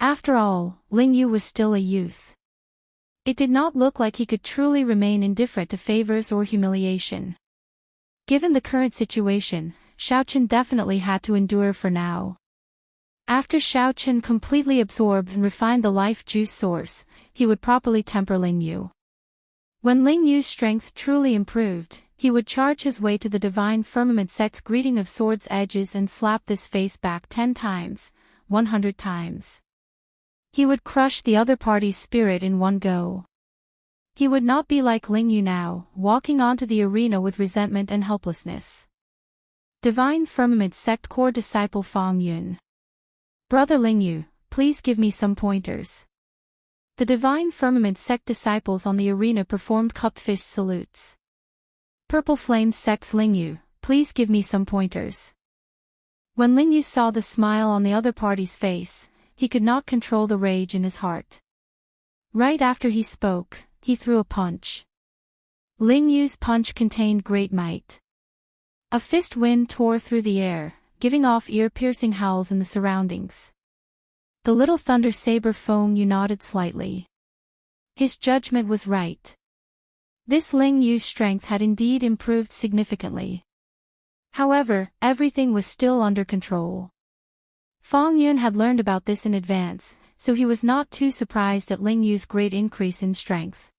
After all, Ling Yu was still a youth. It did not look like he could truly remain indifferent to favors or humiliation. Given the current situation, Xiaochen definitely had to endure for now. After Xiaochen completely absorbed and refined the life juice source, he would properly temper Ling Yu. When Ling Yu's strength truly improved, he would charge his way to the divine firmament sect's greeting of sword's edges and slap this face back 10 times, 100 times. He would crush the other party's spirit in one go. He would not be like Ling Yu now, walking onto the arena with resentment and helplessness. Divine Firmament Sect core disciple Fang Yun. Brother Ling Yu, please give me some pointers. The Divine Firmament Sect disciples on the arena performed cupped fist salutes. Purple Flame Sect's Ling Yu, please give me some pointers. When Ling Yu saw the smile on the other party's face, he could not control the rage in his heart. Right after he spoke, he threw a punch. Ling Yu's punch contained great might. A fist wind tore through the air, giving off ear-piercing howls in the surroundings. The little thunder saber Feng Yu nodded slightly. His judgment was right. This Ling Yu's strength had indeed improved significantly. However, everything was still under control. Fang Yun had learned about this in advance, so he was not too surprised at Ling Yu's great increase in strength.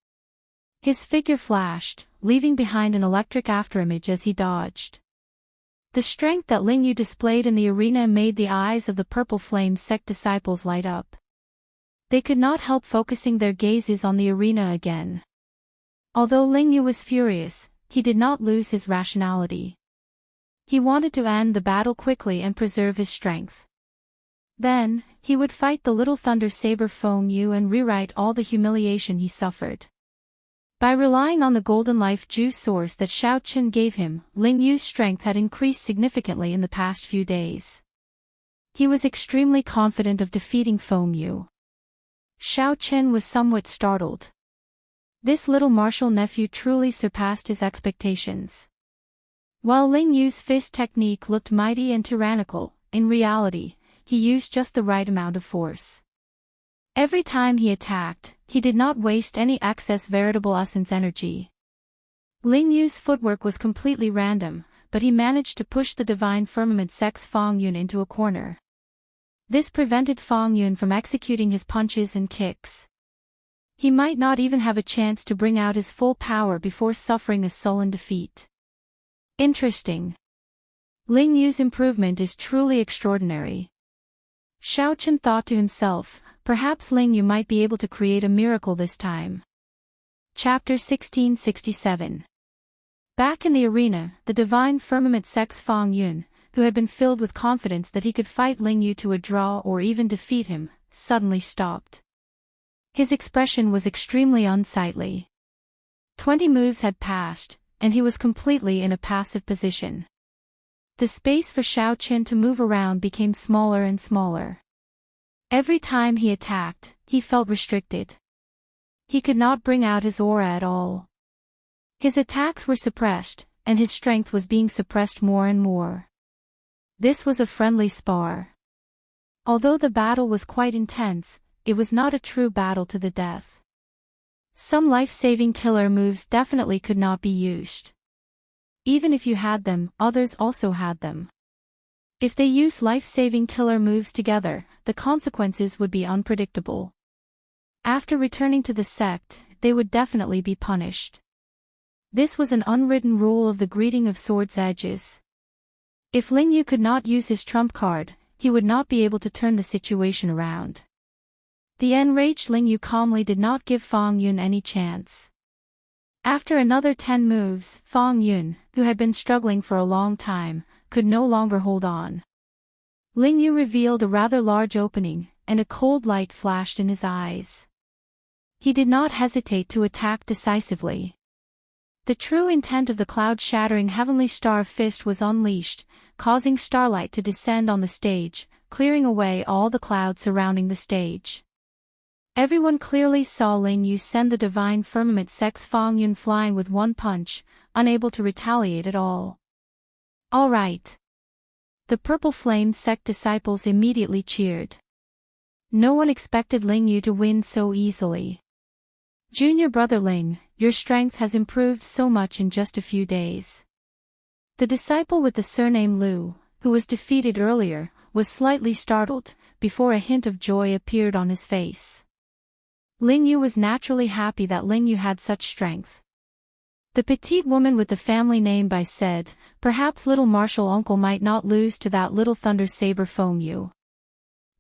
His figure flashed, leaving behind an electric afterimage as he dodged. The strength that Ling Yu displayed in the arena made the eyes of the Purple Flame Sect disciples light up. They could not help focusing their gazes on the arena again. Although Ling Yu was furious, he did not lose his rationality. He wanted to end the battle quickly and preserve his strength. Then, he would fight the little thunder saber Feng Yu and rewrite all the humiliation he suffered. By relying on the golden life juice source that Xiaochen gave him, Ling Yu's strength had increased significantly in the past few days. He was extremely confident of defeating Feng Yu. Xiaochen was somewhat startled. This little martial nephew truly surpassed his expectations. While Ling Yu's fist technique looked mighty and tyrannical, in reality, he used just the right amount of force. Every time he attacked, he did not waste any excess veritable essence energy. Ling Yu's footwork was completely random, but he managed to push the Divine Firmament Sect's Fang Yun into a corner. This prevented Fang Yun from executing his punches and kicks. He might not even have a chance to bring out his full power before suffering a sullen defeat. Interesting. Ling Yu's improvement is truly extraordinary. Xiaochen thought to himself, perhaps Ling Yu might be able to create a miracle this time. Chapter 1667. Back in the arena, the Divine Firmament Sect's Fang Yun, who had been filled with confidence that he could fight Ling Yu to a draw or even defeat him, suddenly stopped. His expression was extremely unsightly. 20 moves had passed, and he was completely in a passive position. The space for Xiaochen to move around became smaller and smaller. Every time he attacked, he felt restricted. He could not bring out his aura at all. His attacks were suppressed, and his strength was being suppressed more and more. This was a friendly spar. Although the battle was quite intense, it was not a true battle to the death. Some life-saving killer moves definitely could not be used. Even if you had them, others also had them. If they used life-saving killer moves together, the consequences would be unpredictable. After returning to the sect, they would definitely be punished. This was an unwritten rule of the greeting of swords' edges. If Ling Yu could not use his trump card, he would not be able to turn the situation around. The enraged Ling Yu calmly did not give Fang Yun any chance. After another 10 moves, Fang Yun, who had been struggling for a long time, could no longer hold on. Ling Yu revealed a rather large opening, and a cold light flashed in his eyes. He did not hesitate to attack decisively. The true intent of the cloud-shattering heavenly star fist was unleashed, causing starlight to descend on the stage, clearing away all the clouds surrounding the stage. Everyone clearly saw Ling Yu send the divine firmament sex Fang Yun flying with one punch, unable to retaliate at all. All right. The Purple Flame sect disciples immediately cheered. No one expected Ling Yu to win so easily. Junior brother Ling, your strength has improved so much in just a few days. The disciple with the surname Lu, who was defeated earlier, was slightly startled, before a hint of joy appeared on his face. Ling Yu was naturally happy that Ling Yu had such strength. The petite woman with the family name Bai said, perhaps little martial uncle might not lose to that little thunder saber Feng Yu.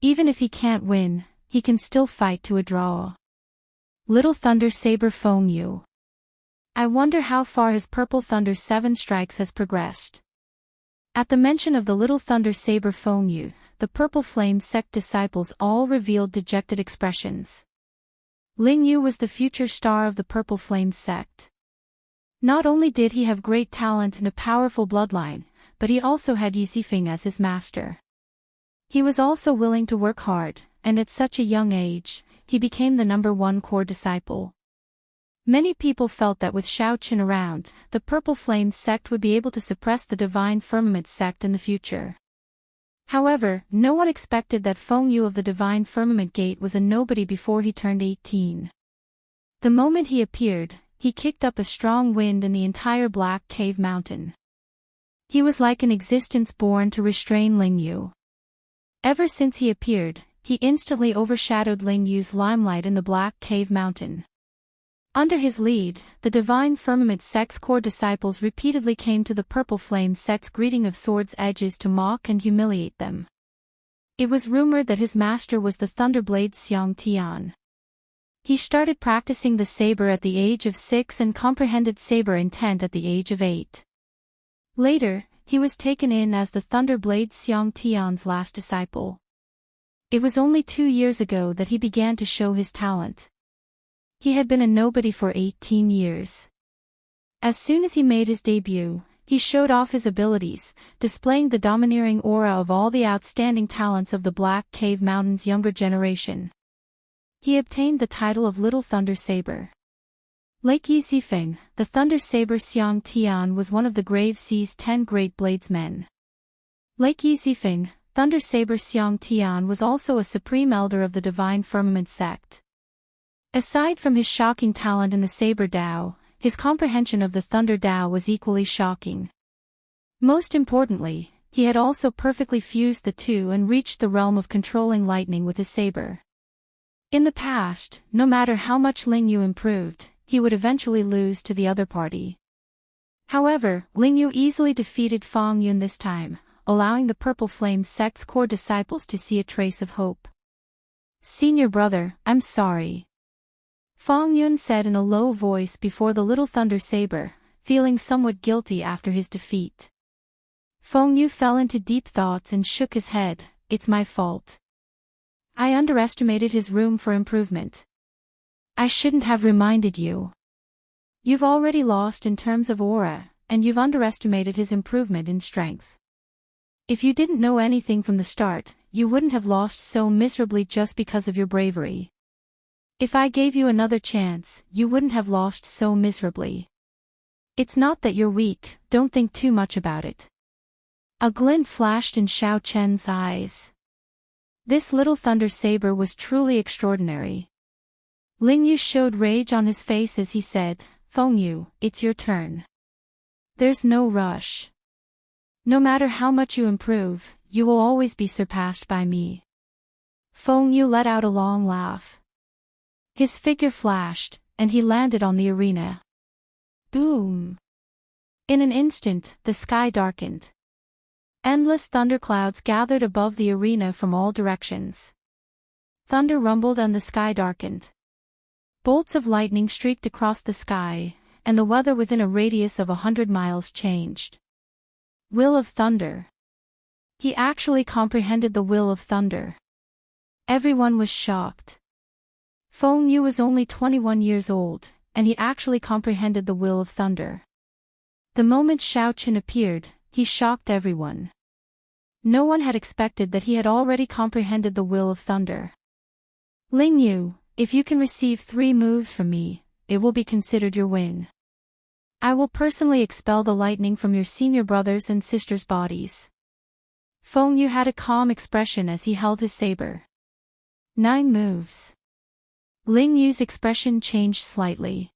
Even if he can't win, he can still fight to a draw. Little thunder saber Feng Yu. I wonder how far his purple thunder 7 strikes has progressed. At the mention of the little thunder saber Feng Yu, the Purple Flame sect disciples all revealed dejected expressions. Ling Yu was the future star of the Purple Flame sect. Not only did he have great talent and a powerful bloodline, but he also had Yi Zifeng as his master. He was also willing to work hard, and at such a young age, he became the #1 core disciple. Many people felt that with Xiao Qin around, the Purple Flame sect would be able to suppress the Divine Firmament sect in the future. However, no one expected that Feng Yu of the Divine Firmament Gate was a nobody before he turned 18. The moment he appeared, he kicked up a strong wind in the entire Black Cave Mountain. He was like an existence born to restrain Ling Yu. Ever since he appeared, he instantly overshadowed Ling Yu's limelight in the Black Cave Mountain. Under his lead, the Divine Firmament sect's core disciples repeatedly came to the Purple Flame sect's greeting of swords' edges to mock and humiliate them. It was rumored that his master was the Thunderblade Xianxia. He started practicing the saber at the age of 6 and comprehended saber intent at the age of 8. Later, he was taken in as the Thunderblade Xianxia's last disciple. It was only 2 years ago that he began to show his talent. He had been a nobody for 18 years. As soon as he made his debut, he showed off his abilities, displaying the domineering aura of all the outstanding talents of the Black Cave Mountain's younger generation. He obtained the title of Little Thunder Saber. Like Yi Zifeng, the Thunder Saber Xianxia was one of the Grave Sea's 10 great bladesmen. Like Yi Zifeng, Thunder Saber Xianxia was also a supreme elder of the Divine Firmament sect. Aside from his shocking talent in the Saber Dao, his comprehension of the Thunder Dao was equally shocking. Most importantly, he had also perfectly fused the two and reached the realm of controlling lightning with his saber. In the past, no matter how much Ling Yu improved, he would eventually lose to the other party. However, Ling Yu easily defeated Fang Yun this time, allowing the Purple Flame sect's core disciples to see a trace of hope. Senior brother, I'm sorry. Fang Yun said in a low voice before the Little Thunder Saber, feeling somewhat guilty after his defeat. Feng Yu fell into deep thoughts and shook his head. It's my fault. I underestimated his room for improvement. I shouldn't have reminded you. You've already lost in terms of aura, and you've underestimated his improvement in strength. If you didn't know anything from the start, you wouldn't have lost so miserably just because of your bravery. If I gave you another chance, you wouldn't have lost so miserably. It's not that you're weak, don't think too much about it. A glint flashed in Xiao Chen's eyes. This Little Thunder Saber was truly extraordinary. Ling Yu showed rage on his face as he said, Feng Yu, it's your turn. There's no rush. No matter how much you improve, you will always be surpassed by me. Feng Yu let out a long laugh. His figure flashed, and he landed on the arena. Boom! In an instant, the sky darkened. Endless thunderclouds gathered above the arena from all directions. Thunder rumbled and the sky darkened. Bolts of lightning streaked across the sky, and the weather within a radius of 100 miles changed. Will of Thunder. He actually comprehended the will of thunder. Everyone was shocked. Feng Yu was only 21 years old, and he actually comprehended the will of thunder. The moment Xiao Qin appeared, he shocked everyone. No one had expected that he had already comprehended the will of thunder. Ling Yu, If you can receive 3 moves from me, it will be considered your win. I will personally expel the lightning from your senior brothers and sisters' bodies. Feng Yu had a calm expression as he held his saber. 9 moves. Ling Yu's expression changed slightly.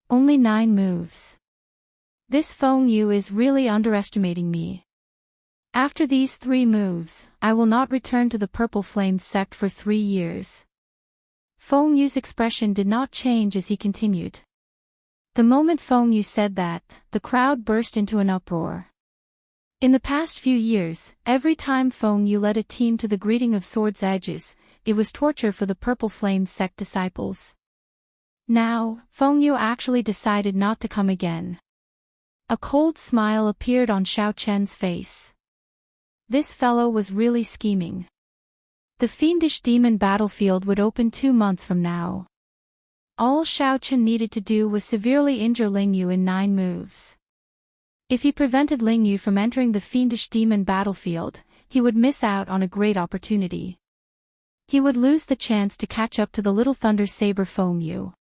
Only 9 moves. This Feng Yu is really underestimating me. After these 3 moves, I will not return to the Purple Flame sect for 3 years. Feng Yu's expression did not change as he continued. The moment Feng Yu said that, the crowd burst into an uproar. In the past few years, every time Feng Yu led a team to the greeting of swords' edges, it was torture for the Purple Flame sect disciples. Now, Feng Yu actually decided not to come again. A cold smile appeared on Xiao Chen's face. This fellow was really scheming. The fiendish demon battlefield would open 2 months from now. All Xiao Chen needed to do was severely injure Ling Yu in 9 moves. If he prevented Ling Yu from entering the fiendish demon battlefield, he would miss out on a great opportunity. He would lose the chance to catch up to the Little Thunder Saber Feng Yu.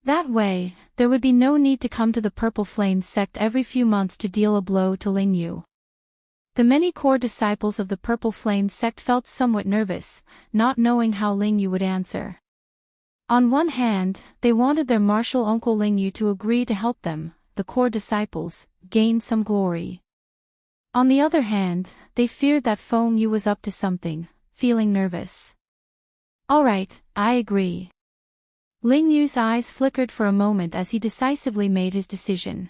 That way, there would be no need to come to the Purple Flame sect every few months to deal a blow to Ling Yu. The many core disciples of the Purple Flame sect felt somewhat nervous, not knowing how Ling Yu would answer. On one hand, they wanted their martial uncle Ling Yu to agree to help them, the core disciples, gain some glory. On the other hand, they feared that Feng Yu was up to something, feeling nervous. All right, I agree. Ling Yu's eyes flickered for a moment as he decisively made his decision.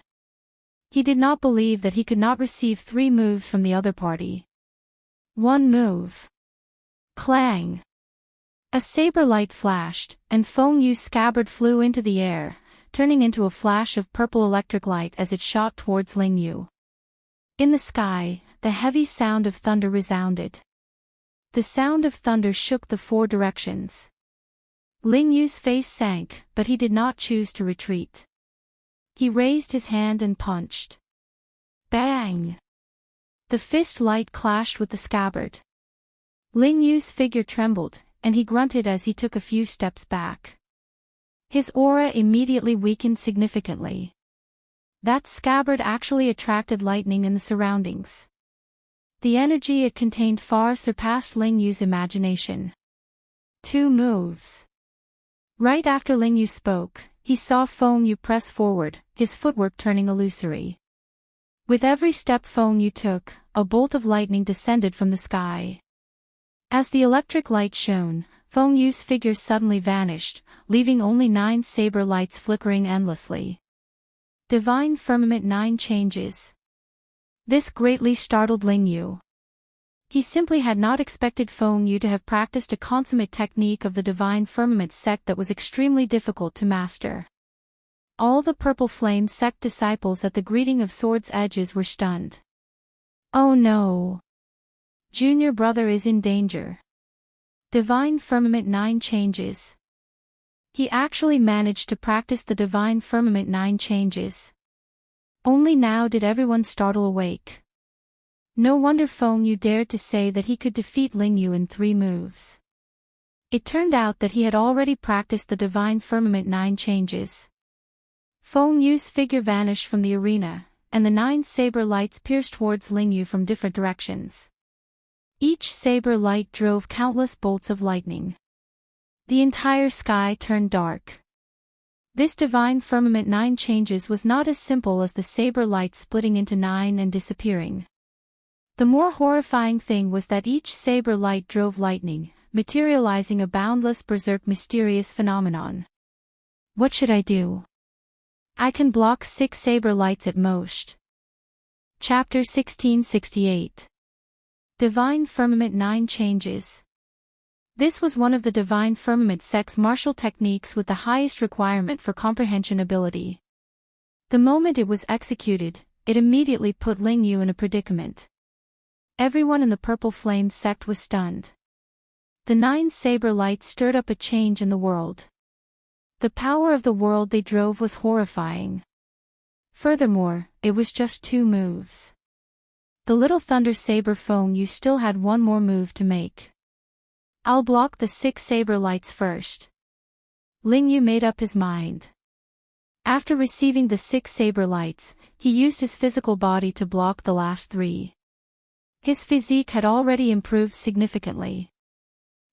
He did not believe that he could not receive 3 moves from the other party. 1 move. Clang! A saber light flashed, and Feng Yu's scabbard flew into the air, turning into a flash of purple electric light as it shot towards Ling Yu. In the sky, the heavy sound of thunder resounded. The sound of thunder shook the 4 directions. Ling Yu's face sank, but he did not choose to retreat. He raised his hand and punched. Bang! The fist light clashed with the scabbard. Ling Yu's figure trembled, and he grunted as he took a few steps back. His aura immediately weakened significantly. That scabbard actually attracted lightning in the surroundings. The energy it contained far surpassed Ling Yu's imagination. 2 moves. Right after Ling Yu spoke, he saw Feng Yu press forward, his footwork turning illusory. With every step Feng Yu took, a bolt of lightning descended from the sky. As the electric light shone, Feng Yu's figure suddenly vanished, leaving only 9 saber lights flickering endlessly. Divine Firmament 9 changes. This greatly startled Ling Yu. He simply had not expected Feng Yu to have practiced a consummate technique of the Divine Firmament sect that was extremely difficult to master. All the Purple Flame sect disciples at the greeting of Swords' Edges were stunned. Oh no! Junior brother is in danger. Divine Firmament 9 changes. He actually managed to practice the Divine Firmament 9 changes. Only now did everyone startle awake. No wonder Feng Yu dared to say that he could defeat Ling Yu in 3 moves. It turned out that he had already practiced the Divine Firmament 9 changes. Feng Yu's figure vanished from the arena, and the 9 saber lights pierced towards Ling Yu from different directions. Each saber light drove countless bolts of lightning. The entire sky turned dark. This Divine Firmament 9 changes was not as simple as the saber light splitting into 9 and disappearing. The more horrifying thing was that each saber light drove lightning, materializing a boundless berserk mysterious phenomenon. What should I do? I can block 6 saber lights at most. Chapter 1668. Divine Firmament 9 changes. This was one of the Divine Firmament sect's martial techniques with the highest requirement for comprehension ability. The moment it was executed, it immediately put Ling Yu in a predicament. Everyone in the Purple Flame sect was stunned. The 9 saber lights stirred up a change in the world. The power of the world they drove was horrifying. Furthermore, it was just 2 moves. The Little Thunder Saber Feng Yu still had 1 more move to make. I'll block the 6 saber lights first. Ling Yu made up his mind. After receiving the 6 saber lights, he used his physical body to block the last 3. His physique had already improved significantly.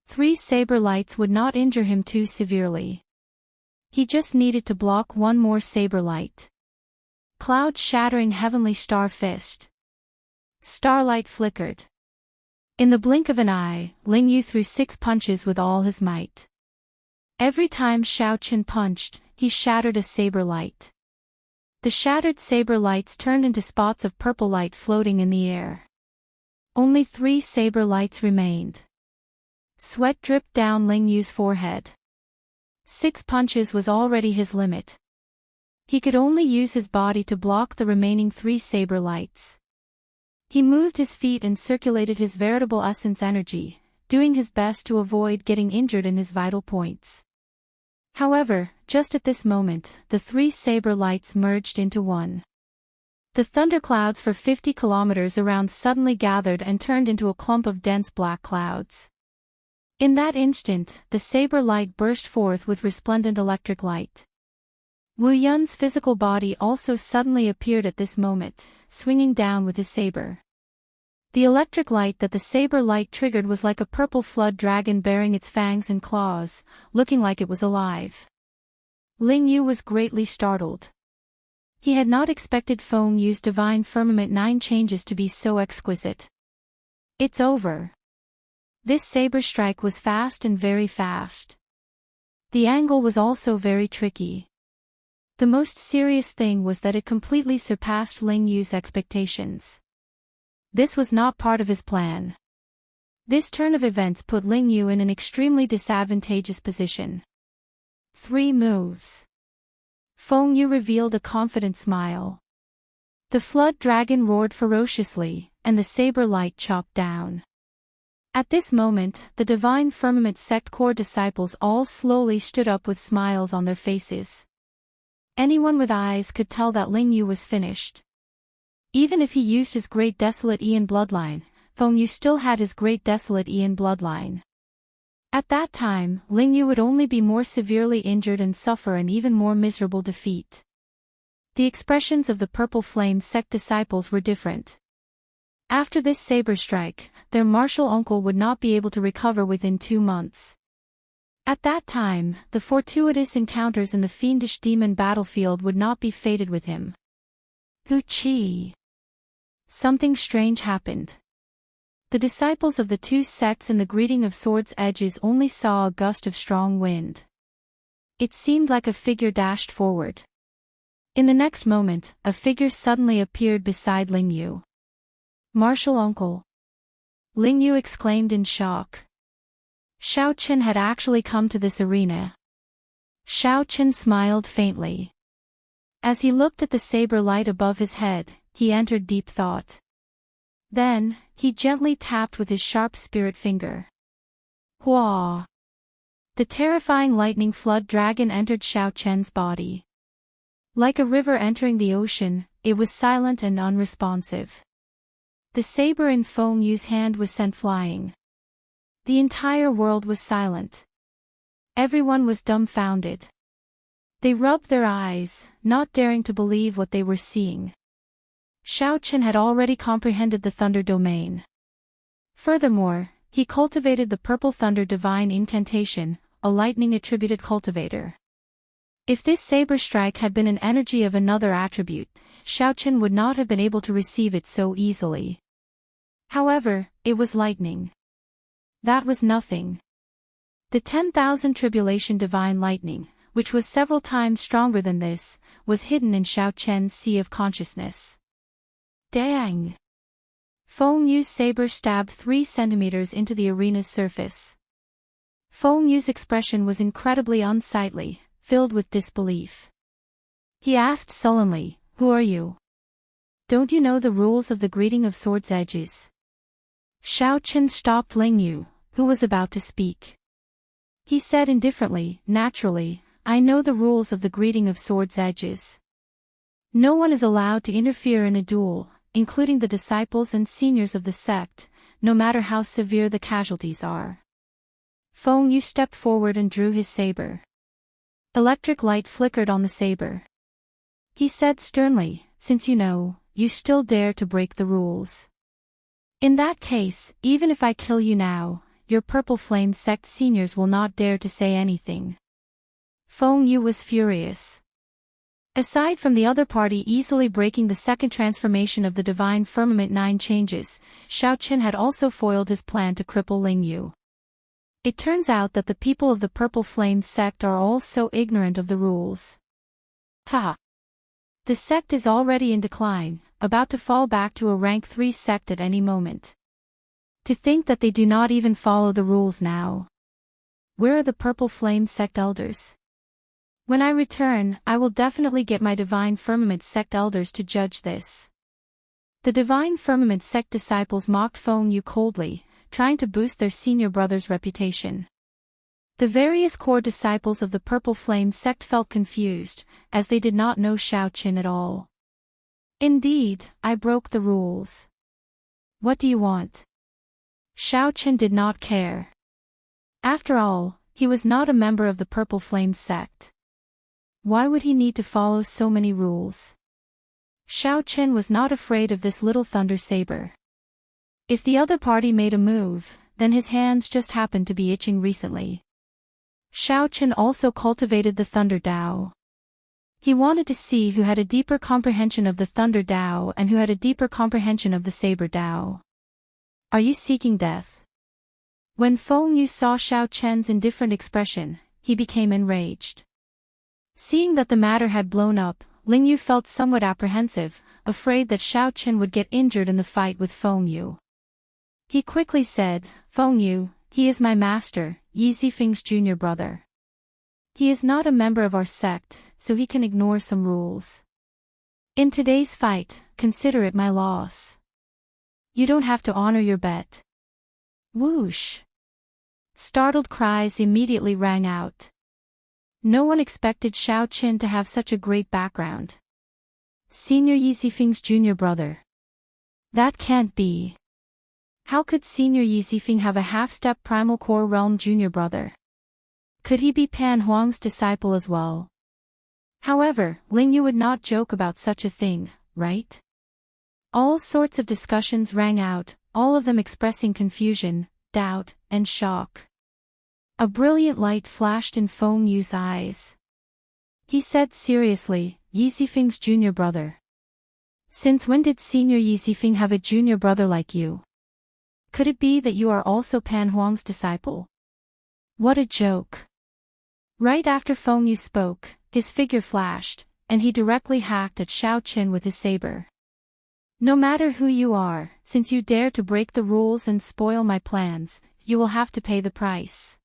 3 saber lights would not injure him too severely. He just needed to block 1 more saber light. Cloud-shattering heavenly star fist. Starlight flickered. In the blink of an eye, Ling Yu threw 6 punches with all his might. Every time Xiaoqian punched, he shattered a saber light. The shattered saber lights turned into spots of purple light floating in the air. Only 3 saber lights remained. Sweat dripped down Ling Yu's forehead. 6 punches was already his limit. He could only use his body to block the remaining 3 saber lights. He moved his feet and circulated his veritable essence energy, doing his best to avoid getting injured in his vital points. However, just at this moment, the 3 saber lights merged into one. The thunderclouds for 50 kilometers around suddenly gathered and turned into a clump of dense black clouds. In that instant, the saber light burst forth with resplendent electric light. Wu Yun's physical body also suddenly appeared at this moment, swinging down with his saber. The electric light that the saber light triggered was like a purple flood dragon bearing its fangs and claws, looking like it was alive. Ling Yu was greatly startled. He had not expected Feng Yu's divine firmament 9 changes to be so exquisite. It's over. This saber strike was fast and very fast. The angle was also very tricky. The most serious thing was that it completely surpassed Ling Yu's expectations. This was not part of his plan. This turn of events put Ling Yu in an extremely disadvantageous position. 3 moves. Feng Yu revealed a confident smile. The flood dragon roared ferociously, and the saber light chopped down. At this moment, the Divine Firmament sect core disciples all slowly stood up with smiles on their faces. Anyone with eyes could tell that Ling Yu was finished. Even if he used his Great Desolate Aeon bloodline, Feng Yu still had his Great Desolate Aeon bloodline. At that time, Ling Yu would only be more severely injured and suffer an even more miserable defeat. The expressions of the Purple Flame sect disciples were different. After this saber strike, their martial uncle would not be able to recover within 2 months. At that time, the fortuitous encounters in the fiendish demon battlefield would not be fated with him. Chi. Something strange happened. The disciples of the 2 sects in the greeting of Sword's Edges only saw a gust of strong wind. It seemed like a figure dashed forward. In the next moment, a figure suddenly appeared beside Ling Yu. Martial uncle. Ling Yu exclaimed in shock. Xiaoqian had actually come to this arena. Xiaoqian smiled faintly. As he looked at the saber light above his head, he entered deep thought. Then, he gently tapped with his sharp spirit finger. Hua! The terrifying lightning flood dragon entered Xiaoqian's body. Like a river entering the ocean, it was silent and unresponsive. The saber in Feng Yu's hand was sent flying. The entire world was silent. Everyone was dumbfounded. They rubbed their eyes, not daring to believe what they were seeing. Xiaoqian had already comprehended the thunder domain. Furthermore, he cultivated the purple thunder divine incantation, a lightning-attributed cultivator. If this saber strike had been an energy of another attribute, Xiaoqian would not have been able to receive it so easily. However, it was lightning. That was nothing. The 10,000 tribulation divine lightning, which was several times stronger than this, was hidden in Xiaoqian's sea of consciousness. Dang! Feng Yu's saber stabbed 3 centimeters into the arena's surface. Feng Yu's expression was incredibly unsightly, filled with disbelief. He asked sullenly, "Who are you? Don't you know the rules of the greeting of Sword's Edges?" Xiaoqian stopped Ling Yu, who was about to speak. He said indifferently, "Naturally, I know the rules of the greeting of Sword's Edges. No one is allowed to interfere in a duel, including the disciples and seniors of the sect, no matter how severe the casualties are." Feng Yu stepped forward and drew his saber. Electric light flickered on the saber. He said sternly, "Since you know, you still dare to break the rules. In that case, even if I kill you now, your Purple Flame sect seniors will not dare to say anything." Feng Yu was furious. Aside from the other party easily breaking the second transformation of the Divine Firmament 9 changes, Xiaoqin had also foiled his plan to cripple Ling Yu. It turns out that the people of the Purple Flame sect are all so ignorant of the rules. Ha! The sect is already in decline, about to fall back to a rank 3 sect at any moment. To think that they do not even follow the rules now. Where are the Purple Flame sect elders? When I return, I will definitely get my Divine Firmament sect elders to judge this. The Divine Firmament sect disciples mocked Feng Yu coldly, trying to boost their senior brother's reputation. The various core disciples of the Purple Flame sect felt confused, as they did not know Xiaoqin at all. Indeed, I broke the rules. What do you want? Xiaoqin did not care. After all, he was not a member of the Purple Flame sect. Why would he need to follow so many rules? Xiaoqin was not afraid of this little thunder saber. If the other party made a move, then his hands just happened to be itching recently. Xiaoqin also cultivated the Thunder Dao. He wanted to see who had a deeper comprehension of the Thunder Dao and who had a deeper comprehension of the Saber Dao. Are you seeking death? When Feng Yu saw Xiaoqin's indifferent expression, he became enraged. Seeing that the matter had blown up, Ling Yu felt somewhat apprehensive, afraid that Xiaoqin would get injured in the fight with Feng Yu. He quickly said, "Feng Yu, he is my master, Yi Zifeng's junior brother. He is not a member of our sect, so he can ignore some rules. In today's fight, consider it my loss. You don't have to honor your bet." Whoosh! Startled cries immediately rang out. No one expected Xiaoqin to have such a great background. Senior Yi Zifeng's junior brother. That can't be. How could Senior Yi Zifeng have a half-step Primal Core Realm junior brother? Could he be Pan Huang's disciple as well? However, Ling Yu would not joke about such a thing, right? All sorts of discussions rang out, all of them expressing confusion, doubt, and shock. A brilliant light flashed in Feng Yu's eyes. He said seriously, "Yi Zifeng's junior brother. Since when did Senior Yi Zifeng have a junior brother like you? Could it be that you are also Pan Huang's disciple?" What a joke. Right after Feng Yu spoke, his figure flashed, and he directly hacked at Xiaoqin with his saber. "No matter who you are, since you dare to break the rules and spoil my plans, you will have to pay the price."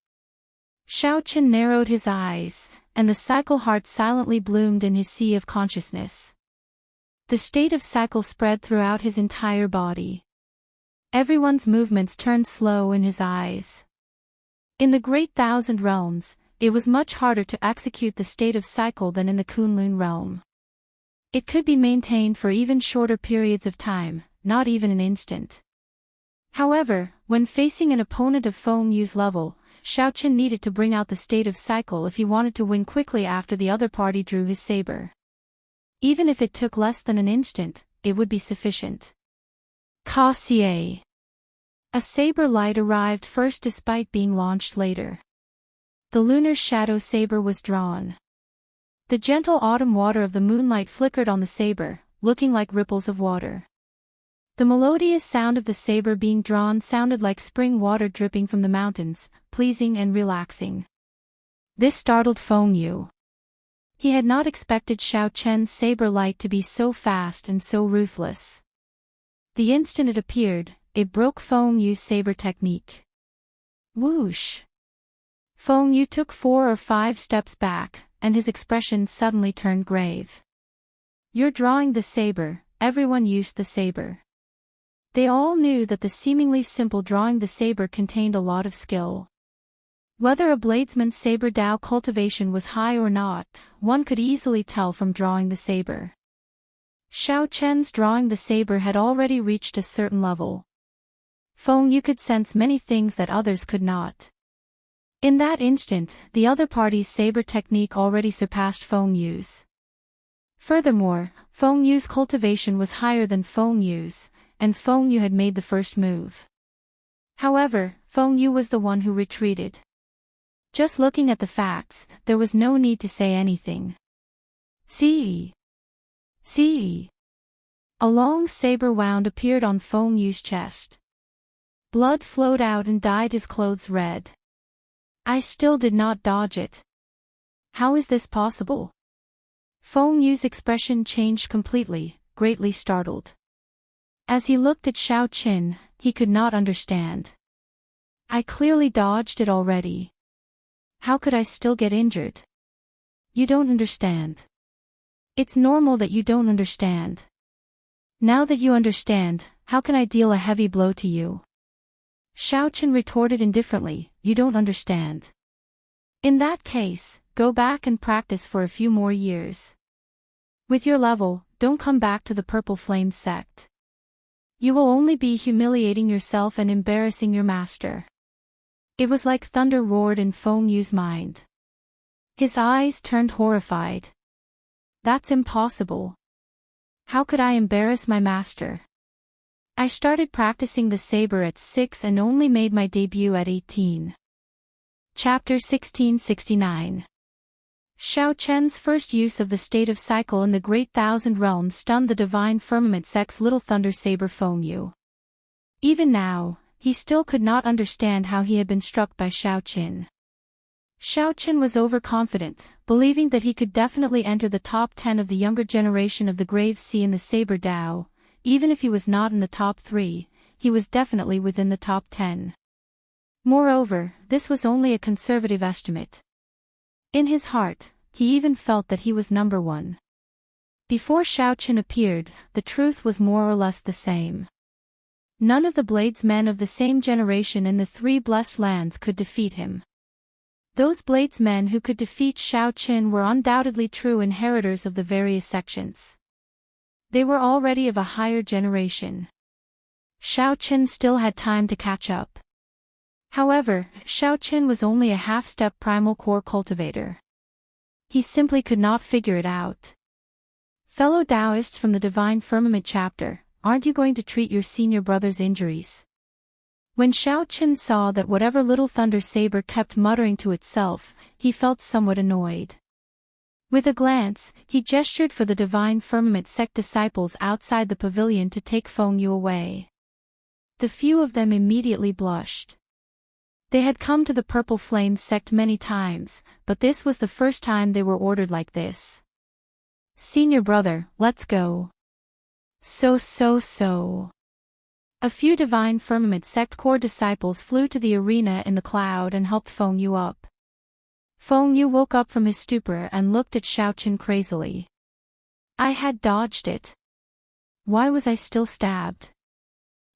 Xiaoqin narrowed his eyes, and the cycle heart silently bloomed in his sea of consciousness. The state of cycle spread throughout his entire body. Everyone's movements turned slow in his eyes. In the Great Thousand Realms, it was much harder to execute the state of cycle than in the Kunlun realm. It could be maintained for even shorter periods of time, not even an instant. However, when facing an opponent of Feng Yu's level, Xiaoqin needed to bring out the state of cycle if he wanted to win quickly after the other party drew his saber. Even if it took less than an instant, it would be sufficient. Cassier. A saber light arrived first despite being launched later. The lunar shadow saber was drawn. The gentle autumn water of the moonlight flickered on the saber, looking like ripples of water. The melodious sound of the saber being drawn sounded like spring water dripping from the mountains, pleasing and relaxing. This startled Feng Yu. He had not expected Xiaoqin's saber light to be so fast and so ruthless. The instant it appeared, it broke Feng Yu's saber technique. Whoosh! Feng Yu took 4 or 5 steps back, and his expression suddenly turned grave. "You're drawing the saber," everyone used the saber. They all knew that the seemingly simple drawing the saber contained a lot of skill. Whether a bladesman's saber Dao cultivation was high or not, one could easily tell from drawing the saber. Xiaoqin's drawing the saber had already reached a certain level. Feng Yu could sense many things that others could not. In that instant, the other party's saber technique already surpassed Feng Yu's. Furthermore, Feng Yu's cultivation was higher than Feng Yu's, and Feng Yu had made the first move. However, Feng Yu was the one who retreated. Just looking at the facts, there was no need to say anything. See. A long saber wound appeared on Feng Yu's chest. Blood flowed out and dyed his clothes red. I still did not dodge it. How is this possible? Feng Yu's expression changed completely, greatly startled. As he looked at Xiao Qin, he could not understand. I clearly dodged it already. How could I still get injured? You don't understand. It's normal that you don't understand. Now that you understand, how can I deal a heavy blow to you? Xiao Qin retorted indifferently, you don't understand. In that case, go back and practice for a few more years. With your level, don't come back to the Purple Flame sect. You will only be humiliating yourself and embarrassing your master. It was like thunder roared in Feng Yu's mind. His eyes turned horrified. That's impossible. How could I embarrass my master? I started practicing the saber at 6 and only made my debut at 18. Chapter 1669. Xiao Chen's first use of the state of cycle in the Great Thousand Realms stunned the Divine Firmament sect's little thunder saber Feng Yu. Even now, he still could not understand how he had been struck by Xiao Qin. Xiao Qin was overconfident, believing that he could definitely enter the top 10 of the younger generation of the Grave Sea in the Saber Dao. Even if he was not in the top 3, he was definitely within the top 10. Moreover, this was only a conservative estimate. In his heart, he even felt that he was number 1. Before Xiao Qin appeared, the truth was more or less the same. None of the bladesmen of the same generation in the 3 blessed lands could defeat him. Those bladesmen who could defeat Xiao Qin were undoubtedly true inheritors of the various sections. They were already of a higher generation. Xiao Qin still had time to catch up. However, Xiao Qin was only a half-step primal core cultivator. He simply could not figure it out. Fellow Daoists from the Divine Firmament chapter, aren't you going to treat your senior brother's injuries? When Xiao Qin saw that whatever little thunder saber kept muttering to itself, he felt somewhat annoyed. With a glance, he gestured for the Divine Firmament sect disciples outside the pavilion to take Feng Yu away. The few of them immediately blushed. They had come to the Purple Flame sect many times, but this was the first time they were ordered like this. Senior brother, let's go. So. A few Divine Firmament sect core disciples flew to the arena in the cloud and helped Feng Yu up. Feng Yu woke up from his stupor and looked at Xiao Qin crazily. I had dodged it. Why was I still stabbed?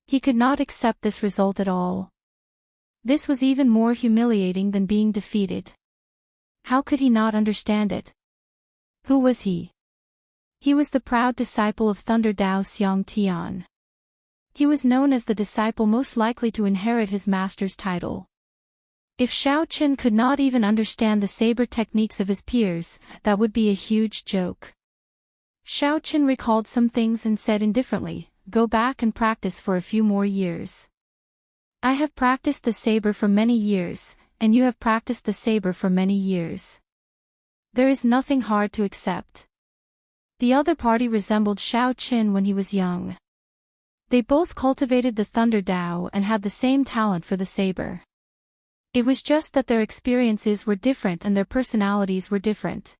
He could not accept this result at all. This was even more humiliating than being defeated. How could he not understand it? Who was he? He was the proud disciple of Thunder Dao Xiang Tian. He was known as the disciple most likely to inherit his master's title. If Xiao Qin could not even understand the saber techniques of his peers, that would be a huge joke. Xiao Qin recalled some things and said indifferently, go back and practice for a few more years. I have practiced the saber for many years, and you have practiced the saber for many years. There is nothing hard to accept. The other party resembled Xiao Qin when he was young. They both cultivated the Thunder Dao and had the same talent for the saber. It was just that their experiences were different and their personalities were different.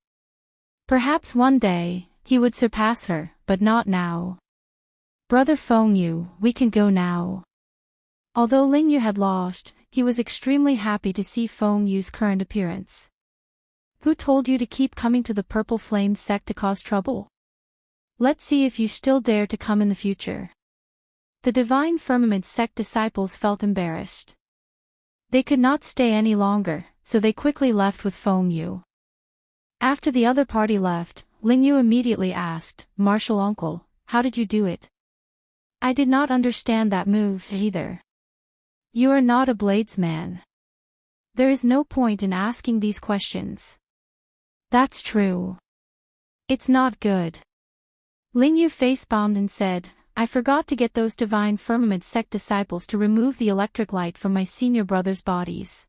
Perhaps one day, he would surpass her, but not now. Brother Feng Yu, we can go now. Although Ling Yu had lost, he was extremely happy to see Feng Yu's current appearance. Who told you to keep coming to the Purple Flame sect to cause trouble? Let's see if you still dare to come in the future. The Divine Firmament sect disciples felt embarrassed. They could not stay any longer, so they quickly left with Feng Yu. After the other party left, Ling Yu immediately asked, Martial Uncle, how did you do it? I did not understand that move either. You are not a bladesman. There is no point in asking these questions. That's true. It's not good. Lingyu face-bombed and said, I forgot to get those divine firmament sect disciples to remove the electric light from my senior brother's bodies.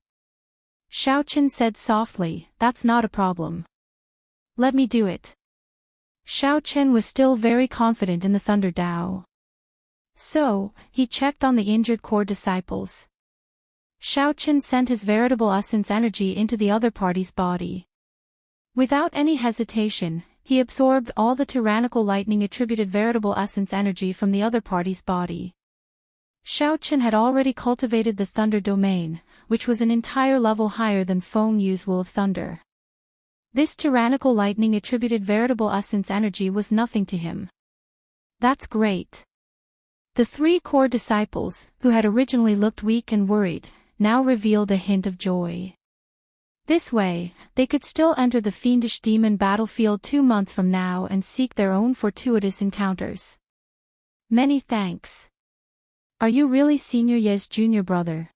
Xiaochen said softly, that's not a problem. Let me do it. Xiaochen was still very confident in the Thunder Dao. So, he checked on the injured core disciples. Xiaochen sent his veritable essence energy into the other party's body. Without any hesitation, he absorbed all the tyrannical lightning attributed veritable essence energy from the other party's body. Xiaochen had already cultivated the thunder domain, which was an entire level higher than Feng Yu's will of thunder. This tyrannical lightning attributed veritable essence energy was nothing to him. That's great. The three core disciples, who had originally looked weak and worried, now revealed a hint of joy. This way, they could still enter the fiendish demon battlefield 2 months from now and seek their own fortuitous encounters. Many thanks. Are you really Senior Ye's junior brother?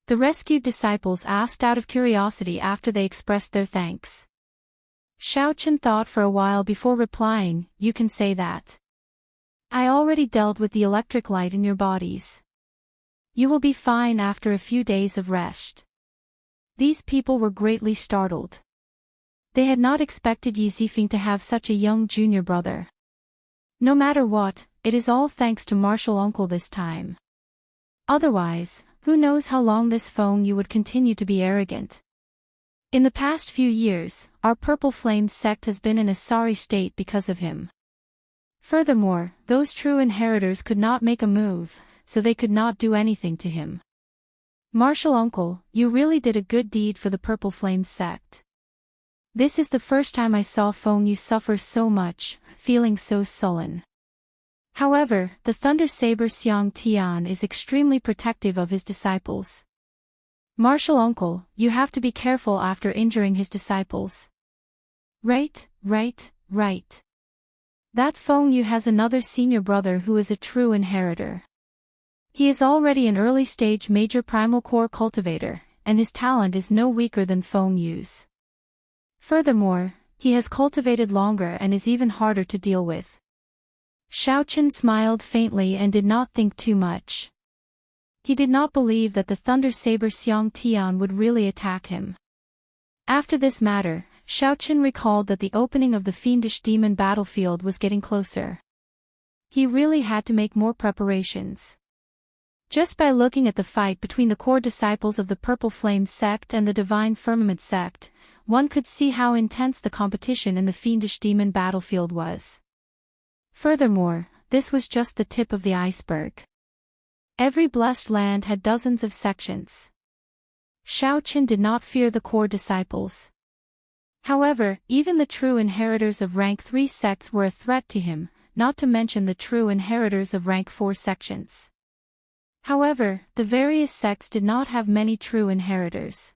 The rescued disciples asked out of curiosity after they expressed their thanks. Xiaochen thought for a while before replying, you can say that. I already dealt with the electric light in your bodies. You will be fine after a few days of rest. These people were greatly startled. They had not expected Yi Zifeng to have such a young junior brother. No matter what, it is all thanks to martial uncle this time. Otherwise, who knows how long this Feng Yu would continue to be arrogant. In the past few years, our Purple Flame sect has been in a sorry state because of him. Furthermore, those true inheritors could not make a move, so they could not do anything to him. Martial uncle, you really did a good deed for the Purple Flame sect. This is the first time I saw Feng Yu suffer so much, feeling so sullen. However, the Thunder Saber Xiang Tian is extremely protective of his disciples. Martial uncle, you have to be careful after injuring his disciples. Right. That Feng Yu has another senior brother who is a true inheritor. He is already an early-stage major primal core cultivator, and his talent is no weaker than Feng Yu's. Furthermore, he has cultivated longer and is even harder to deal with. Xiaochen smiled faintly and did not think too much. He did not believe that the Thunder Saber Xiang Tian would really attack him. After this matter, Xiaochen recalled that the opening of the fiendish demon battlefield was getting closer. He really had to make more preparations. Just by looking at the fight between the core disciples of the Purple Flame sect and the Divine Firmament sect, one could see how intense the competition in the fiendish demon battlefield was. Furthermore, this was just the tip of the iceberg. Every blessed land had dozens of sections. Xiaochen did not fear the core disciples. However, even the true inheritors of rank 3 sects were a threat to him, not to mention the true inheritors of rank 4 sections. However, the various sects did not have many true inheritors.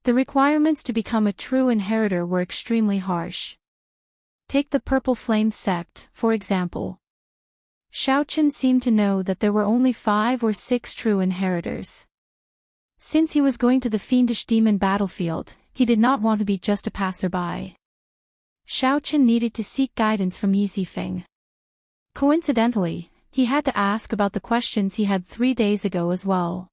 The requirements to become a true inheritor were extremely harsh. Take the Purple Flame sect, for example. Xiaochen seemed to know that there were only 5 or 6 true inheritors. Since he was going to the fiendish demon battlefield, he did not want to be just a passerby. Xiaochen needed to seek guidance from Yi Zifeng. Coincidentally, he had to ask about the questions he had 3 days ago as well.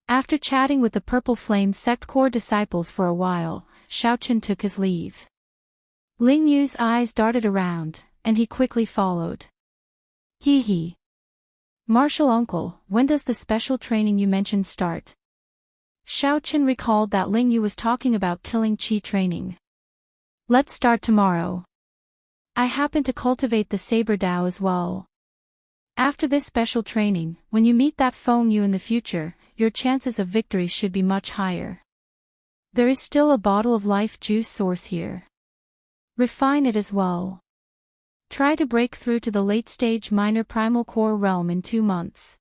After chatting with the Purple Flame sect core disciples for a while, Xiaochen took his leave. Ling Yu's eyes darted around, and he quickly followed. Hee. Martial uncle, when does the special training you mentioned start? Xiaochen recalled that Ling Yu was talking about killing qi training. Let's start tomorrow. I happen to cultivate the Saber Dao as well. After this special training, when you meet that Feng Yu in the future, your chances of victory should be much higher. There is still a bottle of life juice source here. Refine it as well. Try to break through to the late-stage minor primal core realm in 2 months.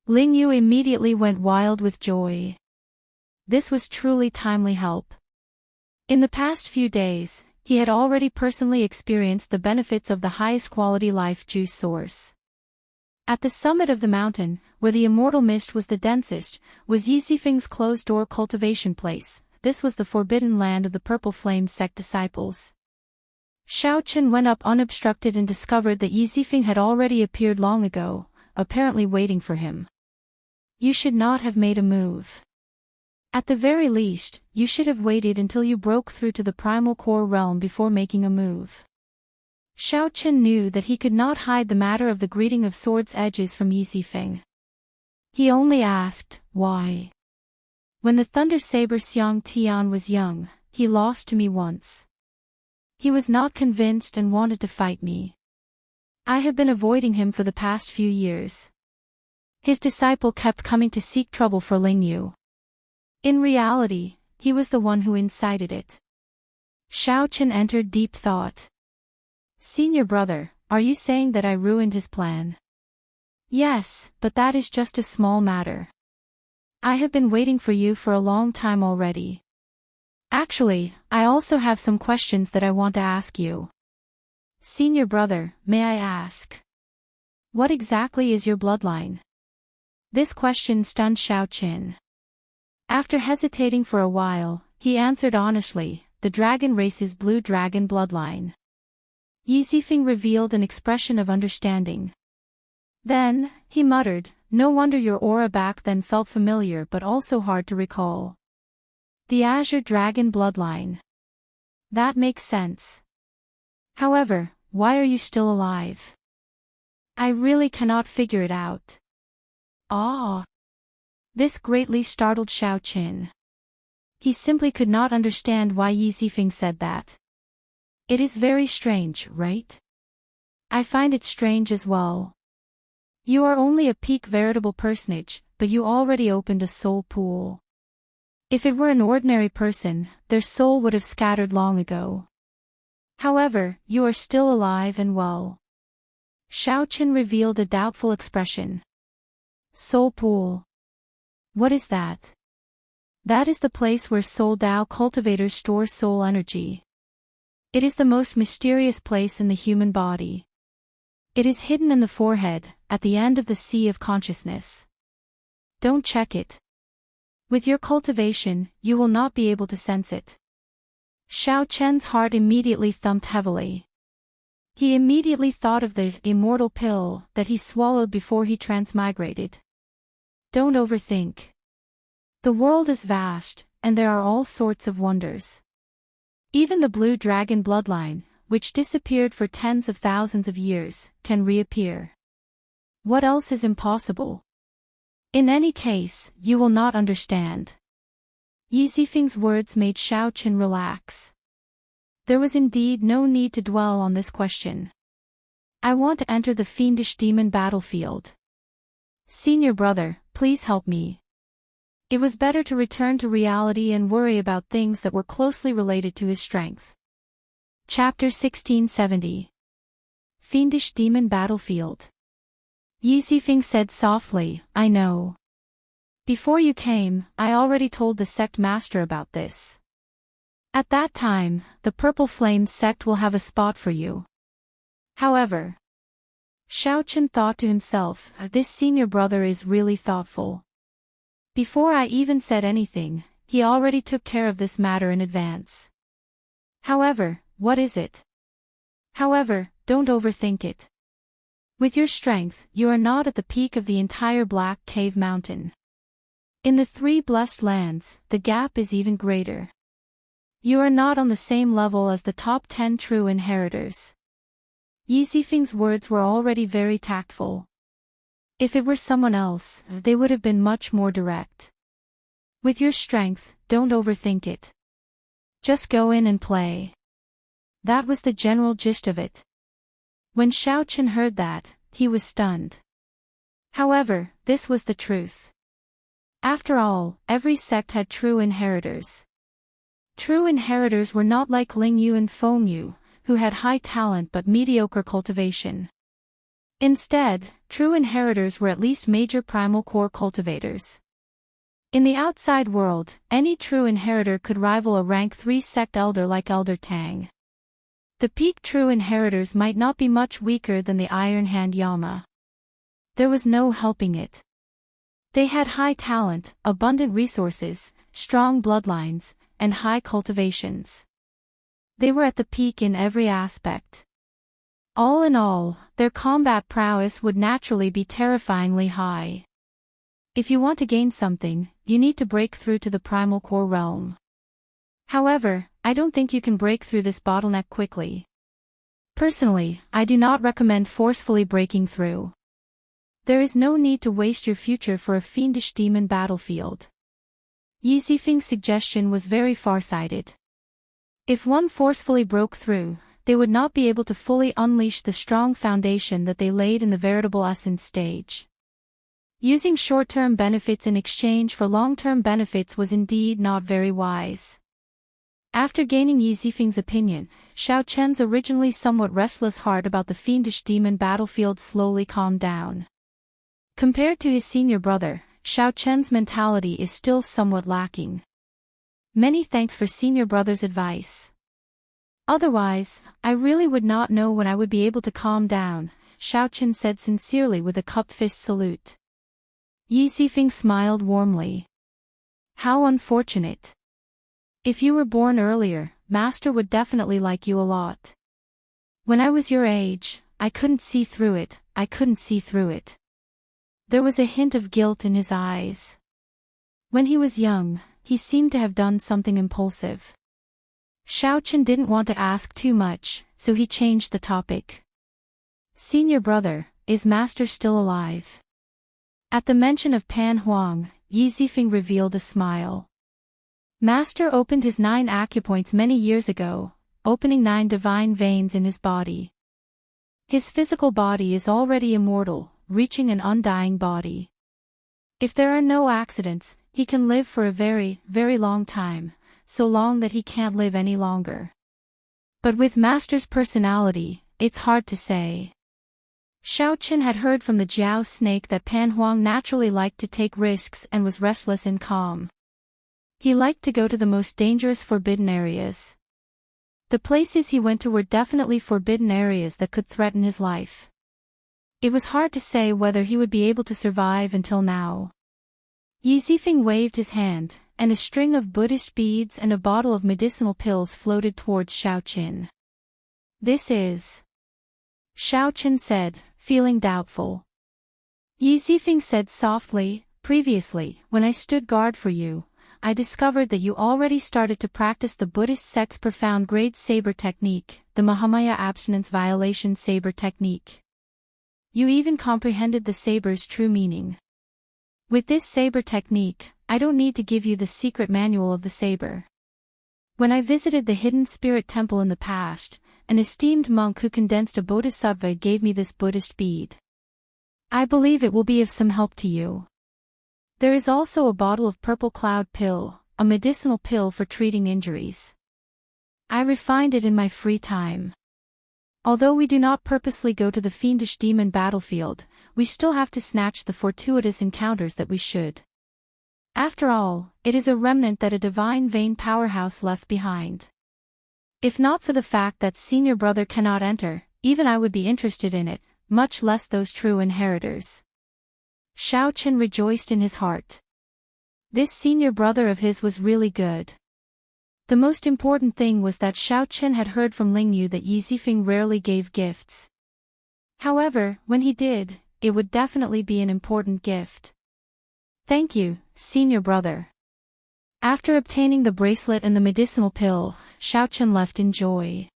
Ling Yu immediately went wild with joy. This was truly timely help. In the past few days, he had already personally experienced the benefits of the highest quality life juice source. At the summit of the mountain, where the immortal mist was the densest, was Yi Zifeng's closed-door cultivation place. This was the forbidden land of the Purple Flame sect disciples. Xiaochen went up unobstructed and discovered that Yi Zifeng had already appeared long ago, apparently waiting for him. You should not have made a move. At the very least, you should have waited until you broke through to the primal core realm before making a move. Xiaochen knew that he could not hide the matter of the greeting of swords' edges from Yi Zifeng. He only asked, why? When the Thunder Saber Xiang Tian was young, he lost to me once. He was not convinced and wanted to fight me. I have been avoiding him for the past few years. His disciple kept coming to seek trouble for Lingyu. In reality, he was the one who incited it. Xiaochen entered deep thought. Senior brother, are you saying that I ruined his plan? Yes, but that is just a small matter. I have been waiting for you for a long time already. Actually, I also have some questions that I want to ask you. Senior brother, may I ask? What exactly is your bloodline? This question stunned Xiaochen. After hesitating for a while, he answered honestly, the dragon race's blue dragon bloodline. Yi Zifeng revealed an expression of understanding. Then, he muttered, no wonder your aura back then felt familiar but also hard to recall. The Azure Dragon bloodline. That makes sense. However, why are you still alive? I really cannot figure it out. Ah! This greatly startled Xiaochen. He simply could not understand why Yi Zifeng said that. It is very strange, right? I find it strange as well. You are only a peak veritable personage, but you already opened a soul pool. If it were an ordinary person, their soul would have scattered long ago. However, you are still alive and well. Xiaochen revealed a doubtful expression. Soul pool. What is that? That is the place where soul Dao cultivators store soul energy. It is the most mysterious place in the human body. It is hidden in the forehead, at the end of the sea of consciousness. Don't check it. With your cultivation, you will not be able to sense it. Xiaochen's heart immediately thumped heavily. He immediately thought of the immortal pill that he swallowed before he transmigrated. Don't overthink. The world is vast, and there are all sorts of wonders. Even the blue dragon bloodline, which disappeared for tens of thousands of years, can reappear. What else is impossible? In any case, you will not understand. Yi Zifeng's words made Xiaochen relax. There was indeed no need to dwell on this question. I want to enter the fiendish demon battlefield. Senior brother, please help me. It was better to return to reality and worry about things that were closely related to his strength. Chapter 1670. Fiendish Demon Battlefield. Yi Zifeng said softly, I know. Before you came, I already told the sect master about this. At that time, the Purple Flame sect will have a spot for you. However, Xiaochen thought to himself, this senior brother is really thoughtful. Before I even said anything, he already took care of this matter in advance. However, what is it? However, don't overthink it. With your strength, you are not at the peak of the entire Black Cave Mountain. In the three blessed lands, the gap is even greater. You are not on the same level as the top 10 true inheritors. Yi Zifeng's words were already very tactful. If it were someone else, they would have been much more direct. With your strength, don't overthink it. Just go in and play. That was the general gist of it. When Xiaochen heard that, he was stunned. However, this was the truth. After all, every sect had true inheritors. True inheritors were not like Lingyu and Fengyu, who had high talent but mediocre cultivation. Instead, true inheritors were at least major primal core cultivators. In the outside world, any true inheritor could rival a rank 3 sect elder like Elder Tang. The peak true inheritors might not be much weaker than the Iron Hand Yama. there was no helping it. They had high talent, abundant resources, strong bloodlines, and high cultivations. They were at the peak in every aspect. All in all, their combat prowess would naturally be terrifyingly high. If you want to gain something, you need to break through to the primal core realm. However, I don't think you can break through this bottleneck quickly. Personally, I do not recommend forcefully breaking through. There is no need to waste your future for a fiendish demon battlefield. Yi Zifeng's suggestion was very far-sighted. If one forcefully broke through, they would not be able to fully unleash the strong foundation that they laid in the veritable essence stage. Using short-term benefits in exchange for long-term benefits was indeed not very wise. After gaining Yi Zifeng's opinion, Xiao Chen's originally somewhat restless heart about the fiendish demon battlefield slowly calmed down. Compared to his senior brother, Xiao Chen's mentality is still somewhat lacking. Many thanks for senior brother's advice. Otherwise, I really would not know when I would be able to calm down, Xiao Chen said sincerely with a cupped fist salute. Yi Zifeng smiled warmly. How unfortunate. If you were born earlier, Master would definitely like you a lot. When I was your age, I couldn't see through it. There was a hint of guilt in his eyes. When he was young, he seemed to have done something impulsive. Xiao Chen didn't want to ask too much, so he changed the topic. Senior brother, is Master still alive? At the mention of Pan Huang, Yi Zifeng revealed a smile. Master opened his 9 acupoints many years ago, opening 9 divine veins in his body. His physical body is already immortal, reaching an undying body. If there are no accidents, he can live for a very, very long time, so long that he can't live any longer. But with Master's personality, it's hard to say. Xiao Chen had heard from the Jiao snake that Pan Huang naturally liked to take risks and was restless and calm. He liked to go to the most dangerous forbidden areas. The places he went to were definitely forbidden areas that could threaten his life. It was hard to say whether he would be able to survive until now. Yi Zifeng waved his hand, and a string of Buddhist beads and a bottle of medicinal pills floated towards Xiao Chen. This is... Xiao Chen said, feeling doubtful. Yi Zifeng said softly, previously, when I stood guard for you, I discovered that you already started to practice the Buddhist sect's profound grade saber technique, the Mahamaya abstinence violation saber technique. You even comprehended the saber's true meaning. With this saber technique, I don't need to give you the secret manual of the saber. When I visited the hidden spirit temple in the past, an esteemed monk who condensed a bodhisattva gave me this Buddhist bead. I believe it will be of some help to you. There is also a bottle of purple cloud pill, a medicinal pill for treating injuries. I refined it in my free time. Although we do not purposely go to the fiendish demon battlefield, we still have to snatch the fortuitous encounters that we should. After all, it is a remnant that a divine vein powerhouse left behind. If not for the fact that senior brother cannot enter, even I would be interested in it, much less those true inheritors. Xiao Chen rejoiced in his heart. This senior brother of his was really good. The most important thing was that Xiao Chen had heard from Lingyu that Yi Zifeng rarely gave gifts. However, when he did, it would definitely be an important gift. Thank you, senior brother. After obtaining the bracelet and the medicinal pill, Xiao Chen left in joy.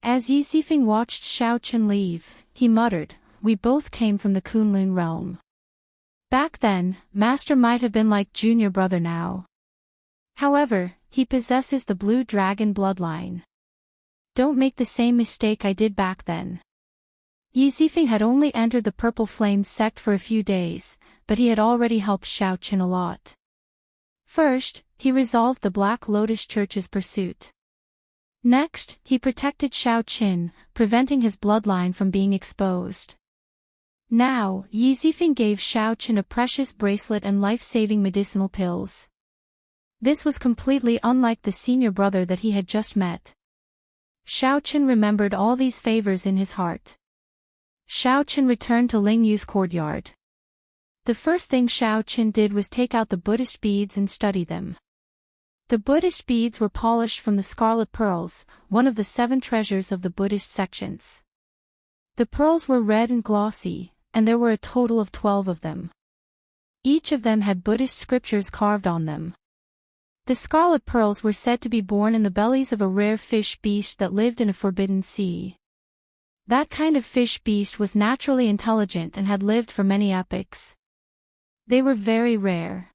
As Yi Zifeng watched Xiao Chen leave, he muttered, "We both came from the Kunlun realm. Back then, Master might have been like junior brother now. However, he possesses the blue dragon bloodline. Don't make the same mistake I did back then." Yi Zifeng had only entered the Purple Flame sect for a few days, but he had already helped Xiao Chen a lot. First, he resolved the Black Lotus Church's pursuit. Next, he protected Xiao Chen, preventing his bloodline from being exposed. Now, Yi Zifeng gave Xiao Chen a precious bracelet and life-saving medicinal pills. This was completely unlike the senior brother that he had just met. Xiao Chen remembered all these favors in his heart. Xiao returned to Ling Yu's courtyard. The first thing Xiao did was take out the Buddhist beads and study them. The Buddhist beads were polished from the scarlet pearls, one of the 7 treasures of the Buddhist sections. The pearls were red and glossy, and there were a total of 12 of them. Each of them had Buddhist scriptures carved on them. The scarlet pearls were said to be born in the bellies of a rare fish beast that lived in a forbidden sea. That kind of fish beast was naturally intelligent and had lived for many epochs. They were very rare.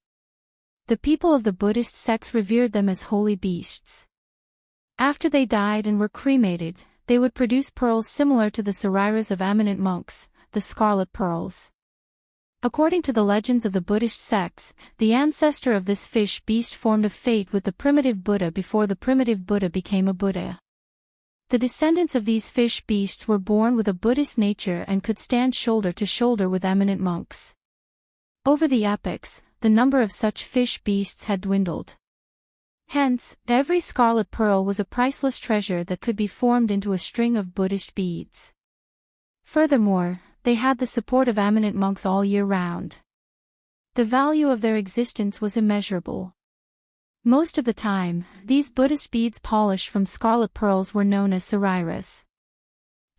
The people of the Buddhist sects revered them as holy beasts. After they died and were cremated, they would produce pearls similar to the sariras of eminent monks, the scarlet pearls. According to the legends of the Buddhist sects, the ancestor of this fish beast formed a fate with the primitive Buddha before the primitive Buddha became a Buddha. The descendants of these fish beasts were born with a Buddhist nature and could stand shoulder to shoulder with eminent monks. Over the epochs, the number of such fish beasts had dwindled. Hence, every scarlet pearl was a priceless treasure that could be formed into a string of Buddhist beads. Furthermore, they had the support of eminent monks all year round. The value of their existence was immeasurable. Most of the time, these Buddhist beads polished from scarlet pearls were known as sariras.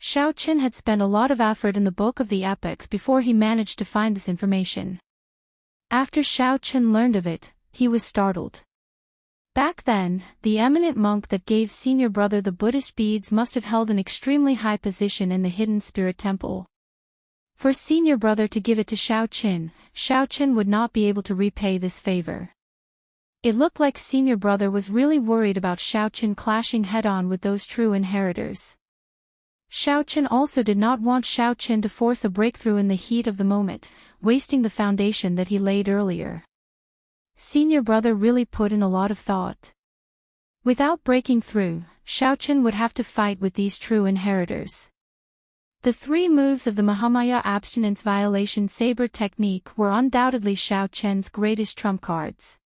Xiao had spent a lot of effort in the Book of the Epochs before he managed to find this information. After Xiao learned of it, he was startled. Back then, the eminent monk that gave senior brother the Buddhist beads must have held an extremely high position in the hidden spirit temple. For senior brother to give it to Xiao would not be able to repay this favor. It looked like senior brother was really worried about Xiao clashing head-on with those true inheritors. Xiao also did not want Xiao to force a breakthrough in the heat of the moment, wasting the foundation that he laid earlier. Senior brother really put in a lot of thought. Without breaking through, Xiao would have to fight with these true inheritors. The 3 moves of the Mahamaya abstinence violation saber technique were undoubtedly Xiao greatest trump cards.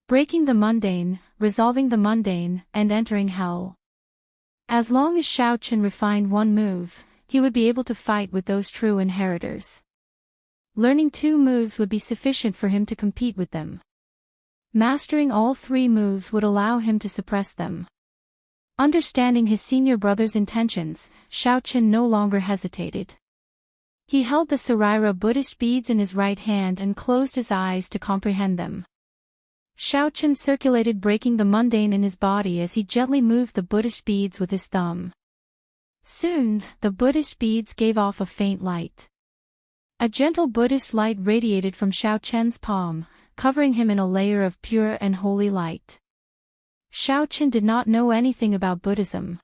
Breaking the mundane, resolving the mundane, and entering hell. As long as Xiao refined one move, he would be able to fight with those true inheritors. Learning 2 moves would be sufficient for him to compete with them. Mastering all 3 moves would allow him to suppress them. Understanding his senior brother's intentions, Xiao no longer hesitated. He held the sarira Buddhist beads in his right hand and closed his eyes to comprehend them. Xiao circulated breaking the mundane in his body as he gently moved the Buddhist beads with his thumb. Soon, the Buddhist beads gave off a faint light. A gentle Buddhist light radiated from Xiao palm, covering him in a layer of pure and holy light. Xiao did not know anything about Buddhism.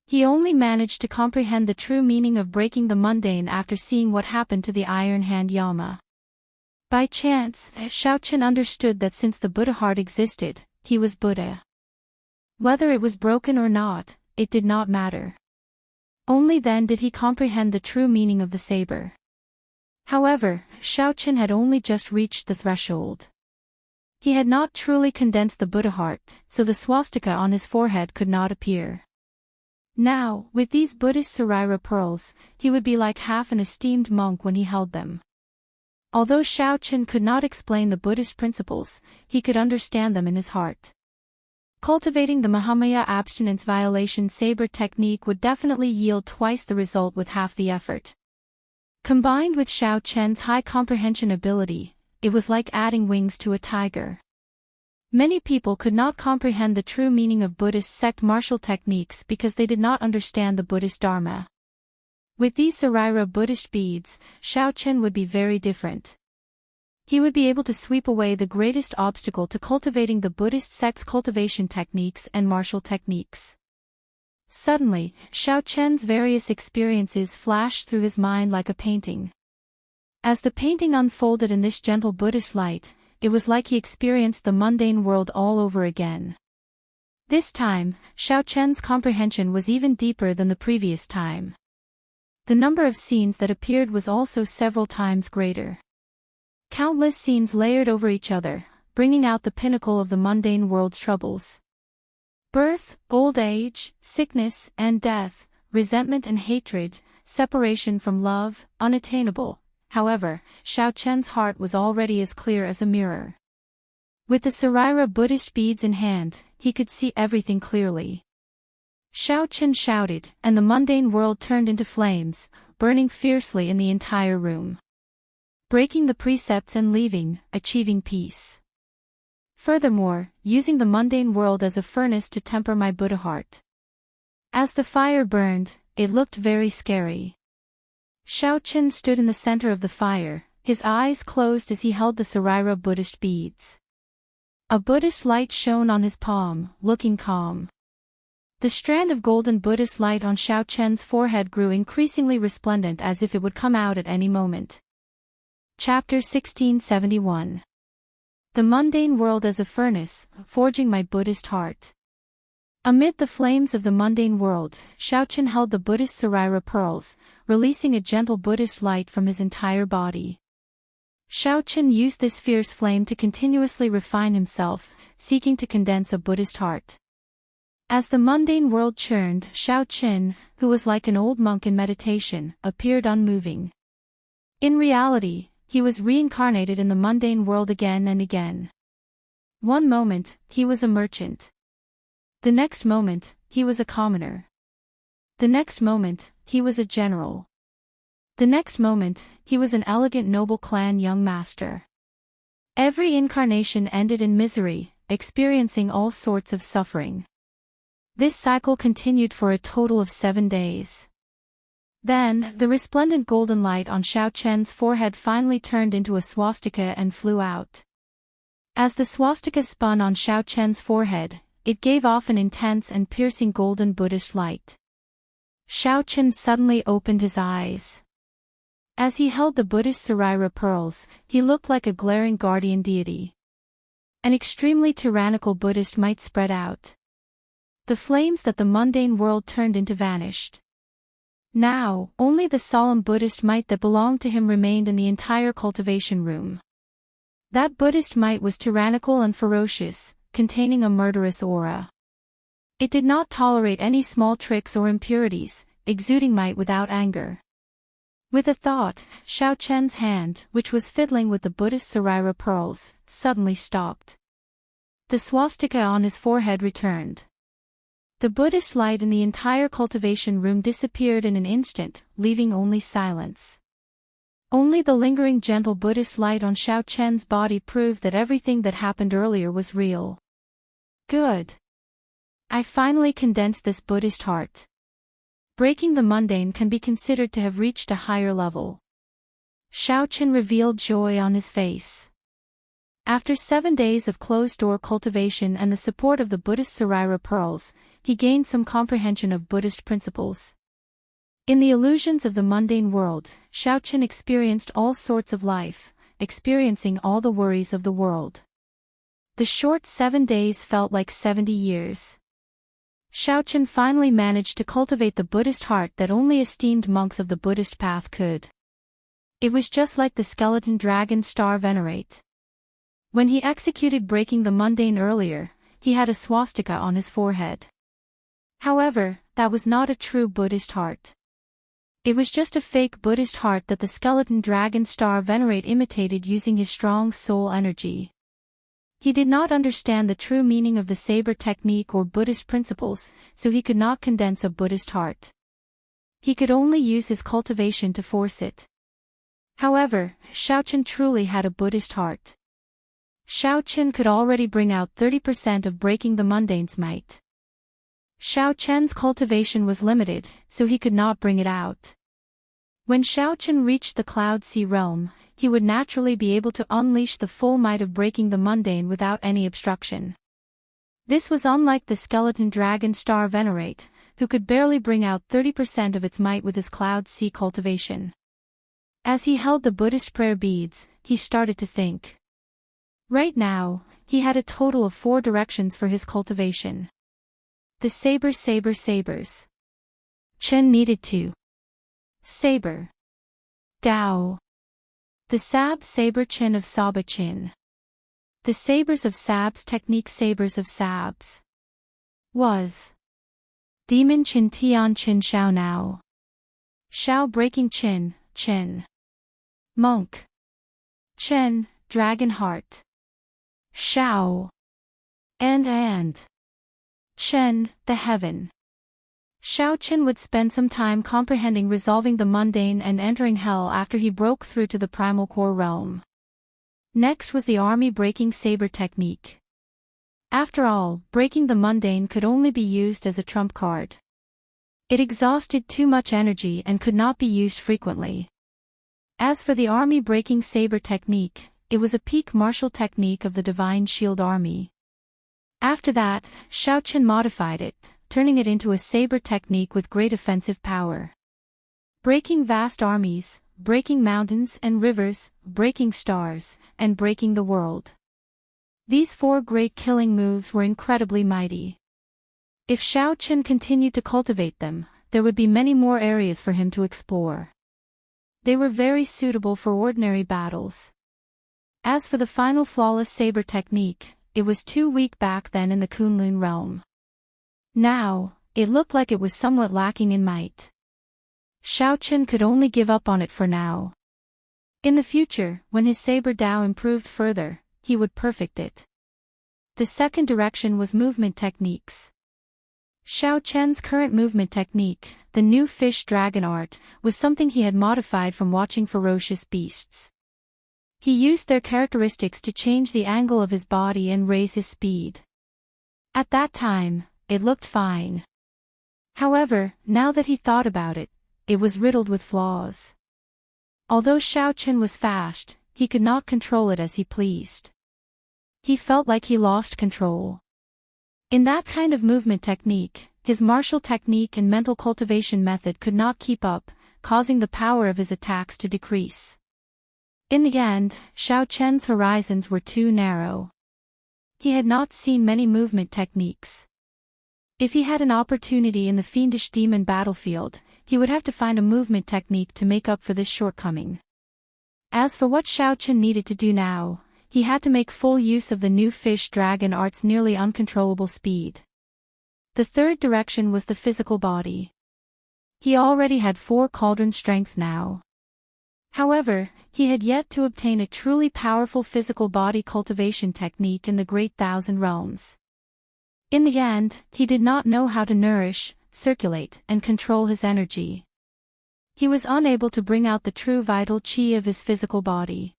He only managed to comprehend the true meaning of breaking the mundane after seeing what happened to the Iron Hand Yama. By chance, Xiao understood that since the Buddha heart existed, he was Buddha. Whether it was broken or not, it did not matter. Only then did he comprehend the true meaning of the saber. However, Xiao had only just reached the threshold. He had not truly condensed the Buddha heart, so the swastika on his forehead could not appear. Now, with these Buddhist sarira pearls, he would be like half an esteemed monk when he held them. Although Xiao could not explain the Buddhist principles, he could understand them in his heart. Cultivating the Mahamaya abstinence violation saber technique would definitely yield twice the result with half the effort. Combined with Xiao high comprehension ability, it was like adding wings to a tiger. Many people could not comprehend the true meaning of Buddhist sect martial techniques because they did not understand the Buddhist Dharma. With these sarira Buddhist beads, Xiao would be very different. He would be able to sweep away the greatest obstacle to cultivating the Buddhist sect's cultivation techniques and martial techniques. Suddenly, Xiao various experiences flashed through his mind like a painting. As the painting unfolded in this gentle Buddhist light, it was like he experienced the mundane world all over again. This time, Xiao comprehension was even deeper than the previous time. The number of scenes that appeared was also several times greater. Countless scenes layered over each other, bringing out the pinnacle of the mundane world's troubles. Birth, old age, sickness and death, resentment and hatred, separation from love, unattainable. However, Xiao Chen's heart was already as clear as a mirror. With the Saraira Buddhist beads in hand, he could see everything clearly. Xiao Chen shouted, and the mundane world turned into flames, burning fiercely in the entire room. Breaking the precepts and leaving, achieving peace. Furthermore, using the mundane world as a furnace to temper my Buddha heart. As the fire burned, it looked very scary. Xiao Chen stood in the center of the fire, his eyes closed as he held the Saraira Buddhist beads. A Buddhist light shone on his palm, looking calm. The strand of golden Buddhist light on Xiao Chen's forehead grew increasingly resplendent as if it would come out at any moment. Chapter 1671. The mundane world as a furnace, forging my Buddhist heart. Amid the flames of the mundane world, Xiao Chen held the Buddhist Saraira pearls, releasing a gentle Buddhist light from his entire body. Xiao Chen used this fierce flame to continuously refine himself, seeking to condense a Buddhist heart. As the mundane world churned, Xiao Chen, who was like an old monk in meditation, appeared unmoving. In reality, he was reincarnated in the mundane world again and again. One moment, he was a merchant. The next moment, he was a commoner. The next moment, he was a general. The next moment, he was an elegant noble clan young master. Every incarnation ended in misery, experiencing all sorts of suffering. This cycle continued for a total of 7 days. Then, the resplendent golden light on Xiao Chen's forehead finally turned into a swastika and flew out. As the swastika spun on Xiao Chen's forehead, it gave off an intense and piercing golden Buddhist light. Xiao Chen suddenly opened his eyes. As he held the Buddhist Saraira pearls, he looked like a glaring guardian deity. An extremely tyrannical Buddhist might spread out. The flames that the mundane world turned into vanished. Now, only the solemn Buddhist might that belonged to him remained in the entire cultivation room. That Buddhist might was tyrannical and ferocious, containing a murderous aura. It did not tolerate any small tricks or impurities, exuding might without anger. With a thought, Xiao Chen's hand, which was fiddling with the Buddhist Saraira pearls, suddenly stopped. The swastika on his forehead returned. The Buddhist light in the entire cultivation room disappeared in an instant, leaving only silence. Only the lingering gentle Buddhist light on Xiao Chen's body proved that everything that happened earlier was real. Good. I finally condensed this Buddhist heart. Breaking the mundane can be considered to have reached a higher level. Xiao Chen revealed joy on his face. After 7 days of closed-door cultivation and the support of the Buddhist Saraira pearls, he gained some comprehension of Buddhist principles. In the illusions of the mundane world, Xiao Chen experienced all sorts of life, experiencing all the worries of the world. The short 7 days felt like 70 years. Xiao Chen finally managed to cultivate the Buddhist heart that only esteemed monks of the Buddhist path could. It was just like the skeleton dragon star venerate. When he executed breaking the mundane earlier, he had a swastika on his forehead. However, that was not a true Buddhist heart. It was just a fake Buddhist heart that the skeleton dragon star venerate imitated using his strong soul energy. He did not understand the true meaning of the saber technique or Buddhist principles, so he could not condense a Buddhist heart. He could only use his cultivation to force it. However, Xiao Chen truly had a Buddhist heart. Xiao Chen could already bring out 30% of breaking the mundane's might. Xiao Chen's cultivation was limited, so he could not bring it out. When Xiao Chen reached the Cloud Sea realm, he would naturally be able to unleash the full might of breaking the mundane without any obstruction. This was unlike the skeleton dragon star venerate, who could barely bring out 30% of its might with his Cloud Sea cultivation. As he held the Buddhist prayer beads, he started to think. Right now, he had a total of 4 directions for his cultivation. The sabers. Chen needed to saber. Dao. The saber Chen of Saba Chin. The sabers of Sab's technique sabers of Sab's. Was. Demon Chin Tian Chin Xiao Nao. Xiao breaking Qin, Qin. Monk. Chen, dragon heart. Xiao. And. Chen, the heaven. Xiao Qin would spend some time comprehending resolving the mundane and entering hell after he broke through to the primal core realm. Next was the army breaking saber technique. After all, breaking the mundane could only be used as a trump card. It exhausted too much energy and could not be used frequently. As for the army breaking saber technique, it was a peak martial technique of the divine shield army. After that, Xiao Qin modified it, turning it into a saber technique with great offensive power. Breaking vast armies, breaking mountains and rivers, breaking stars, and breaking the world. These 4 great killing moves were incredibly mighty. If Xiao Qin continued to cultivate them, there would be many more areas for him to explore. They were very suitable for ordinary battles. As for the final flawless saber technique, it was too weak back then in the Kunlun realm. Now, it looked like it was somewhat lacking in might. Xiao Qin could only give up on it for now. In the future, when his saber Dao improved further, he would perfect it. The second direction was movement techniques. Xiao Qian's current movement technique, the new fish dragon art, was something he had modified from watching ferocious beasts. He used their characteristics to change the angle of his body and raise his speed. At that time, it looked fine. However, now that he thought about it, it was riddled with flaws. Although Xiao Qin was fast, he could not control it as he pleased. He felt like he lost control. In that kind of movement technique, his martial technique and mental cultivation method could not keep up, causing the power of his attacks to decrease. In the end, Xiao Qian's horizons were too narrow. He had not seen many movement techniques. If he had an opportunity in the fiendish demon battlefield, he would have to find a movement technique to make up for this shortcoming. As for what Xiao Qin needed to do now, he had to make full use of the new fish dragon art's nearly uncontrollable speed. The third direction was the physical body. He already had 4 cauldron strength now. However, he had yet to obtain a truly powerful physical body cultivation technique in the Great Thousand Realms. In the end, he did not know how to nourish, circulate, and control his energy. He was unable to bring out the true vital qi of his physical body.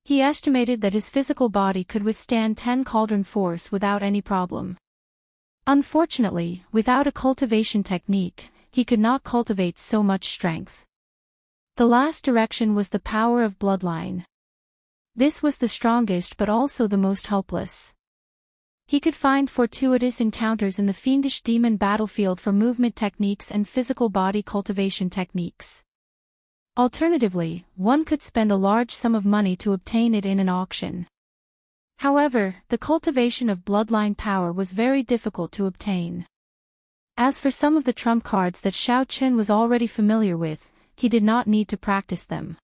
He estimated that his physical body could withstand 10 cauldron force without any problem. Unfortunately, without a cultivation technique, he could not cultivate so much strength. The last direction was the power of bloodline. This was the strongest but also the most helpless. He could find fortuitous encounters in the fiendish demon battlefield for movement techniques and physical body cultivation techniques. Alternatively, one could spend a large sum of money to obtain it in an auction. However, the cultivation of bloodline power was very difficult to obtain. As for some of the trump cards that Xiao Qin was already familiar with, he did not need to practice them.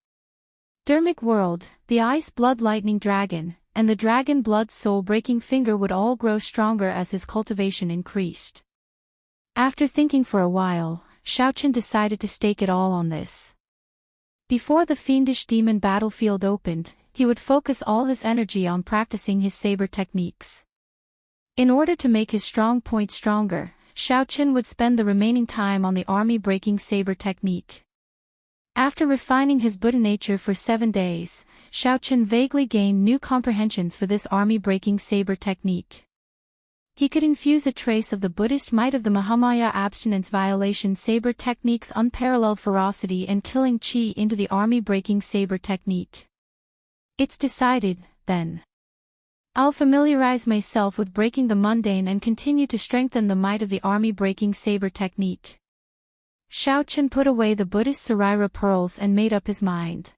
Dermic World, the Ice Blood Lightning Dragon, and the Dragon Blood Soul Breaking Finger would all grow stronger as his cultivation increased. After thinking for a while, Xiao Qin decided to stake it all on this. Before the fiendish demon battlefield opened, he would focus all his energy on practicing his saber techniques. In order to make his strong point stronger, Xiao Qin would spend the remaining time on the army-breaking saber technique. After refining his Buddha nature for 7 days, Xiao Qin vaguely gained new comprehensions for this army-breaking saber technique. He could infuse a trace of the Buddhist might of the Mahamaya abstinence violation saber technique's unparalleled ferocity and killing qi into the army-breaking saber technique. It's decided, then. I'll familiarize myself with breaking the mundane and continue to strengthen the might of the army-breaking saber technique. Xiao Qin put away the Buddhist Saraira pearls and made up his mind.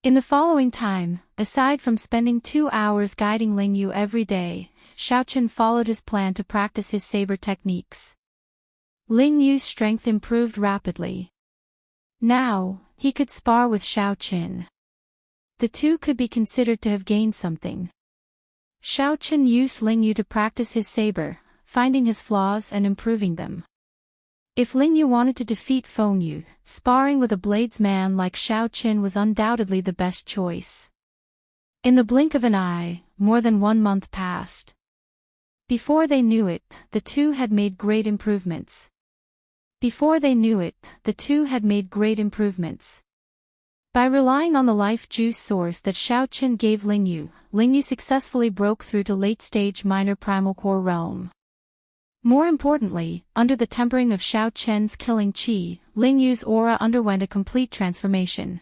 In the following time, aside from spending 2 hours guiding Lingyu every day, Xiao Qin followed his plan to practice his saber techniques. Lingyu's strength improved rapidly. Now, he could spar with Xiao Qin. The two could be considered to have gained something. Xiao Qin used Lingyu to practice his saber, finding his flaws and improving them. If Ling Yu wanted to defeat Feng Yu, sparring with a bladesman like Xiao Qin was undoubtedly the best choice. In the blink of an eye, more than 1 month passed. Before they knew it, the two had made great improvements. By relying on the life juice source that Xiao Qin gave Ling Yu successfully broke through to late-stage minor primal core realm. More importantly, under the tempering of Xiao Qin's killing qi, Ling Yu's aura underwent a complete transformation.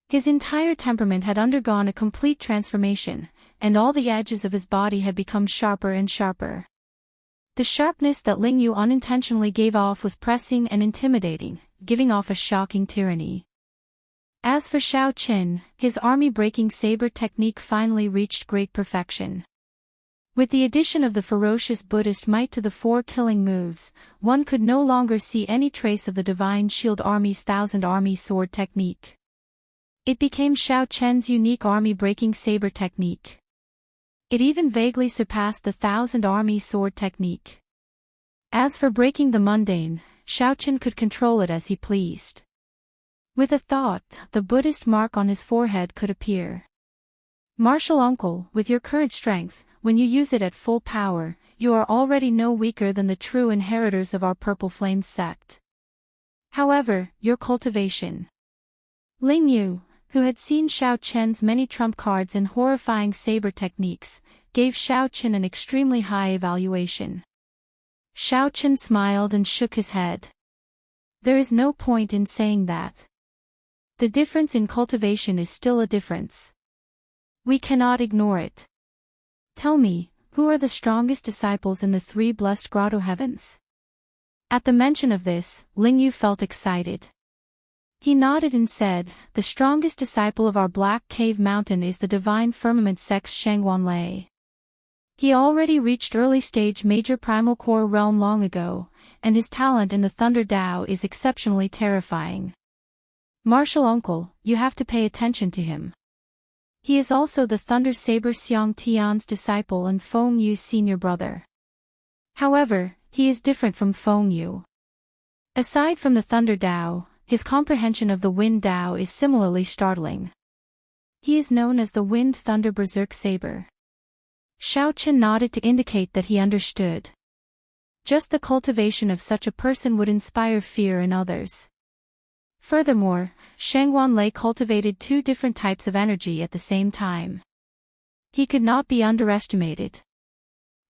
His entire temperament had undergone a complete transformation, and all the edges of his body had become sharper and sharper. The sharpness that Ling Yu unintentionally gave off was pressing and intimidating, giving off a shocking tyranny. As for Xiao Qin, his army-breaking saber technique finally reached great perfection. With the addition of the ferocious Buddhist might to the 4 killing moves, one could no longer see any trace of the Divine Shield Army's Thousand Army Sword technique. It became Xiao Qin's unique army-breaking saber technique. It even vaguely surpassed the Thousand Army Sword technique. As for breaking the mundane, Xiao Qin could control it as he pleased. With a thought, the Buddhist mark on his forehead could appear. Martial uncle, with your current strength, when you use it at full power, you are already no weaker than the true inheritors of our Purple Flame sect. However, your cultivation. Ling Yu, who had seen Xiao Qin's many trump cards and horrifying saber techniques, gave Xiao Qin an extremely high evaluation. Xiao Qin smiled and shook his head. There is no point in saying that. The difference in cultivation is still a difference. We cannot ignore it. Tell me, who are the strongest disciples in the 3 blessed grotto heavens? At the mention of this, Ling Yu felt excited. He nodded and said, the strongest disciple of our Black Cave Mountain is the Divine Firmament Sect's Wang Lin. He already reached early-stage major primal core realm long ago, and his talent in the Thunder Dao is exceptionally terrifying. Martial uncle, you have to pay attention to him. He is also the Thunder Saber Xiang Tian's disciple and Feng Yu's senior brother. However, he is different from Feng Yu. Aside from the Thunder Dao, his comprehension of the Wind Dao is similarly startling. He is known as the Wind Thunder Berserk Saber. Xiao Qin nodded to indicate that he understood. Just the cultivation of such a person would inspire fear in others. Furthermore, Wang Lin cultivated 2 different types of energy at the same time. He could not be underestimated.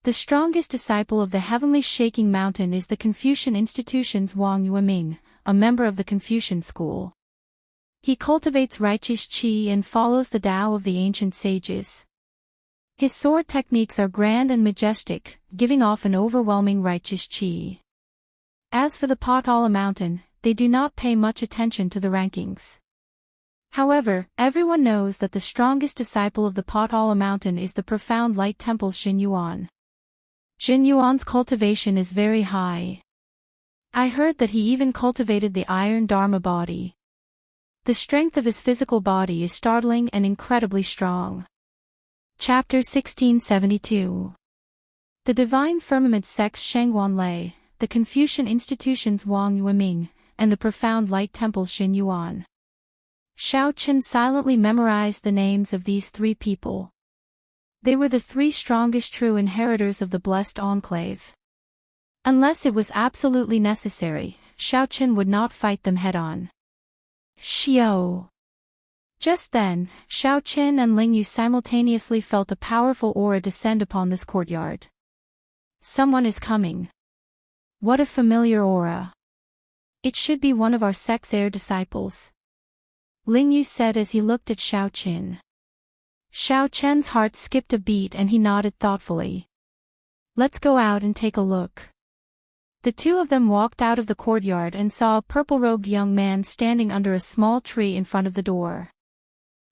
The strongest disciple of the Heavenly Shaking Mountain is the Confucian Institution's Wang Yueming, a member of the Confucian school. He cultivates righteous qi and follows the Tao of the ancient sages. His sword techniques are grand and majestic, giving off an overwhelming righteous qi. As for the Potala Mountain, they do not pay much attention to the rankings. However, everyone knows that the strongest disciple of the Potala Mountain is the profound light temple Xin Yuan. Xin Yuan's cultivation is very high. I heard that he even cultivated the iron Dharma body. The strength of his physical body is startling and incredibly strong. Chapter 1672. The Divine Firmament Sect's Wang Lin, the Confucian Institution's Wang Yueming, and the Profound Light Temple Xin Yuan. Xiao Qin silently memorized the names of these 3 people. They were the 3 strongest true inheritors of the Blessed Enclave. Unless it was absolutely necessary, Xiao Qin would not fight them head-on. Xiao. Just then, Xiao Qin and Ling Yu simultaneously felt a powerful aura descend upon this courtyard. Someone is coming. What a familiar aura. It should be one of our sect's heir disciples. Ling Yu said as he looked at Xiao Qin. Xiao Qin's heart skipped a beat and he nodded thoughtfully. Let's go out and take a look. The 2 of them walked out of the courtyard and saw a purple-robed young man standing under a small tree in front of the door.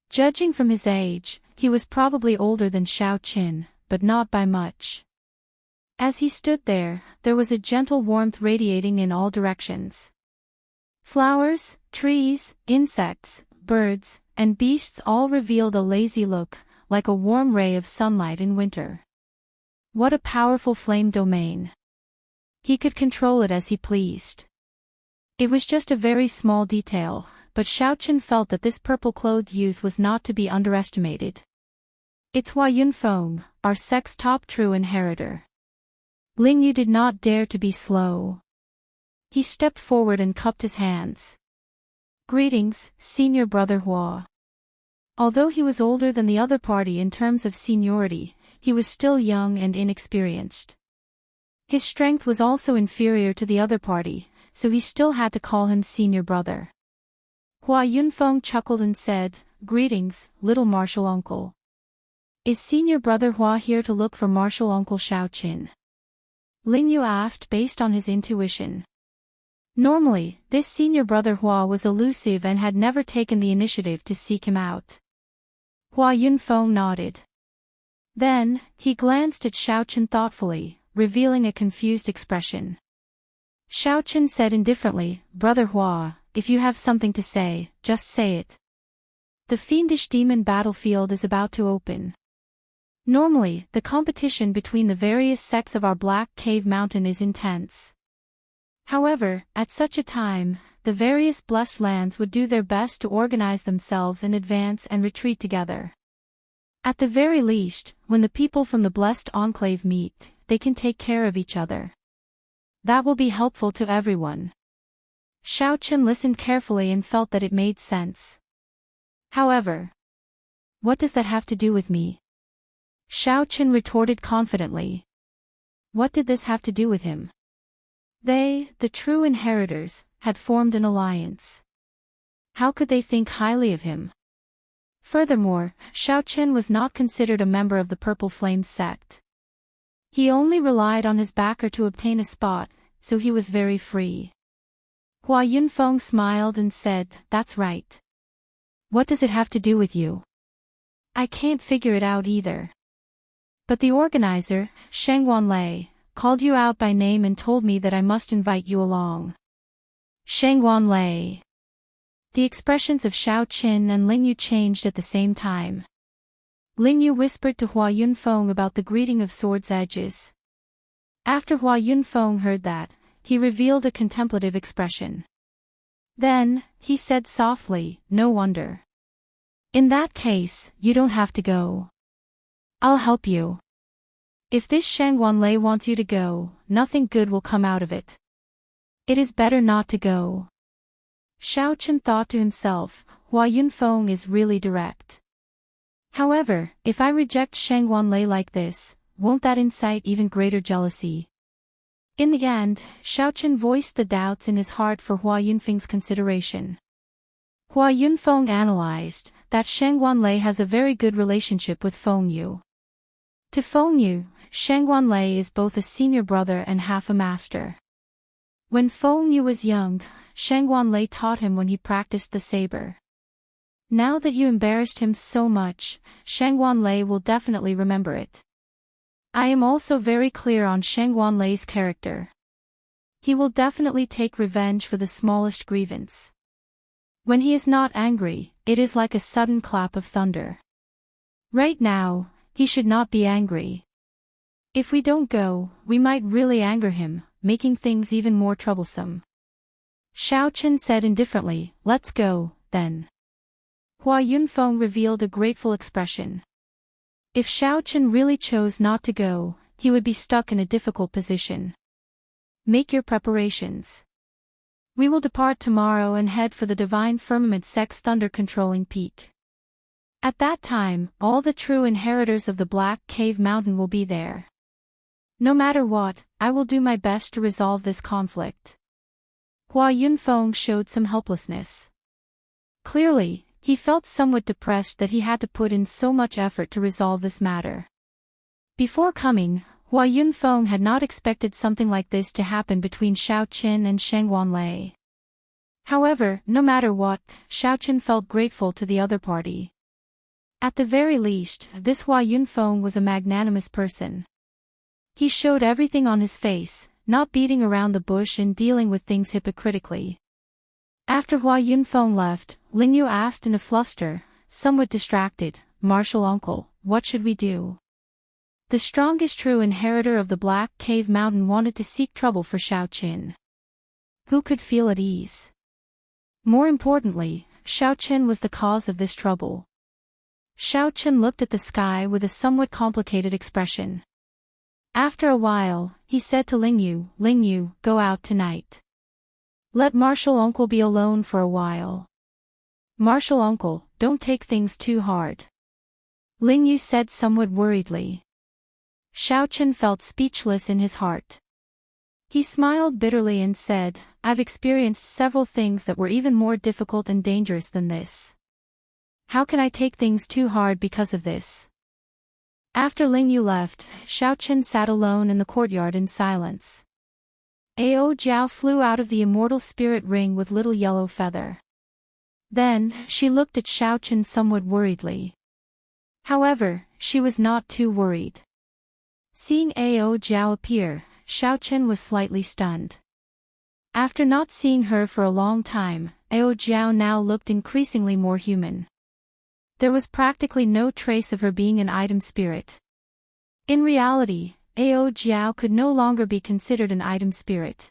Judging from his age, he was probably older than Xiao Qin, but not by much. As he stood there, there was a gentle warmth radiating in all directions. Flowers, trees, insects, birds, and beasts all revealed a lazy look, like a warm ray of sunlight in winter. What a powerful flame domain. He could control it as he pleased. It was just a very small detail, but Xiaochen felt that this purple-clothed youth was not to be underestimated. It's Hua Yunfeng, our sect's top true inheritor. Ling Yu did not dare to be slow. He stepped forward and cupped his hands. Greetings, senior brother Hua. Although he was older than the other party in terms of seniority, he was still young and inexperienced. His strength was also inferior to the other party, so he still had to call him senior brother. Hua Yunfeng chuckled and said, "Greetings, little martial uncle. Is senior brother Hua here to look for martial uncle Xiaochen?" Ling Yu asked based on his intuition. Normally, this senior brother Hua was elusive and had never taken the initiative to seek him out. Hua Yunfeng nodded. Then, he glanced at Xiaochen thoughtfully, revealing a confused expression. Xiaochen said indifferently, "Brother Hua, if you have something to say, just say it. The fiendish demon battlefield is about to open. Normally, the competition between the various sects of our Black Cave Mountain is intense. However, at such a time, the various blessed lands would do their best to organize themselves and advance and retreat together. At the very least, when the people from the blessed enclave meet, they can take care of each other. That will be helpful to everyone." Xiaochen listened carefully and felt that it made sense. However, what does that have to do with me? Xiaochen retorted confidently. What did this have to do with him? They, the true inheritors, had formed an alliance. How could they think highly of him? Furthermore, Xiaochen was not considered a member of the Purple Flame sect. He only relied on his backer to obtain a spot, so he was very free. Hua Yunfeng smiled and said, "That's right. What does it have to do with you? I can't figure it out either. But the organizer, Shengwan Lei, called you out by name and told me that I must invite you along." Shengwan Lei. The expressions of Xiaochen and Ling Yu changed at the same time. Ling Yu whispered to Hua Yunfeng about the greeting of swords' edges. After Hua Yunfeng heard that, he revealed a contemplative expression. Then, he said softly, "No wonder. In that case, you don't have to go. I'll help you. If this Shangwan Lei wants you to go, nothing good will come out of it. It is better not to go." Xiaochen thought to himself, Hua Yunfeng is really direct. However, if I reject Shangwan Lei like this, won't that incite even greater jealousy? In the end, Xiaochen voiced the doubts in his heart for Hua Yunfeng's consideration. Hua Yunfeng analyzed that Shangwan Lei has a very good relationship with Feng Yu. To Feng Yu, Shangwan Lei is both a senior brother and half a master. When Feng Yu was young, Shangwan Lei taught him when he practiced the saber. Now that you embarrassed him so much, Shangwan Lei will definitely remember it. I am also very clear on Shangwan Lei's character. He will definitely take revenge for the smallest grievance. When he is not angry, it is like a sudden clap of thunder. Right now, he should not be angry. If we don't go, we might really anger him, making things even more troublesome. Xiaochen said indifferently, "Let's go, then." Hua Yunfeng revealed a grateful expression. If Xiaochen really chose not to go, he would be stuck in a difficult position. Make your preparations. We will depart tomorrow and head for the Divine Firmament Sect's thunder-controlling peak. At that time, all the true inheritors of the Black Cave Mountain will be there. No matter what, I will do my best to resolve this conflict. Hua Yunfeng showed some helplessness. Clearly, he felt somewhat depressed that he had to put in so much effort to resolve this matter. Before coming, Hua Yunfeng had not expected something like this to happen between Xiaochen and Shangwan Lei. However, no matter what, Xiaochen felt grateful to the other party. At the very least, this Hua Yunfeng was a magnanimous person. He showed everything on his face, not beating around the bush and dealing with things hypocritically. After Hua Yunfeng left, Ling Yu asked in a fluster, somewhat distracted, "Martial uncle, what should we do?" The strongest true inheritor of the Black Cave Mountain wanted to seek trouble for Xiaoqin. Who could feel at ease? More importantly, Xiaoqin was the cause of this trouble. Xiaoqin looked at the sky with a somewhat complicated expression. After a while, he said to Lingyu, go out tonight. Let Martial Uncle be alone for a while. Martial Uncle, don't take things too hard. Lingyu said somewhat worriedly. Xiaoqin felt speechless in his heart. He smiled bitterly and said, I've experienced several things that were even more difficult and dangerous than this. How can I take things too hard because of this? After Lingyu left, Xiaoqin sat alone in the courtyard in silence. Ao Jiao flew out of the immortal spirit ring with little yellow feather. Then, she looked at Xiaoqin somewhat worriedly. However, she was not too worried. Seeing Ao Jiao appear, Xiaoqin was slightly stunned. After not seeing her for a long time, Ao Jiao now looked increasingly more human. There was practically no trace of her being an item spirit. In reality, Ao Jiao could no longer be considered an item spirit.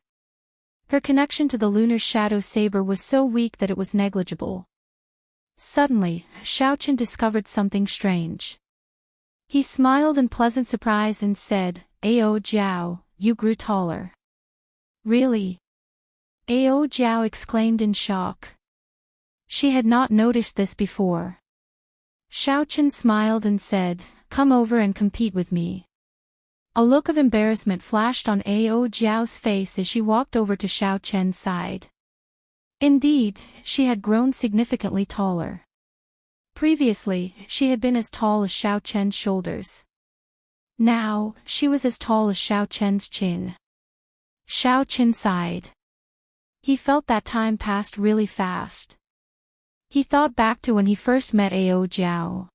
Her connection to the lunar shadow saber was so weak that it was negligible. Suddenly, Xiaoqin discovered something strange. He smiled in pleasant surprise and said, Ao Jiao, you grew taller. Really? Ao Jiao exclaimed in shock. She had not noticed this before. Xiaoqin smiled and said, come over and compete with me. A look of embarrassment flashed on Ao Jiao's face as she walked over to Xiaoqin's side. Indeed, she had grown significantly taller. Previously, she had been as tall as Xiaoqin's shoulders. Now, she was as tall as Xiaoqin's chin. Xiaoqin sighed. He felt that time passed really fast. He thought back to when he first met Ao Jiao.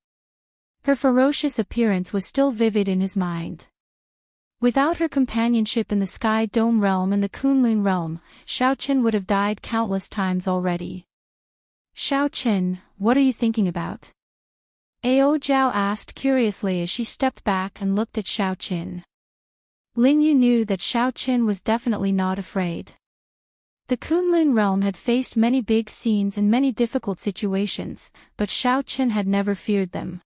Her ferocious appearance was still vivid in his mind. Without her companionship in the Sky Dome realm and the Kunlun realm, Xiaoqin would have died countless times already. Xiaoqin, what are you thinking about? Ao Jiao asked curiously as she stepped back and looked at Xiaoqin. Lingyu knew that Xiaoqin was definitely not afraid. The Kunlun realm had faced many big scenes and many difficult situations, but Xiaoqin had never feared them.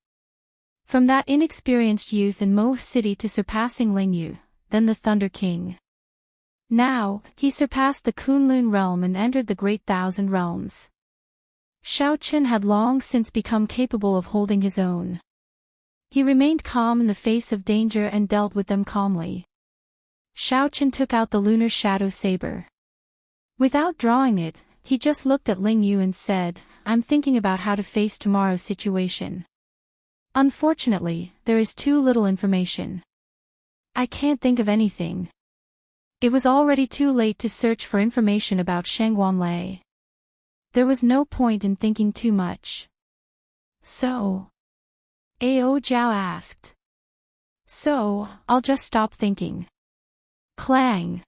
From that inexperienced youth in Mo City to surpassing Lingyu, then the Thunder King. Now, he surpassed the Kunlun realm and entered the Great Thousand Realms. Xiaoqin had long since become capable of holding his own. He remained calm in the face of danger and dealt with them calmly. Xiaoqin took out the lunar shadow saber. Without drawing it, he just looked at Lingyu and said, I'm thinking about how to face tomorrow's situation. Unfortunately, there is too little information. I can't think of anything. It was already too late to search for information about Shangguanlei. There was no point in thinking too much. So? Ao Jiao asked. So, I'll just stop thinking. Clang!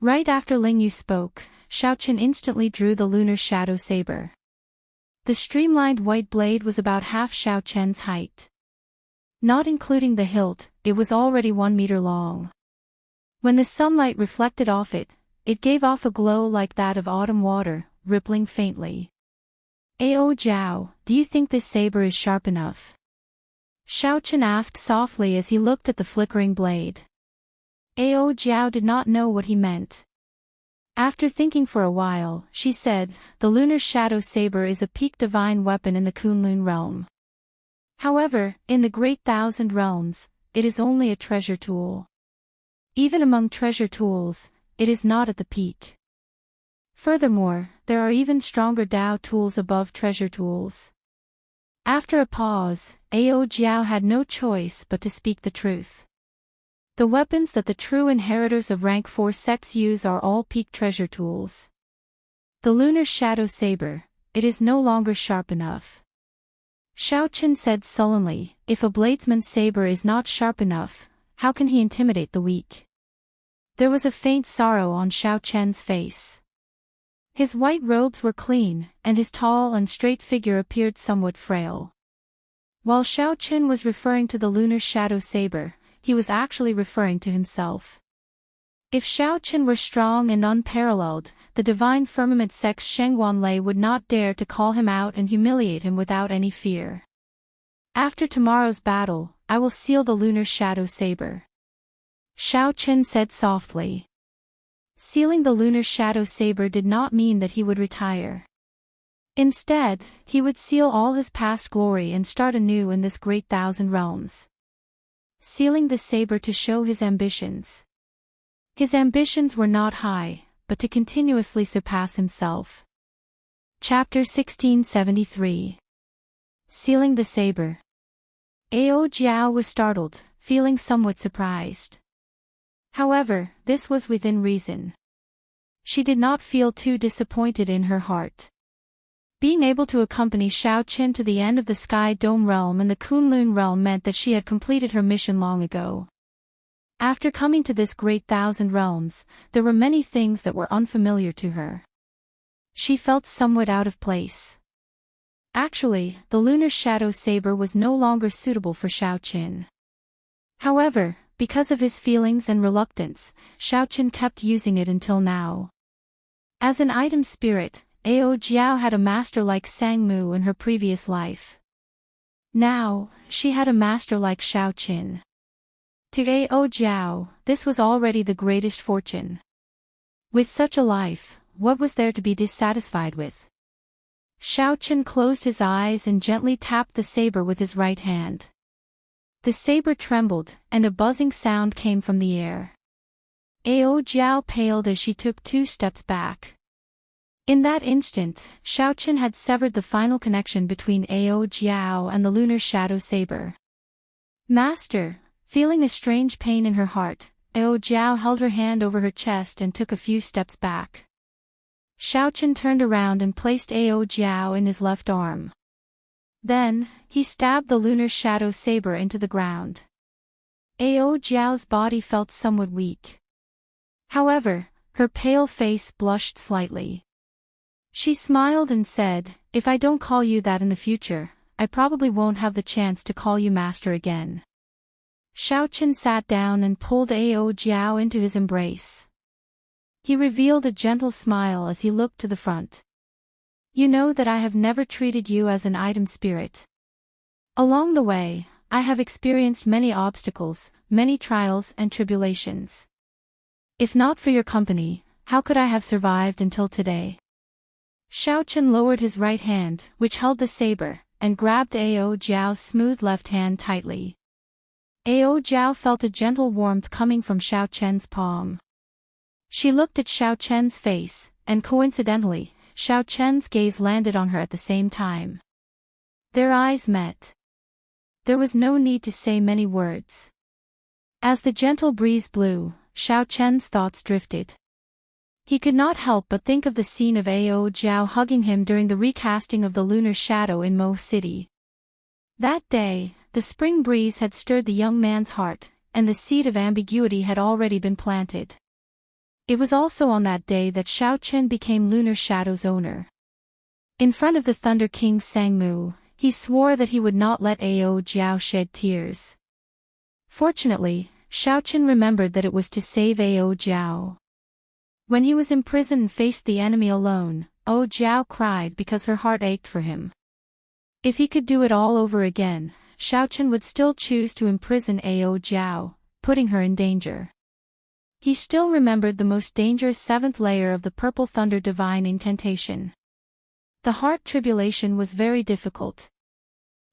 Right after Lingyu spoke, Xiaoqin instantly drew the lunar shadow saber. The streamlined white blade was about half Xiaoqin's height. Not including the hilt, it was already 1 meter long. When the sunlight reflected off it, it gave off a glow like that of autumn water, rippling faintly. Ao Jiao, do you think this saber is sharp enough? Xiaoqin asked softly as he looked at the flickering blade. Ao Jiao did not know what he meant. After thinking for a while, she said, the lunar shadow saber is a peak divine weapon in the Kunlun realm. However, in the Great Thousand Realms, it is only a treasure tool. Even among treasure tools, it is not at the peak. Furthermore, there are even stronger Dao tools above treasure tools. After a pause, Ao Jiao had no choice but to speak the truth. The weapons that the true inheritors of rank 4 sects use are all peak treasure tools. The lunar shadow saber, it is no longer sharp enough. Xiaoqin said sullenly, if a bladesman's saber is not sharp enough, how can he intimidate the weak? There was a faint sorrow on Xiaoqin's face. His white robes were clean, and his tall and straight figure appeared somewhat frail. While Xiao Qin was referring to the lunar shadow saber, he was actually referring to himself. If Xiao Qin were strong and unparalleled, the divine firmament sex Shengguanlei would not dare to call him out and humiliate him without any fear. After tomorrow's battle, I will seal the lunar shadow saber. Xiao Qin said softly. Sealing the lunar shadow saber did not mean that he would retire. Instead, he would seal all his past glory and start anew in this great thousand realms. Sealing the saber to show his ambitions. His ambitions were not high, but to continuously surpass himself. Chapter 1673. Sealing the saber. Ao Jiao was startled, feeling somewhat surprised. However, this was within reason. She did not feel too disappointed in her heart. Being able to accompany Xiao Qin to the end of the Sky Dome realm and the Kunlun realm meant that she had completed her mission long ago. After coming to this great thousand realms, there were many things that were unfamiliar to her. She felt somewhat out of place. Actually, the lunar shadow saber was no longer suitable for Xiao Qin. However, because of his feelings and reluctance, Xiao Qin kept using it until now. As an item spirit, Ao Jiao had a master like Sang Mu in her previous life. Now, she had a master like Xiao Qin. To Ao Jiao, this was already the greatest fortune. With such a life, what was there to be dissatisfied with? Xiao Qin closed his eyes and gently tapped the saber with his right hand. The saber trembled, and a buzzing sound came from the air. Ao Jiao paled as she took 2 steps back. In that instant, Xiao Qin had severed the final connection between Ao Jiao and the lunar shadow saber. Master, feeling a strange pain in her heart, Ao Jiao held her hand over her chest and took a few steps back. Xiao Qin turned around and placed Ao Jiao in his left arm. Then, he stabbed the lunar shadow saber into the ground. Ao Jiao's body felt somewhat weak. However, her pale face blushed slightly. She smiled and said, "If I don't call you that in the future, I probably won't have the chance to call you master again." Xiao Qin sat down and pulled Ao Jiao into his embrace. He revealed a gentle smile as he looked to the front. "You know that I have never treated you as an item spirit. Along the way, I have experienced many obstacles, many trials and tribulations. If not for your company, how could I have survived until today?" Xiao Qin lowered his right hand, which held the saber, and grabbed Ao Jiao's smooth left hand tightly. Ao Jiao felt a gentle warmth coming from Xiao Qin's palm. She looked at Xiao Qin's face, and coincidentally, Xiao Qin's gaze landed on her at the same time. Their eyes met. There was no need to say many words. As the gentle breeze blew, Xiao Qin's thoughts drifted. He could not help but think of the scene of Ao Jiao hugging him during the recasting of the lunar shadow in Mo City. That day, the spring breeze had stirred the young man's heart, and the seed of ambiguity had already been planted. It was also on that day that Xiao Qin became Lunar Shadow's owner. In front of the Thunder King Sang Mu, he swore that he would not let Ao Jiao shed tears. Fortunately, Xiao Qin remembered that it was to save Ao Jiao. When he was imprisoned and faced the enemy alone, Ao Jiao cried because her heart ached for him. If he could do it all over again, Xiao Qin would still choose to imprison Ao Jiao, putting her in danger. He still remembered the most dangerous 7th layer of the Purple Thunder Divine Incantation. The heart tribulation was very difficult.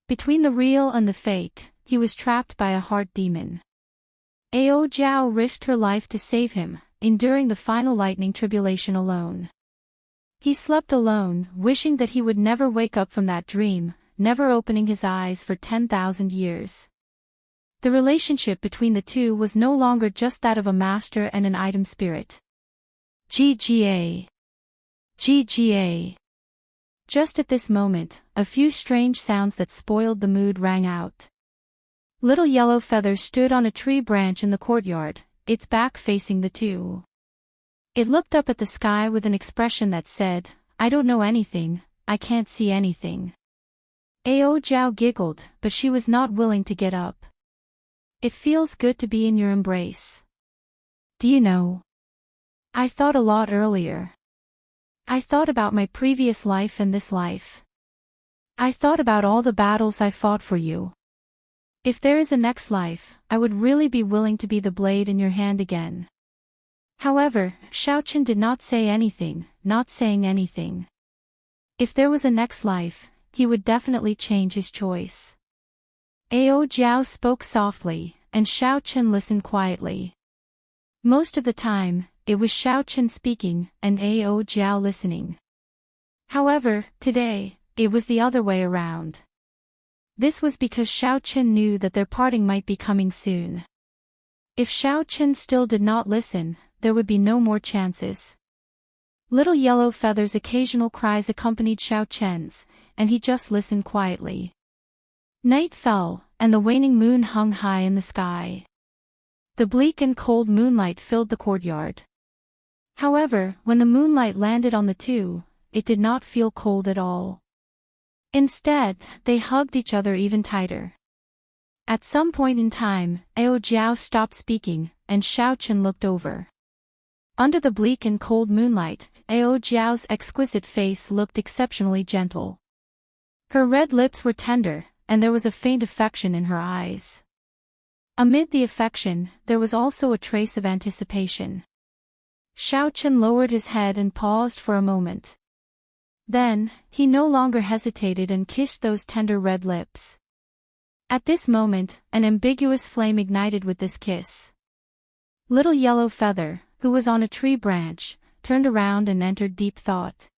Between the real and the fake, he was trapped by a heart demon. Ao Jiao risked her life to save him, enduring the final lightning tribulation alone. He slept alone, wishing that he would never wake up from that dream, never opening his eyes for 10,000 years. The relationship between the two was no longer just that of a master and an item spirit. GGA. GGA. Just at this moment, a few strange sounds that spoiled the mood rang out. Little Yellow Feather stood on a tree branch in the courtyard, its back facing the two. It looked up at the sky with an expression that said, "I don't know anything, I can't see anything." Ao Jiao giggled, but she was not willing to get up. It feels good to be in your embrace. Do you know? I thought a lot earlier. I thought about my previous life and this life. I thought about all the battles I fought for you. If there is a next life, I would really be willing to be the blade in your hand again. However, Xiaochen did not say anything, not saying anything. If there was a next life, he would definitely change his choice. Ao Jiao spoke softly, and Xiaochen listened quietly. Most of the time, it was Xiaochen speaking, and Ao Jiao listening. However, today, it was the other way around. This was because Xiaochen knew that their parting might be coming soon. If Xiaochen still did not listen, there would be no more chances. Little Yellow Feather's occasional cries accompanied Xiaochen's, and he just listened quietly. Night fell, and the waning moon hung high in the sky. The bleak and cold moonlight filled the courtyard. However, when the moonlight landed on the two, it did not feel cold at all. Instead, they hugged each other even tighter. At some point in time, Ao Jiao stopped speaking, and Xiaochen looked over. Under the bleak and cold moonlight, Ao Jiao's exquisite face looked exceptionally gentle. Her red lips were tender, and there was a faint affection in her eyes. Amid the affection, there was also a trace of anticipation. Xiaochen lowered his head and paused for a moment. Then, he no longer hesitated and kissed those tender red lips. At this moment, an ambiguous flame ignited with this kiss. Little Yellow Feather, who was on a tree branch, turned around and entered deep thought.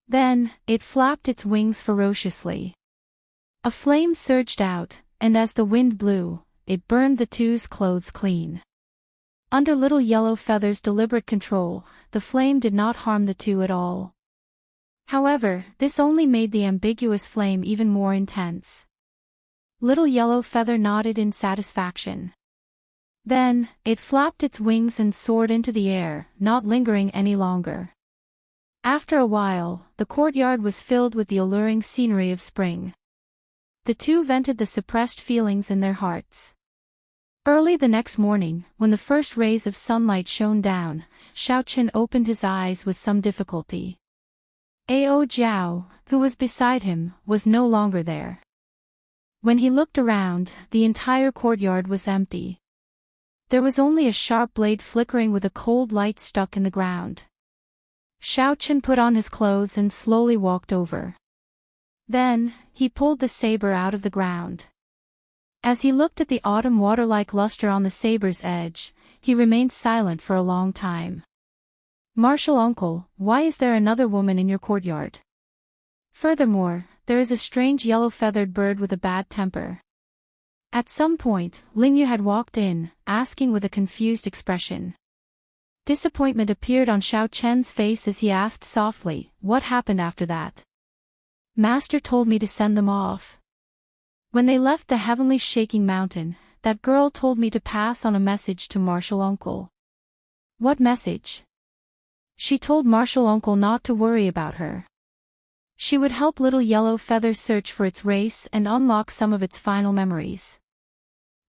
Then, it flapped its wings ferociously. A flame surged out, and as the wind blew, it burned the two's clothes clean. Under Little Yellow Feather's deliberate control, the flame did not harm the two at all. However, this only made the ambiguous flame even more intense. Little Yellow Feather nodded in satisfaction. Then, it flapped its wings and soared into the air, not lingering any longer. After a while, the courtyard was filled with the alluring scenery of spring. The two vented the suppressed feelings in their hearts. Early the next morning, when the first rays of sunlight shone down, Xiaochen opened his eyes with some difficulty. Ao Jiao, who was beside him, was no longer there. When he looked around, the entire courtyard was empty. There was only a sharp blade flickering with a cold light stuck in the ground. Xiaochen put on his clothes and slowly walked over. Then, he pulled the saber out of the ground. As he looked at the autumn water-like luster on the saber's edge, he remained silent for a long time. "Martial uncle, why is there another woman in your courtyard? Furthermore, there is a strange yellow-feathered bird with a bad temper." At some point, Lingyu had walked in, asking with a confused expression. Disappointment appeared on Xiaochen's face as he asked softly, "What happened after that?" "Master told me to send them off. When they left the heavenly shaking mountain, that girl told me to pass on a message to Martial Uncle." "What message?" "She told Martial Uncle not to worry about her. She would help Little Yellow Feather search for its race and unlock some of its final memories.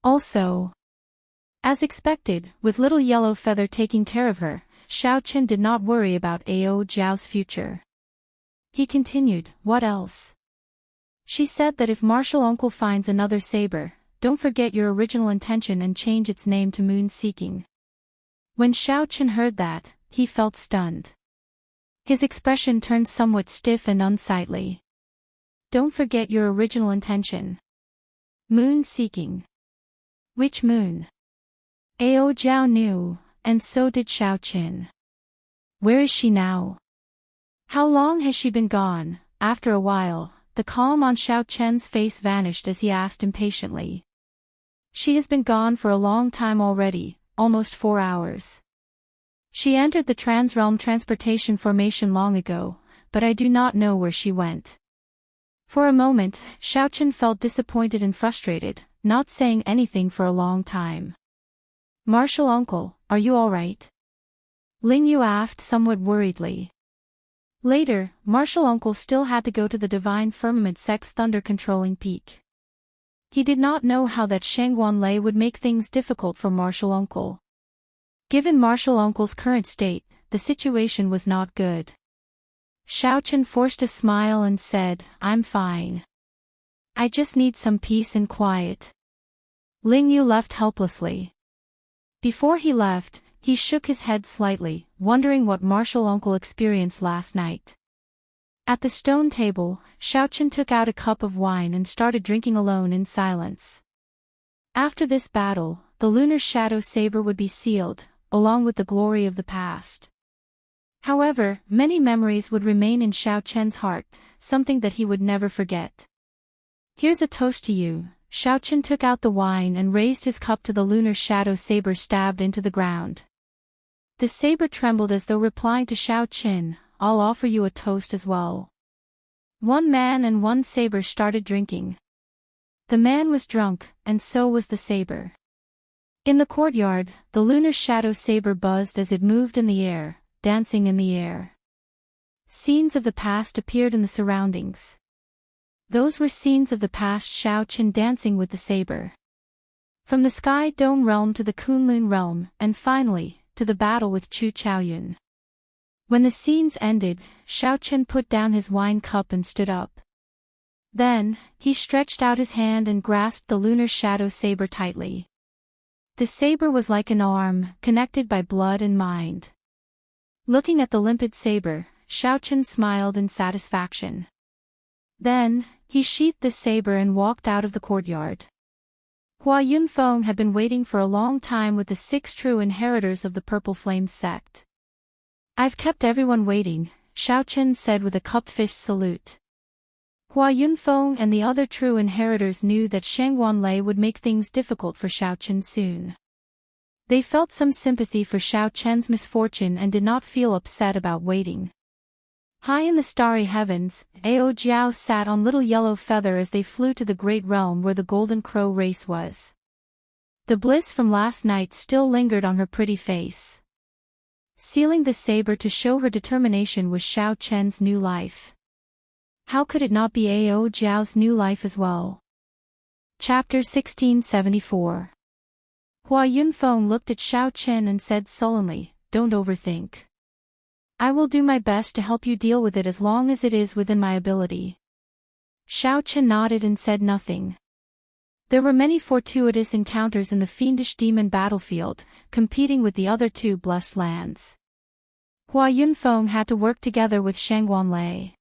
Also, as expected, with Little Yellow Feather taking care of her, Xiaochen did not worry about Ao Jiao's future." He continued, "What else?" "She said that if Martial Uncle finds another saber, don't forget your original intention and change its name to Moon Seeking." When Xiaochen heard that, he felt stunned. His expression turned somewhat stiff and unsightly. "Don't forget your original intention. Moon Seeking. Which moon?" Ao Jiao knew, and so did Xiaochen. "Where is she now? How long has she been gone?" After a while, the calm on Xiaochen's face vanished as he asked impatiently. "She has been gone for a long time already, almost 4 hours. She entered the Transrealm Transportation Formation long ago, but I do not know where she went." For a moment, Xiaochen felt disappointed and frustrated, not saying anything for a long time. "Martial Uncle, are you all right?" Lingyu asked somewhat worriedly. Later, Martial Uncle still had to go to the divine firmament sect's thunder-controlling peak. He did not know how that Shangguan Lei would make things difficult for Martial Uncle. Given Martial Uncle's current state, the situation was not good. Xiaochen forced a smile and said, "I'm fine. I just need some peace and quiet." Ling Yu left helplessly. Before he left, he shook his head slightly, wondering what Martial Uncle experienced last night. At the stone table, Xiaochen took out a cup of wine and started drinking alone in silence. After this battle, the lunar shadow saber would be sealed, along with the glory of the past. However, many memories would remain in Xiaochen's heart, something that he would never forget. "Here's a toast to you." Xiaochen took out the wine and raised his cup to the lunar shadow saber stabbed into the ground. The saber trembled as though replying to Xiaochen, "I'll offer you a toast as well." One man and one saber started drinking. The man was drunk, and so was the saber. In the courtyard, the lunar shadow saber buzzed as it moved in the air, dancing in the air. Scenes of the past appeared in the surroundings. Those were scenes of the past, Xiaochen dancing with the saber. From the Sky Dome realm to the Kunlun realm, and finally, to the battle with Chu Chaoyun. When the scenes ended, Xiaochen put down his wine cup and stood up. Then, he stretched out his hand and grasped the lunar shadow saber tightly. The saber was like an arm, connected by blood and mind. Looking at the limpid saber, Xiaochen smiled in satisfaction. Then, he sheathed the saber and walked out of the courtyard. Hua Yunfeng had been waiting for a long time with the 6 true inheritors of the Purple Flame sect. "I've kept everyone waiting," Xiaochen said with a cup-fish salute. Hua Yunfeng and the other true inheritors knew that Shangguan Lei would make things difficult for Xiaochen soon. They felt some sympathy for Xiaochen's misfortune and did not feel upset about waiting. High in the starry heavens, Ao Jiao sat on Little Yellow Feather as they flew to the great realm where the Golden Crow race was. The bliss from last night still lingered on her pretty face. Sealing the saber to show her determination was Xiaochen's new life. How could it not be Ao Jiao's new life as well? Chapter 1674. Hua Yunfeng looked at Xiaochen and said sullenly, "Don't overthink. I will do my best to help you deal with it as long as it is within my ability." Xiaochen nodded and said nothing. There were many fortuitous encounters in the fiendish demon battlefield, competing with the other 2 blessed lands. Hua Yunfeng had to work together with Shangguan Lei.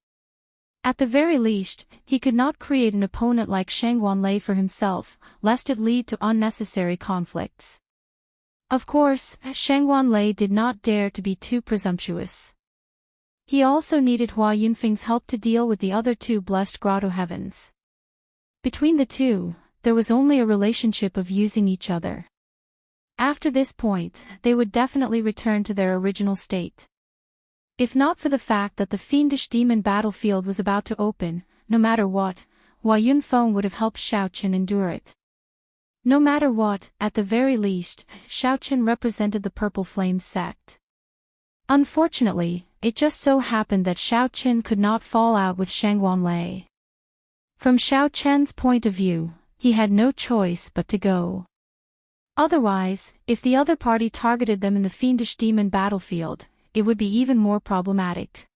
At the very least, he could not create an opponent like Shangguan Lei for himself, lest it lead to unnecessary conflicts. Of course, Shangguan Lei did not dare to be too presumptuous. He also needed Hua Yunfeng's help to deal with the other 2 blessed grotto heavens. Between the 2, there was only a relationship of using each other. After this point, they would definitely return to their original state. If not for the fact that the fiendish demon battlefield was about to open, no matter what, Hua Yunfeng would have helped Xiaochen endure it. No matter what, at the very least, Xiaochen represented the Purple Flame sect. Unfortunately, it just so happened that Xiaochen could not fall out with Shangguan Lei. From Xiaochen's point of view, he had no choice but to go. Otherwise, if the other party targeted them in the fiendish demon battlefield, it would be even more problematic.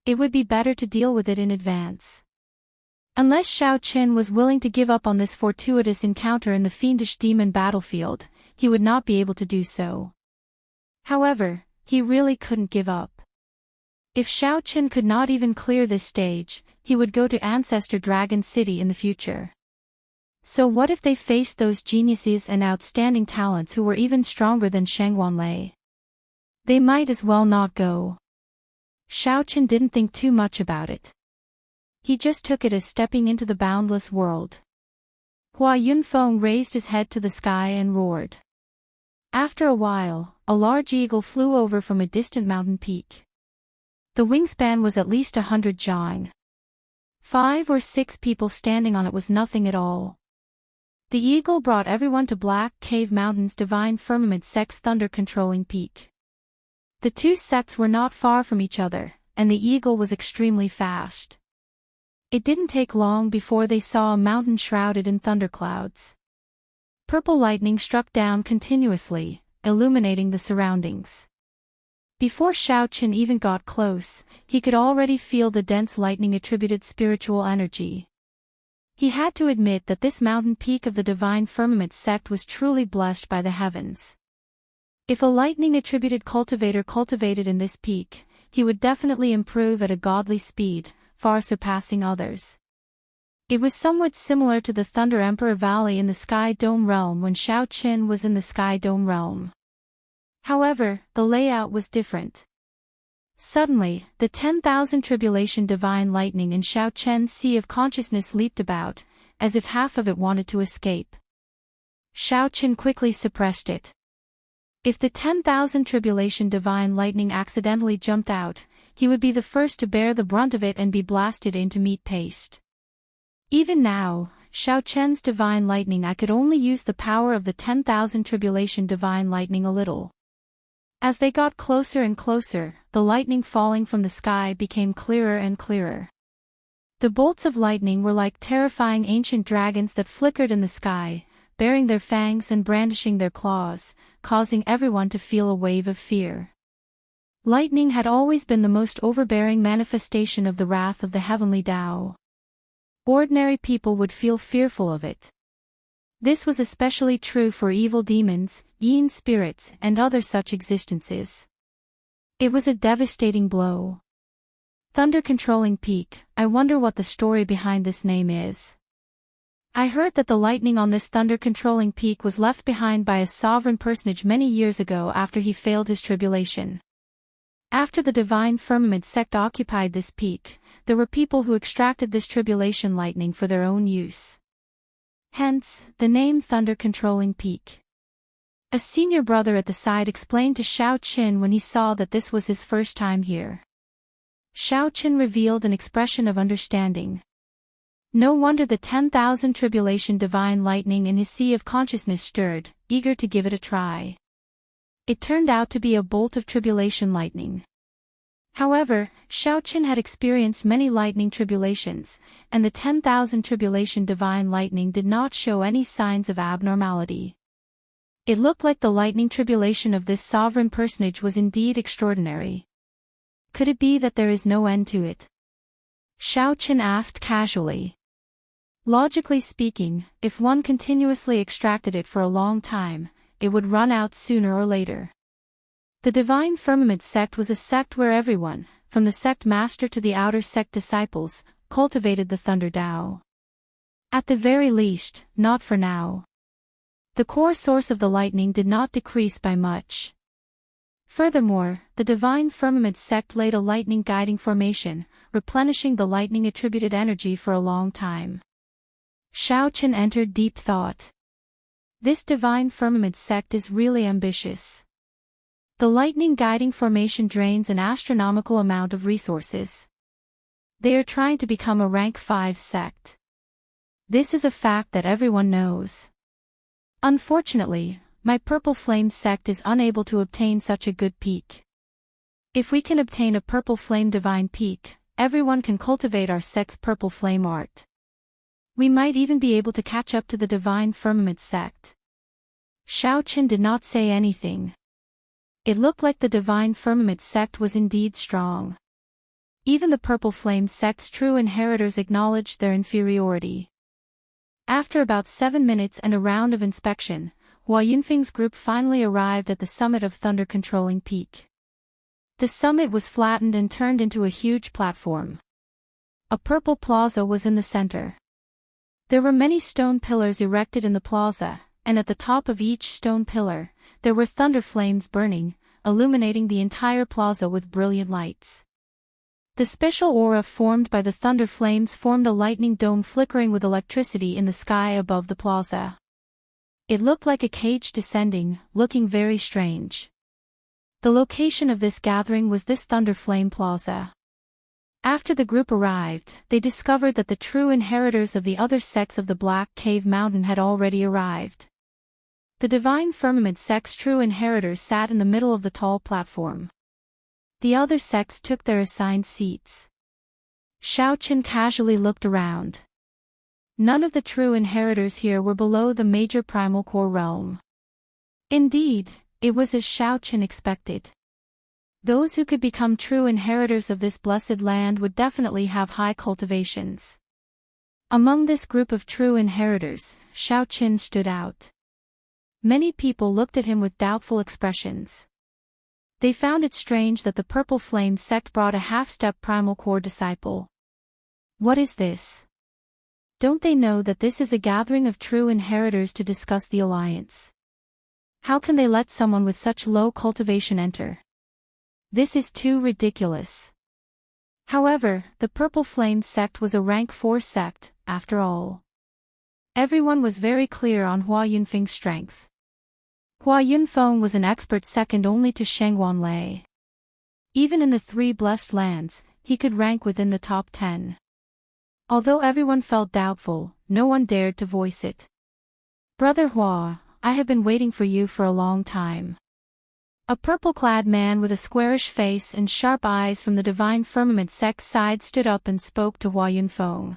It would be better to deal with it in advance. Unless Xiaochen was willing to give up on this fortuitous encounter in the fiendish demon battlefield, he would not be able to do so. However, he really couldn't give up. If Xiaochen could not even clear this stage, he would go to Ancestor Dragon City in the future. So what if they faced those geniuses and outstanding talents who were even stronger than Shangguan Lei? They might as well not go. Xiaochen didn't think too much about it. He just took it as stepping into the boundless world. Hua Yunfeng raised his head to the sky and roared. After a while, a large eagle flew over from a distant mountain peak. The wingspan was at least 100 jang. 5 or 6 people standing on it was nothing at all. The eagle brought everyone to Black Cave Mountain's divine firmament sect's thunder-controlling peak. The 2 sects were not far from each other, and the eagle was extremely fast. It didn't take long before they saw a mountain shrouded in thunderclouds. Purple lightning struck down continuously, illuminating the surroundings. Before Xiaoqin even got close, he could already feel the dense lightning-attributed spiritual energy. He had to admit that this mountain peak of the divine firmament sect was truly blessed by the heavens. If a lightning-attributed cultivator cultivated in this peak, he would definitely improve at a godly speed, far surpassing others. It was somewhat similar to the Thunder Emperor Valley in the Sky Dome realm when Xiaoqin was in the Sky Dome realm. However, the layout was different. Suddenly, the 10,000 tribulation divine lightning in Xiaoqian's sea of consciousness leaped about, as if half of it wanted to escape. Xiaoqin quickly suppressed it. If the 10,000 tribulation divine lightning accidentally jumped out, he would be the first to bear the brunt of it and be blasted into meat paste. Even now, Xiaoqian's divine lightning, I could only use the power of the 10,000 tribulation divine lightning a little. As they got closer and closer, the lightning falling from the sky became clearer and clearer. The bolts of lightning were like terrifying ancient dragons that flickered in the sky, baring their fangs and brandishing their claws, causing everyone to feel a wave of fear. Lightning had always been the most overbearing manifestation of the wrath of the heavenly Tao. Ordinary people would feel fearful of it. This was especially true for evil demons, yin spirits, and other such existences. It was a devastating blow. Thunder Controlling Peak, I wonder what the story behind this name is. I heard that the lightning on this Thunder Controlling Peak was left behind by a sovereign personage many years ago after he failed his tribulation. After the divine firmament sect occupied this peak, there were people who extracted this tribulation lightning for their own use. Hence, the name Thunder Controlling Peak. A senior brother at the side explained to Xiaoqin when he saw that this was his first time here. Xiaoqin revealed an expression of understanding. No wonder the 10,000 tribulation divine lightning in his sea of consciousness stirred, eager to give it a try. It turned out to be a bolt of tribulation lightning. However, Xiaoqin had experienced many lightning tribulations, and the 10,000 tribulation divine lightning did not show any signs of abnormality. It looked like the lightning tribulation of this sovereign personage was indeed extraordinary. Could it be that there is no end to it? Xiaoqin asked casually. Logically speaking, if one continuously extracted it for a long time, it would run out sooner or later. The Divine Firmament sect was a sect where everyone, from the sect master to the outer sect disciples, cultivated the Thunder Tao. At the very least, not for now. The core source of the lightning did not decrease by much. Furthermore, the Divine Firmament sect laid a lightning guiding formation, replenishing the lightning attributed energy for a long time. Xiaoqin entered deep thought. This Divine Firmament sect is really ambitious. The lightning guiding formation drains an astronomical amount of resources. They are trying to become a rank 5 sect. This is a fact that everyone knows. Unfortunately, my Purple Flame sect is unable to obtain such a good peak. If we can obtain a Purple Flame Divine peak, everyone can cultivate our sect's Purple Flame art. We might even be able to catch up to the Divine Firmament sect. Xiaoqin did not say anything. It looked like the Divine Firmament sect was indeed strong. Even the Purple Flame sect's true inheritors acknowledged their inferiority. After about 7 minutes and a round of inspection, Hua Yunfeng's group finally arrived at the summit of Thunder Controlling Peak. The summit was flattened and turned into a huge platform. A purple plaza was in the center. There were many stone pillars erected in the plaza, and at the top of each stone pillar, there were thunder flames burning, illuminating the entire plaza with brilliant lights. The special aura formed by the thunder flames formed a lightning dome flickering with electricity in the sky above the plaza. It looked like a cage descending, looking very strange. The location of this gathering was this Thunder Flame Plaza. After the group arrived, they discovered that the true inheritors of the other sects of the Black Cave Mountain had already arrived. The Divine Firmament sect's true inheritors sat in the middle of the tall platform. The other sects took their assigned seats. Xiaoqin casually looked around. None of the true inheritors here were below the major primal core realm. Indeed, it was as Xiaoqin expected. Those who could become true inheritors of this blessed land would definitely have high cultivations. Among this group of true inheritors, Xiaoqin stood out. Many people looked at him with doubtful expressions. They found it strange that the Purple Flame sect brought a half-step primal core disciple. What is this? Don't they know that this is a gathering of true inheritors to discuss the alliance? How can they let someone with such low cultivation enter? This is too ridiculous. However, the Purple Flame sect was a rank 4 sect, after all. Everyone was very clear on Hua Yunfeng's strength. Hua Yunfeng was an expert second only to Shangguan Lei. Even in the 3 blessed lands, he could rank within the top 10. Although everyone felt doubtful, no one dared to voice it. Brother Hua, I have been waiting for you for a long time. A purple-clad man with a squarish face and sharp eyes from the Divine Firmament sect's side stood up and spoke to Hua Yunfeng.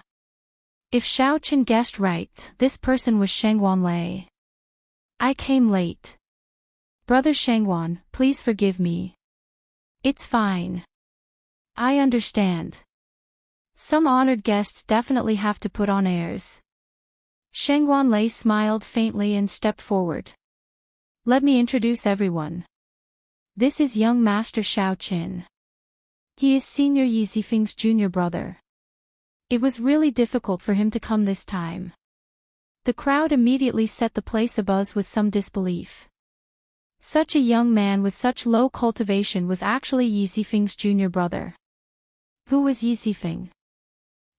If Xiaoqin guessed right, this person was Shangguan Lei. I came late. Brother Shangguan, please forgive me. It's fine. I understand. Some honored guests definitely have to put on airs. Shangguan Lei smiled faintly and stepped forward. Let me introduce everyone. This is young Master Xiaoqin. He is Senior Yi Zifeng's junior brother. It was really difficult for him to come this time. The crowd immediately set the place abuzz with some disbelief. Such a young man with such low cultivation was actually Yi Zifeng's junior brother. Who was Yi Zifeng?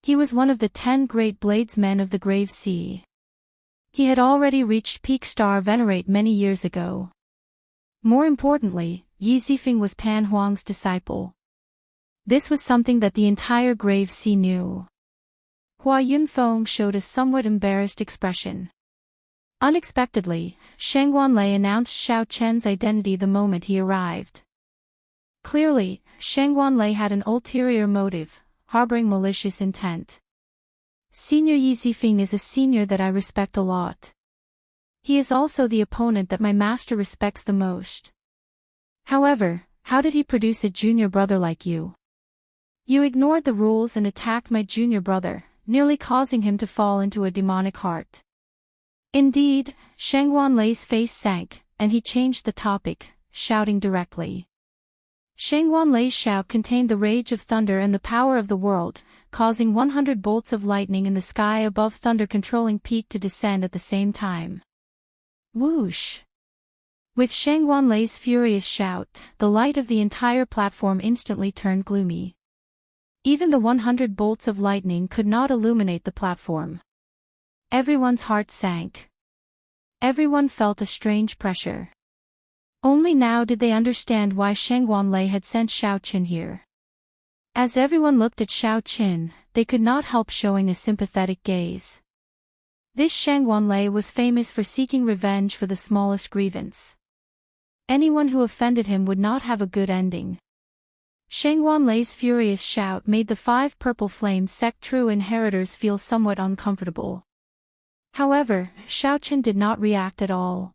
He was one of the 10 great bladesmen of the Grave Sea. He had already reached peak star venerate many years ago. More importantly, Yi Zifeng was Pan Huang's disciple. This was something that the entire Grave Sea knew. Hua Yunfeng showed a somewhat embarrassed expression. Unexpectedly, Shangguan Lei announced Xiaoqian's identity the moment he arrived. Clearly, Shangguan Lei had an ulterior motive, harboring malicious intent. Senior Yi Zifeng is a senior that I respect a lot. He is also the opponent that my master respects the most. However, how did he produce a junior brother like you? You ignored the rules and attacked my junior brother, nearly causing him to fall into a demonic heart. Indeed, Shangguan Lei's face sank, and he changed the topic, shouting directly. Shangguan Lei's shout contained the rage of thunder and the power of the world, causing 100 bolts of lightning in the sky above thunder controlling peak to descend at the same time. Whoosh! With Shangguan Lei's furious shout, the light of the entire platform instantly turned gloomy. Even the 100 bolts of lightning could not illuminate the platform. Everyone's heart sank. Everyone felt a strange pressure. Only now did they understand why Shangguan Lei had sent Xiaoqin here. As everyone looked at Xiaoqin, they could not help showing a sympathetic gaze. This Shangguan Lei was famous for seeking revenge for the smallest grievance. Anyone who offended him would not have a good ending. Shangguan Lei's furious shout made the 5 Purple Flame sect true inheritors feel somewhat uncomfortable. However, Xiaoqin did not react at all.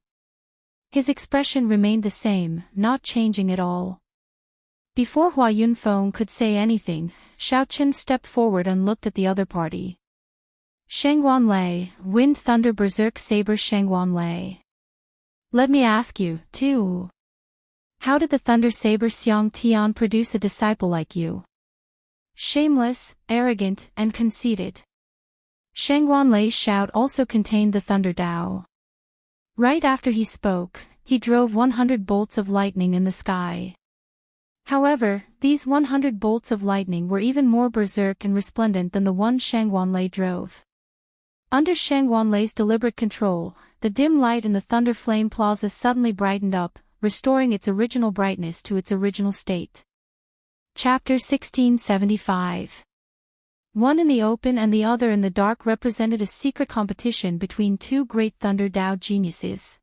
His expression remained the same, not changing at all. Before Hua Yunfeng could say anything, Xiaoqin stepped forward and looked at the other party. Shangguan Lei, Wind Thunder Berserk Saber Shangguan Lei. Let me ask you, too. How did the Thunder Saber Xiang Tian produce a disciple like you? Shameless, arrogant, and conceited. Shangguan Lei's shout also contained the Thunder Dao. Right after he spoke, he drove 100 bolts of lightning in the sky. However, these 100 bolts of lightning were even more berserk and resplendent than the one Shangguan Lei drove. Under Shangguan Lei's deliberate control, the dim light in the Thunder Flame Plaza suddenly brightened up, restoring its original brightness to its original state. Chapter 1675. One in the open and the other in the dark represented a secret competition between 2 great Thunder Dao geniuses.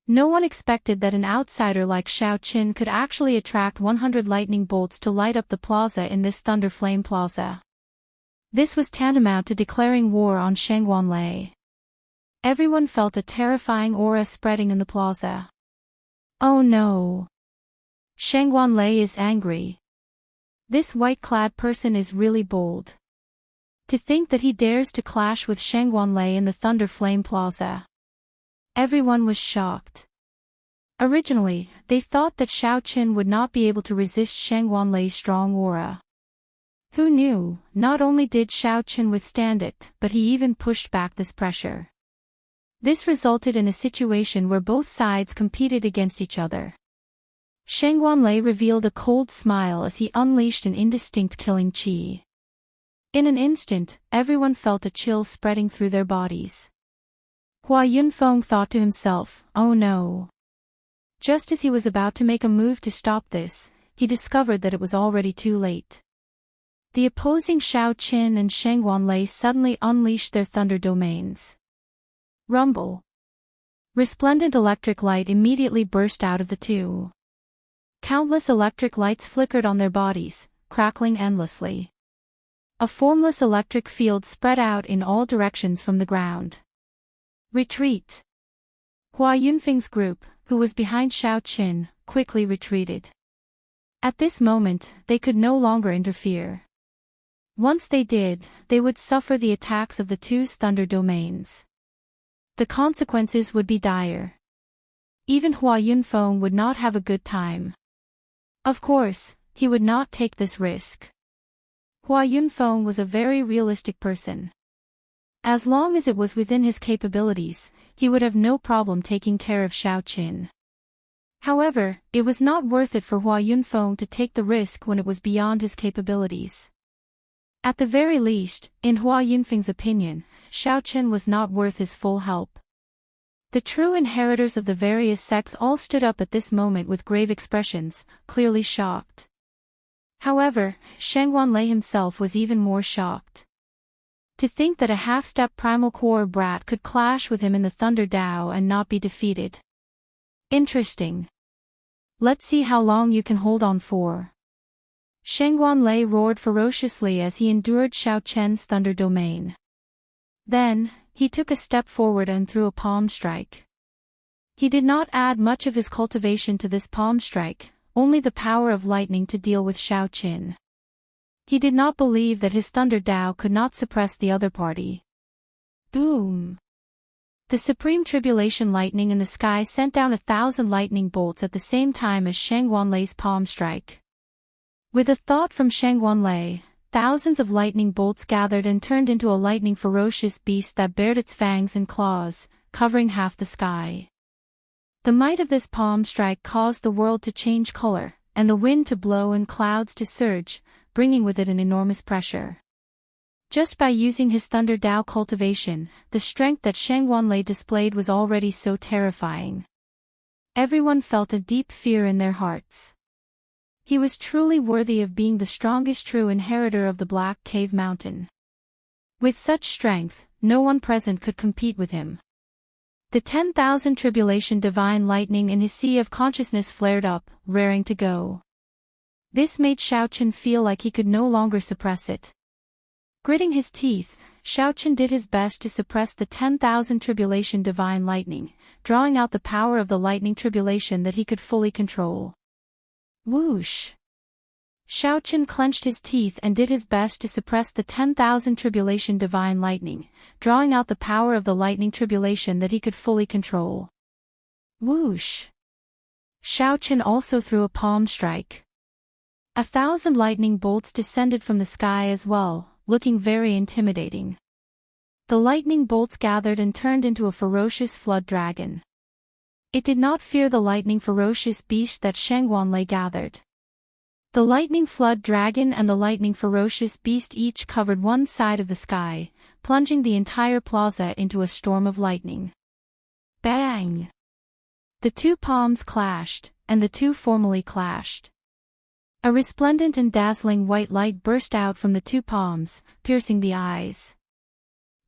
No one expected that an outsider like Xiao Qin could actually attract 100 lightning bolts to light up the plaza in this Thunder Flame Plaza. This was tantamount to declaring war on Shangguanlei. Everyone felt a terrifying aura spreading in the plaza. Oh no! Shangguanlei is angry. This white-clad person is really bold. To think that he dares to clash with Shangguanlei in the Thunder Flame Plaza. Everyone was shocked. Originally, they thought that Xiao Qin would not be able to resist Shangguanlei's strong aura. Who knew, not only did Xiao Qin withstand it, but he even pushed back this pressure. This resulted in a situation where both sides competed against each other. Shangguanlei revealed a cold smile as he unleashed an indistinct killing qi. In an instant, everyone felt a chill spreading through their bodies. Hua Yunfeng thought to himself, oh no. Just as he was about to make a move to stop this, he discovered that it was already too late. The opposing Xiao Qin and Shangguanlei suddenly unleashed their thunder domains. Rumble. Resplendent electric light immediately burst out of the two. Countless electric lights flickered on their bodies, crackling endlessly. A formless electric field spread out in all directions from the ground. Retreat. Hua Yunfeng's group, who was behind Xiao Qin, quickly retreated. At this moment, they could no longer interfere. Once they did, they would suffer the attacks of the two's thunder domains. The consequences would be dire. Even Hua Yunfeng would not have a good time. Of course, he would not take this risk. Hua Yunfeng was a very realistic person. As long as it was within his capabilities, he would have no problem taking care of Xiao Qin. However, it was not worth it for Hua Yunfeng to take the risk when it was beyond his capabilities. At the very least, in Hua Yunfeng's opinion, Xiao Qin was not worth his full help. The true inheritors of the various sects all stood up at this moment with grave expressions, clearly shocked. However, Shangguanlei himself was even more shocked. To think that a half-step primal core brat could clash with him in the Thunder Dao and not be defeated. Interesting. Let's see how long you can hold on for. Shangguanlei roared ferociously as he endured Xiao Qian's thunder domain. Then, he took a step forward and threw a palm strike. He did not add much of his cultivation to this palm strike, only the power of lightning to deal with Xiao Qin. He did not believe that his Thunder Dao could not suppress the other party. Boom! The supreme tribulation lightning in the sky sent down 1,000 lightning bolts at the same time as Shangguanlei's palm strike. With a thought from Shangguanlei, thousands of lightning bolts gathered and turned into a lightning ferocious beast that bared its fangs and claws, covering half the sky. The might of this palm strike caused the world to change color, and the wind to blow and clouds to surge, bringing with it an enormous pressure. Just by using his Thunder Dao cultivation, the strength that Shangguanlei displayed was already so terrifying. Everyone felt a deep fear in their hearts. He was truly worthy of being the strongest true inheritor of the Black Cave Mountain. With such strength, no one present could compete with him. The 10,000 tribulation divine lightning in his sea of consciousness flared up, raring to go. This made Xiao Qin feel like he could no longer suppress it. Gritting his teeth, Xiao Qin did his best to suppress the 10,000 tribulation divine lightning, drawing out the power of the lightning tribulation that he could fully control. Whoosh! Xiao Qin clenched his teeth and did his best to suppress the 10,000 tribulation divine lightning, drawing out the power of the lightning tribulation that he could fully control. Whoosh! Xiao Qin also threw a palm strike. 1,000 lightning bolts descended from the sky as well, looking very intimidating. The lightning bolts gathered and turned into a ferocious flood dragon. It did not fear the lightning ferocious beast that Shangguanlei gathered. The lightning flood dragon and the lightning ferocious beast each covered one side of the sky, plunging the entire plaza into a storm of lightning. Bang! The two palms clashed, and the two formally clashed. A resplendent and dazzling white light burst out from the two palms, piercing the eyes.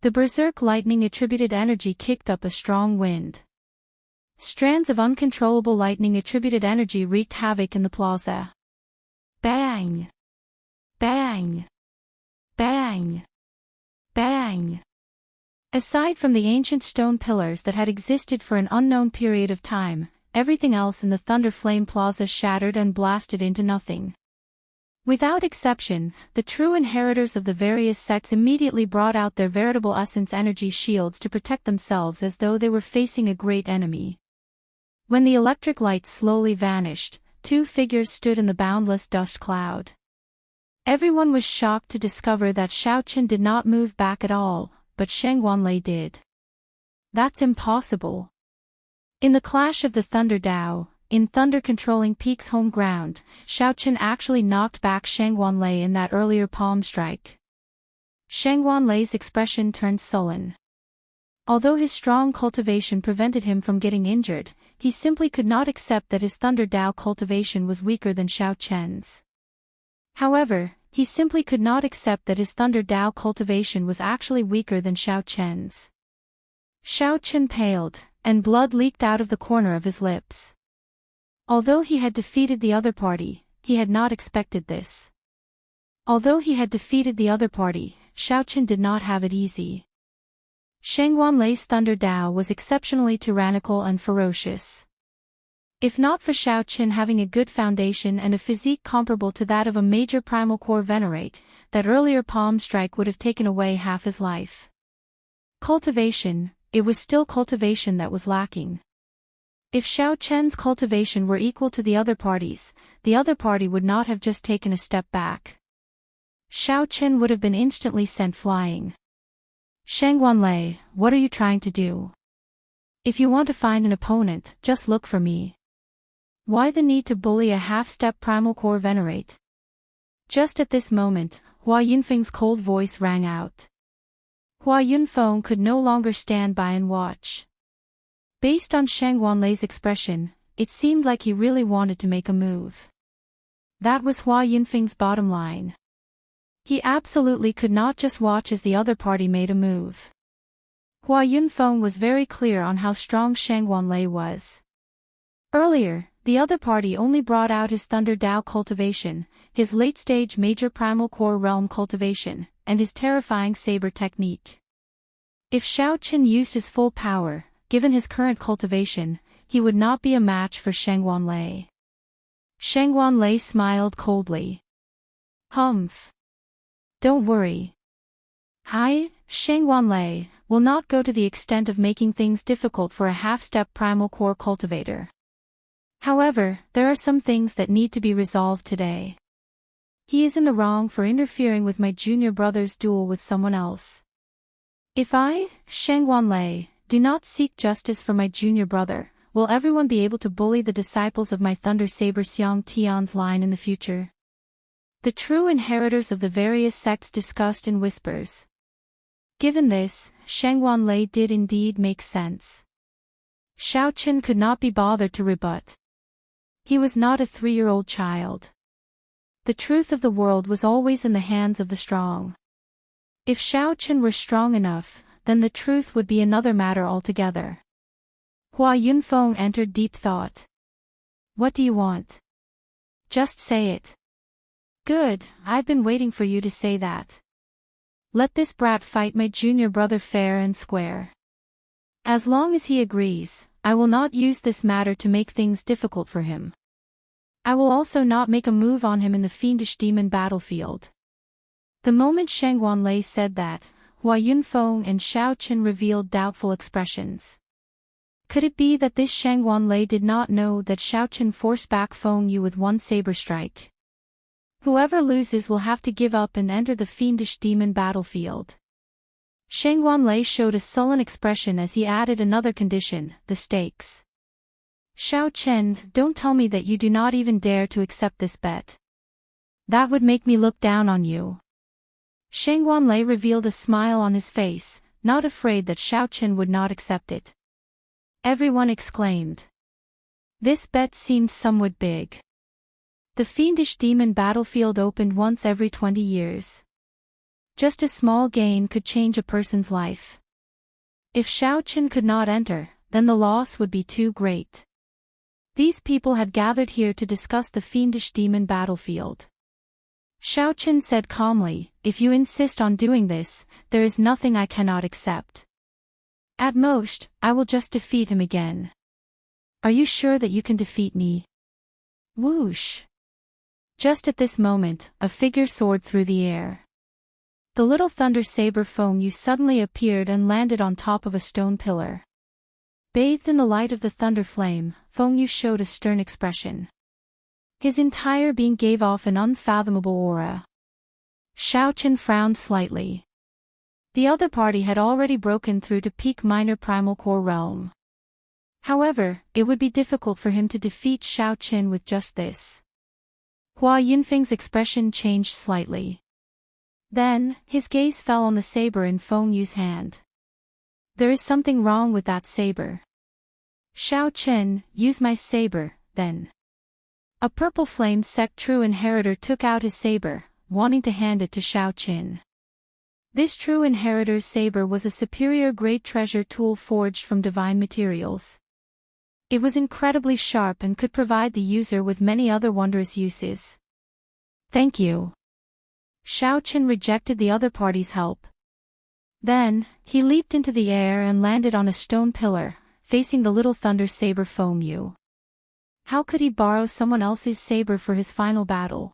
The berserk lightning attributed energy kicked up a strong wind. Strands of uncontrollable lightning attributed energy wreaked havoc in the plaza. Bang! Bang! Bang! Bang! Aside from the ancient stone pillars that had existed for an unknown period of time, everything else in the Thunder Flame Plaza shattered and blasted into nothing. Without exception, the true inheritors of the various sects immediately brought out their veritable essence energy shields to protect themselves as though they were facing a great enemy. When the electric lights slowly vanished, two figures stood in the boundless dust cloud. Everyone was shocked to discover that Xiaoqian did not move back at all, but Shangguanlei did. That's impossible. In the clash of the Thunder Dao, in Thunder controlling Peak's home ground, Xiaoqian actually knocked back Shangguanlei in that earlier palm strike. Shangguanlei's expression turned sullen. Although his strong cultivation prevented him from getting injured, he simply could not accept that his Thunder Dao cultivation was weaker than Xiaoqian's. However, he simply could not accept that his Thunder Dao cultivation was actually weaker than Xiaoqian's. Xiaoqian paled, and blood leaked out of the corner of his lips. Although he had defeated the other party, he had not expected this. Although he had defeated the other party, Xiaoqian did not have it easy. Shangguanlei's Thunder Dao was exceptionally tyrannical and ferocious. If not for Xiaoqian having a good foundation and a physique comparable to that of a major primal core venerate, that earlier palm strike would have taken away half his life. Cultivation, it was still cultivation that was lacking. If Xiaoqian's cultivation were equal to the other party's, the other party would not have just taken a step back. Xiaoqian would have been instantly sent flying. Shangguanlei, what are you trying to do? If you want to find an opponent, just look for me. Why the need to bully a half-step primal core venerate? Just at this moment, Hua Yunfeng's cold voice rang out. Hua Yunfeng could no longer stand by and watch. Based on Shangguanlei's expression, it seemed like he really wanted to make a move. That was Hua Yunfeng's bottom line. He absolutely could not just watch as the other party made a move. Hua Yunfeng was very clear on how strong Shangguanlei was. Earlier, the other party only brought out his Thunder Dao cultivation, his late-stage major primal core realm cultivation, and his terrifying saber technique. If Xiaoqian used his full power, given his current cultivation, he would not be a match for Shangguanlei. Shangguanlei smiled coldly. Humph. Don't worry. Shangguanlei will not go to the extent of making things difficult for a half-step primal core cultivator. However, there are some things that need to be resolved today. He is in the wrong for interfering with my junior brother's duel with someone else. If I, Shangguanlei, do not seek justice for my junior brother, will everyone be able to bully the disciples of my Thunder Saber Xiang Tian's line in the future? The true inheritors of the various sects discussed in whispers. Given this, Shangguanlei did indeed make sense. Xiaoqian could not be bothered to rebut. He was not a 3-year-old child. The truth of the world was always in the hands of the strong. If Xiaoqian were strong enough, then the truth would be another matter altogether. Hua Yunfeng entered deep thought. What do you want? Just say it. Good, I've been waiting for you to say that. Let this brat fight my junior brother fair and square. As long as he agrees, I will not use this matter to make things difficult for him. I will also not make a move on him in the fiendish demon battlefield. The moment Shangguanlei said that, Hua Yunfeng and Xiaoqian revealed doubtful expressions. Could it be that this Shangguanlei did not know that Xiaoqian forced back Feng Yu with one saber strike? Whoever loses will have to give up and enter the fiendish demon battlefield. Shangguanlei showed a sullen expression as he added another condition, the stakes. Xiaoqian, don't tell me that you do not even dare to accept this bet. That would make me look down on you. Shangguanlei revealed a smile on his face, not afraid that Xiaoqian would not accept it. Everyone exclaimed. This bet seemed somewhat big. The fiendish demon battlefield opened once every 20 years. Just a small gain could change a person's life. If Xiaoqian could not enter, then the loss would be too great. These people had gathered here to discuss the fiendish demon battlefield. Xiaoqin said calmly, "If you insist on doing this, there is nothing I cannot accept. At most, I will just defeat him again." "Are you sure that you can defeat me?" Whoosh! Just at this moment, a figure soared through the air. The little thunder saber Fengyu suddenly appeared and landed on top of a stone pillar. Bathed in the light of the thunder flame, Fengyu showed a stern expression. His entire being gave off an unfathomable aura. Xiaoqin frowned slightly. The other party had already broken through to peak minor primal core realm. However, it would be difficult for him to defeat Xiaoqin with just this. Hua Yunfeng's expression changed slightly. Then, his gaze fell on the saber in Fengyu's hand. "There is something wrong with that saber. Xiaoqin, use my saber, then." A purple flame sect true inheritor took out his saber, wanting to hand it to Xiaoqin. This true inheritor's saber was a superior grade treasure tool forged from divine materials. It was incredibly sharp and could provide the user with many other wondrous uses. "Thank you." Xiaoqin rejected the other party's help. Then, he leaped into the air and landed on a stone pillar, facing the little thunder saber Fengyu. How could he borrow someone else's saber for his final battle?